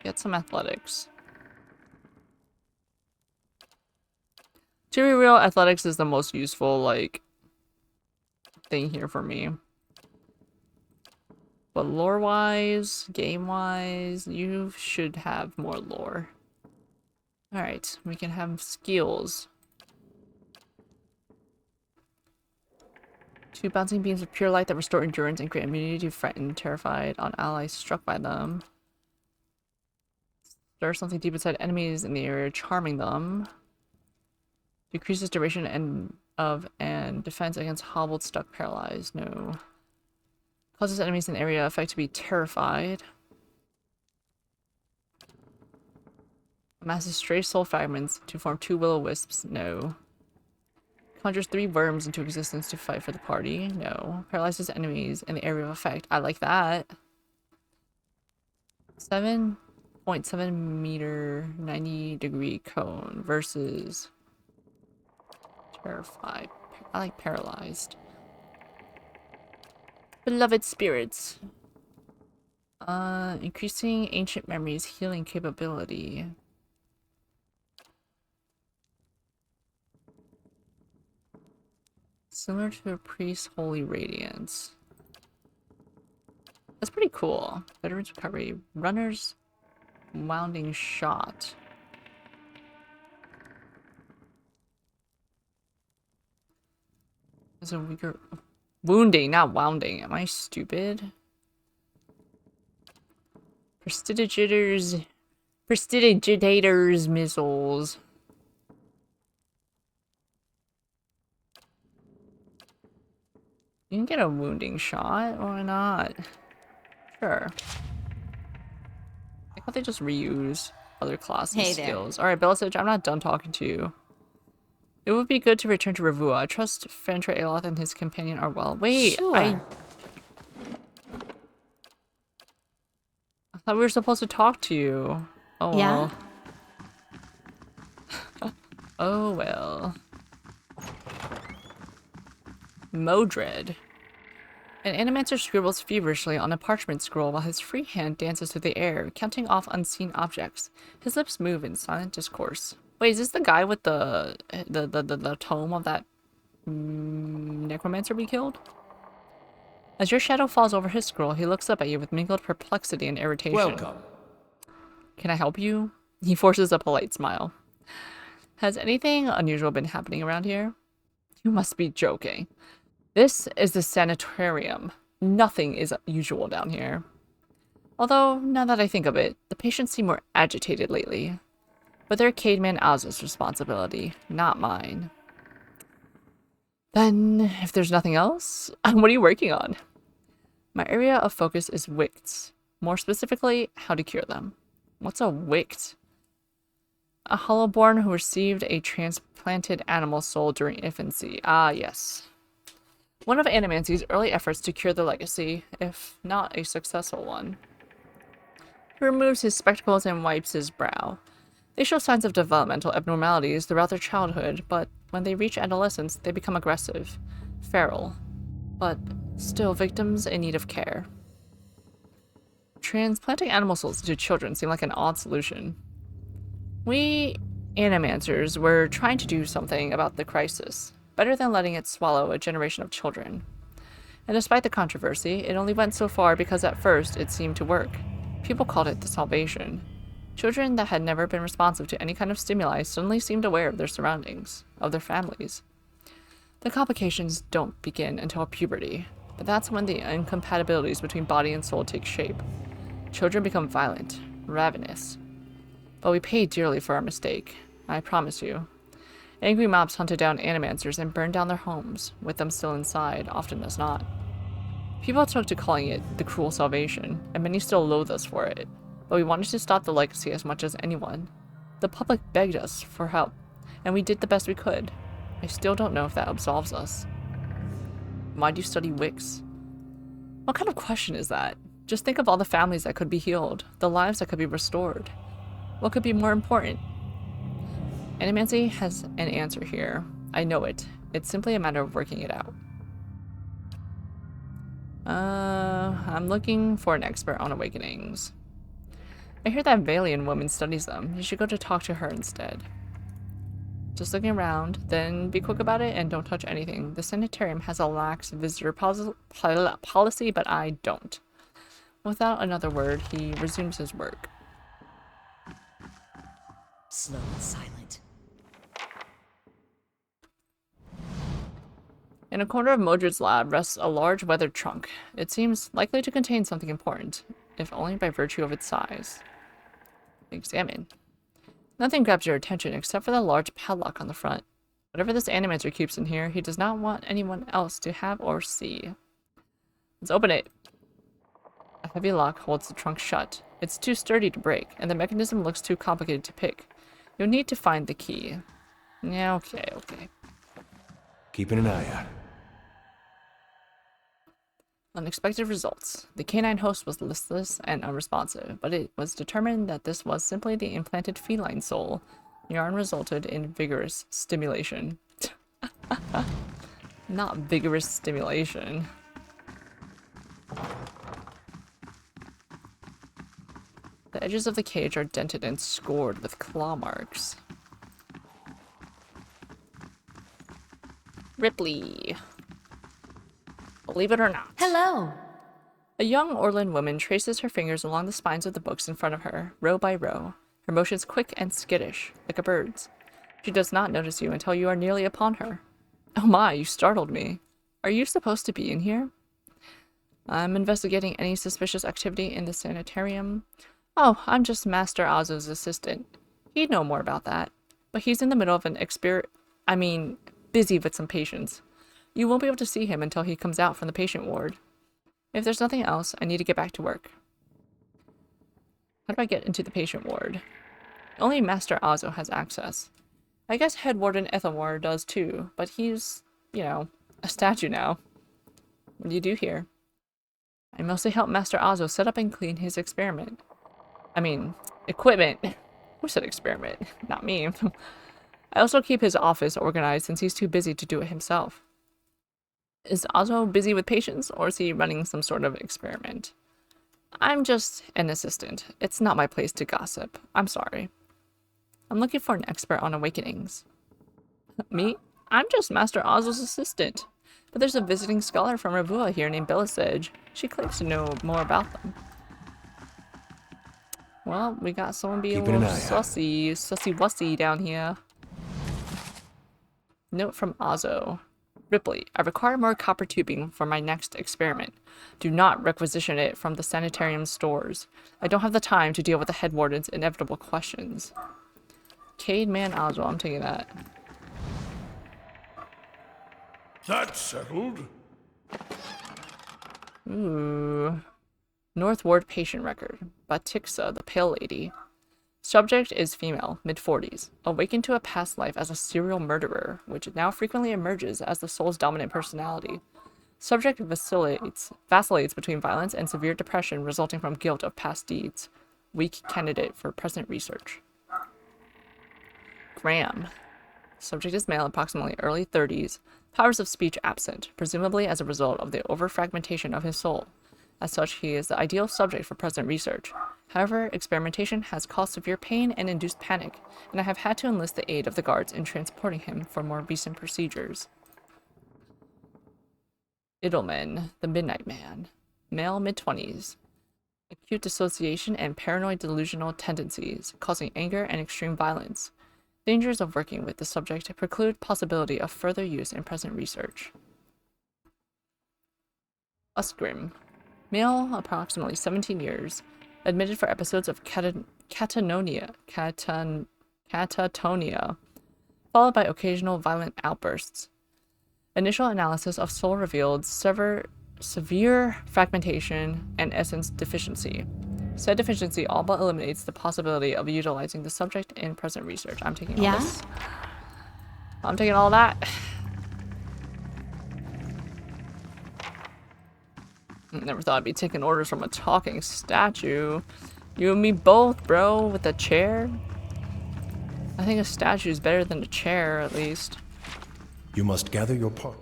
S1: Get some athletics. To be real, athletics is the most useful, like, thing here for me. But lore-wise, game-wise, you should have more lore. Alright, we can have skills. 2 bouncing beams of pure light that restore endurance and create immunity to frightened, terrified on allies struck by them. Stir something deep inside enemies in the area, charming them. Decreases duration and defense against hobbled, stuck, paralyzed. No. Causes enemies in the area effect to be terrified. Amasses stray soul fragments to form 2 will-o-wisps. No. Conjures 3 worms into existence to fight for the party. No. Paralyzes enemies in the area of effect. I like that. 7.7 meter 90-degree cone versus terrified. I like paralyzed. Beloved spirits. Increasing ancient memories healing capability. Similar to a priest's holy radiance. That's pretty cool. Veterans recovery. Runner's wounding shot. There's a weaker... Wounding, not wounding. Am I stupid? Prestidigitators missiles. You can get a wounding shot, why not? Sure. I thought they just reuse other classes' skills. Alright, Belisage, I'm not done talking to you. It would be good to return to Ravua. I trust Fentra Aeloth and his companion are well. Wait,
S4: Sure.
S1: I thought we were supposed to talk to you. Oh well.
S4: Yeah?
S1: Oh well. Modred. An animancer scribbles feverishly on a parchment scroll while his free hand dances through the air, counting off unseen objects. His lips move in silent discourse. Wait, is this the guy with the tome of that necromancer we killed? As your shadow falls over his scroll, he looks up at you with mingled perplexity and irritation.
S13: Welcome.
S1: Can I help you? He forces a polite smile. Has anything unusual been happening around here? You must be joking. This is the sanatorium. Nothing is usual down here. Although, now that I think of it, the patients seem more agitated lately. But they're Cademan Oz's responsibility, not mine. Then, if there's nothing else, what are you working on? My area of focus is wicts. More specifically, how to cure them. What's a wict? A hollowborn who received a transplanted animal soul during infancy. Ah, yes. One of Animancy's early efforts to cure the legacy, if not a successful one. He removes his spectacles and wipes his brow. They show signs of developmental abnormalities throughout their childhood, but when they reach adolescence, they become aggressive, feral, but still victims in need of care. Transplanting animal souls into children seemed like an odd solution. We animancers were trying to do something about the crisis, better than letting it swallow a generation of children. And despite the controversy, it only went so far because at first it seemed to work. People called it the salvation. Children that had never been responsive to any kind of stimuli suddenly seemed aware of their surroundings, of their families. The complications don't begin until puberty, but that's when the incompatibilities between body and soul take shape. Children become violent, ravenous. But we paid dearly for our mistake, I promise you. Angry mobs hunted down animancers and burned down their homes, with them still inside, often as not. People took to calling it the cruel salvation, and many still loathe us for it. But we wanted to stop the legacy as much as anyone. The public begged us for help, and we did the best we could. I still don't know if that absolves us. Why do you study Wicks? What kind of question is that? Just think of all the families that could be healed, the lives that could be restored. What could be more important? Animancy has an answer here. I know it. It's simply a matter of working it out. I'm looking for an expert on awakenings. I hear that Valian woman studies them. You should go to talk to her instead. Just looking around, then be quick about it and don't touch anything. The sanitarium has a lax visitor policy, but I don't. Without another word, he resumes his work.
S4: Slow and silent.
S1: In a corner of Modred's lab rests a large weathered trunk. It seems likely to contain something important, if only by virtue of its size. Examine. Nothing grabs your attention except for the large padlock on the front. Whatever this animator keeps in here, he does not want anyone else to have or see. Let's open it. A heavy lock holds the trunk shut. It's too sturdy to break, and the mechanism looks too complicated to pick. You'll need to find the key. Yeah, okay.
S2: Keeping an eye out.
S1: Unexpected results. The canine host was listless and unresponsive, but it was determined that this was simply the implanted feline soul. Yarn resulted in vigorous stimulation. Not vigorous stimulation. The edges of the cage are dented and scored with claw marks. Ripley. Believe it or not.
S5: Hello.
S1: A young Orlan woman traces her fingers along the spines of the books in front of her, row by row, her motions quick and skittish, like a bird's. She does not notice you until you are nearly upon her. Oh my, you startled me. Are you supposed to be in here? I'm investigating any suspicious activity in the sanitarium. Oh, I'm just Master Azo's assistant. He'd know more about that. But he's in the middle of an busy with some patients. You won't be able to see him until he comes out from the patient ward. If there's nothing else, I need to get back to work. How do I get into the patient ward? Only Master Azo has access. I guess Head Warden Ethelmore does too, but he's, a statue now. What do you do here? I mostly help Master Azo set up and clean his experiment. Equipment. Who said experiment? Not me. I also keep his office organized since he's too busy to do it himself. Is Azo busy with patients, or is he running some sort of experiment? I'm just an assistant. It's not my place to gossip. I'm sorry. I'm looking for an expert on awakenings. Me? I'm just Master Azo's assistant. But there's a visiting scholar from Ravua here named Belisage. She claims to know more about them. Well, we got someone being a little sussy-wussy down here. Note from Azo. Ripley, I require more copper tubing for my next experiment. Do not requisition it from the sanitarium stores. I don't have the time to deal with the head warden's inevitable questions. Cade Man Azo, I'm taking that.
S12: That's settled.
S1: Ooh. North Ward patient record. Batixa, the Pale Lady. Subject is female, mid-40s, awakened to a past life as a serial murderer, which now frequently emerges as the soul's dominant personality. Subject vacillates between violence and severe depression resulting from guilt of past deeds. Weak candidate for present research. Graham. Subject is male, approximately early 30s. Powers of speech absent, presumably as a result of the overfragmentation of his soul. As such, he is the ideal subject for present research. However, experimentation has caused severe pain and induced panic, and I have had to enlist the aid of the guards in transporting him for more recent procedures. Idleman, the Midnight Man. Male, mid-20s. Acute dissociation and paranoid delusional tendencies, causing anger and extreme violence. Dangers of working with the subject preclude possibility of further use in present research. Usgrim. Male, approximately 17 years. Admitted for episodes of catatonia, followed by occasional violent outbursts. Initial analysis of soul revealed severe fragmentation and essence deficiency. Said deficiency all but eliminates the possibility of utilizing the subject in present research. I'm taking all this. I'm taking all that. Never thought I'd be taking orders from a talking statue. You and me both, bro, with a chair. I think a statue is better than a chair, at least.
S15: You must gather your part.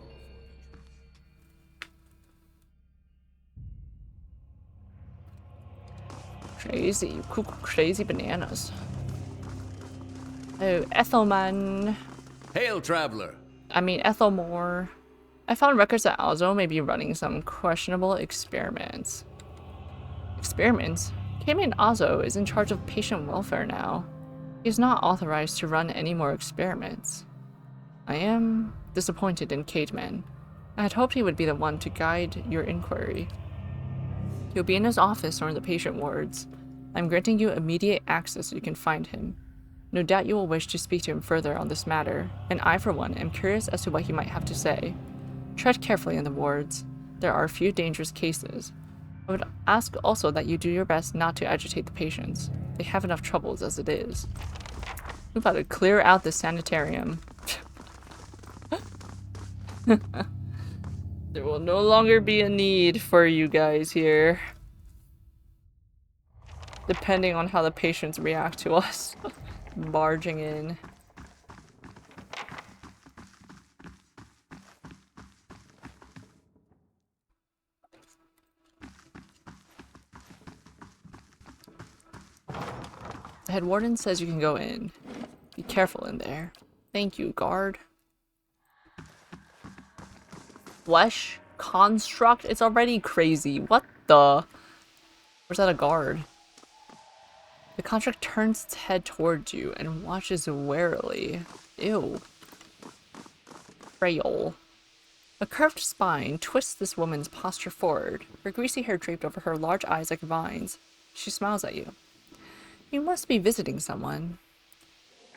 S1: Crazy, you cuckoo crazy bananas. Oh, Ethelman.
S7: Hail, traveler.
S1: I mean, Ethelmore. I found records that Alzo may be running some questionable experiments. Experiments? Cayman Alzo is in charge of patient welfare now. He is not authorized to run any more experiments. I am disappointed in Cademan. I had hoped he would be the one to guide your inquiry. He'll be in his office or in the patient wards. I'm granting you immediate access so you can find him. No doubt you will wish to speak to him further on this matter, and I, for one, am curious as to what he might have to say. Tread carefully in the wards. There are a few dangerous cases. I would ask also that you do your best not to agitate the patients. They have enough troubles as it is. We're about to clear out the sanitarium. There will no longer be a need for you guys here. Depending on how the patients react to us barging in. The head warden says you can go in. Be careful in there. Thank you, guard. Flesh construct? It's already crazy. What the? Where's that a guard? The construct turns its head towards you and watches warily. Ew. Frail. A curved spine twists this woman's posture forward, her greasy hair draped over her large eyes like vines. She smiles at you. You must be visiting someone.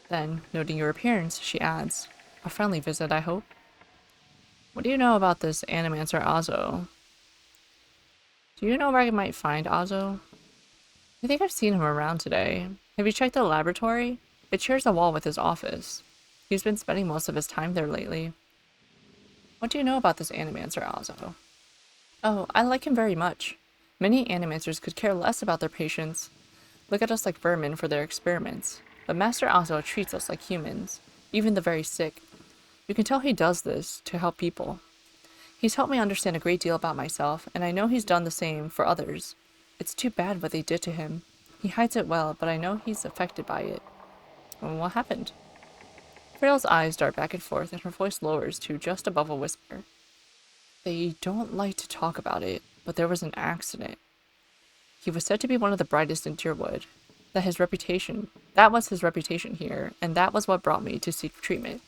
S1: Then, noting your appearance, she adds, a friendly visit, I hope. What do you know about this Animancer Azo? Do you know where I might find Azo? I think I've seen him around today. Have you checked the laboratory? It shares a wall with his office. He's been spending most of his time there lately. What do you know about this Animancer Azo? Oh, I like him very much. Many Animancers could care less about their patients. Look at us like vermin for their experiments. But Master Azo treats us like humans, even the very sick. You can tell he does this to help people. He's helped me understand a great deal about myself, and I know he's done the same for others. It's too bad what they did to him. He hides it well, but I know he's affected by it. And what happened? Frail's eyes dart back and forth, and her voice lowers to just above a whisper. They don't like to talk about it, but there was an accident. He was said to be one of the brightest in Deerwood. That was his reputation here, and that was what brought me to seek treatment.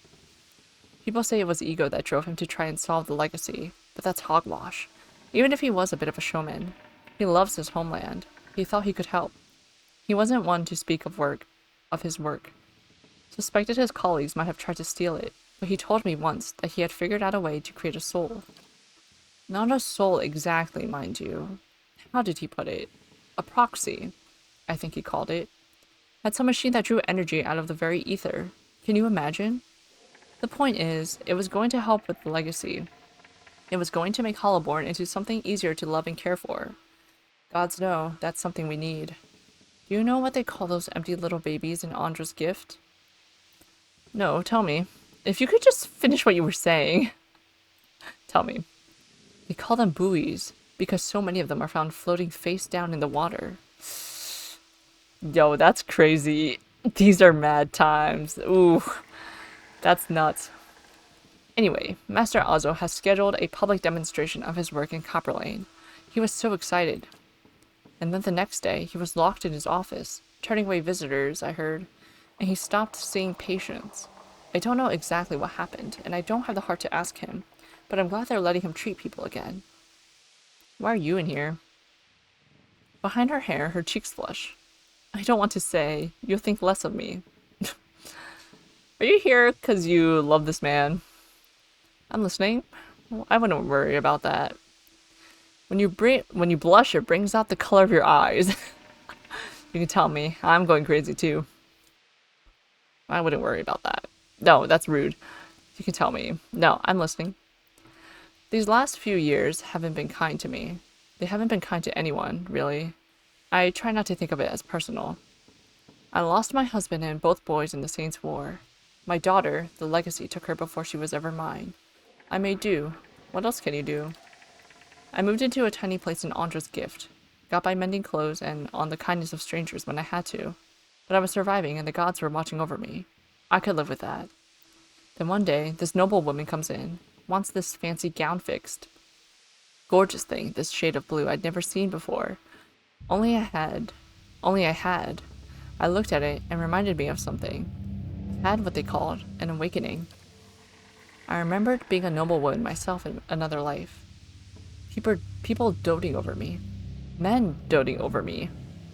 S1: People say it was ego that drove him to try and solve the legacy, but that's hogwash. Even if he was a bit of a showman, he loves his homeland. He thought he could help. He wasn't one to speak of his work. Suspected his colleagues might have tried to steal it, but he told me once that he had figured out a way to create a soul. Not a soul exactly, mind you. How did he put it? A proxy, I think he called it. Had some machine that drew energy out of the very ether. Can you imagine? The point is, it was going to help with the legacy. It was going to make Hollowborn into something easier to love and care for. Gods know, that's something we need. Do you know what they call those empty little babies in Andra's gift? No, tell me. If you could just finish what you were saying. Tell me. They call them buoys because so many of them are found floating face down in the water. Yo, that's crazy. These are mad times. Ooh, that's nuts. Anyway, Master Ozo has scheduled a public demonstration of his work in Copper Lane. He was so excited. And then the next day, he was locked in his office, turning away visitors, I heard, and he stopped seeing patients. I don't know exactly what happened, and I don't have the heart to ask him, but I'm glad they're letting him treat people again. Why are you in here? Behind her hair, her cheeks flush. I don't want to say, you'll think less of me. Are you here because you love this man? I'm listening. Well, I wouldn't worry about that. When you blush, it brings out the color of your eyes. You can tell me. I'm going crazy too. I wouldn't worry about that. No, that's rude. You can tell me. No, I'm listening. These last few years haven't been kind to me. They haven't been kind to anyone, really. I try not to think of it as personal. I lost my husband and both boys in the Saints' War. My daughter, the legacy took her before she was ever mine. I made do. What else can you do? I moved into a tiny place in Andra's gift. Got by mending clothes and on the kindness of strangers when I had to. But I was surviving and the gods were watching over me. I could live with that. Then one day, this noble woman comes in, wants this fancy gown fixed. Gorgeous thing, this shade of blue I'd never seen before. Only I had. I looked at it and reminded me of something. I had what they called an awakening. I remembered being a noble woman myself in another life. People doting over me. Men doting over me.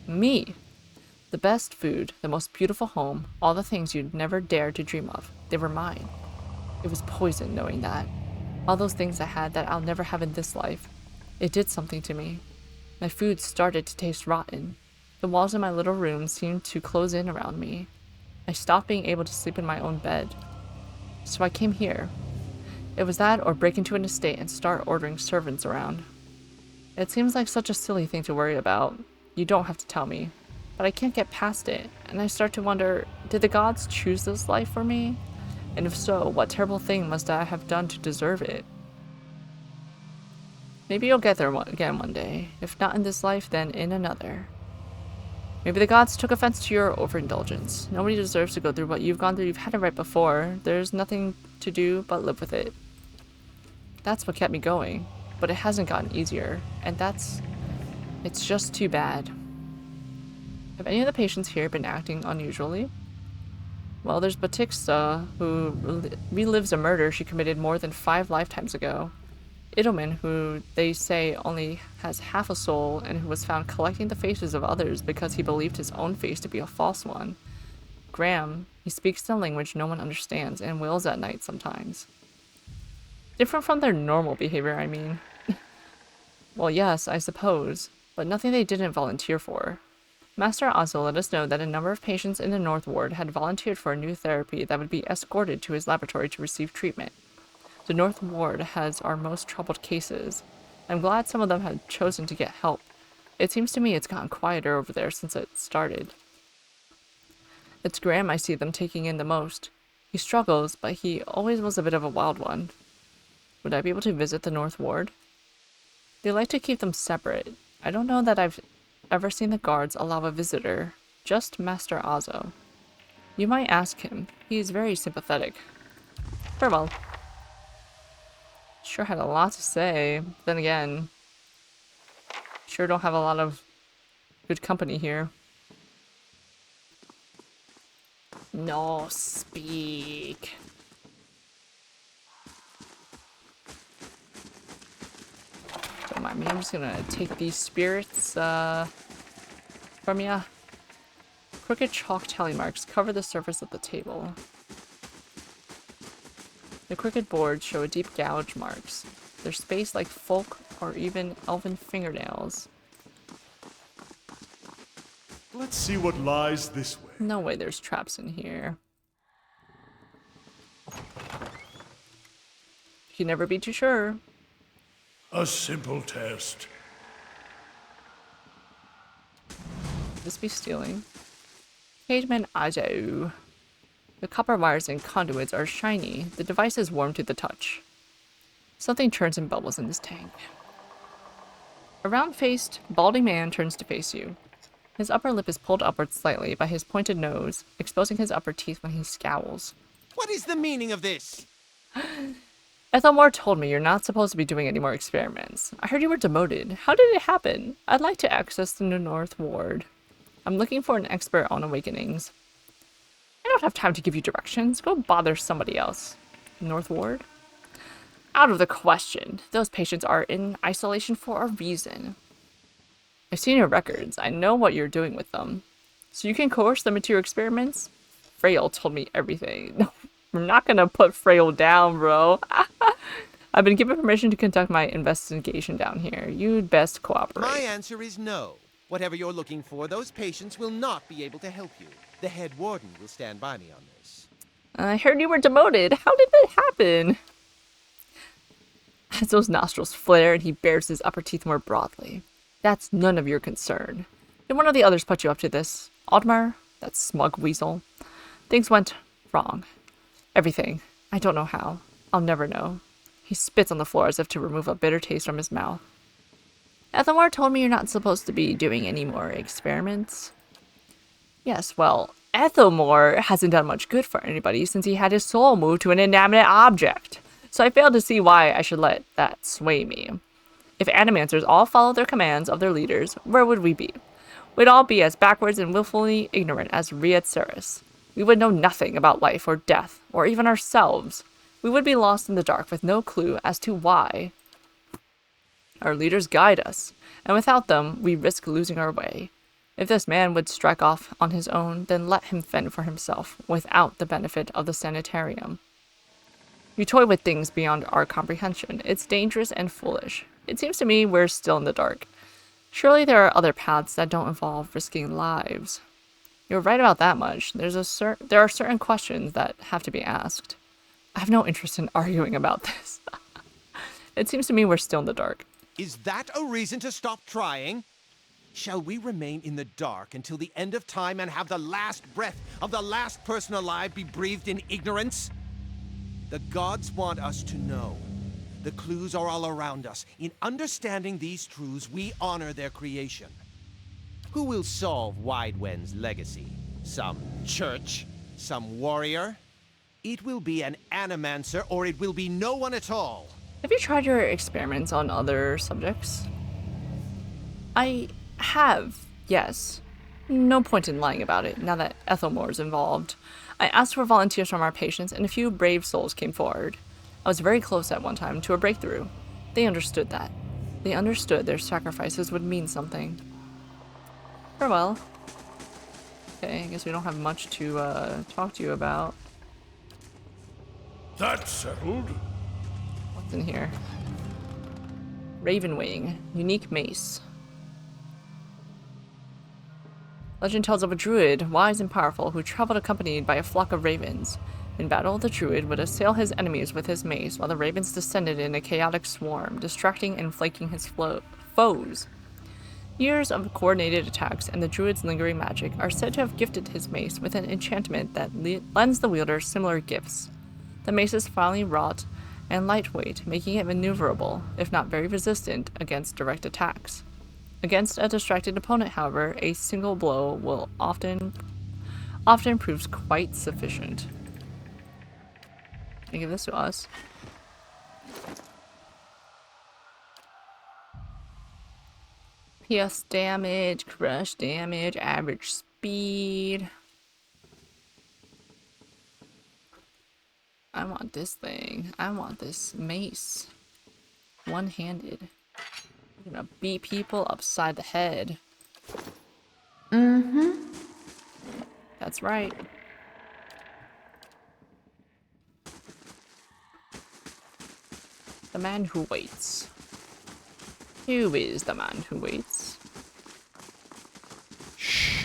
S1: Me! The best food, the most beautiful home, all the things you'd never dare to dream of. They were mine. It was poison knowing that. All those things I had that I'll never have in this life. It did something to me. My food started to taste rotten. The walls in my little room seemed to close in around me. I stopped being able to sleep in my own bed. So I came here. It was that or break into an estate and start ordering servants around. It seems like such a silly thing to worry about. You don't have to tell me. But I can't get past it, and I start to wonder, did the gods choose this life for me? And if so, what terrible thing must I have done to deserve it? Maybe you'll get there again one day. If not in this life, then in another. Maybe the gods took offense to your overindulgence. Nobody deserves to go through what you've gone through. You've had it right before. There's nothing to do but live with it. That's what kept me going. But it hasn't gotten easier. And it's just too bad. Have any of the patients here been acting unusually? Well, there's Batixa, who relives a murder she committed more than 5 lifetimes ago. Idelman, who they say only has half a soul and who was found collecting the faces of others because he believed his own face to be a false one. Graham, he speaks the language no one understands and wails at night sometimes. Different from their normal behavior, I mean. Well, yes, I suppose, but nothing they didn't volunteer for. Master Ozo let us know that a number of patients in the North Ward had volunteered for a new therapy that would be escorted to his laboratory to receive treatment. The North Ward has our most troubled cases. I'm glad some of them have chosen to get help. It seems to me it's gotten quieter over there since it started. It's Graham I see them taking in the most. He struggles, but he always was a bit of a wild one. Would I be able to visit the North Ward? They like to keep them separate. I don't know that I've ever seen the guards allow a visitor, just Master Ozo. You might ask him. He's very sympathetic. Farewell. Sure had a lot to say. Then again, sure don't have a lot of good company here. No, speak. Don't mind me, I'm just gonna take these spirits, from ya. Crooked chalk tally marks cover the surface of the table. The crooked boards show deep gouge marks. They're spaced like folk or even elven fingernails.
S3: Let's see what lies this way.
S1: No way there's traps in here. You can never be too sure.
S12: A simple test.
S1: This be stealing. Cageman Ajo. The copper wires and conduits are shiny. The device is warm to the touch. Something churns and bubbles in this tank. A round-faced, balding man turns to face you. His upper lip is pulled upward slightly by his pointed nose, exposing his upper teeth when he scowls.
S16: What is the meaning of this?
S1: Ethelmore told me you're not supposed to be doing any more experiments. I heard you were demoted. How did it happen? I'd like to access the North Ward. I'm looking for an expert on awakenings. I don't have time to give you directions. Go bother somebody else. North Ward? Out of the question. Those patients are in isolation for a reason. I've seen your records. I know what you're doing with them. So you can coerce them into your experiments? Frail told me everything. No, we're not gonna put Frail down, bro. I've been given permission to conduct my investigation down here. You'd best cooperate.
S16: My answer is no. Whatever you're looking for, those patients will not be able to help you. The head warden will stand by me on this.
S1: I heard you were demoted. How did that happen? As those nostrils flare and he bares his upper teeth more broadly. That's none of your concern. Did one of the others put you up to this? Audemars? That smug weasel. Things went wrong. Everything. I don't know how. I'll never know. He spits on the floor as if to remove a bitter taste from his mouth. Ethelmore told me you're not supposed to be doing any more experiments. Yes, well, Ethelmore hasn't done much good for anybody since he had his soul moved to an inanimate object. So I fail to see why I should let that sway me. If animancers all follow their commands of their leaders, where would we be? We'd all be as backwards and willfully ignorant as Riet Ceres. We would know nothing about life or death, or even ourselves. We would be lost in the dark with no clue as to why. Our leaders guide us, and without them, we risk losing our way. If this man would strike off on his own, then let him fend for himself, without the benefit of the sanitarium. You toy with things beyond our comprehension. It's dangerous and foolish. It seems to me we're still in the dark. Surely there are other paths that don't involve risking lives. You're right about that much. There are certain questions that have to be asked. I have no interest in arguing about this. It seems to me we're still in the dark.
S16: Is that a reason to stop trying? Shall we remain in the dark until the end of time and have the last breath of the last person alive be breathed in ignorance? The gods want us to know. The clues are all around us. In understanding these truths, we honor their creation. Who will solve Widewen's legacy? Some church? Some warrior? It will be an animancer, or it will be no one at all.
S1: Have you tried your experiments on other subjects? I have, yes. No point in lying about it, now that Ethelmore's involved. I asked for volunteers from our patients, and a few brave souls came forward. I was very close at one time to a breakthrough. They understood that. They understood their sacrifices would mean something. Farewell. Okay, I guess we don't have much to talk to you about.
S12: That's settled.
S1: What's in here? Ravenwing. Unique mace. Legend tells of a druid, wise and powerful, who traveled accompanied by a flock of ravens. In battle, the druid would assail his enemies with his mace, while the ravens descended in a chaotic swarm, distracting and flanking his foes. Years of coordinated attacks and the druid's lingering magic are said to have gifted his mace with an enchantment that lends the wielder similar gifts. The mace is finely wrought and lightweight, making it maneuverable, if not very resistant, against direct attacks. Against a distracted opponent, however, a single blow will often proves quite sufficient. Can you give this to us? PS damage, crush damage, average speed. I want this thing. I want this mace. One-handed. I'm gonna beat people upside the head.
S6: Mm-hmm.
S1: That's right. The man who waits. Who is the man who waits?
S12: Shh.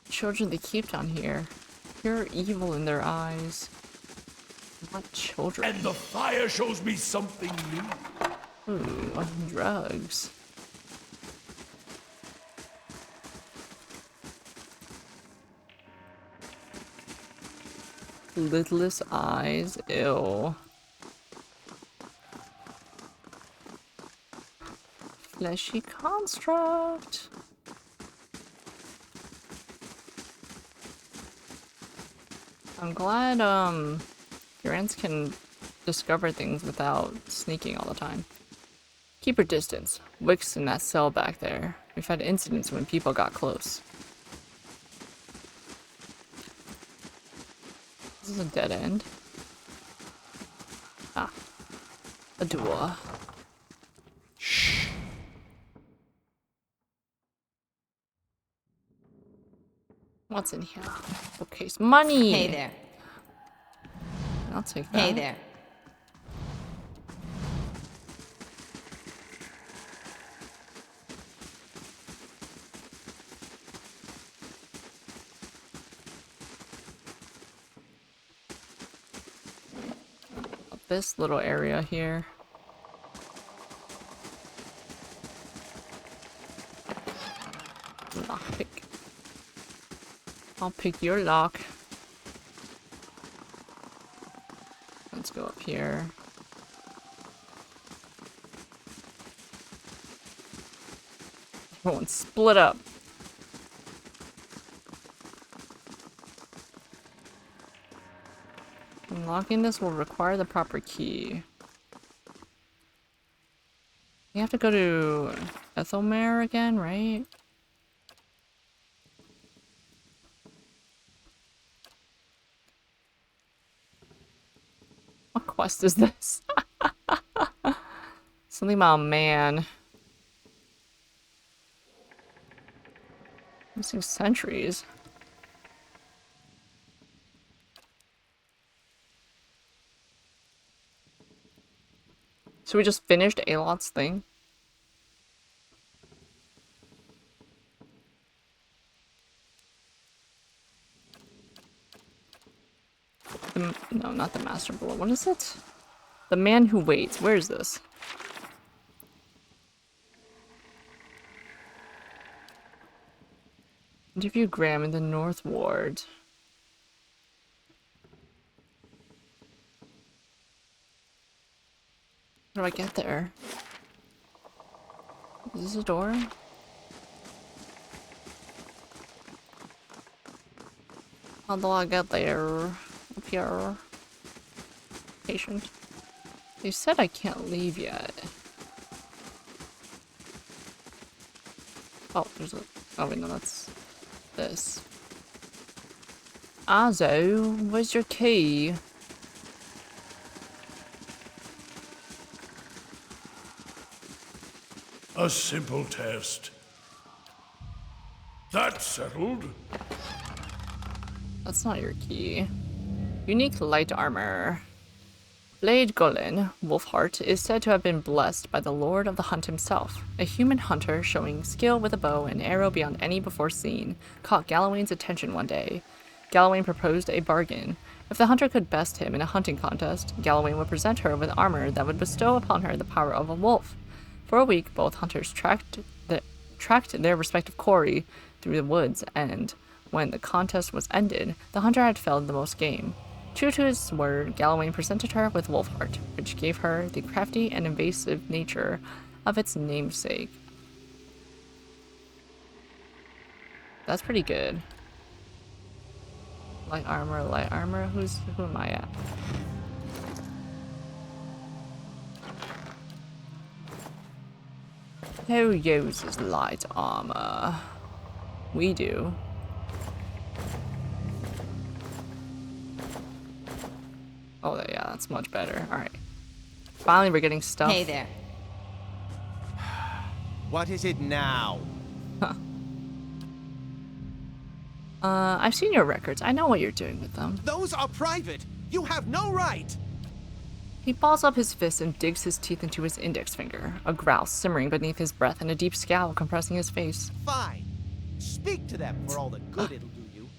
S1: Children they keep down here. Pure evil in their eyes. What children?
S12: And the fire shows me something new.
S1: Ooh, drugs. Lidless eyes, ew. Fleshy construct. I'm glad, your ants can discover things without sneaking all the time. Keep your distance. Wick's in that cell back there. We've had incidents when people got close. This is a dead end. Ah. A door. Shh. What's in here? Bookcase. Money!
S4: Hey there.
S1: I'll take that.
S4: Hey there.
S1: This little area here. Lockpick. I'll pick your lock. Let's go up here. Everyone split up. Unlocking this will require the proper key. You have to go to Ethelmere again, right? What quest is this? Something about a man. Missing centuries. So we just finished Alot's thing? No, not the Master Bullet. What is it? The Man Who Waits. Where is this? Interview Graham in the North Ward. How do I get there? Is this a door? How do I get there? Up here. Patient. They said I can't leave yet. Oh, there's a... Oh wait, no, that's... this. Azo, where's your key?
S12: A simple test. That's settled.
S1: That's not your key. Unique light armor. Blade Golin, Wolfheart, is said to have been blessed by the Lord of the Hunt himself. A human hunter showing skill with a bow and arrow beyond any before seen caught Galawain's attention one day. Galawain proposed a bargain. If the hunter could best him in a hunting contest, Galawain would present her with armor that would bestow upon her the power of a wolf. For a week, both hunters tracked their respective quarry through the woods, and when the contest was ended, the hunter had felled the most game. True to his word, Galawain presented her with Wolfheart, which gave her the crafty and invasive nature of its namesake. That's pretty good. Light armor, light armor. Who am I at? Who uses light armor? We do. Oh, yeah, that's much better. Alright. Finally, we're getting stuff.
S4: Hey there.
S16: What is it now?
S1: Huh. I've seen your records. I know what you're doing with them.
S16: Those are private. You have no right.
S1: He balls up his fist and digs his teeth into his index finger, a growl simmering beneath his breath and a deep scowl compressing his face.
S16: Fine. Speak to them for all the good it'll do you.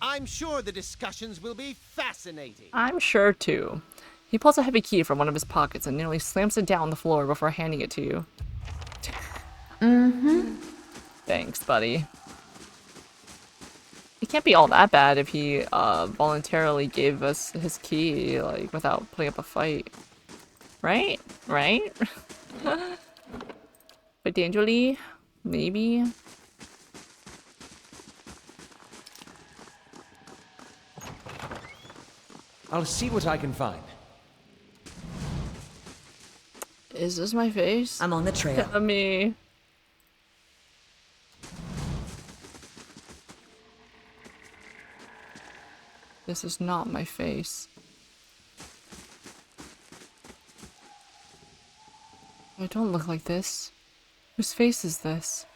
S16: I'm sure the discussions will be fascinating.
S1: I'm sure too. He pulls a heavy key from one of his pockets and nearly slams it down on the floor before handing it to you. Thanks, buddy. It can't be all that bad if he voluntarily gave us his key, like, without putting up a fight. Right? Right? Potentially? Maybe?
S8: I'll see what I can find.
S1: Is this my face?
S14: I'm on the trail.
S1: Tell me. This is not my face. I don't look like this. Whose face is this?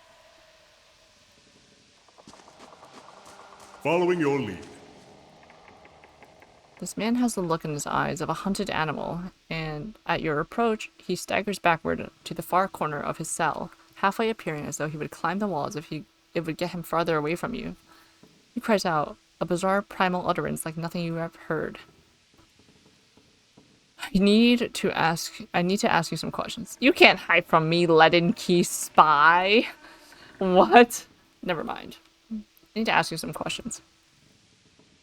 S3: Following your lead.
S1: This man has the look in his eyes of a hunted animal, and at your approach, he staggers backward to the far corner of his cell, halfway appearing as though he would climb the walls if it would get him farther away from you. He cries out, a bizarre primal utterance like nothing you have heard. I need to ask you some questions. You can't hide from me, leaden key spy. What? Never mind. I need to ask you some questions.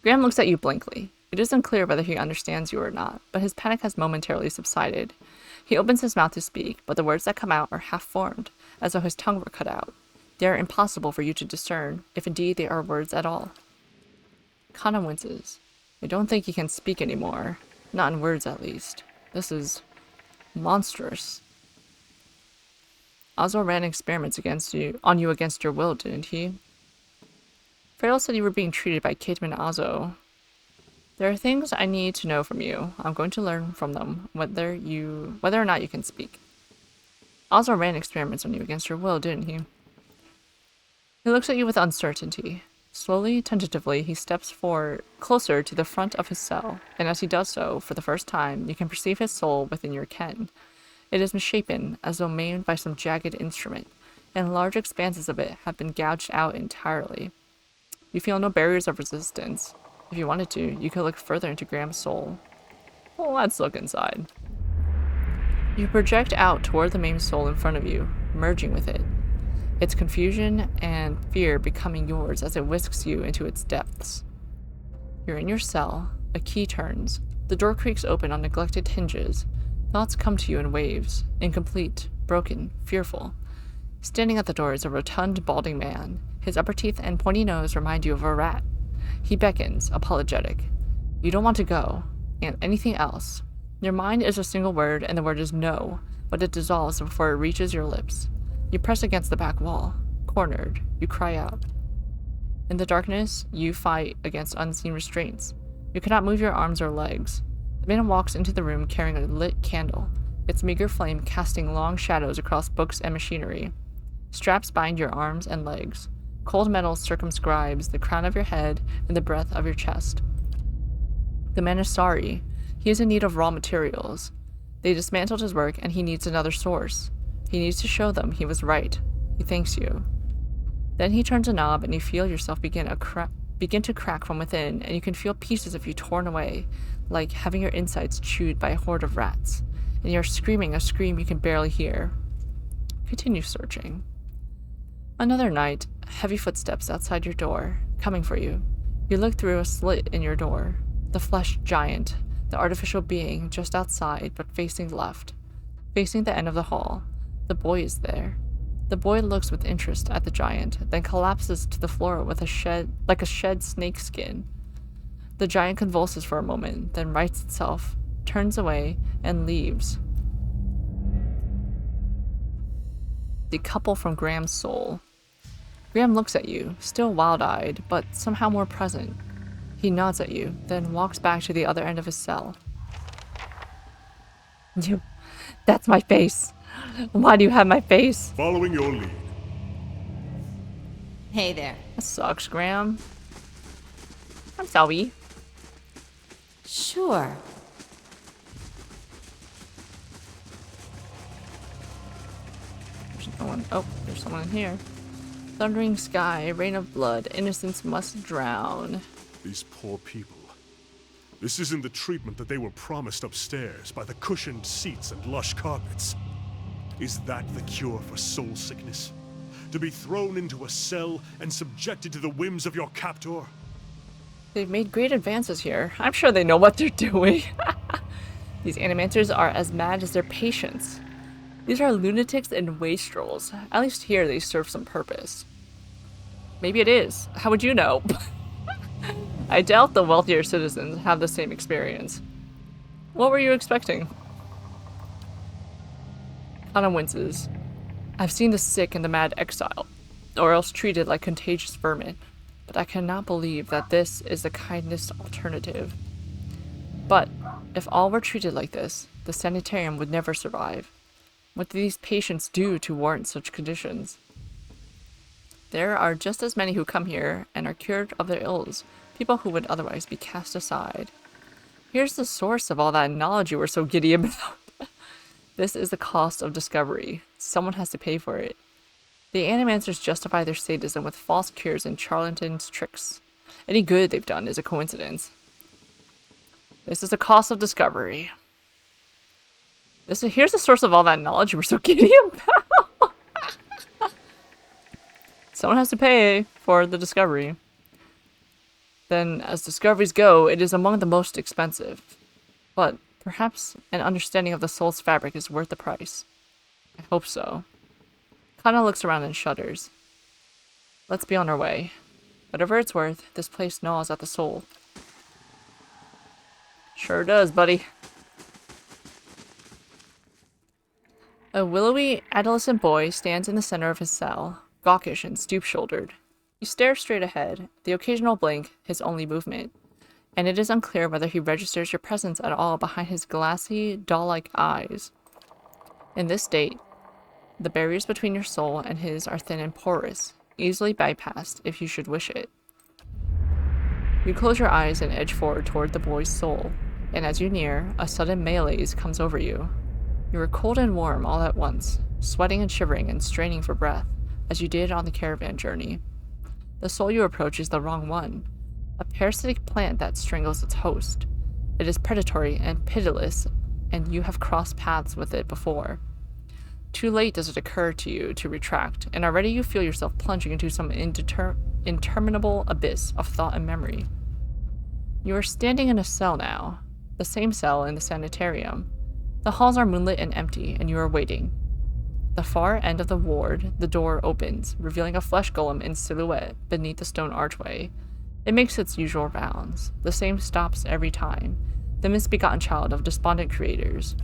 S1: Graham looks at you blankly. It is unclear whether he understands you or not, but his panic has momentarily subsided. He opens his mouth to speak, but the words that come out are half-formed, as though his tongue were cut out. They are impossible for you to discern, if indeed they are words at all. Kana winces. I don't think he can speak anymore. Not in words, at least. This is monstrous. Ozzo ran experiments on you against your will, didn't he? Farrell said you were being treated by Cateman Ozzo. There are things I need to know from you. I'm going to learn from them, whether or not you can speak. Ozzo ran experiments on you against your will, didn't he? He looks at you with uncertainty. Slowly, tentatively, he steps closer to the front of his cell, and as he does so, for the first time, you can perceive his soul within your ken. It is misshapen, as though maimed by some jagged instrument, and large expanses of it have been gouged out entirely. You feel no barriers of resistance. If you wanted to, you could look further into Graham's soul. Well, let's look inside. You project out toward the main soul in front of you, merging with it. Its confusion and fear becoming yours as it whisks you into its depths. You're in your cell. A key turns. The door creaks open on neglected hinges. Thoughts come to you in waves, incomplete, broken, fearful. Standing at the door is a rotund, balding man. His upper teeth and pointy nose remind you of a rat. He beckons, apologetic. You don't want to go, and anything else. Your mind is a single word, and the word is no, but it dissolves before it reaches your lips. You press against the back wall. Cornered, you cry out. In the darkness, you fight against unseen restraints. You cannot move your arms or legs. The man walks into the room carrying a lit candle, its meager flame casting long shadows across books and machinery. Straps bind your arms and legs. Cold metal circumscribes the crown of your head and the breadth of your chest. The man is sorry. He is in need of raw materials. They dismantled his work, and he needs another source. He needs to show them he was right. He thanks you. Then he turns a knob, and you feel yourself begin to crack from within, and you can feel pieces of you torn away, like having your insides chewed by a horde of rats. And you're screaming a scream you can barely hear. Continue searching. Another night, heavy footsteps outside your door, coming for you. You look through a slit in your door. The flesh giant, the artificial being just outside, but facing left. Facing the end of the hall. The boy is there. The boy looks with interest at the giant, then collapses to the floor with a shed snake skin. The giant convulses for a moment, then rights itself, turns away, and leaves. The couple from Graham's soul. Graham looks at you, still wild-eyed, but somehow more present. He nods at you, then walks back to the other end of his cell. That's my face. Why do you have my face?
S3: Following your lead.
S5: Hey there.
S1: That sucks, Graham. I'm sorry.
S5: Sure.
S1: There's no one. Oh, there's someone in here. Thundering sky, rain of blood, innocence must drown.
S3: These poor people. This isn't the treatment that they were promised upstairs by the cushioned seats and lush carpets. Is that the cure for soul sickness? To be thrown into a cell and subjected to the whims of your captor?
S1: They've made great advances here. I'm sure they know what they're doing. These animancers are as mad as their patients. These are lunatics and wastrels. At least here they serve some purpose. Maybe it is. How would you know? I doubt the wealthier citizens have the same experience. What were you expecting? Kana winces. I've seen the sick and the mad exiled, or else treated like contagious vermin, but I cannot believe that this is the kindest alternative. But if all were treated like this, the sanitarium would never survive. What do these patients do to warrant such conditions? There are just as many who come here and are cured of their ills, people who would otherwise be cast aside. Here's the source of all that knowledge you were so giddy about. This is the cost of discovery. Someone has to pay for it. The animancers justify their sadism with false cures and charlatans' tricks. Any good they've done is a coincidence. This is the cost of discovery. Here's the source of all that knowledge you were so giddy about. Someone has to pay for the discovery. Then, as discoveries go, it is among the most expensive. But perhaps an understanding of the soul's fabric is worth the price. I hope so. Kana looks around and shudders. Let's be on our way. Whatever it's worth, this place gnaws at the soul. Sure does, buddy. A willowy, adolescent boy stands in the center of his cell, gawkish and stoop-shouldered. He stares straight ahead, the occasional blink his only movement, and it is unclear whether he registers your presence at all behind his glassy, doll-like eyes. In this state, the barriers between your soul and his are thin and porous, easily bypassed if you should wish it. You close your eyes and edge forward toward the boy's soul, and as you near, a sudden malaise comes over you. You are cold and warm all at once, sweating and shivering and straining for breath, as you did on the caravan journey. The soul you approach is the wrong one, a parasitic plant that strangles its host. It is predatory and pitiless, and you have crossed paths with it before. Too late does it occur to you to retract, and already you feel yourself plunging into some interminable abyss of thought and memory. You are standing in a cell now, the same cell in the sanitarium. The halls are moonlit and empty, and you are waiting. At the far end of the ward, the door opens, revealing a flesh golem in silhouette beneath the stone archway. It makes its usual rounds, the same stops every time, the misbegotten child of despondent creators.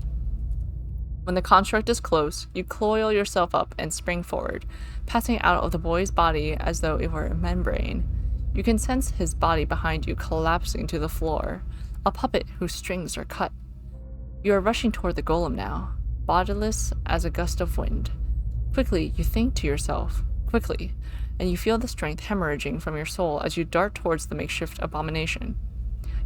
S1: When the construct is close, you coil yourself up and spring forward, passing out of the boy's body as though it were a membrane. You can sense his body behind you collapsing to the floor, a puppet whose strings are cut. You are rushing toward the golem now, bodiless as a gust of wind. Quickly, you think to yourself, quickly, and you feel the strength hemorrhaging from your soul as you dart towards the makeshift abomination.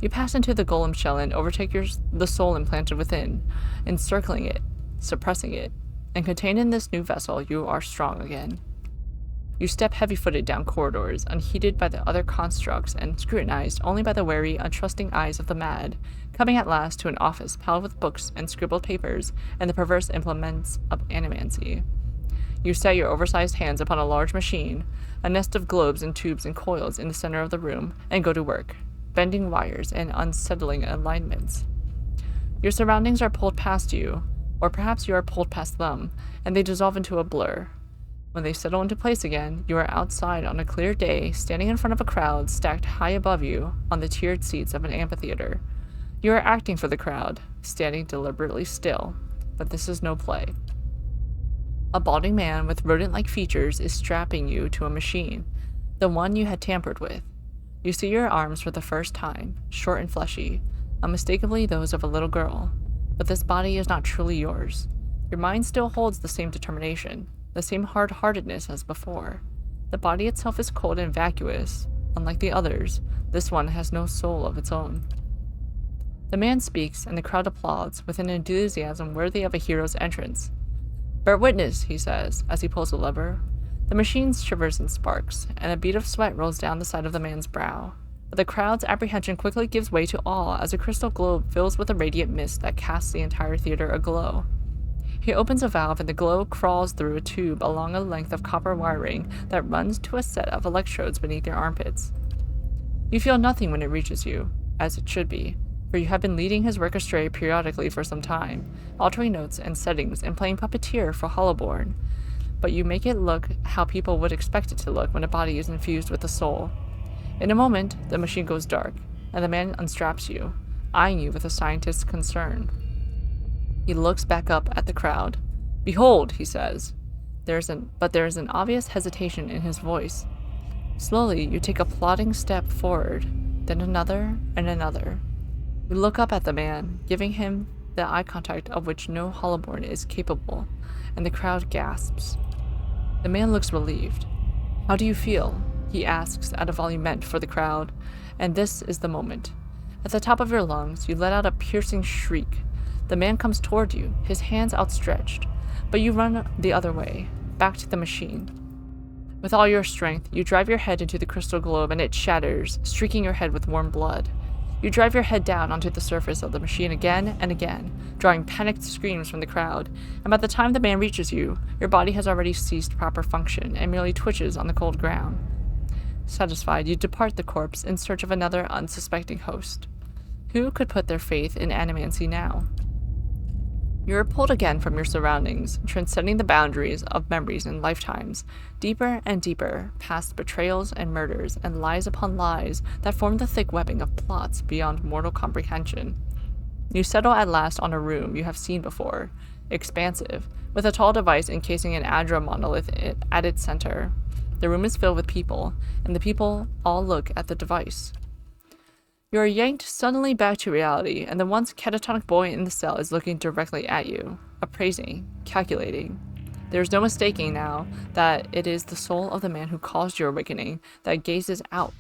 S1: You pass into the golem shell and overtake the soul implanted within, encircling it, suppressing it, and contained in this new vessel, you are strong again. You step heavy-footed down corridors, unheeded by the other constructs and scrutinized only by the wary, untrusting eyes of the mad, coming at last to an office piled with books and scribbled papers and the perverse implements of animancy. You set your oversized hands upon a large machine, a nest of globes and tubes and coils in the center of the room, and go to work, bending wires and unsettling alignments. Your surroundings are pulled past you, or perhaps you are pulled past them, and they dissolve into a blur. When they settle into place again, you are outside on a clear day, standing in front of a crowd stacked high above you on the tiered seats of an amphitheater. You are acting for the crowd, standing deliberately still, but this is no play. A balding man with rodent-like features is strapping you to a machine, the one you had tampered with. You see your arms for the first time, short and fleshy, unmistakably those of a little girl, but this body is not truly yours. Your mind still holds the same determination, the same hard-heartedness as before. The body itself is cold and vacuous. Unlike the others, this one has no soul of its own. The man speaks, and the crowd applauds with an enthusiasm worthy of a hero's entrance. "Bear witness," he says, as he pulls a lever. The machine shivers and sparks, and a bead of sweat rolls down the side of the man's brow. But the crowd's apprehension quickly gives way to awe as a crystal globe fills with a radiant mist that casts the entire theater aglow. He opens a valve and the glow crawls through a tube along a length of copper wiring that runs to a set of electrodes beneath your armpits. You feel nothing when it reaches you, as it should be, for you have been leading his work astray periodically for some time, altering notes and settings and playing puppeteer for Hollowborn. But you make it look how people would expect it to look when a body is infused with a soul. In a moment, the machine goes dark, and the man unstraps you, eyeing you with a scientist's concern. He looks back up at the crowd. "Behold," he says. There is an obvious hesitation in his voice. Slowly, you take a plodding step forward, then another and another. You look up at the man, giving him the eye contact of which no Hollowborn is capable, and the crowd gasps. The man looks relieved. "How do you feel?" he asks at a volume meant for the crowd, and this is the moment. At the top of your lungs, you let out a piercing shriek. The man comes toward you, his hands outstretched, but you run the other way, back to the machine. With all your strength, you drive your head into the crystal globe and it shatters, streaking your head with warm blood. You drive your head down onto the surface of the machine again and again, drawing panicked screams from the crowd, and by the time the man reaches you, your body has already ceased proper function and merely twitches on the cold ground. Satisfied, you depart the corpse in search of another unsuspecting host. Who could put their faith in animancy now? You are pulled again from your surroundings, transcending the boundaries of memories and lifetimes, deeper and deeper, past betrayals and murders and lies upon lies that form the thick webbing of plots beyond mortal comprehension. You settle at last on a room you have seen before, expansive, with a tall device encasing an Adra monolith at its center. The room is filled with people, and the people all look at the device. You are yanked suddenly back to reality, and the once catatonic boy in the cell is looking directly at you, appraising, calculating. There is no mistaking now that it is the soul of the man who caused your awakening that gazes out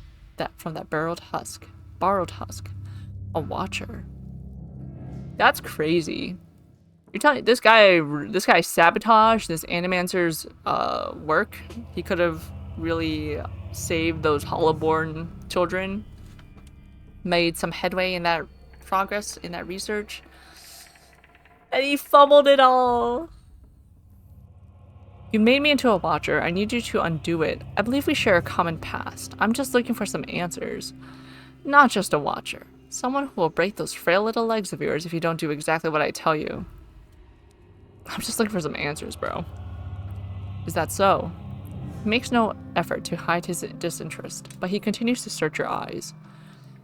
S1: from that borrowed husk. A watcher. That's crazy. You're telling this guy sabotaged this animancer's work? He could have really saved those Hollowborn children. Made some headway in that progress, in that research. And he fumbled it all. You made me into a watcher. I need you to undo it. I believe we share a common past. I'm just looking for some answers. Not just a watcher. Someone who will break those frail little legs of yours if you don't do exactly what I tell you. I'm just looking for some answers, bro. Is that so? He makes no effort to hide his disinterest, but he continues to search your eyes.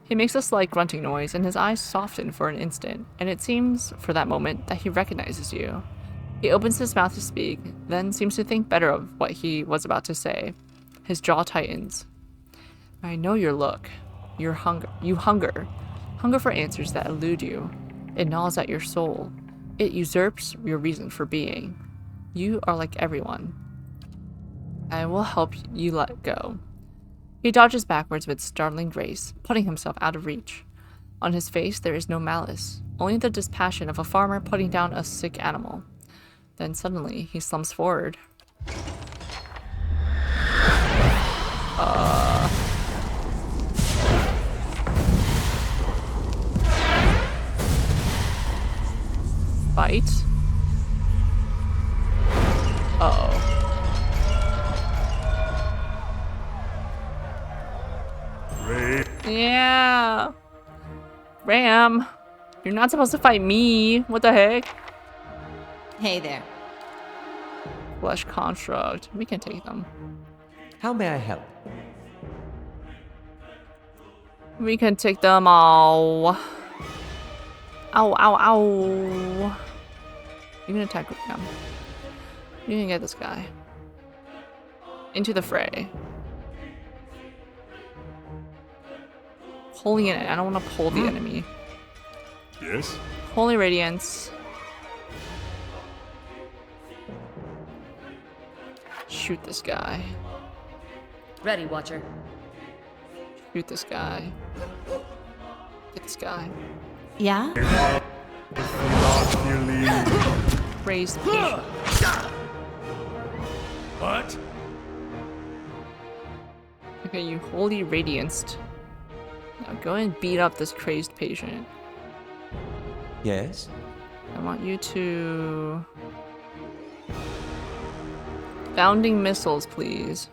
S1: He makes a slight grunting noise, and his eyes soften for an instant, and it seems, for that moment, that he recognizes you. He opens his mouth to speak, then seems to think better of what he was about to say. His jaw tightens. I know your look. You hunger for answers that elude you. It gnaws at your soul. It usurps your reason for being. You are like everyone. I will help you let go. He dodges backwards with startling grace, putting himself out of reach. On his face there is no malice, only the dispassion of a farmer putting down a sick animal. Then suddenly he slumps forward. Fight? Uh-oh. Yeah. Ram, you're not supposed to fight me. What the heck?
S4: Hey there.
S1: Flesh construct. We can take them.
S8: How may I help?
S1: We can take them all. Ow, ow, ow. You can attack Ram. You can get this guy. Into the fray. Pulling it. I don't want to pull the enemy.
S3: Yes?
S1: Holy Radiance. Shoot this guy.
S14: Ready, Watcher.
S1: Shoot this guy. Get this guy.
S5: Yeah?
S1: Raise patient.
S12: What?
S1: Okay, you Holy Radianced. Now go and beat up this crazed patient.
S8: Yes?
S1: I want you to... Bounding missiles, please.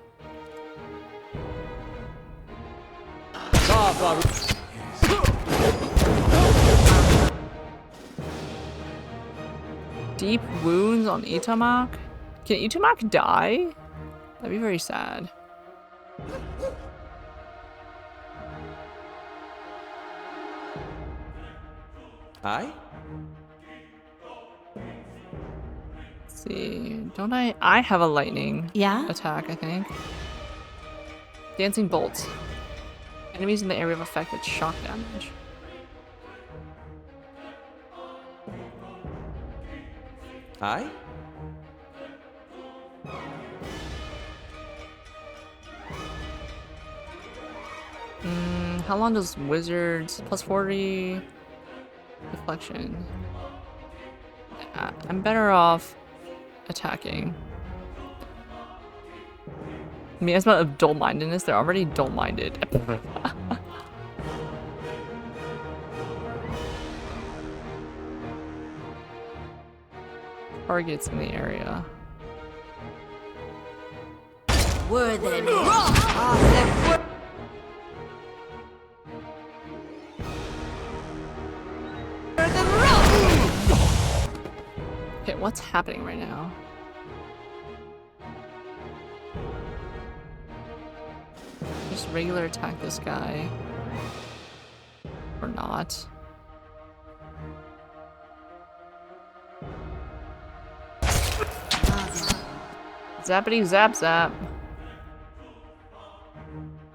S1: Deep wounds on Itamak? Can Itamak die? That'd be very sad.
S8: Aye?
S1: Let's see. Don't I have a lightning attack, I think. Dancing bolts. Enemies in the area of effect with shock damage.
S8: Aye?
S1: How long does wizards plus 40 deflection? I'm better off attacking. Miasma of dull-mindedness, they're already dull-minded. Targets in the area.
S5: Were then
S1: Okay, what's happening right now? Just regular attack this guy. Or not. Zappity zap zap.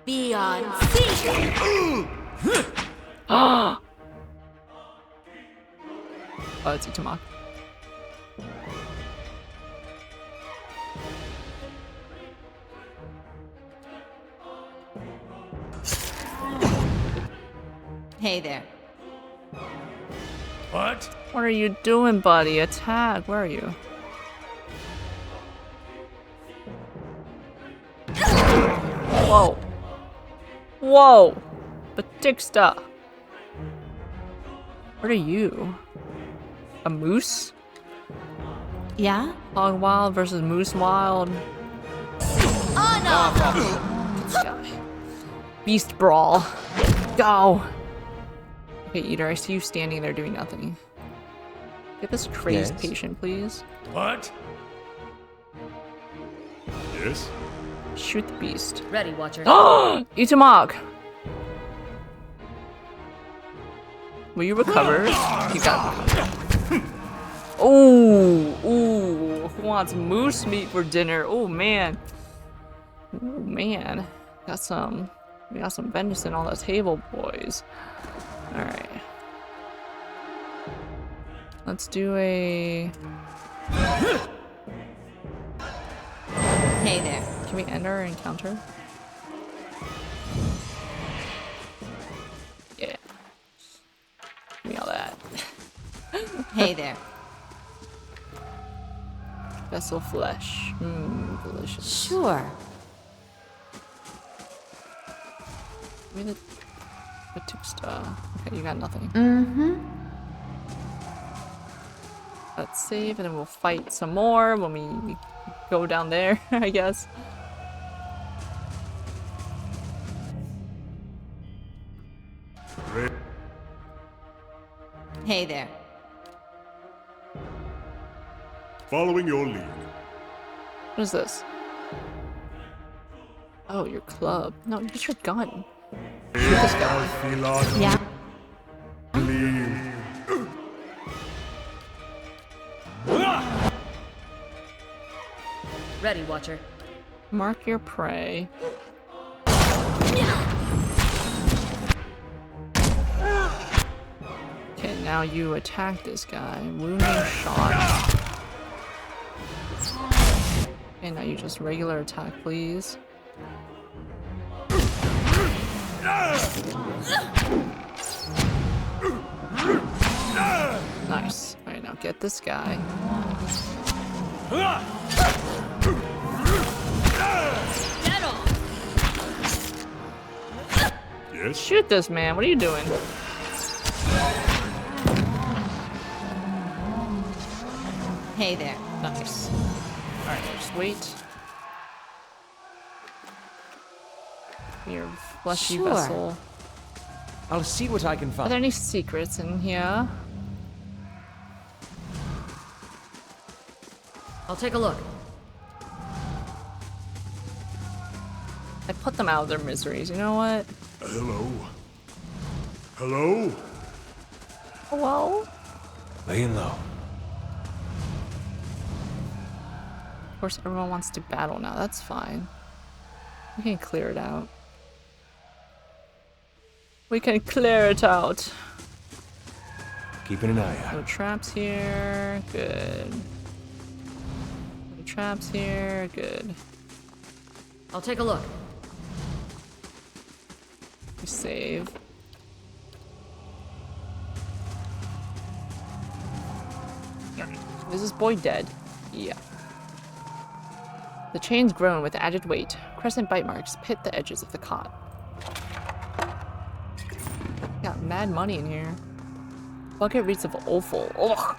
S5: beyond sea.
S1: Oh, it's Itamak.
S4: Hey there.
S12: What?
S1: What are you doing, buddy? Attack. Where are you? Whoa. Whoa. Batixta. What are you? A moose?
S4: Yeah?
S1: Hog Wild versus Moose Wild. Beast Brawl. Go! Okay, Eater, I see you standing there doing nothing. Get this crazed patient, please.
S12: What?
S3: Yes?
S1: Shoot the beast.
S14: Ready, Watcher.
S1: Itamak! Will you recover? You got. Ooh, ooh. Who wants moose meat for dinner? Oh man. Oh man. We got some venison on the table, boys. Alright. Let's do a.
S4: Hey there.
S1: Can we end our encounter? Yeah. Give me all that.
S4: Hey there.
S1: Vessel flesh. Mmm, delicious.
S4: Sure.
S1: Give me the Batixta. Okay, you got nothing.
S4: Mm-hmm.
S1: Let's save and then we'll fight some more when we go down there, I guess.
S4: Hey there.
S3: Following your lead.
S1: What is this? Oh, your club. No, use your gun. Shoot this guy.
S4: Yeah.
S14: Ready, Watcher.
S1: Mark your prey. Okay, now you attack this guy. Wounding shot. Okay, now you just regular attack, please. Nice. Alright, now get this guy.
S3: Yes?
S1: Shoot this man. What are you doing?
S4: Hey there.
S1: Nice. Alright, just wait. Your fleshy
S4: Sure.
S1: vessel.
S8: I'll see what I can
S1: Are
S8: find.
S1: there any secrets in here?
S14: I'll take a look.
S1: I put them out of their miseries. You know what?
S3: Hello? Hello?
S1: Hello?
S15: Laying low.
S1: Of course, everyone wants to battle now. That's fine. We can clear it out. We can clear it out.
S15: Keeping an eye
S1: No
S15: out.
S1: traps here. Good. No traps here. Good.
S14: I'll take a look.
S1: We save. Is this boy dead? Yeah. The chains groan with added weight. Crescent bite marks pit the edges of the cot. Got mad money in here. Bucket reeks of offal. Ugh.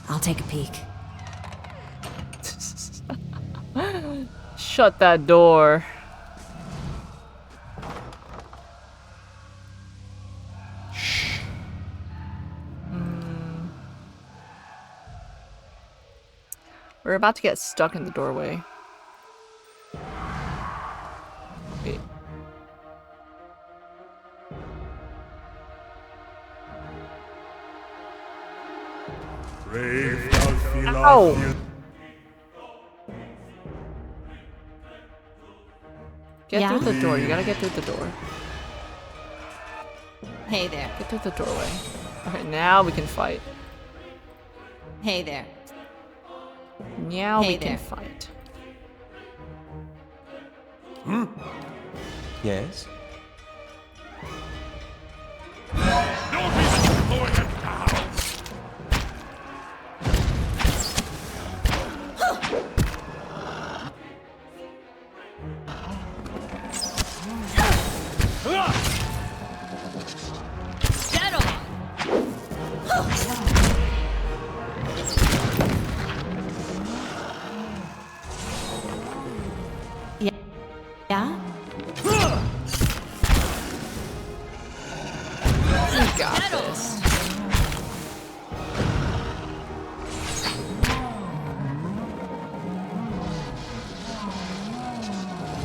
S4: I'll take a peek.
S1: Shut that door. We're about to get stuck in the doorway. Wait.
S3: Brave Alfila.
S1: Ow! Get
S4: Yeah?
S1: through the door. You gotta get through the door.
S4: Hey there.
S1: Get through the doorway. Okay, now we can fight.
S4: Hey there.
S1: Now
S4: Hey
S1: we can
S4: there.
S1: fight.
S8: Yes?
S4: Yeah? Yeah?
S1: We got this.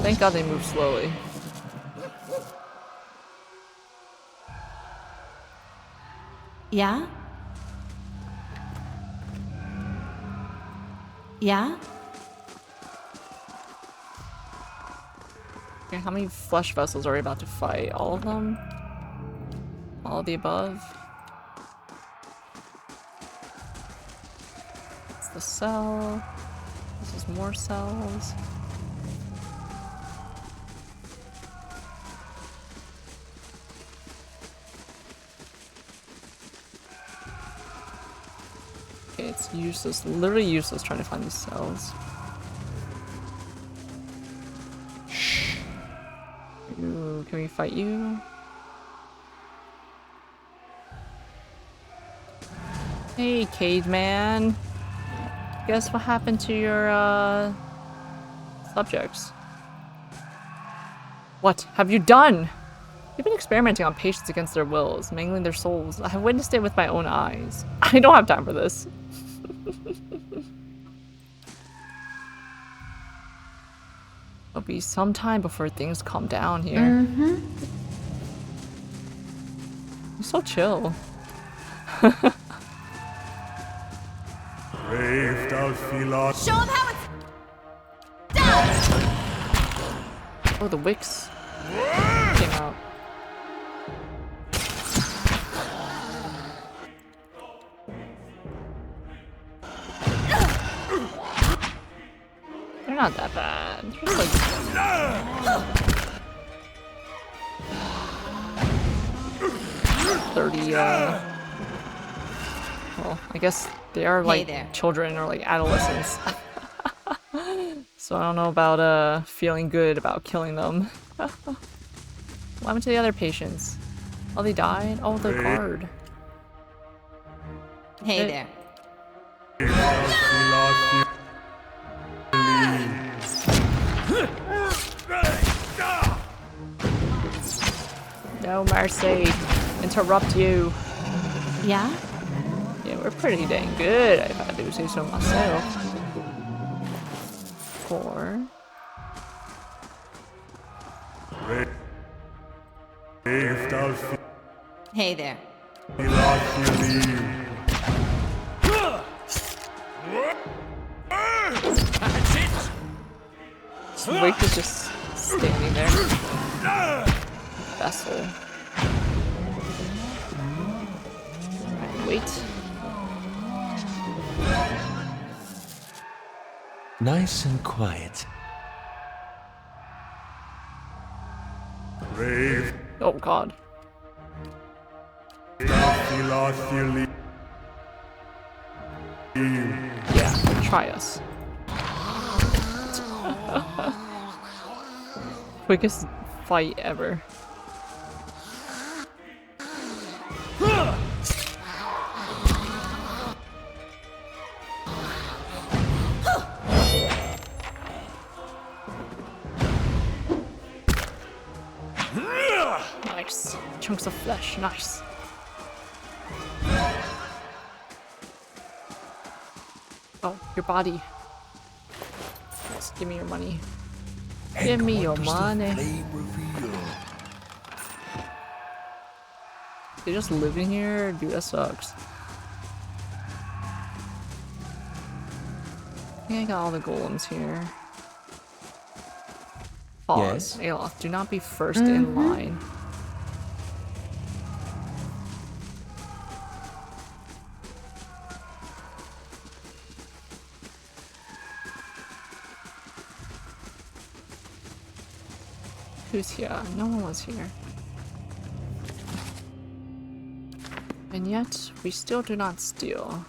S1: Thank God they move slowly.
S4: Yeah? Yeah?
S1: Okay, how many flesh vessels are we about to fight? All of them? All of the above? It's the cell. This is more cells. Okay, it's useless, literally useless trying to find these cells. Ooh, can we fight you? Hey, caveman. Guess what happened to your, subjects? What have you done? You've been experimenting on patients against their wills, mangling their souls. I have witnessed it with my own eyes. I don't have time for this. It'll be some time before things calm down here.
S4: Mm-hmm.
S1: You're so chill.
S3: Brave Alfila.
S5: Show him how it's done!
S1: Oh, the wicks came out. They're not that bad. They're just like 30, well, I guess they are like children or like adolescents. So I don't know about feeling good about killing them. What happened to the other patients? Oh, they died? Oh, the guard.
S4: Hey there.
S1: No mercy. Interrupt you.
S4: Yeah?
S1: Yeah, we're pretty dang good, if I do say so myself. 4.
S4: Hey there.
S1: Wake is just standing there. Vessel. Right, wait.
S8: Nice and quiet.
S1: Oh god. Yeah, try us. Quickest fight ever. Nice. Chunks of flesh, nice. Oh, your body. Just give me your money. Give me your money. They just living here? Dude, that sucks. Yeah, I got all the golems here. Pause.
S8: Yes?
S1: Aloth, do not be first in line. Who's here? No one was here. And yet, we still do not steal.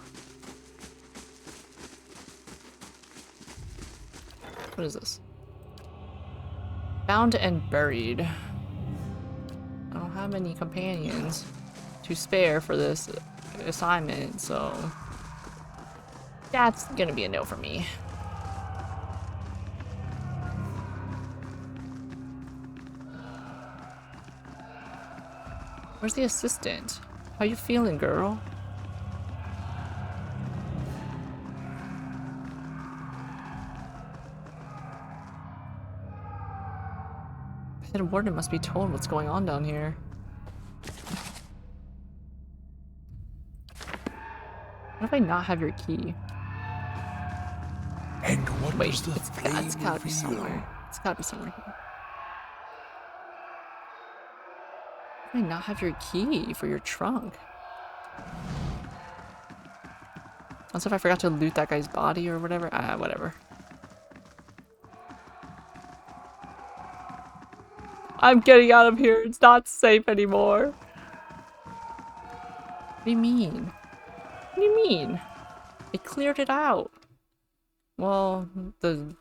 S1: What is this? Found and buried. I don't have any companions to spare for this assignment, so that's gonna be a no for me. Where's the assistant? How you feeling, girl? The head warden must be told what's going on down here. What if I not have your key?
S15: And what
S1: Wait,
S15: does the
S1: it's gotta be somewhere. It's gotta be somewhere here. Why do I not have your key for your trunk? Also, if I forgot to loot that guy's body or whatever. Ah, whatever. I'm getting out of here. It's not safe anymore. What do you mean? What do you mean? I cleared it out. Well, the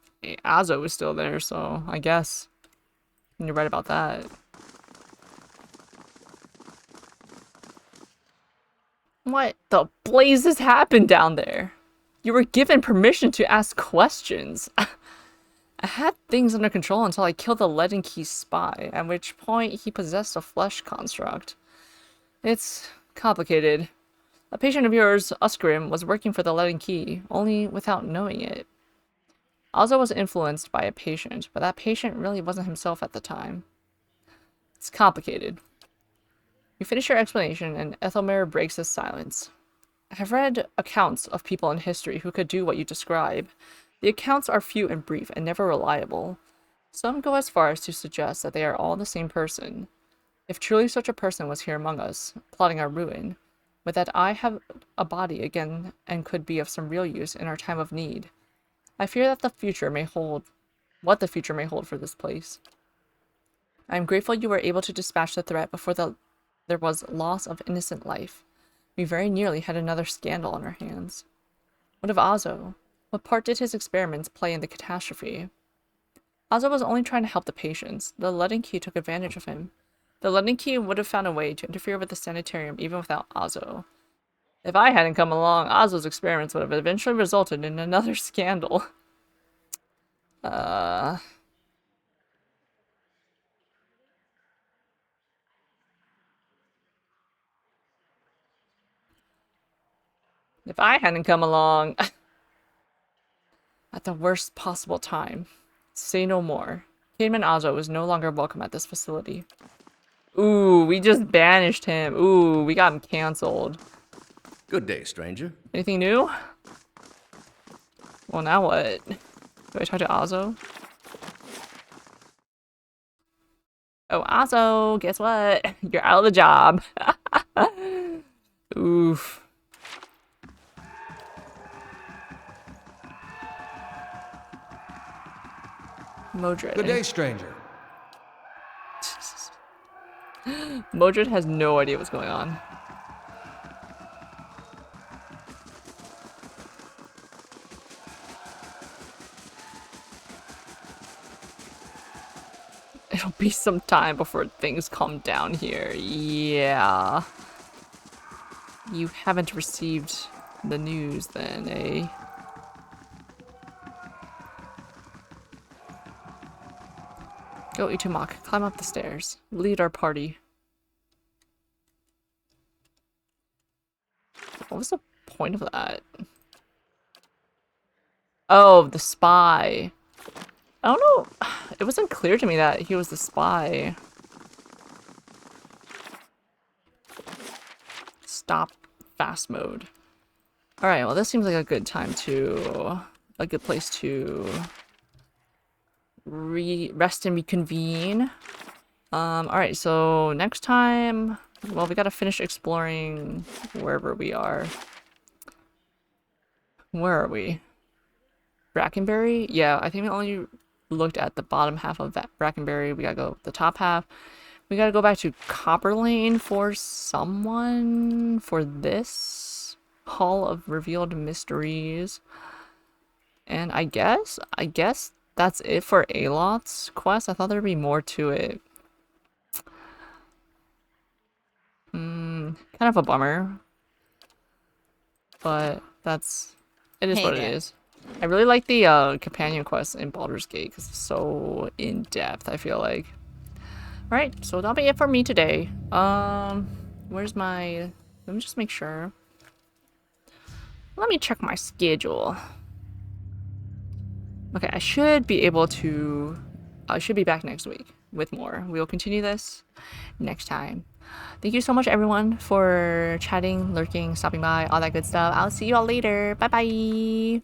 S1: Azo is still there, so I guess you're right about that. What the blazes happened down there? You were given permission to ask questions. I had things under control until I killed the Leaden Key spy, at which point he possessed a flesh construct. It's complicated. A patient of yours, Uskrim, was working for the Leaden Key, only without knowing it. Alza was influenced by a patient, but that patient really wasn't himself at the time. It's complicated. You finish your explanation, and Ethelmer breaks his silence. I have read accounts of people in history who could do what you describe. The accounts are few and brief, and never reliable. Some go as far as to suggest that they are all the same person. If truly such a person was here among us, plotting our ruin, but that I have a body again and could be of some real use in our time of need, I fear that the future may hold what the future may hold for this place. I am grateful you were able to dispatch the threat before there was loss of innocent life. We very nearly had another scandal on our hands. What of Azo? What part did his experiments play in the catastrophe? Azo was only trying to help the patients. The Letting Key took advantage of him. The Letting Key would have found a way to interfere with the sanitarium even without Azo. If I hadn't come along, Azo's experiments would have eventually resulted in another scandal. If I hadn't come along at the worst possible time. Say no more. Kidman Azo is no longer welcome at this facility. Ooh, we just banished him. Ooh, we got him canceled.
S7: Good day, stranger.
S1: Anything new? Well, now what? Do I talk to Azo? Oh, Azo, guess what? You're out of the job. Oof. Modred.
S13: Good day, stranger.
S1: Modred has no idea what's going on. It'll be some time before things calm down here. Yeah. You haven't received the news then, eh? Go, Itumak. Climb up the stairs. Lead our party. What was the point of that? Oh, the spy. I don't know. It wasn't clear to me that he was the spy. Stop fast mode. Alright, well this seems like a good time to... a good place to... rest and reconvene. Alright, so next time... well, we gotta finish exploring wherever we are. Where are we? Brackenberry? Yeah, I think we only looked at the bottom half of that Brackenberry. We gotta go the top half. We gotta go back to Copper Lane for someone for this Hall of Revealed Mysteries. And I guess that's it for Alot's quest. I thought there'd be more to it. Kind of a bummer. But it is what it is. I really like the companion quest in Baldur's Gate because it's so in-depth, I feel like. Alright, so that'll be it for me today. Where's my... let me just make sure. Let me check my schedule. Okay, I should be able to... I should be back next week with more. We will continue this next time. Thank you so much, everyone, for chatting, lurking, stopping by, all that good stuff. I'll see you all later. Bye-bye!